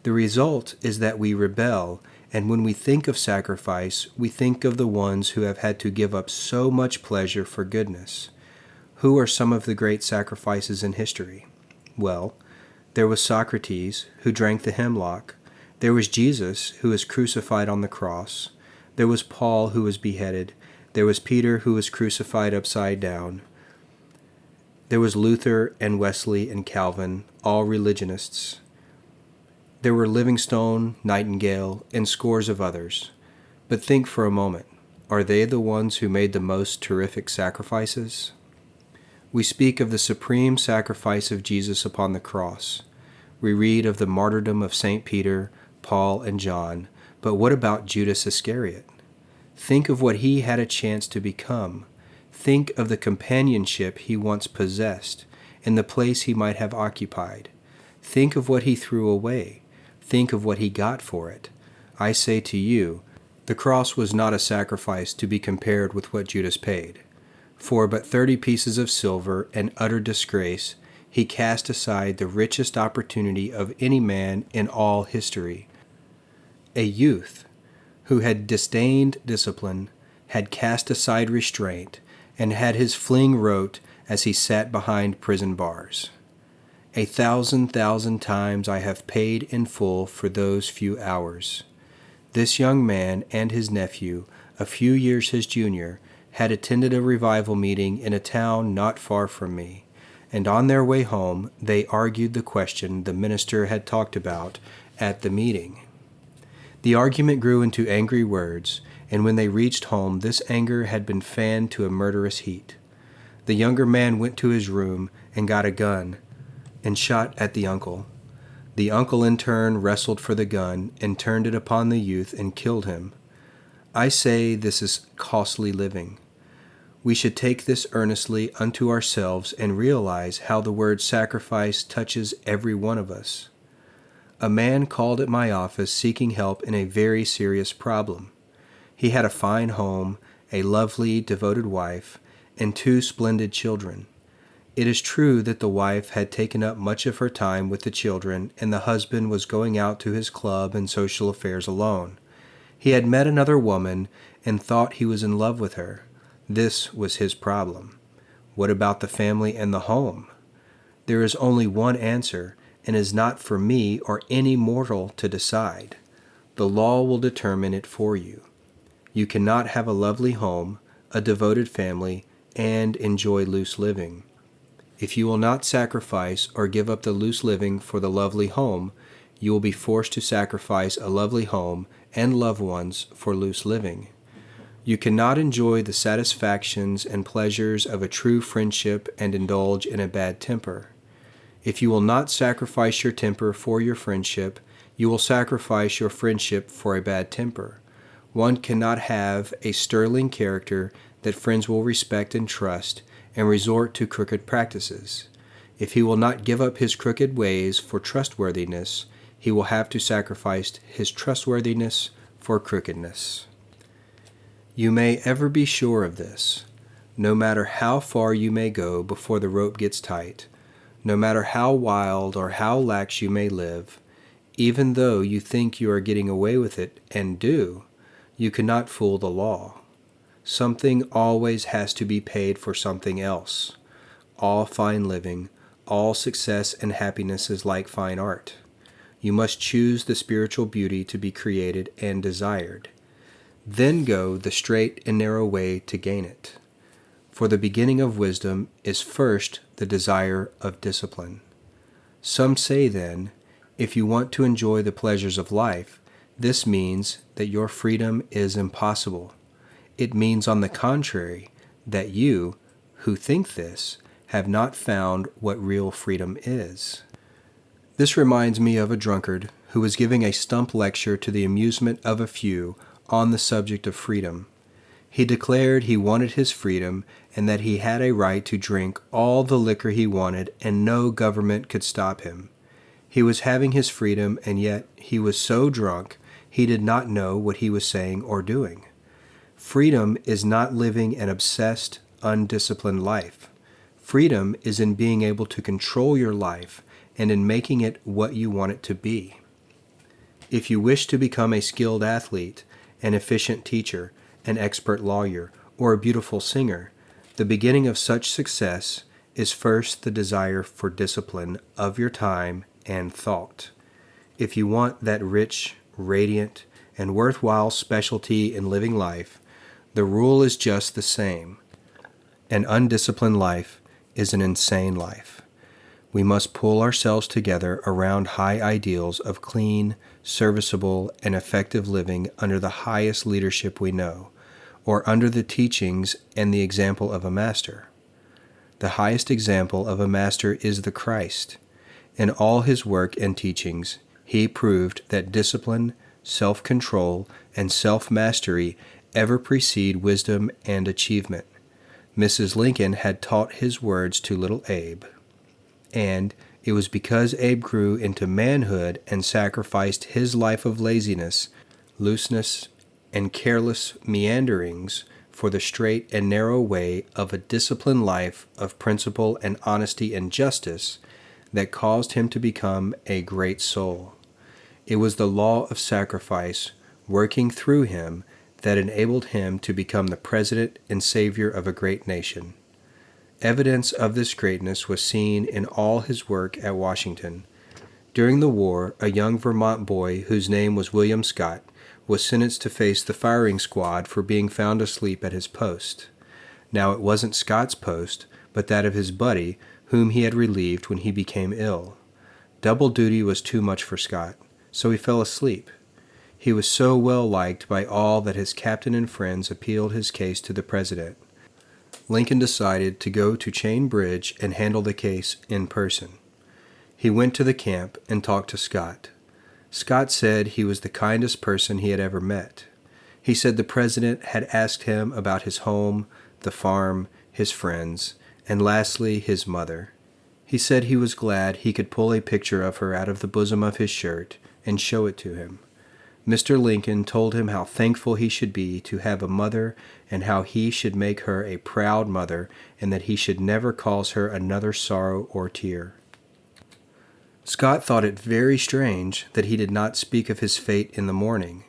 The result is that we rebel, and when we think of sacrifice, we think of the ones who have had to give up so much pleasure for goodness. Who are some of the great sacrifices in history? Well, there was Socrates, who drank the hemlock. There was Jesus, who was crucified on the cross. There was Paul, who was beheaded. There was Peter, who was crucified upside down. There was Luther and Wesley and Calvin, all religionists. There were Livingstone, Nightingale, and scores of others. But think for a moment, are they the ones who made the most terrific sacrifices? We speak of the supreme sacrifice of Jesus upon the cross. We read of the martyrdom of St. Peter, Paul, and John, but what about Judas Iscariot? Think of what he had a chance to become. Think of the companionship he once possessed and the place he might have occupied. Think of what he threw away. Think of what he got for it. I say to you, the cross was not a sacrifice to be compared with what Judas paid. For but 30 pieces of silver and utter disgrace, he cast aside the richest opportunity of any man in all history. A youth who had disdained discipline, had cast aside restraint, and had his fling wrote as he sat behind prison bars. 1,000 times I have paid in full for those few hours. This young man and his nephew, a few years his junior, had attended a revival meeting in a town not far from me, and on their way home they argued the question the minister had talked about at the meeting. The argument grew into angry words, and when they reached home this anger had been fanned to a murderous heat. The younger man went to his room and got a gun and shot at the uncle. The uncle in turn wrestled for the gun and turned it upon the youth and killed him. I say this is costly living. We should take this earnestly unto ourselves and realize how the word sacrifice touches every one of us. A man called at my office seeking help in a very serious problem. He had a fine home, a lovely, devoted wife, and 2 splendid children. It is true that the wife had taken up much of her time with the children, and the husband was going out to his club and social affairs alone. He had met another woman and thought he was in love with her. This was his problem. What about the family and the home? There is only one answer, and is not for me or any mortal to decide. The law will determine it for you. You cannot have a lovely home, a devoted family, and enjoy loose living. If you will not sacrifice or give up the loose living for the lovely home, you will be forced to sacrifice a lovely home and loved ones for loose living. You cannot enjoy the satisfactions and pleasures of a true friendship and indulge in a bad temper. If you will not sacrifice your temper for your friendship, you will sacrifice your friendship for a bad temper. One cannot have a sterling character that friends will respect and trust and resort to crooked practices. If he will not give up his crooked ways for trustworthiness, he will have to sacrifice his trustworthiness for crookedness. You may ever be sure of this. No matter how far you may go before the rope gets tight, no matter how wild or how lax you may live, even though you think you are getting away with it and do, you cannot fool the law. Something always has to be paid for something else. All fine living, all success and happiness is like fine art. You must choose the spiritual beauty to be created and desired. Then go the straight and narrow way to gain it. For the beginning of wisdom is first the desire of discipline. Some say then, if you want to enjoy the pleasures of life, this means that your freedom is impossible. It means, on the contrary, that you, who think this, have not found what real freedom is. This reminds me of a drunkard who was giving a stump lecture to the amusement of a few on the subject of freedom. He declared he wanted his freedom and that he had a right to drink all the liquor he wanted and no government could stop him. He was having his freedom, and yet he was so drunk he did not know what he was saying or doing. Freedom is not living an obsessed, undisciplined life. Freedom is in being able to control your life and in making it what you want it to be. If you wish to become a skilled athlete, an efficient teacher, an expert lawyer, or a beautiful singer, the beginning of such success is first the desire for discipline of your time and thought. If you want that rich, radiant, and worthwhile specialty in living life, the rule is just the same. An undisciplined life is an insane life. We must pull ourselves together around high ideals of clean, serviceable, and effective living under the highest leadership we know, or under the teachings and the example of a master. The highest example of a master is the Christ. In all his work and teachings, he proved that discipline, self-control, and self-mastery ever precede wisdom and achievement. Mrs. Lincoln had taught his words to little Abe, and it was because Abe grew into manhood and sacrificed his life of laziness, looseness, and careless meanderings for the straight and narrow way of a disciplined life of principle and honesty and justice that caused him to become a great soul. It was the law of sacrifice working through him that enabled him to become the president and savior of a great nation. Evidence of this greatness was seen in all his work at Washington. During the war, a young Vermont boy whose name was William Scott was sentenced to face the firing squad for being found asleep at his post. Now it wasn't Scott's post, but that of his buddy, whom he had relieved when he became ill. Double duty was too much for Scott, so he fell asleep. He was so well liked by all that his captain and friends appealed his case to the president. Lincoln decided to go to Chain Bridge and handle the case in person. He went to the camp and talked to Scott. Scott said he was the kindest person he had ever met. He said the president had asked him about his home, the farm, his friends, and lastly, his mother. He said he was glad he could pull a picture of her out of the bosom of his shirt and show it to him. Mr. Lincoln told him how thankful he should be to have a mother and how he should make her a proud mother and that he should never cause her another sorrow or tear. Scott thought it very strange that he did not speak of his fate in the morning.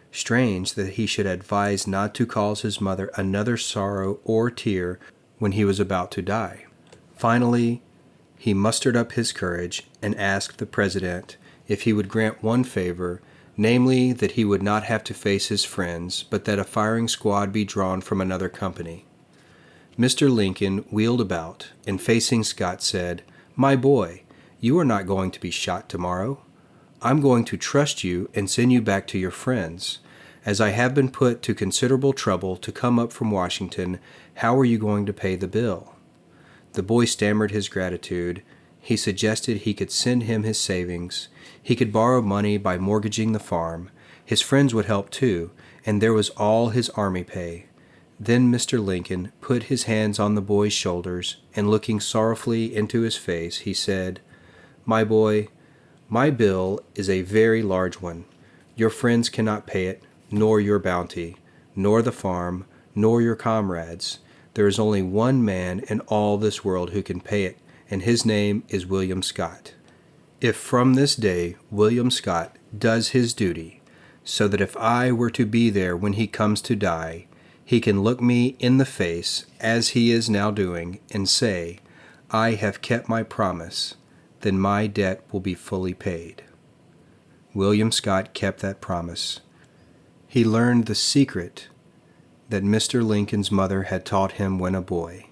Strange that he should advise not to cause his mother another sorrow or tear when he was about to die. Finally, he mustered up his courage and asked the president if he would grant one favor, namely that he would not have to face his friends, but that a firing squad be drawn from another company. Mr. Lincoln wheeled about and facing Scott said, "My boy, you are not going to be shot tomorrow. I'm going to trust you and send you back to your friends. As I have been put to considerable trouble to come up from Washington, how are you going to pay the bill?" The boy stammered his gratitude. He suggested he could send him his savings. He could borrow money by mortgaging the farm. His friends would help too, and there was all his army pay. Then Mr. Lincoln put his hands on the boy's shoulders, and looking sorrowfully into his face, he said, "My boy, my bill is a very large one. Your friends cannot pay it, nor your bounty, nor the farm, nor your comrades. There is only one man in all this world who can pay it, and his name is William Scott. If from this day William Scott does his duty, so that if I were to be there when he comes to die, he can look me in the face, as he is now doing, and say, 'I have kept my promise,' then my debt will be fully paid." William Scott kept that promise. He learned the secret that Mr. Lincoln's mother had taught him when a boy.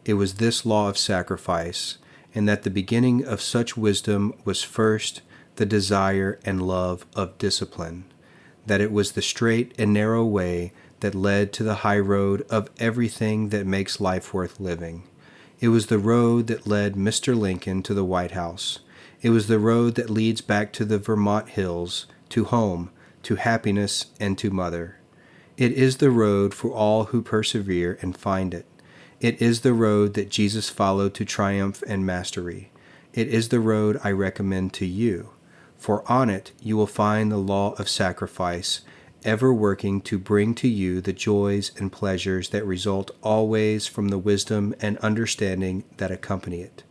It was this law of sacrifice, and that the beginning of such wisdom was first the desire and love of discipline, that it was the straight and narrow way that led to the high road of everything that makes life worth living. It was the road that led Mr. Lincoln to the White House. It was the road that leads back to the Vermont hills, to home, to happiness, and to mother. It is the road for all who persevere and find it. It is the road that Jesus followed to triumph and mastery. It is the road I recommend to you, for on it you will find the law of sacrifice, ever working to bring to you the joys and pleasures that result always from the wisdom and understanding that accompany it.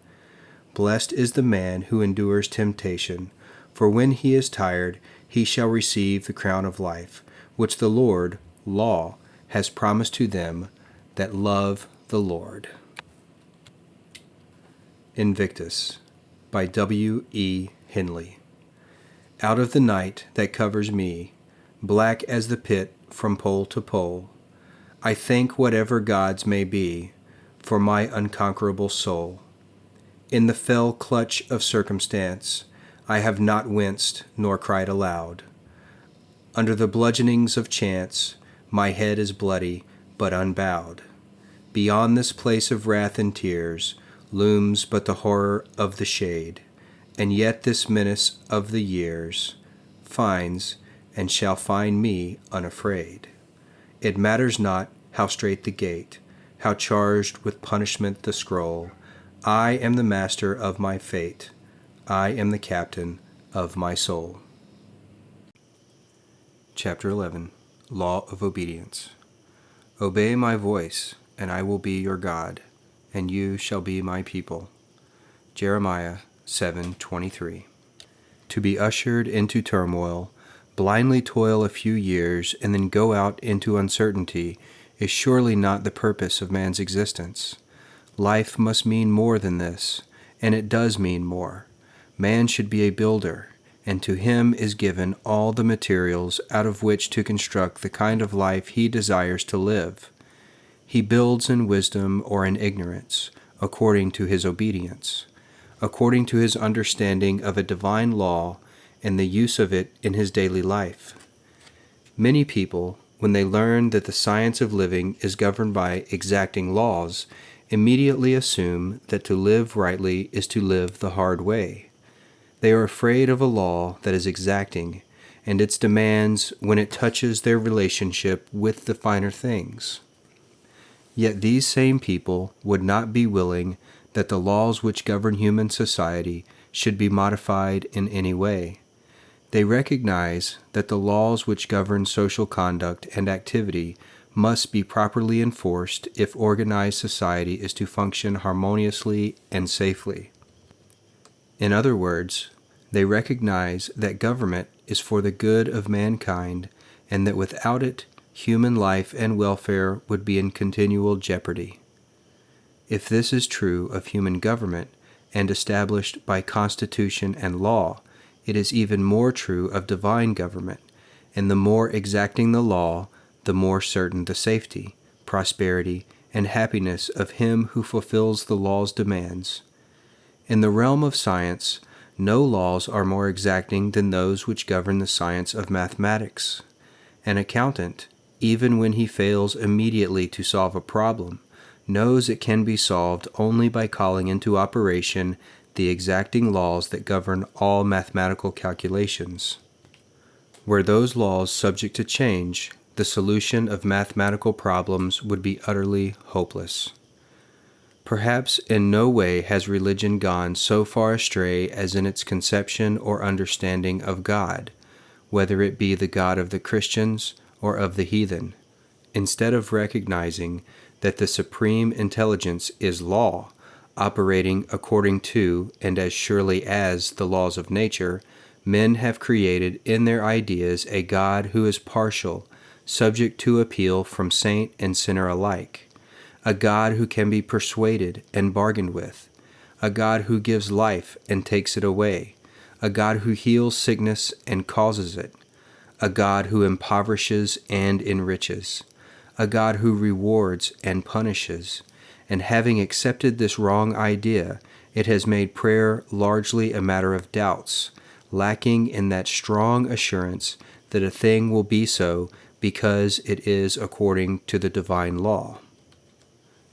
Blessed is the man who endures temptation, for when he is tired, he shall receive the crown of life, which the Lord, law, has promised to them that love the Lord. Invictus by W. E. Henley. Out of the night that covers me, black as the pit from pole to pole, I thank whatever gods may be for my unconquerable soul. In the fell clutch of circumstance, I have not winced nor cried aloud. Under the bludgeonings of chance, my head is bloody but unbowed. Beyond this place of wrath and tears looms but the horror of the shade, and yet this menace of the years finds and shall find me unafraid. It matters not how strait the gate, how charged with punishment the scroll, I am the master of my fate, I am the captain of my soul. Chapter 11. Law of Obedience. Obey my voice, and I will be your God, and you shall be my people. Jeremiah 7:23. To be ushered into turmoil, blindly toil a few years, and then go out into uncertainty is surely not the purpose of man's existence. Life must mean more than this, and it does mean more. Man should be a builder, and to him is given all the materials out of which to construct the kind of life he desires to live. He builds in wisdom or in ignorance, according to his obedience, according to his understanding of a divine law and the use of it in his daily life. Many people, when they learn that the science of living is governed by exacting laws, immediately assume that to live rightly is to live the hard way. They are afraid of a law that is exacting and its demands when it touches their relationship with the finer things. Yet these same people would not be willing that the laws which govern human society should be modified in any way. They recognize that the laws which govern social conduct and activity must be properly enforced if organized society is to function harmoniously and safely. In other words, they recognize that government is for the good of mankind and that without it, human life and welfare would be in continual jeopardy. If this is true of human government and established by constitution and law, it is even more true of divine government, and the more exacting the law, the more certain the safety, prosperity, and happiness of him who fulfills the law's demands. In the realm of science, no laws are more exacting than those which govern the science of mathematics. An accountant, even when he fails immediately to solve a problem, knows it can be solved only by calling into operation the exacting laws that govern all mathematical calculations. Were those laws subject to change, the solution of mathematical problems would be utterly hopeless. Perhaps in no way has religion gone so far astray as in its conception or understanding of God, whether it be the God of the Christians or of the heathen. Instead of recognizing that the supreme intelligence is law, operating according to and as surely as the laws of nature, men have created in their ideas a God who is partial, subject to appeal from saint and sinner alike, a God who can be persuaded and bargained with, a God who gives life and takes it away, a God who heals sickness and causes it, a God who impoverishes and enriches, a God who rewards and punishes. And having accepted this wrong idea, it has made prayer largely a matter of doubts, lacking in that strong assurance that a thing will be so because it is according to the divine law.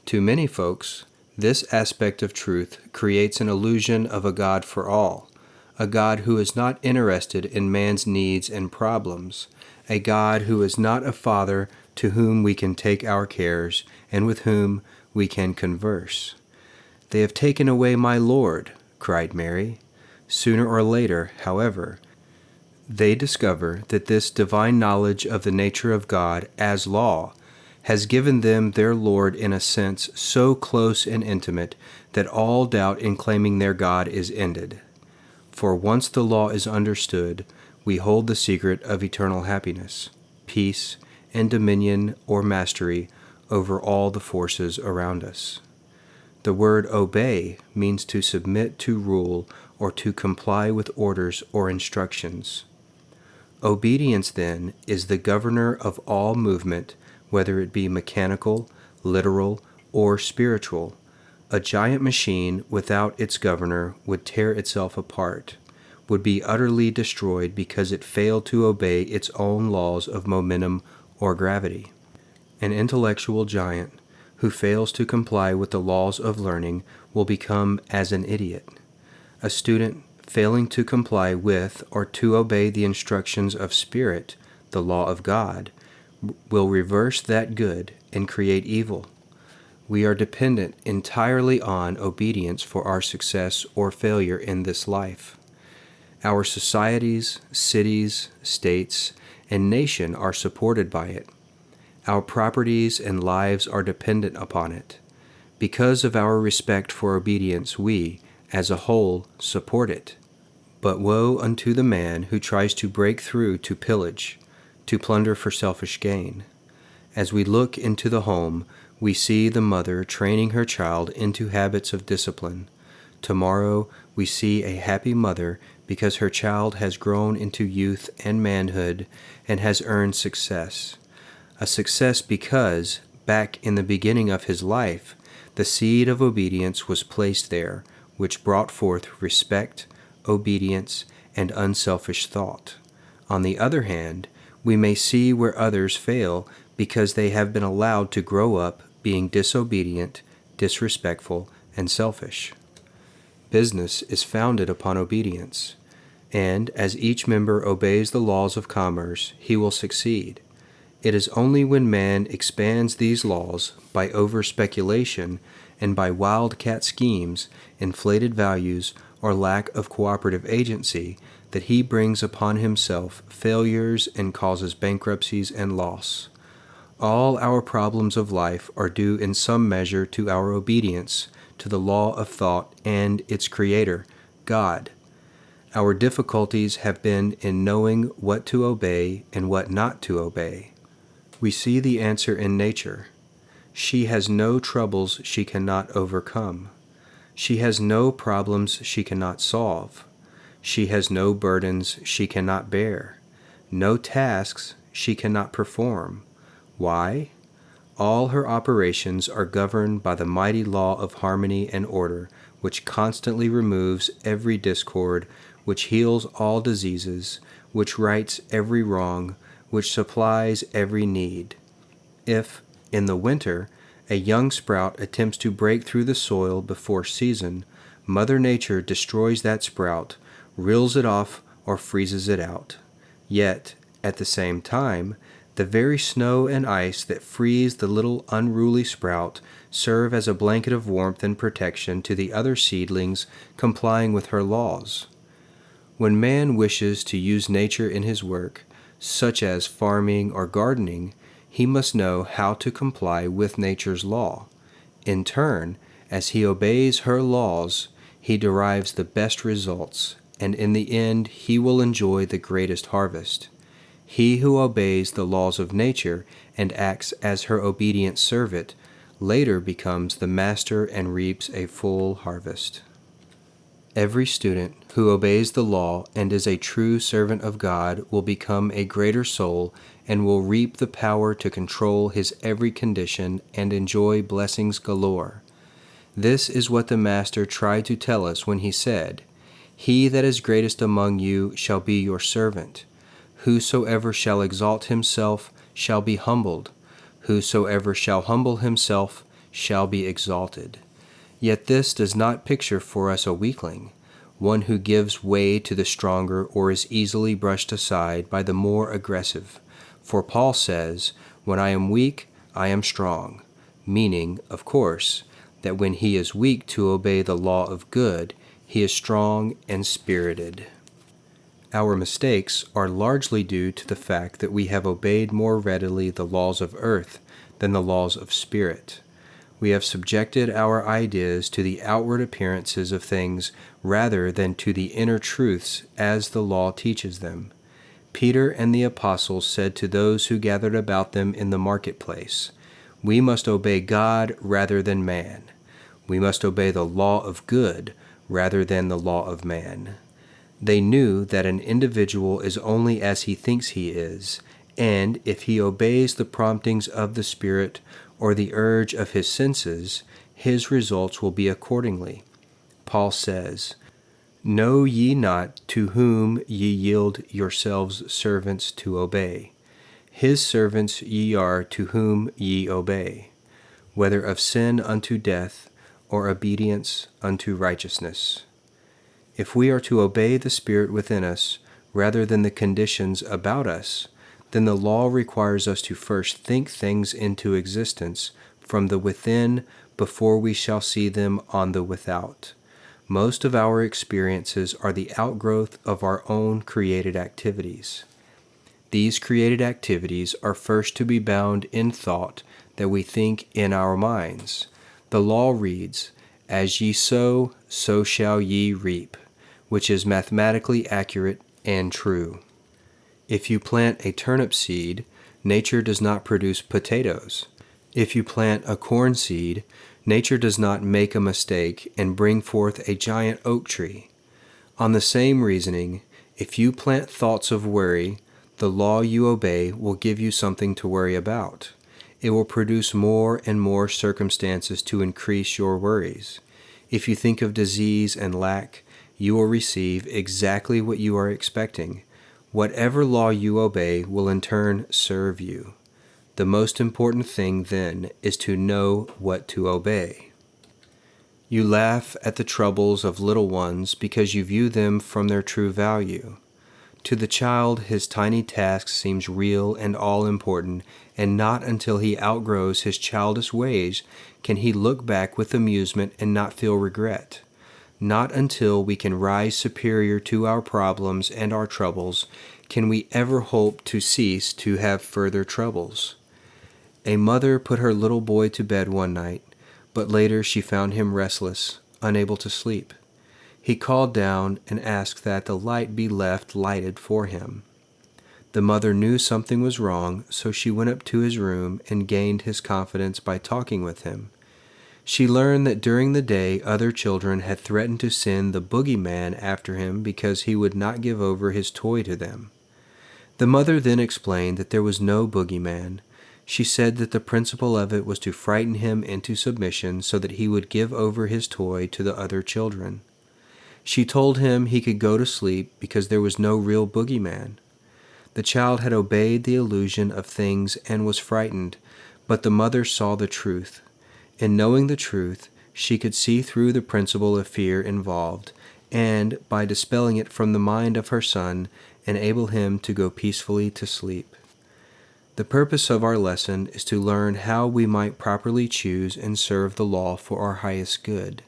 To many folks, this aspect of truth creates an illusion of a God for all, a God who is not interested in man's needs and problems, a God who is not a father to whom we can take our cares and with whom we can converse. "They have taken away my Lord," cried Mary. Sooner or later, however, they discover that this divine knowledge of the nature of God as law has given them their Lord in a sense so close and intimate that all doubt in claiming their God is ended. For once the law is understood, we hold the secret of eternal happiness, peace, and dominion or mastery over all the forces around us. The word obey means to submit to rule or to comply with orders or instructions. Obedience, then, is the governor of all movement, whether it be mechanical, literal, or spiritual. A giant machine without its governor would tear itself apart, would be utterly destroyed because it failed to obey its own laws of momentum or gravity. An intellectual giant who fails to comply with the laws of learning will become as an idiot. A student failing to comply with or to obey the instructions of spirit, the law of God, will reverse that good and create evil. We are dependent entirely on obedience for our success or failure in this life. Our societies, cities, states, and nation are supported by it. Our properties and lives are dependent upon it. Because of our respect for obedience, we, as a whole, support it. But woe unto the man who tries to break through to pillage, to plunder for selfish gain. As we look into the home, we see the mother training her child into habits of discipline. Tomorrow, we see a happy mother because her child has grown into youth and manhood and has earned success. A success because, back in the beginning of his life, the seed of obedience was placed there, which brought forth respect, obedience, and unselfish thought. On the other hand, we may see where others fail because they have been allowed to grow up being disobedient, disrespectful, and selfish. Business is founded upon obedience, and as each member obeys the laws of commerce, he will succeed. It is only when man expands these laws by over-speculation and by wildcat schemes, inflated values, or lack of cooperative agency that he brings upon himself failures and causes bankruptcies and loss. All our problems of life are due in some measure to our obedience to the law of thought and its creator, God. Our difficulties have been in knowing what to obey and what not to obey. We see the answer in nature. She has no troubles she cannot overcome. She has no problems she cannot solve. She has no burdens she cannot bear, no tasks she cannot perform. Why? All her operations are governed by the mighty law of harmony and order, which constantly removes every discord, which heals all diseases, which rights every wrong, which supplies every need. If, in the winter, a young sprout attempts to break through the soil before season, Mother Nature destroys that sprout, reels it off, or freezes it out. Yet, at the same time, the very snow and ice that freeze the little unruly sprout serve as a blanket of warmth and protection to the other seedlings complying with her laws. When man wishes to use nature in his work, such as farming or gardening, he must know how to comply with nature's law. In turn, as he obeys her laws, he derives the best results, and in the end he will enjoy the greatest harvest. He who obeys the laws of nature and acts as her obedient servant later becomes the master and reaps a full harvest. Every student who obeys the law and is a true servant of God will become a greater soul and will reap the power to control his every condition and enjoy blessings galore. This is what the Master tried to tell us when he said, "He that is greatest among you shall be your servant. Whosoever shall exalt himself shall be humbled. Whosoever shall humble himself shall be exalted." Yet this does not picture for us a weakling, one who gives way to the stronger or is easily brushed aside by the more aggressive. For Paul says, "When I am weak, I am strong," meaning, of course, that when he is weak to obey the law of good, he is strong and spirited. Our mistakes are largely due to the fact that we have obeyed more readily the laws of earth than the laws of spirit. We have subjected our ideas to the outward appearances of things rather than to the inner truths as the law teaches them. Peter and the apostles said to those who gathered about them in the marketplace, "We must obey God rather than man. We must obey the law of good rather than the law of man. They knew that an individual is only as he thinks he is, and if he obeys the promptings of the Spirit or the urge of his senses, his results will be accordingly. Paul says, "Know ye not to whom ye yield yourselves servants to obey? His servants ye are to whom ye obey, whether of sin unto death or obedience unto righteousness." If we are to obey the Spirit within us rather than the conditions about us, then the law requires us to first think things into existence from the within before we shall see them on the without. Most of our experiences are the outgrowth of our own created activities. These created activities are first to be bound in thought that we think in our minds. The law reads, "As ye sow, so shall ye reap," which is mathematically accurate and true. If you plant a turnip seed, nature does not produce potatoes. If you plant a corn seed, nature does not make a mistake and bring forth a giant oak tree. On the same reasoning, if you plant thoughts of worry, the law you obey will give you something to worry about. It will produce more and more circumstances to increase your worries. If you think of disease and lack, you will receive exactly what you are expecting. Whatever law you obey will in turn serve you. The most important thing then is to know what to obey. You laugh at the troubles of little ones because you view them from their true value. To the child, his tiny task seems real and all-important, and not until he outgrows his childish ways can he look back with amusement and not feel regret. Not until we can rise superior to our problems and our troubles can we ever hope to cease to have further troubles. A mother put her little boy to bed one night, but later she found him restless, unable to sleep. He called down and asked that the light be left lighted for him. The mother knew something was wrong, so she went up to his room and gained his confidence by talking with him. She learned that during the day other children had threatened to send the boogeyman after him because he would not give over his toy to them. The mother then explained that there was no boogeyman. She said that the principle of it was to frighten him into submission so that he would give over his toy to the other children. She told him he could go to sleep because there was no real boogeyman. The child had obeyed the illusion of things and was frightened, but the mother saw the truth. In knowing the truth, she could see through the principle of fear involved, and, by dispelling it from the mind of her son, enable him to go peacefully to sleep. The purpose of our lesson is to learn how we might properly choose and serve the law for our highest good.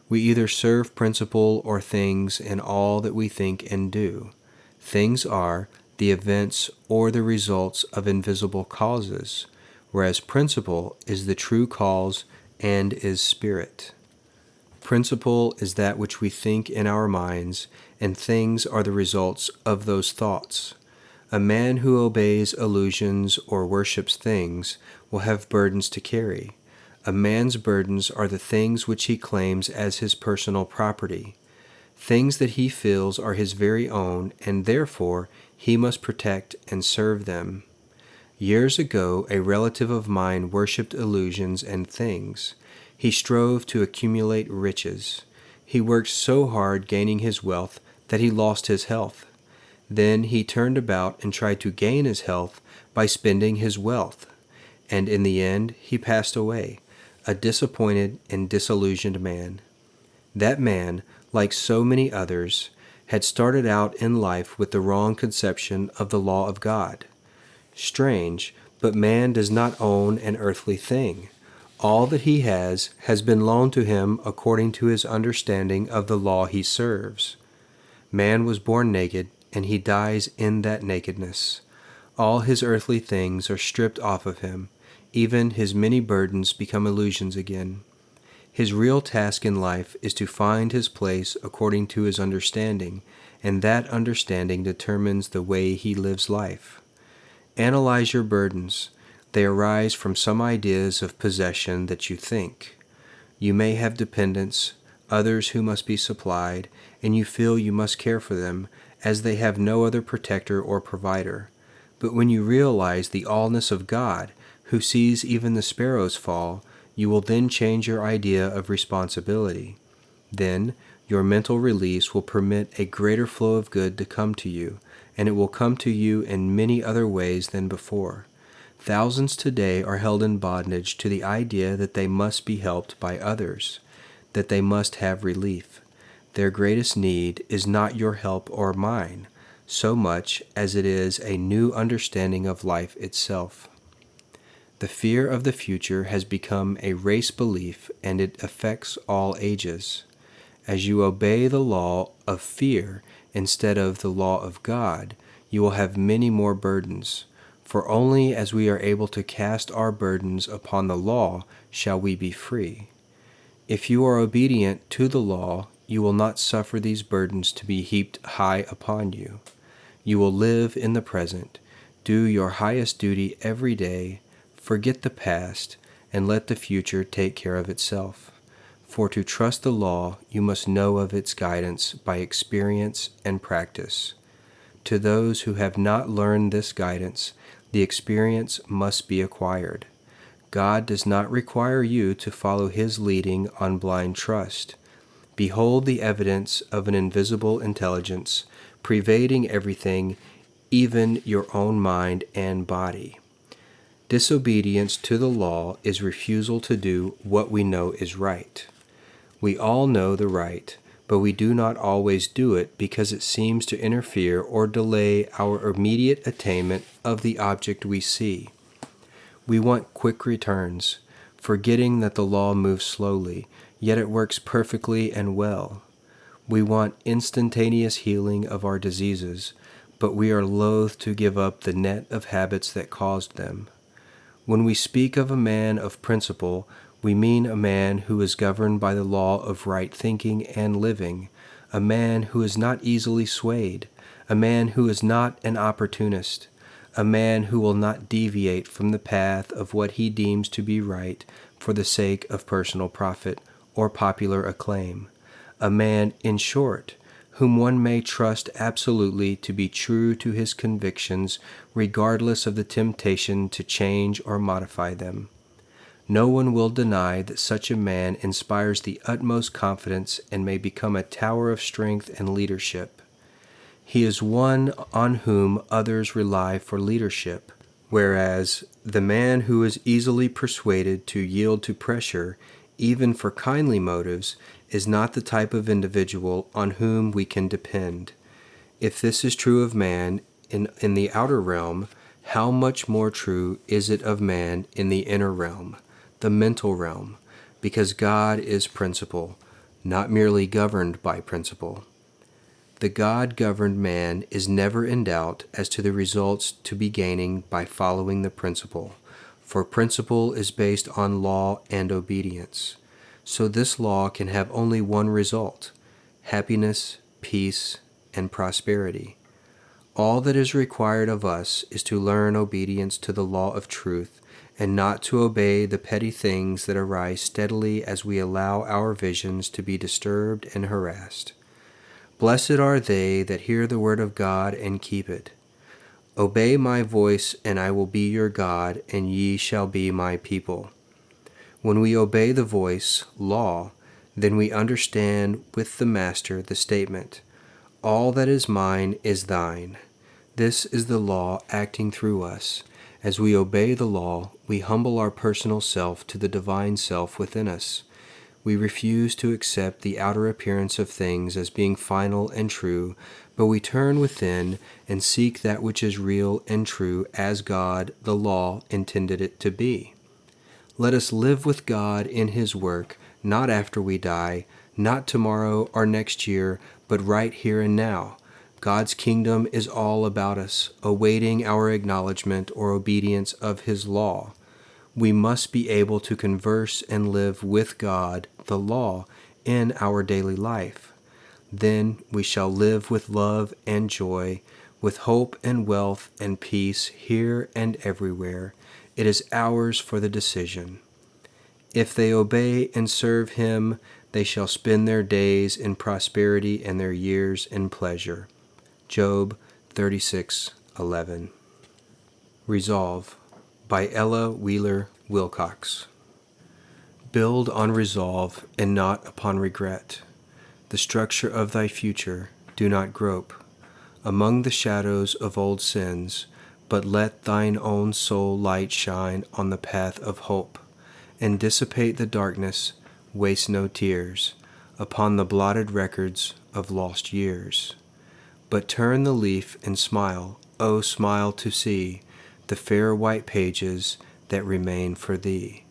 We either serve principle or things in all that we think and do. Things are the events or the results of invisible causes, whereas principle is the true cause and is spirit. Principle is that which we think in our minds, and things are the results of those thoughts. A man who obeys illusions or worships things will have burdens to carry. A man's burdens are the things which he claims as his personal property. Things that he feels are his very own, and therefore he must protect and serve them. Years ago, a relative of mine worshipped illusions and things. He strove to accumulate riches. He worked so hard gaining his wealth that he lost his health. Then he turned about and tried to gain his health by spending his wealth. And in the end, he passed away, a disappointed and disillusioned man. That man, like so many others, had started out in life with the wrong conception of the law of God. Strange, but man does not own an earthly thing. All that he has been loaned to him according to his understanding of the law he serves. Man was born naked, and he dies in that nakedness. All his earthly things are stripped off of him. Even his many burdens become illusions again. His real task in life is to find his place according to his understanding, and that understanding determines the way he lives life. Analyze your burdens. They arise from some ideas of possession that you think. You may have dependents, others who must be supplied, and you feel you must care for them, as they have no other protector or provider. But when you realize the allness of God, who sees even the sparrows fall, you will then change your idea of responsibility. Then, your mental release will permit a greater flow of good to come to you, and it will come to you in many other ways than before. Thousands today are held in bondage to the idea that they must be helped by others, that they must have relief. Their greatest need is not your help or mine, so much as it is a new understanding of life itself. The fear of the future has become a race belief, and it affects all ages. As you obey the law of fear instead of the law of God, you will have many more burdens. For only as we are able to cast our burdens upon the law shall we be free. If you are obedient to the law, you will not suffer these burdens to be heaped high upon you. You will live in the present, do your highest duty every day, forget the past, and let the future take care of itself. For to trust the law, you must know of its guidance by experience and practice. To those who have not learned this guidance, the experience must be acquired. God does not require you to follow His leading on blind trust. Behold the evidence of an invisible intelligence, pervading everything, even your own mind and body. Disobedience to the law is refusal to do what we know is right. We all know the right, but we do not always do it because it seems to interfere or delay our immediate attainment of the object we see. We want quick returns, forgetting that the law moves slowly, yet it works perfectly and well. We want instantaneous healing of our diseases, but we are loath to give up the net of habits that caused them. When we speak of a man of principle, we mean a man who is governed by the law of right thinking and living, a man who is not easily swayed, a man who is not an opportunist, a man who will not deviate from the path of what he deems to be right for the sake of personal profit or popular acclaim, a man, in short, whom one may trust absolutely to be true to his convictions regardless of the temptation to change or modify them. No one will deny that such a man inspires the utmost confidence and may become a tower of strength and leadership. He is one on whom others rely for leadership, whereas the man who is easily persuaded to yield to pressure, even for kindly motives, is not the type of individual on whom we can depend. If this is true of man in the outer realm, how much more true is it of man in the inner realm, the mental realm, because God is principle, not merely governed by principle. The God-governed man is never in doubt as to the results to be gaining by following the principle, for principle is based on law and obedience. So this law can have only one result: happiness, peace, and prosperity. All that is required of us is to learn obedience to the law of truth, and not to obey the petty things that arise steadily as we allow our visions to be disturbed and harassed. Blessed are they that hear the word of God and keep it. Obey my voice, and I will be your God, and ye shall be my people. When we obey the voice, law, then we understand with the Master the statement, all that is mine is thine. This is the law acting through us. As we obey the law, we humble our personal self to the divine self within us. We refuse to accept the outer appearance of things as being final and true, but we turn within and seek that which is real and true as God, the law, intended it to be. Let us live with God in His work, not after we die, not tomorrow or next year, but right here and now. God's kingdom is all about us, awaiting our acknowledgement or obedience of His law. We must be able to converse and live with God, the law, in our daily life. Then we shall live with love and joy, with hope and wealth and peace here and everywhere. It is ours for the decision. If they obey and serve him, they shall spend their days in prosperity and their years in pleasure. Job 36:11. Resolve by Ella Wheeler Wilcox. Build on resolve and not upon regret. The structure of thy future do not grope among the shadows of old sins, but let thine own soul light shine on the path of hope, and dissipate the darkness, waste no tears upon the blotted records of lost years. But turn the leaf and smile, oh smile to see the fair white pages that remain for thee.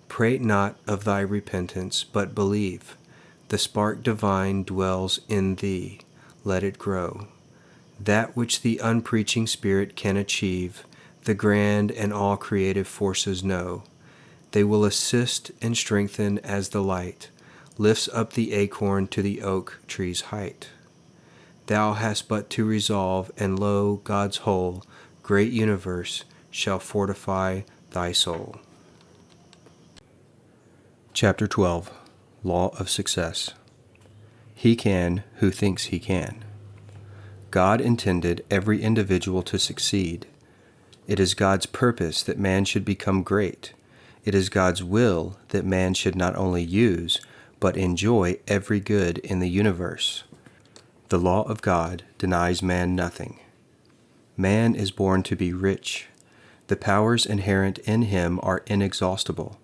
Prate not of thy repentance, but believe the spark divine dwells in thee, let it grow. That which the unpreaching spirit can achieve, the grand and all creative forces know. They will assist and strengthen as the light lifts up the acorn to the oak tree's height. Thou hast but to resolve, and lo, God's whole great universe shall fortify thy soul. Chapter 12. Law of Success. He can who thinks he can. God intended every individual to succeed. It is God's purpose that man should become great. It is God's will that man should not only use, but enjoy every good in the universe. The law of God denies man nothing. Man is born to be rich. The powers inherent in him are inexhaustible.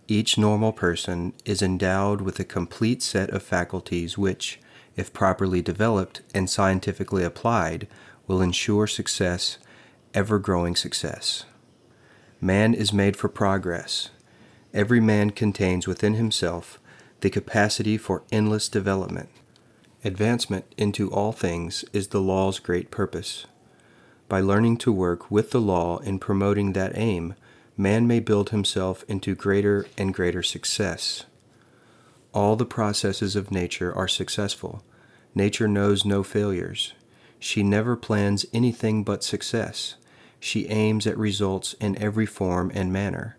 Each normal person is endowed with a complete set of faculties which, if properly developed and scientifically applied, will ensure success, ever-growing success. Man is made for progress. Every man contains within himself the capacity for endless development. Advancement into all things is the law's great purpose. By learning to work with the law in promoting that aim, man may build himself into greater and greater success. All the processes of nature are successful. Nature knows no failures. She never plans anything but success. She aims at results in every form and manner.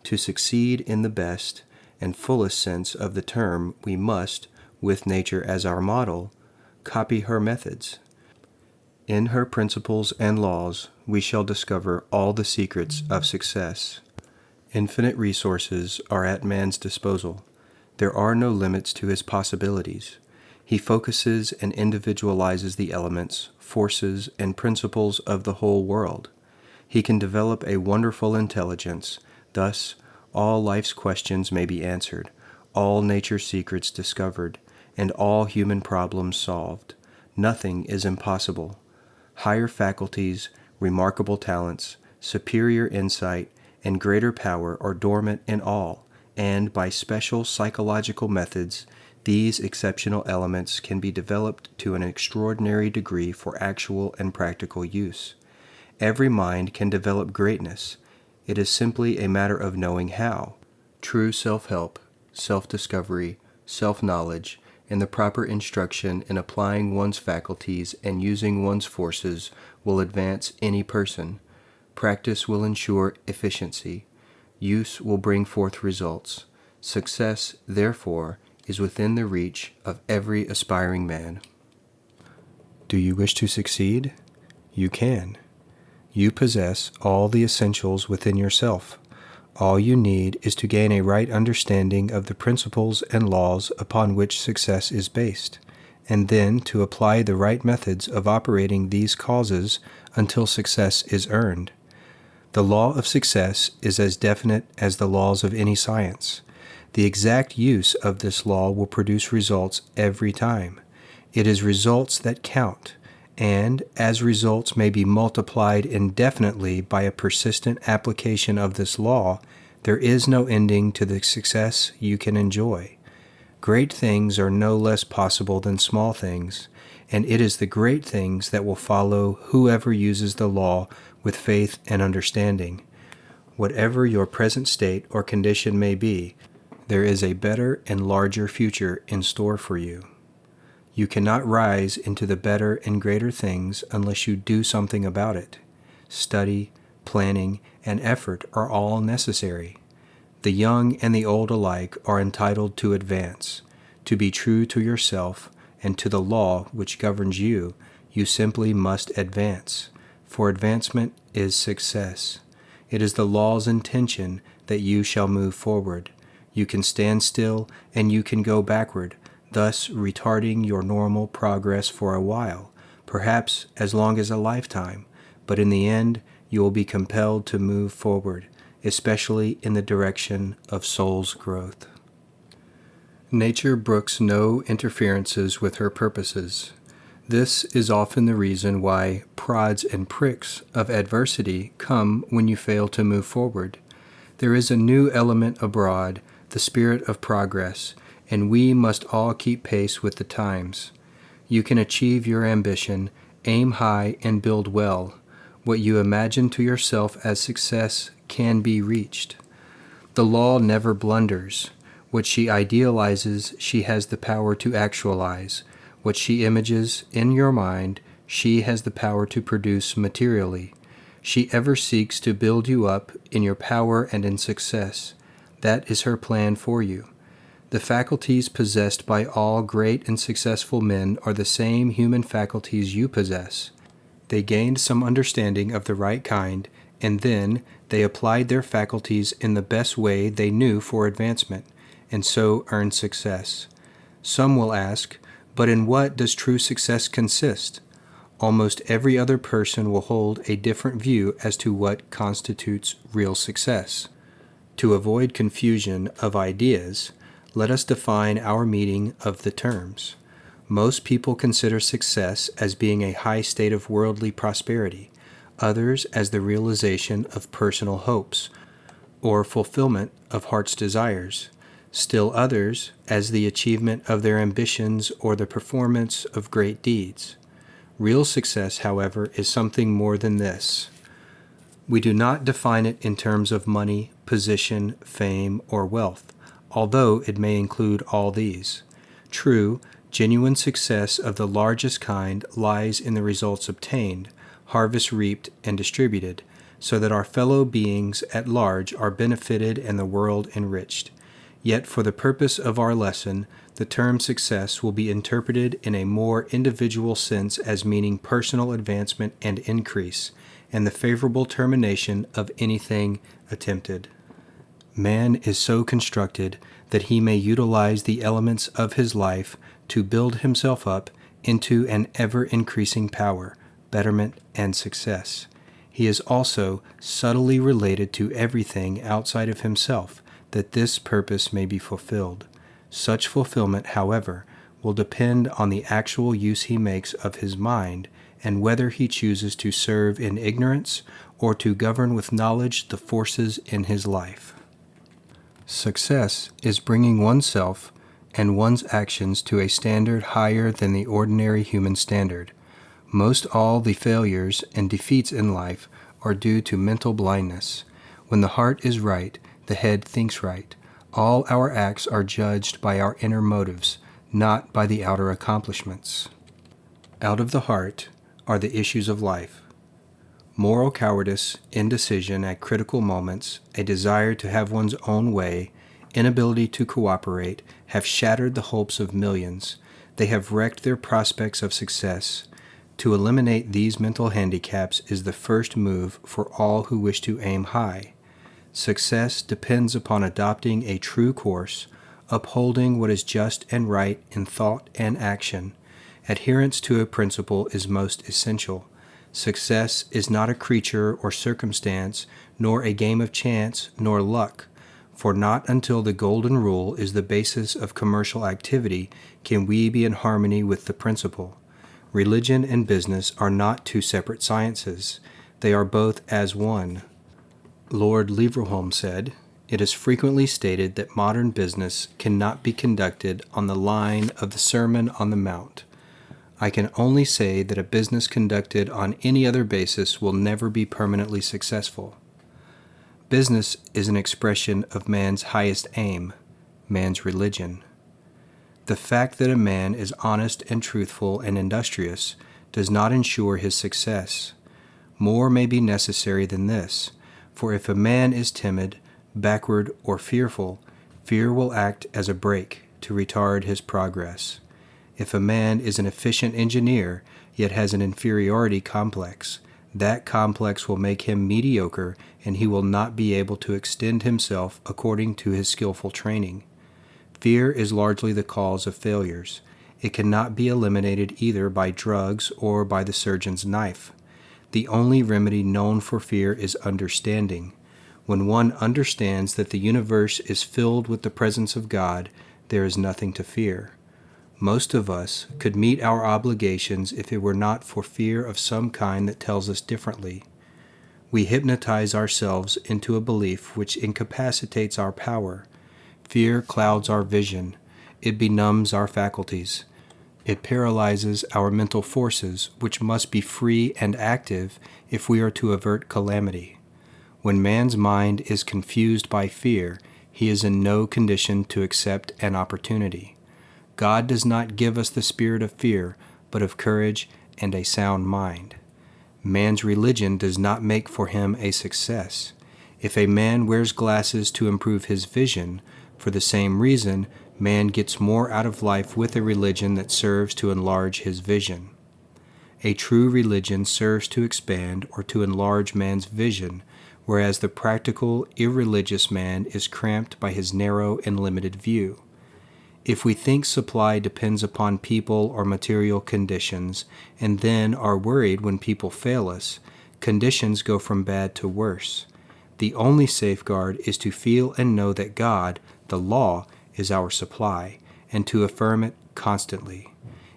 To succeed in the best and fullest sense of the term, we must, with nature as our model, copy her methods. In her principles and laws, we shall discover all the secrets of success. Infinite resources are at man's disposal. There are no limits to his possibilities. He focuses and individualizes the elements, forces, and principles of the whole world. He can develop a wonderful intelligence. Thus, all life's questions may be answered, all nature's secrets discovered, and all human problems solved. Nothing is impossible. Higher faculties, remarkable talents, superior insight, and greater power are dormant in all, and by special psychological methods, these exceptional elements can be developed to an extraordinary degree for actual and practical use. Every mind can develop greatness. It is simply a matter of knowing how. True self-help, self-discovery, self-knowledge, and the proper instruction in applying one's faculties and using one's forces will advance any person. Practice will ensure efficiency. Use will bring forth results. Success, therefore, is within the reach of every aspiring man. Do you wish to succeed? You can. You possess all the essentials within yourself. All you need is to gain a right understanding of the principles and laws upon which success is based, and then to apply the right methods of operating these causes until success is earned. The law of success is as definite as the laws of any science. The exact use of this law will produce results every time. It is results that count, and as results may be multiplied indefinitely by a persistent application of this law, there is no ending to the success you can enjoy. Great things are no less possible than small things, and it is the great things that will follow whoever uses the law with faith and understanding. Whatever your present state or condition may be, there is a better and larger future in store for you. You cannot rise into the better and greater things unless you do something about it. Study, planning, and effort are all necessary. The young and the old alike are entitled to advance. To be true to yourself and to the law which governs you, you simply must advance, for advancement is success. It is the law's intention that you shall move forward. You can stand still and you can go backward, thus retarding your normal progress for a while, perhaps as long as a lifetime, but in the end you will be compelled to move forward, especially in the direction of soul's growth. Nature brooks no interferences with her purposes. This is often the reason why prods and pricks of adversity come when you fail to move forward. There is a new element abroad, the spirit of progress, and we must all keep pace with the times. You can achieve your ambition, aim high, and build well. What you imagine to yourself as success can be reached. The law never blunders. What she idealizes, she has the power to actualize. What she images in your mind, she has the power to produce materially. She ever seeks to build you up in your power and in success. That is her plan for you. The faculties possessed by all great and successful men are the same human faculties you possess. They gained some understanding of the right kind, and then they applied their faculties in the best way they knew for advancement, and so earned success. Some will ask, but in what does true success consist? Almost every other person will hold a different view as to what constitutes real success. To avoid confusion of ideas, let us define our meaning of the terms. Most people consider success as being a high state of worldly prosperity, others as the realization of personal hopes, or fulfillment of heart's desires, still others as the achievement of their ambitions or the performance of great deeds. Real success, however, is something more than this. We do not define it in terms of money, position, fame, or wealth, although it may include all these. True, genuine success of the largest kind lies in the results obtained, harvests reaped and distributed, so that our fellow beings at large are benefited and the world enriched. Yet for the purpose of our lesson, the term success will be interpreted in a more individual sense as meaning personal advancement and increase, and the favorable termination of anything attempted. Man is so constructed that he may utilize the elements of his life to build himself up into an ever-increasing power, betterment, and success. He is also subtly related to everything outside of himself, that this purpose may be fulfilled. Such fulfillment, however, will depend on the actual use he makes of his mind, and whether he chooses to serve in ignorance or to govern with knowledge the forces in his life. Success is bringing oneself and one's actions to a standard higher than the ordinary human standard. Most all the failures and defeats in life are due to mental blindness. When the heart is right, the head thinks right. All our acts are judged by our inner motives, not by the outer accomplishments. Out of the heart are the issues of life. Moral cowardice, indecision at critical moments, a desire to have one's own way, inability to cooperate, have shattered the hopes of millions. They have wrecked their prospects of success. To eliminate these mental handicaps is the first move for all who wish to aim high. Success depends upon adopting a true course, upholding what is just and right in thought and action. Adherence to a principle is most essential. Success is not a creature or circumstance, nor a game of chance, nor luck, for not until the golden rule is the basis of commercial activity can we be in harmony with the principle. Religion and business are not two separate sciences. They are both as one. Lord Leverhulme said, "It is frequently stated that modern business cannot be conducted on the line of the Sermon on the Mount. I can only say that a business conducted on any other basis will never be permanently successful. Business is an expression of man's highest aim, man's religion. The fact that a man is honest and truthful and industrious does not ensure his success. More may be necessary than this, for if a man is timid, backward, or fearful, fear will act as a brake to retard his progress. If a man is an efficient engineer, yet has an inferiority complex, that complex will make him mediocre, and he will not be able to extend himself according to his skillful training. Fear is largely the cause of failures. It cannot be eliminated either by drugs or by the surgeon's knife. The only remedy known for fear is understanding. When one understands that the universe is filled with the presence of God, there is nothing to fear. Most of us could meet our obligations if it were not for fear of some kind that tells us differently. We hypnotize ourselves into a belief which incapacitates our power. Fear clouds our vision. It benumbs our faculties. It paralyzes our mental forces, which must be free and active if we are to avert calamity. When man's mind is confused by fear, he is in no condition to accept an opportunity. God does not give us the spirit of fear, but of courage and a sound mind. Man's religion does not make for him a success. If a man wears glasses to improve his vision, for the same reason, man gets more out of life with a religion that serves to enlarge his vision. A true religion serves to expand or to enlarge man's vision, whereas the practical, irreligious man is cramped by his narrow and limited view. If we think supply depends upon people or material conditions, and then are worried when people fail us, conditions go from bad to worse. The only safeguard is to feel and know that God, the law, is our supply, and to affirm it constantly.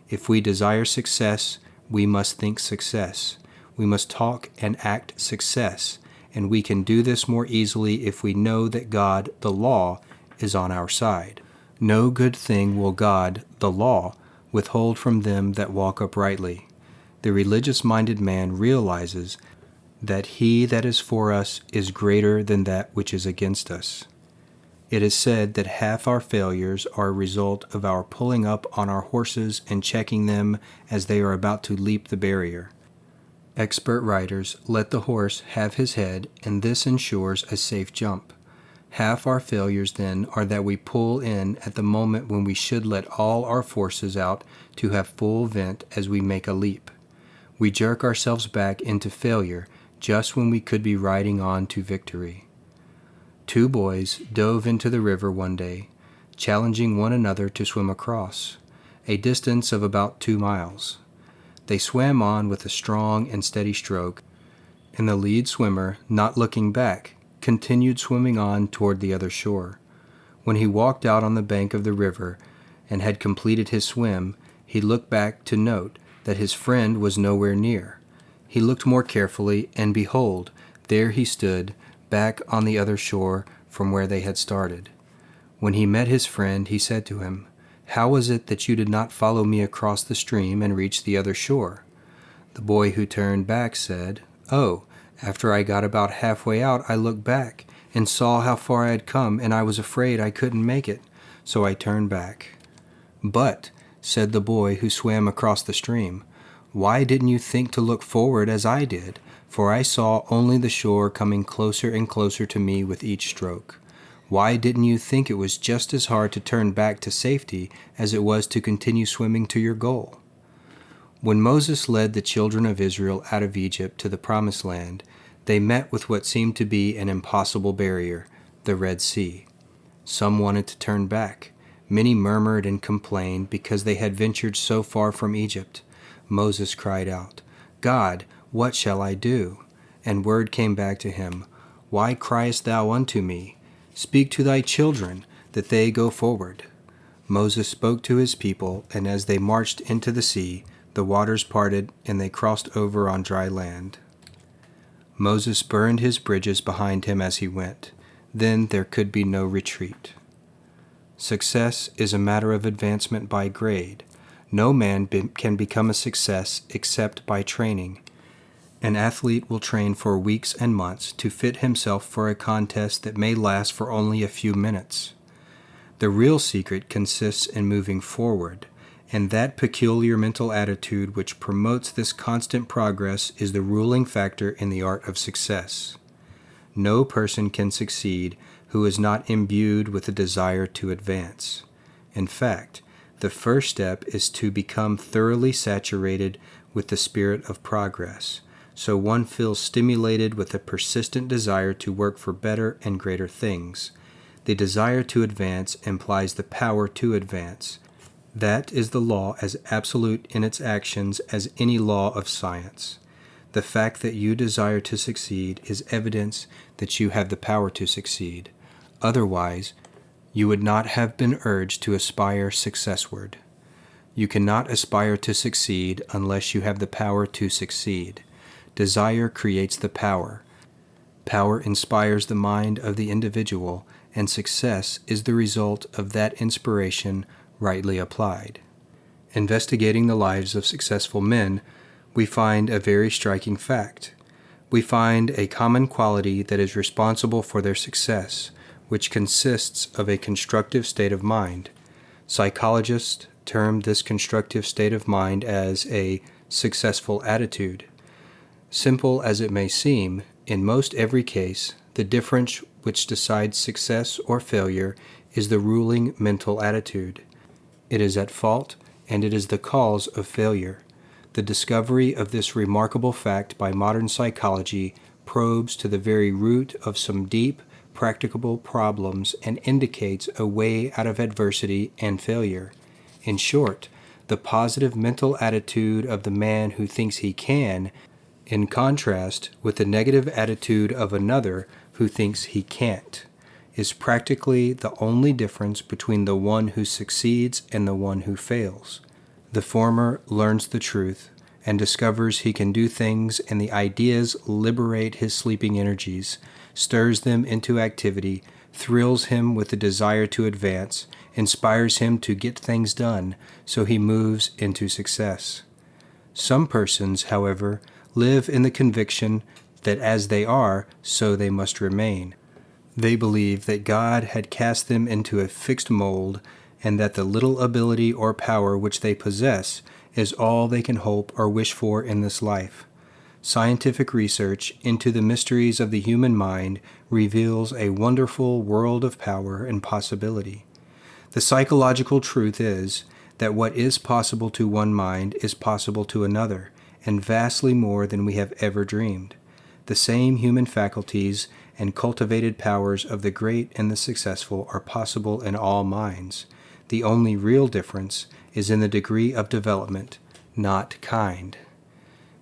If we desire success, we must think success. We must talk and act success, and we can do this more easily if we know that God, the law, is on our side. No good thing will God, the law, withhold from them that walk uprightly. The religious-minded man realizes that he that is for us is greater than that which is against us. It is said that half our failures are a result of our pulling up on our horses and checking them as they are about to leap the barrier. Expert riders let the horse have his head, and this ensures a safe jump. Half our failures, then, are that we pull in at the moment when we should let all our forces out to have full vent as we make a leap. We jerk ourselves back into failure just when we could be riding on to victory. 2 boys dove into the river one day, challenging one another to swim across, a distance of about 2 miles. They swam on with a strong and steady stroke, and the lead swimmer, not looking back, continued swimming on toward the other shore. When he walked out on the bank of the river and had completed his swim, he looked back to note that his friend was nowhere near. He looked more carefully, and behold, there he stood, back on the other shore from where they had started. When he met his friend, he said to him, "How was it that you did not follow me across the stream and reach the other shore?" The boy who turned back said, "Oh, after I got about halfway out, I looked back and saw how far I had come, and I was afraid I couldn't make it, so I turned back." "But," said the boy who swam across the stream, "why didn't you think to look forward as I did? For I saw only the shore coming closer and closer to me with each stroke. Why didn't you think it was just as hard to turn back to safety as it was to continue swimming to your goal?" When Moses led the children of Israel out of Egypt to the Promised Land, they met with what seemed to be an impossible barrier, the Red Sea. Some wanted to turn back. Many murmured and complained because they had ventured so far from Egypt. Moses cried out, "God, what shall I do?" And word came back to him, "Why criest thou unto me? Speak to thy children, that they go forward." Moses spoke to his people, and as they marched into the sea, the waters parted, and they crossed over on dry land. Moses burned his bridges behind him as he went. Then there could be no retreat. Success is a matter of advancement by grade. No man can become a success except by training. An athlete will train for weeks and months to fit himself for a contest that may last for only a few minutes. The real secret consists in moving forward, and that peculiar mental attitude which promotes this constant progress is the ruling factor in the art of success. No person can succeed who is not imbued with a desire to advance. In fact, the first step is to become thoroughly saturated with the spirit of progress, so one feels stimulated with a persistent desire to work for better and greater things. The desire to advance implies the power to advance. That is the law as absolute in its actions as any law of science. The fact that you desire to succeed is evidence that you have the power to succeed. Otherwise, you would not have been urged to aspire successward. You cannot aspire to succeed unless you have the power to succeed. Desire creates the power. Power inspires the mind of the individual, and success is the result of that inspiration rightly applied. Investigating the lives of successful men, we find a very striking fact. We find a common quality that is responsible for their success, which consists of a constructive state of mind. Psychologists term this constructive state of mind as a successful attitude. Simple as it may seem, in most every case, the difference which decides success or failure is the ruling mental attitude. It is at fault, and it is the cause of failure. The discovery of this remarkable fact by modern psychology probes to the very root of some deep, practicable problems and indicates a way out of adversity and failure. In short, the positive mental attitude of the man who thinks he can, in contrast with the negative attitude of another who thinks he can't, is practically the only difference between the one who succeeds and the one who fails. The former learns the truth and discovers he can do things, and the ideas liberate his sleeping energies, stirs them into activity, thrills him with the desire to advance, inspires him to get things done, so he moves into success. Some persons, however, live in the conviction that as they are, so they must remain. They believe that God had cast them into a fixed mold, and that the little ability or power which they possess is all they can hope or wish for in this life. Scientific research into the mysteries of the human mind reveals a wonderful world of power and possibility. The psychological truth is that what is possible to one mind is possible to another, and vastly more than we have ever dreamed. The same human faculties and cultivated powers of the great and the successful are possible in all minds. The only real difference is in the degree of development, not kind.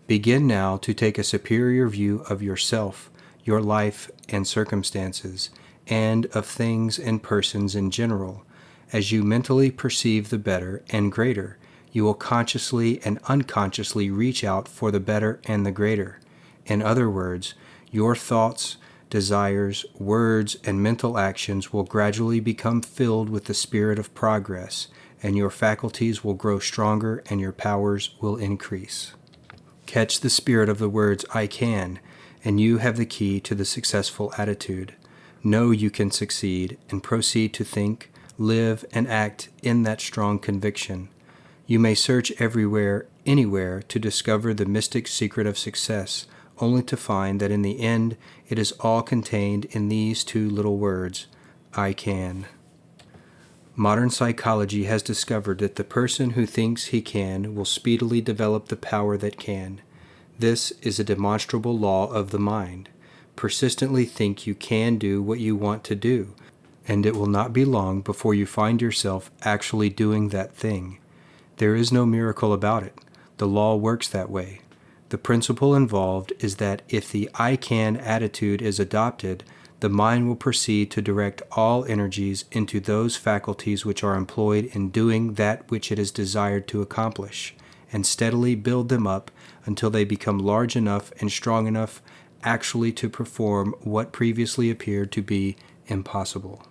Begin now to take a superior view of yourself, your life and circumstances, and of things and persons in general. As you mentally perceive the better and greater, you will consciously and unconsciously reach out for the better and the greater. In other words, your thoughts, desires, words, and mental actions will gradually become filled with the spirit of progress, and your faculties will grow stronger and your powers will increase. Catch the spirit of the words "I can," and you have the key to the successful attitude. Know you can succeed, and proceed to think, live, and act in that strong conviction. You may search everywhere, anywhere, to discover the mystic secret of success, only to find that in the end it is all contained in these two little words, "I can." Modern psychology has discovered that the person who thinks he can will speedily develop the power that can. This is a demonstrable law of the mind. Persistently think you can do what you want to do, and it will not be long before you find yourself actually doing that thing. There is no miracle about it. The law works that way. The principle involved is that if the "I can" attitude is adopted, the mind will proceed to direct all energies into those faculties which are employed in doing that which it is desired to accomplish, and steadily build them up until they become large enough and strong enough actually to perform what previously appeared to be impossible.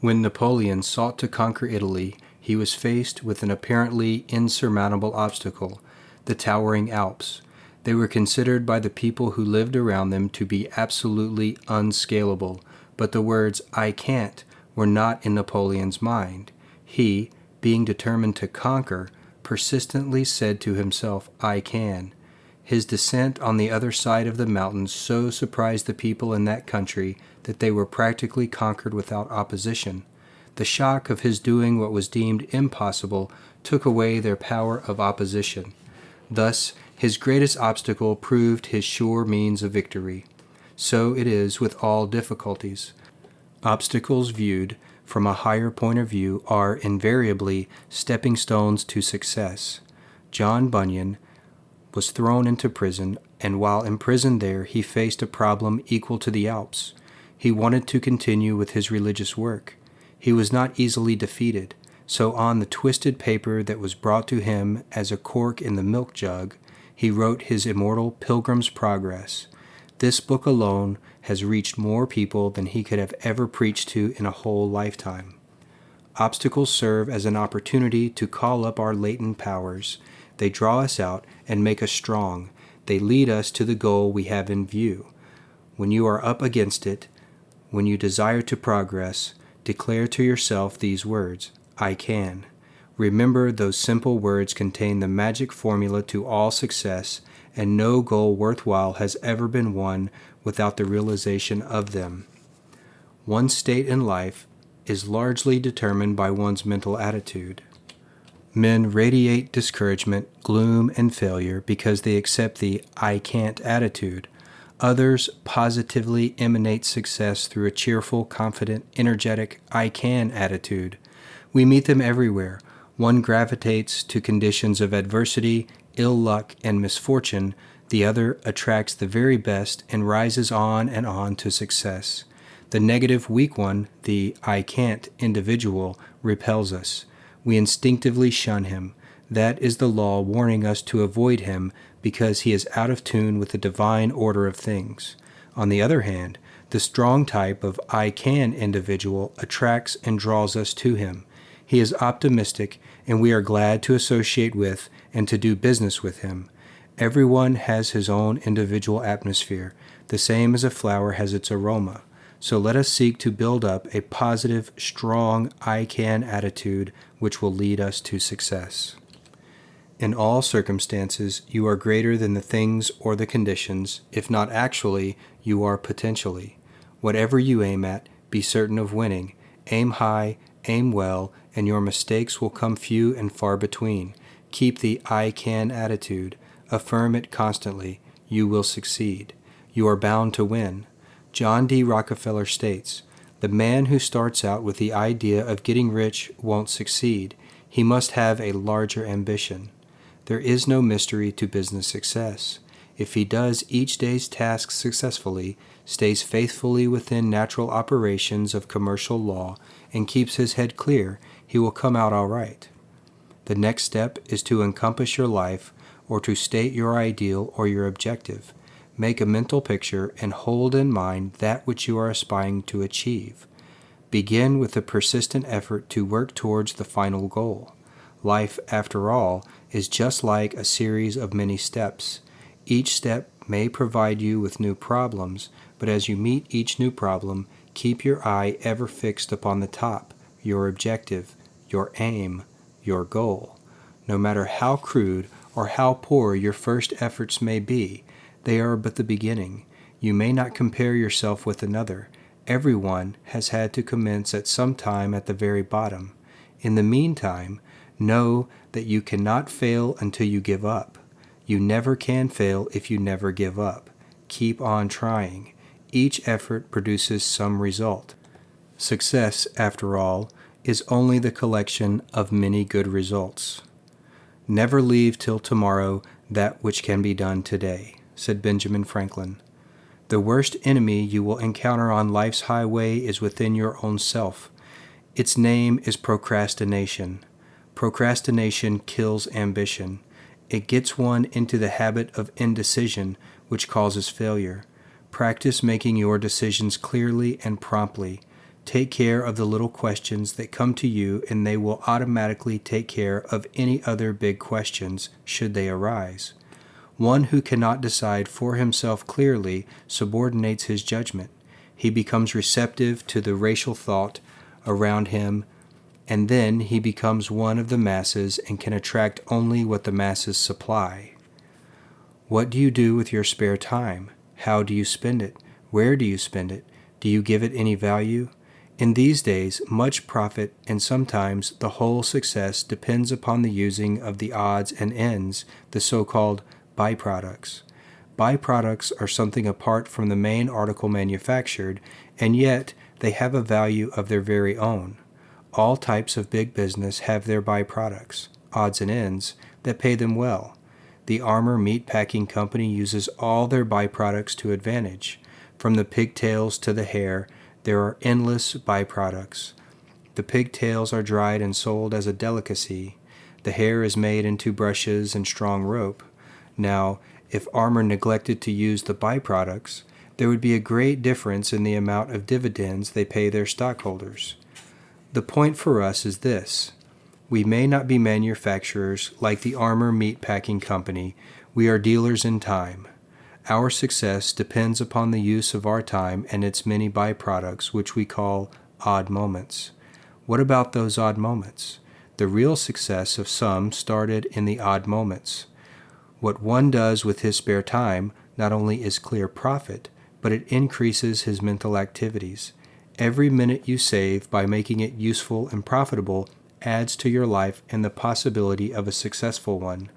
When Napoleon sought to conquer Italy, he was faced with an apparently insurmountable obstacle, the towering Alps. They were considered by the people who lived around them to be absolutely unscalable, but the words "I can't" were not in Napoleon's mind. He, being determined to conquer, persistently said to himself, "I can." His descent on the other side of the mountains so surprised the people in that country that they were practically conquered without opposition. The shock of his doing what was deemed impossible took away their power of opposition. Thus, his greatest obstacle proved his sure means of victory. So it is with all difficulties. Obstacles viewed from a higher point of view are invariably stepping stones to success. John Bunyan was thrown into prison, and while imprisoned there, he faced a problem equal to the Alps. He wanted to continue with his religious work. He was not easily defeated, so on the twisted paper that was brought to him as a cork in the milk jug, he wrote his immortal Pilgrim's Progress. This book alone has reached more people than he could have ever preached to in a whole lifetime. Obstacles serve as an opportunity to call up our latent powers. They draw us out and make us strong. They lead us to the goal we have in view. When you are up against it, when you desire to progress, declare to yourself these words, I can. Remember, those simple words contain the magic formula to all success, and no goal worthwhile has ever been won without the realization of them. One's state in life is largely determined by one's mental attitude. Men radiate discouragement, gloom, and failure because they accept the I can't attitude. Others positively emanate success through a cheerful, confident, energetic I can attitude. We meet them everywhere. One gravitates to conditions of adversity, ill luck, and misfortune. The other attracts the very best and rises on and on to success. The negative, weak one, the I can't individual, repels us. We instinctively shun him. That is the law warning us to avoid him because he is out of tune with the divine order of things. On the other hand, the strong type of I can individual attracts and draws us to him. He is optimistic, and we are glad to associate with and to do business with him. Everyone has his own individual atmosphere, the same as a flower has its aroma. So let us seek to build up a positive, strong I can attitude which will lead us to success. In all circumstances, you are greater than the things or the conditions. If not actually, you are potentially. Whatever you aim at, be certain of winning. Aim high, aim well, and your mistakes will come few and far between. Keep the I can attitude. Affirm it constantly. You will succeed. You are bound to win. John D. Rockefeller states, "The man who starts out with the idea of getting rich won't succeed. He must have a larger ambition." There is no mystery to business success. If he does each day's tasks successfully, stays faithfully within natural operations of commercial law, and keeps his head clear, he will come out all right. The next step is to encompass your life, or to state your ideal or your objective. Make a mental picture and hold in mind that which you are aspiring to achieve. Begin with a persistent effort to work towards the final goal. Life, after all, is just like a series of many steps. Each step may provide you with new problems, but as you meet each new problem, keep your eye ever fixed upon the top, your objective, your aim, your goal. No matter how crude or how poor your first efforts may be, they are but the beginning. You may not compare yourself with another. Everyone has had to commence at some time at the very bottom. In the meantime, know that you cannot fail until you give up. You never can fail if you never give up. Keep on trying. Each effort produces some result. Success, after all, is only the collection of many good results. Never leave till tomorrow that which can be done today, said Benjamin Franklin. The worst enemy you will encounter on life's highway is within your own self. Its name is procrastination. Procrastination kills ambition. It gets one into the habit of indecision, which causes failure. Practice making your decisions clearly and promptly. Take care of the little questions that come to you, and they will automatically take care of any other big questions, should they arise. One who cannot decide for himself clearly subordinates his judgment. He becomes receptive to the racial thought around him, and then he becomes one of the masses and can attract only what the masses supply. What do you do with your spare time? How do you spend it? Where do you spend it? Do you give it any value? In these days, much profit and sometimes the whole success depends upon the using of the odds and ends, the so-called byproducts. Byproducts are something apart from the main article manufactured, and yet they have a value of their very own. All types of big business have their byproducts, odds and ends, that pay them well. The Armour Meat Packing Company uses all their byproducts to advantage. From the pigtails to the hair, there are endless byproducts. The pigtails are dried and sold as a delicacy. The hair is made into brushes and strong rope. Now, if Armour neglected to use the byproducts, there would be a great difference in the amount of dividends they pay their stockholders. The point for us is this. We may not be manufacturers like the Armour Meat Packing Company. We are dealers in time. Our success depends upon the use of our time and its many byproducts, which we call odd moments. What about those odd moments? The real success of some started in the odd moments. What one does with his spare time not only is clear profit, but it increases his mental activities. Every minute you save by making it useful and profitable adds to your life and the possibility of a successful one.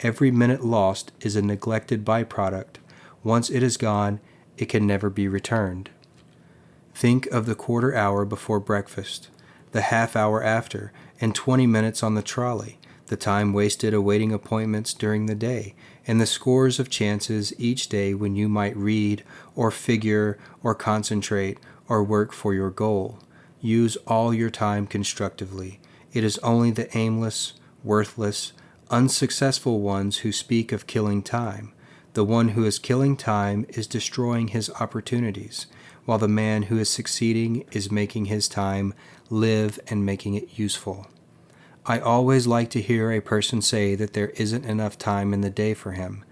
Every minute lost is a neglected byproduct. Once it is gone, it can never be returned. Think of the quarter hour before breakfast, the half hour after, and 20 minutes on the trolley, the time wasted awaiting appointments during the day, and the scores of chances each day when you might read, or figure, or concentrate, or work for your goal. Use all your time constructively. It is only the aimless, worthless, unsuccessful ones who speak of killing time. The one who is killing time is destroying his opportunities, while the man who is succeeding is making his time live and making it useful. I always like to hear a person say that there isn't enough time in the day for him.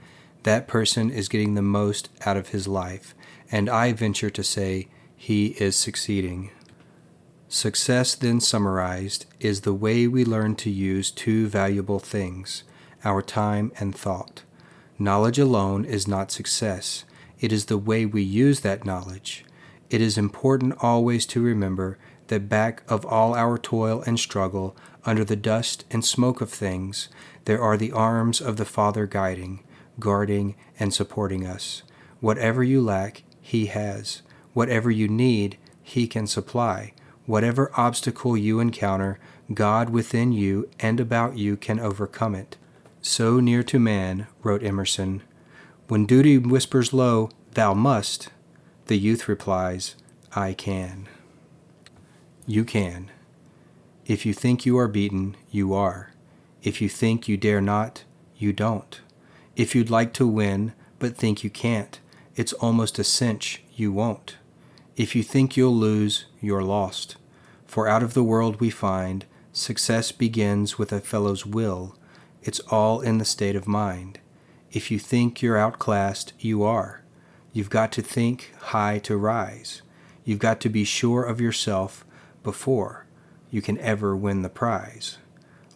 That person is getting the most out of his life, and I venture to say he is succeeding. Success, then summarized, is the way we learn to use two valuable things, our time and thought. Knowledge alone is not success. It is the way we use that knowledge. It is important always to remember that back of all our toil and struggle, under the dust and smoke of things, there are the arms of the Father guiding, guarding, and supporting us. Whatever you lack, He has. Whatever you need, He can supply. Whatever obstacle you encounter, God within you and about you can overcome it. So near to man, wrote Emerson, when duty whispers low, "Thou must," the youth replies, "I can." You can. If you think you are beaten, you are. If you think you dare not, you don't. If you'd like to win, but think you can't, it's almost a cinch you won't. If you think you'll lose, you're lost. For out of the world we find, success begins with a fellow's will. It's all in the state of mind. If you think you're outclassed, you are. You've got to think high to rise. You've got to be sure of yourself before you can ever win the prize.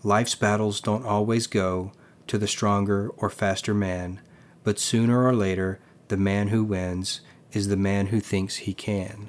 Life's battles don't always go to the stronger or faster man, but sooner or later, the man who wins is the man who thinks he can.